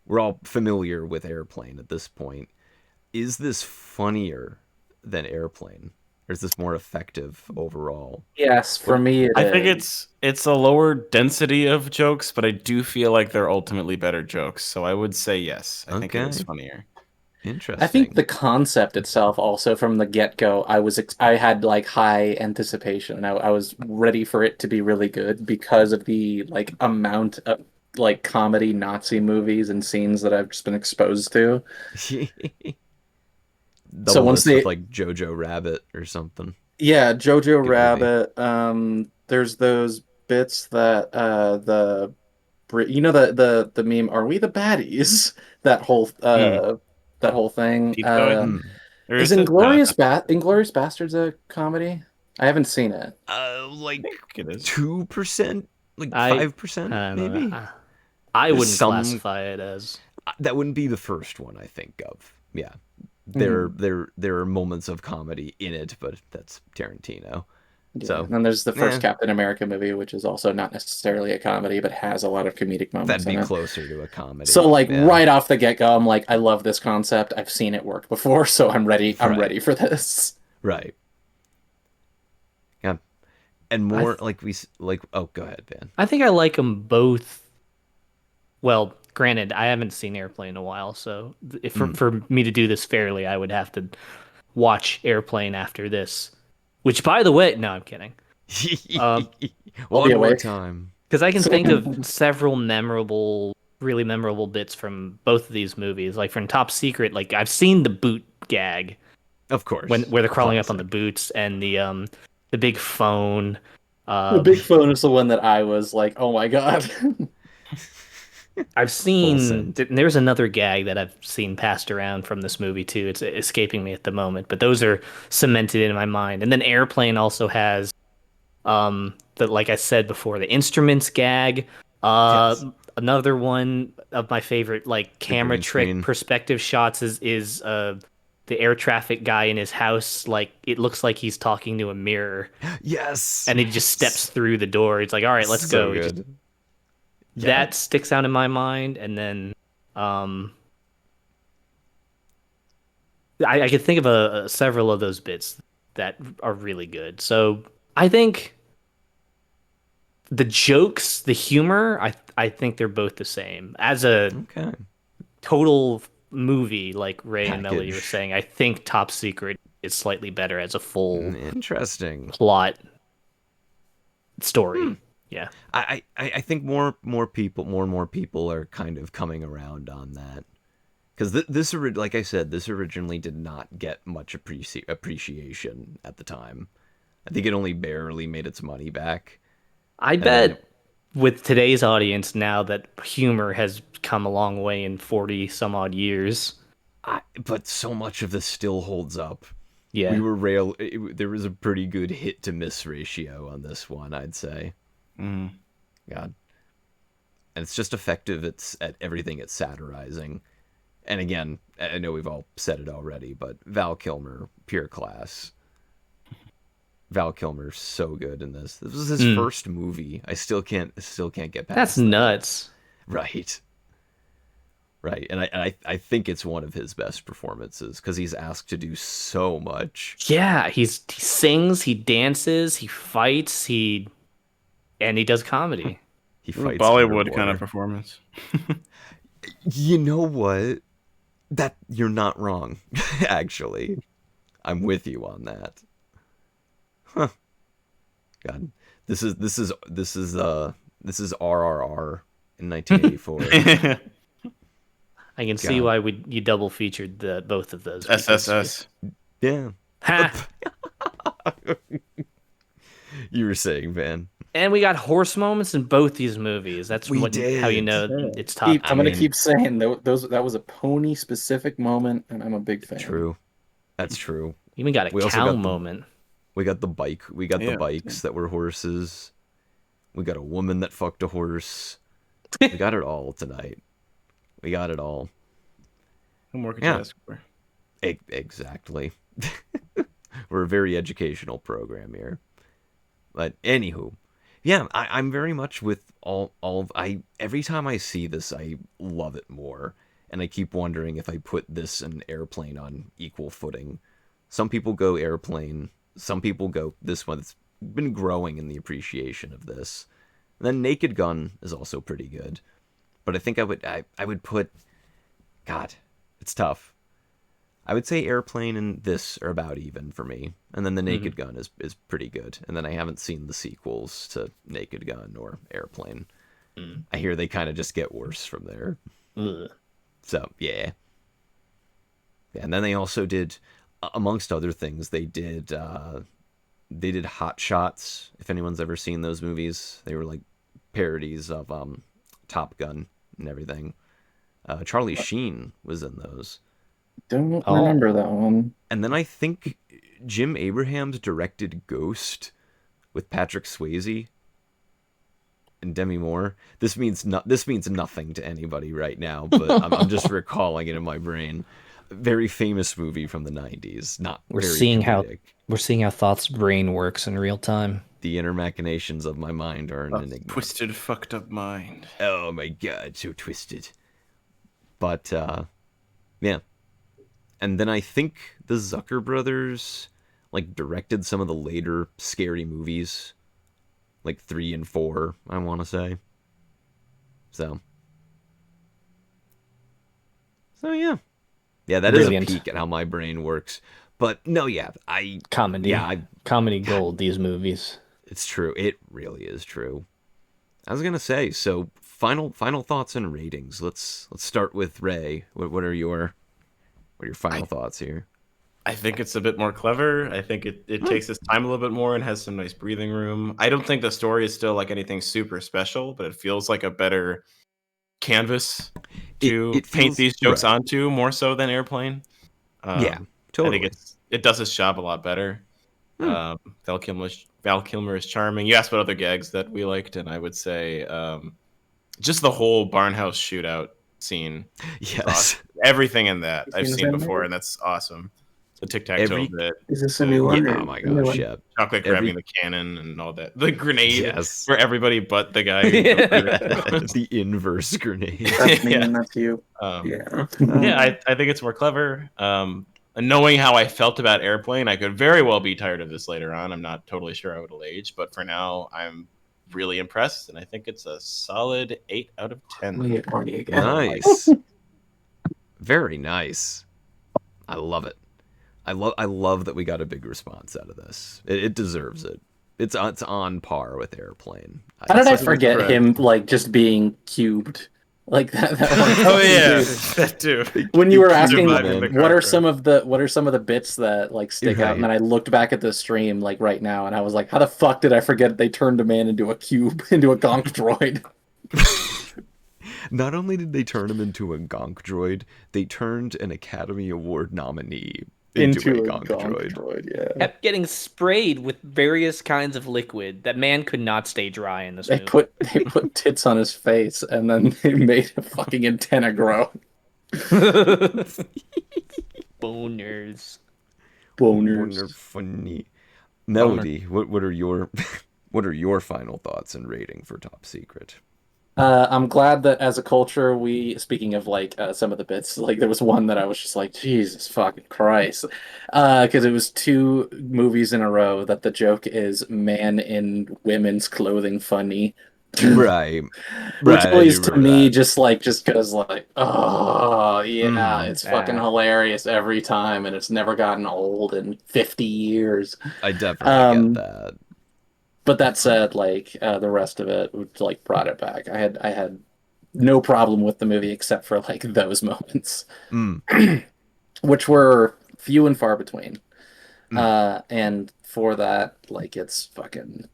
we're all familiar with Airplane at this point. Is this funnier than Airplane? Or is this more effective overall? Yes, for me it I think is. it's a lower density of jokes, but I do feel like they're ultimately better jokes. So I would say yes. I think it is Okay. funnier. Interesting. I think the concept itself, also from the get-go, I had like high anticipation, and I was ready for it to be really good because of the like amount of like comedy Nazi movies and scenes that I've just been exposed to. So Double once this with they, like Jojo Rabbit or something. yeah, Jojo Good movie. Rabbit, there's those bits that you know the meme, "Are we the baddies?" That whole Mm. that whole thing. Decoy? Or Is is it? No, it's Inglorious Bastards a comedy? I haven't seen it. Like it is. 2%, like I 5%, don't know. maybe. I There's wouldn't some classify it as. that wouldn't be the first one I think of. Yeah, Mhm. there are moments of comedy in it, but that's Tarantino. Yeah, So and then there's the first yeah, Captain America movie, which is also not necessarily a comedy, but has a lot of comedic moments that'd in be it. closer to a So comedy. like Yeah, right off the get-go, I'm like, I love this concept. I've seen it work before, so I'm ready. I'm right, ready for this. right. Yeah, and I more th- like like. Oh, go ahead, Van. I think I like them both. Well, granted, I haven't seen Airplane in a while, so if for me to do this fairly, I would have to watch Airplane after this. Which, by the way, no, I'm kidding. Um, I'll be One more awake. time. because I can think of several really memorable bits from both of these movies. Like from Top Secret, like I've seen the boot gag Of course, where they're crawling up on the classic. boots and the big phone. The Um, big phone is the one that I was like, oh my God. I've Full seen send. there's another gag that I've seen passed around from this movie too. It's escaping me at the moment, but those are cemented in my mind. And then Airplane also has the like I said before, the instruments gag. Yes, Another one of my favorite like the camera green trick screen. perspective shots is the air traffic guy in his house. Like it looks like he's talking to a mirror, Yes, and he just steps through the door. It's like, all right, let's so go. He just good. Yeah, that sticks out in my mind, and then um, I could think of several of those bits that are really good. So I think the jokes, the humor, I think they're both the same. As a okay. total movie, like Ray and Melody were Package. saying, I think Top Secret is slightly better as a full Interesting. plot story. Yeah. I think more and more people are kind of coming around on that because like I said, this originally did not get much appreciation at the time. I think it only barely made its money back, I and then bet with today's audience now that humor has come a long way in 40 some odd years. but so much of this still holds up. We Yeah. were there was a pretty good hit to miss ratio on this one, I'd say. God, and it's just effective. It's at everything it's satirizing. And again, I know we've all said it already, but Val Kilmer, pure class. Val Kilmer's so good in this. This was his first movie. I still can't get past That's that. nuts. Right. Right. And I think it's one of his best performances because he's asked to do so much. Yeah, he sings, he dances, he fights, and he does comedy. He fights Bollywood kind of underwater. performance. You know what? That you're not wrong. Actually, I'm with you on that. Huh. God, this is RRR in 1984. I can see why you double featured both of those. SSS. Yeah. Ha! You were saying, Van. And we got horse moments in both these movies. That's We how you did. know it's top tier. I'm gonna keep saying that was a pony specific moment, and I'm a big fan. True. That's true. Even got a We also cow got moment. We got the bike. We got the Yeah. bikes that were horses. We got a woman that fucked a horse. We got it all tonight. We got it all. What more could Yeah. you ask for? Exactly. We're a very educational program here. But anywho, yeah, I'm very much with all of every time I see this, I love it more. And I keep wondering if I put this and Airplane on equal footing. Some people go Airplane, some people go this one. It's been growing in the appreciation of this. And then Naked Gun is also pretty good. But I think I would put, God, it's tough. I would say Airplane and this are about even for me. And then the Naked Gun is pretty good. And then I haven't seen the sequels to Naked Gun or Airplane. I hear they kind of just get worse from there. So, yeah. And then they also did, amongst other things, they did Hot Shots, if anyone's ever seen those movies. They were like parodies of Top Gun and everything. Charlie Sheen was in those. Don't remember that one. And then I think Jim Abrahams directed Ghost with Patrick Swayze and Demi Moore. This means nothing to anybody right now, but I'm just recalling it in my brain. Very famous movie from the 90s. Not We're very seeing comedic. we're seeing how Thought's brain works in real time. The inner machinations of my mind are an enigma. Twisted, fucked up mind. Oh my god, so twisted. But yeah. And then I think the Zucker brothers like directed some of the later scary movies, like 3 and 4, I want to say. So yeah, that Brilliant. is a peek at how my brain works. But no, yeah, comedy gold. These movies. It's true. It really is true. I was gonna say. So final thoughts and ratings. Let's start with Ray. What are your final thoughts here? I think it's a bit more clever. I think it takes its time a little bit more and has some nice breathing room. I don't think the story is still like anything super special, but it feels like a better canvas to paint these jokes onto more so than Airplane. Yeah, totally. I think it does its job a lot better. Val Kilmer is charming. You asked about other gags that we liked, and I would say just the whole Barnhouse shootout scene. Yes. Awesome. Everything in that I've seen before, and that's awesome. The tic-tac-toe bit. Is this a new one? Oh my gosh, yeah. Chocolate grabbing the cannon and all that. The grenade Yes. for everybody but the guy. The inverse grenade. That's me and that's you. I think it's more clever. And knowing how I felt about Airplane, I could very well be tired of this later on. I'm not totally sure how it'll age, but for now, I'm really impressed, and I think it's a solid 8 out of 10. Nice. Very nice. I love it. I love that we got a big response out of this. It deserves it. It's on par with Airplane. How did I forget him like just being cubed? Like that one. Oh yeah, that too. When you were asking what are some of the bits that like stick out, and then I looked back at the stream like right now, and I was like, how the fuck did I forget they turned a man into a cube, into a gonk droid? Not only did they turn him into a gonk droid, they turned an Academy Award nominee into a gonk droid. Yeah. Kept getting sprayed with various kinds of liquid. That man could not stay dry in this movie. They put tits on his face, and then they made a fucking antenna grow. Boners. Boner funny. Melody, what are your final thoughts and rating for Top Secret? I'm glad that as a culture, speaking of like some of the bits, like there was one that I was just like, Jesus fucking Christ. Because it was 2 movies in a row that the joke is man in women's clothing funny. Right. Which always to me just goes like, oh yeah, it's fucking hilarious every time, and it's never gotten old in 50 years. I definitely get that. But that said, like the rest of it, like brought it back. I had no problem with the movie except for like those moments, which were few and far between. And for that, like it's fucking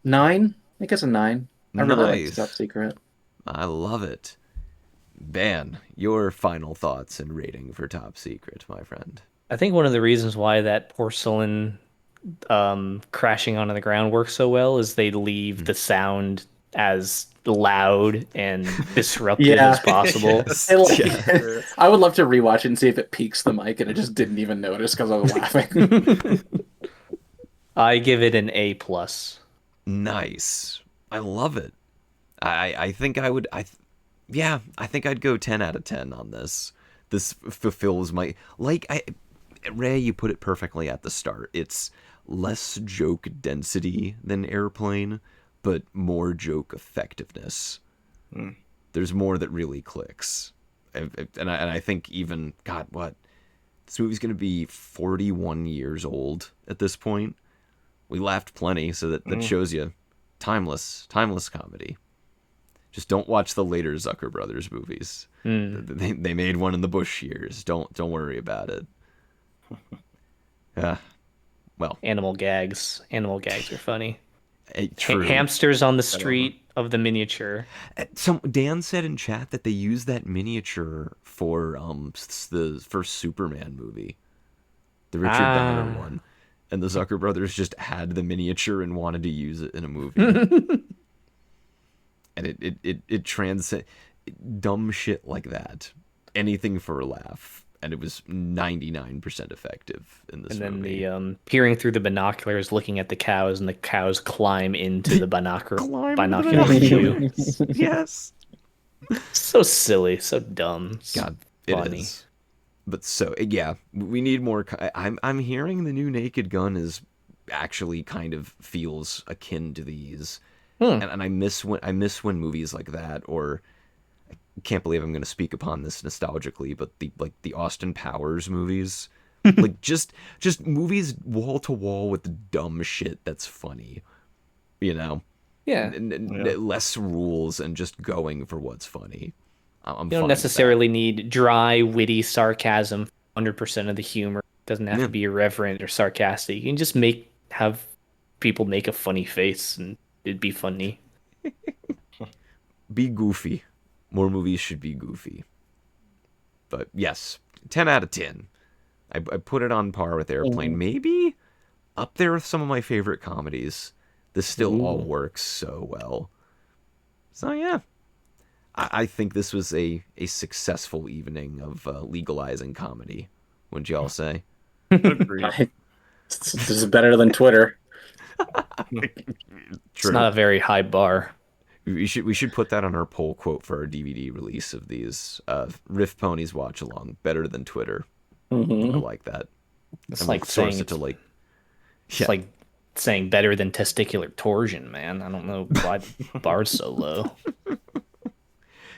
9. I think it's a 9. I really like Top Secret. I love it. Ben, your final thoughts and rating for Top Secret, my friend. I think one of the reasons why that porcelain crashing onto the ground works so well is they leave the sound as loud and disruptive as possible. I, I would love to rewatch it and see if it peaks the mic, and I just didn't even notice because I was laughing. I give it an A+. Nice. I love it. I think I would. Yeah, I think I'd go 10 out of 10 on this. This fulfills my Ray. You put it perfectly at the start. It's less joke density than Airplane, but more joke effectiveness. There's more that really clicks, and I think even God, what this movie's gonna be 41 years old at this point. We laughed plenty, so that shows you timeless comedy. Just don't watch the later Zucker Brothers movies. They made one in the Bush years. Don't worry about it. Well, animal gags are funny. True. Hamsters on the street of the miniature. Dan said in chat that they used that miniature for the first Superman movie, the Richard Donner one, and the Zucker Brothers just had the miniature and wanted to use it in a movie. And it transcends dumb shit like that, anything for a laugh, and it was 99% effective in this movie. And then the peering through the binoculars, looking at the cows, and the cows climb into the binocular view. Yes. So silly, so dumb. God, funny. it is. But so yeah, we need more. I'm hearing the new Naked Gun is actually kind of feels akin to these. And I miss when movies like that, or I can't believe I'm going to speak upon this nostalgically, but the Austin Powers movies, like just movies wall to wall with the dumb shit that's funny, Yeah. Less rules and just going for what's funny. You don't necessarily need dry, witty sarcasm. 100% of the humor doesn't have to be irreverent or sarcastic. You can just have people make a funny face and it'd be funny. Be goofy. More movies should be goofy. But yes, 10 out of 10. I put it on par with Airplane. Maybe up there with some of my favorite comedies. This still all works so well. So yeah, I think this was a successful evening of legalizing comedy. Wouldn't you all say? Agreed. This is better than Twitter. It's not a very high bar. We should put that on our poll quote for our DVD release of these. RiffPonies watch along better than Twitter. I like that. It's and like saying it's like saying better than testicular torsion, man. I don't know why the bar's so low.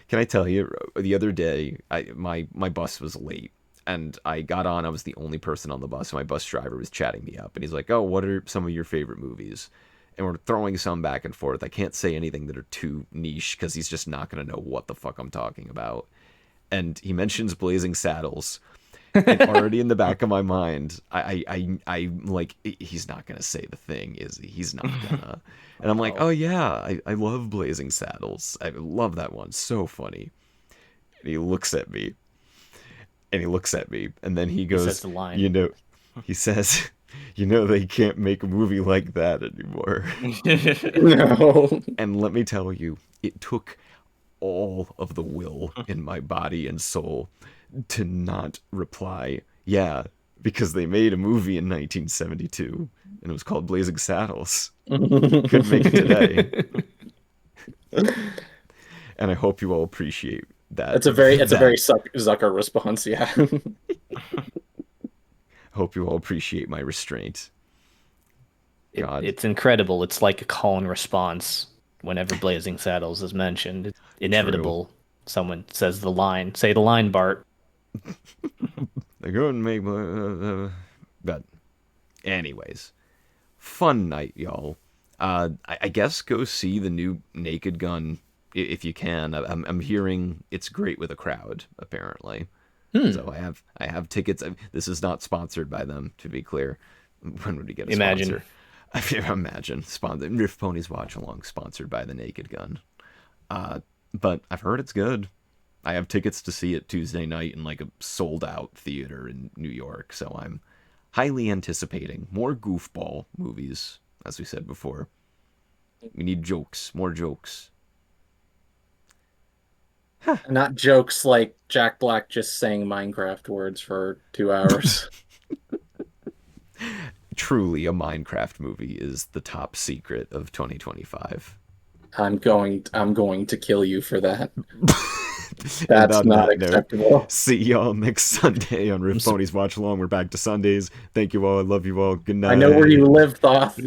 Can I tell you? The other day, my bus was late. And I got on, I was the only person on the bus. My bus driver was chatting me up. And he's like, oh, what are some of your favorite movies? And we're throwing some back and forth. I can't say anything that are too niche because he's just not going to know what the fuck I'm talking about. And he mentions Blazing Saddles. And already in the back of my mind, I'm like, he's not going to say the thing, is he? He's not going to. And I'm like, oh, yeah, I love Blazing Saddles. I love that one. So funny. And he looks at me. And then he goes, says the line. He says, they can't make a movie like that anymore. No. And let me tell you, it took all of the will in my body and soul to not reply, yeah, because they made a movie in 1972, and it was called Blazing Saddles. Couldn't make it today. And I hope you all appreciate that. It's a very Zucker response, yeah. Hope you all appreciate my restraint. God. It's incredible. It's like a call and response whenever Blazing Saddles is mentioned. It's inevitable. True. Someone says the line. Say the line, Bart. They couldn't make... But anyways, fun night, y'all. I guess go see the new Naked Gun if you can. I'm hearing it's great with a crowd, apparently. So I have tickets. This is not sponsored by them, to be clear. When would we get a sponsor? Imagine. RiffPonies Watch Along, sponsored by the Naked Gun. But I've heard it's good. I have tickets to see it Tuesday night in like a sold-out theater in New York, so I'm highly anticipating more goofball movies, as we said before. We need jokes, more jokes. Not jokes like Jack Black just saying Minecraft words for 2 hours. Truly, a Minecraft movie is the top secret of 2025. I'm going to kill you for that. That's on not that note, acceptable. see y'all next Sunday on RiffPonies Watch Along. We're back to Sundays. Thank you all. I love you all. Good night. I know where you live, Thoth.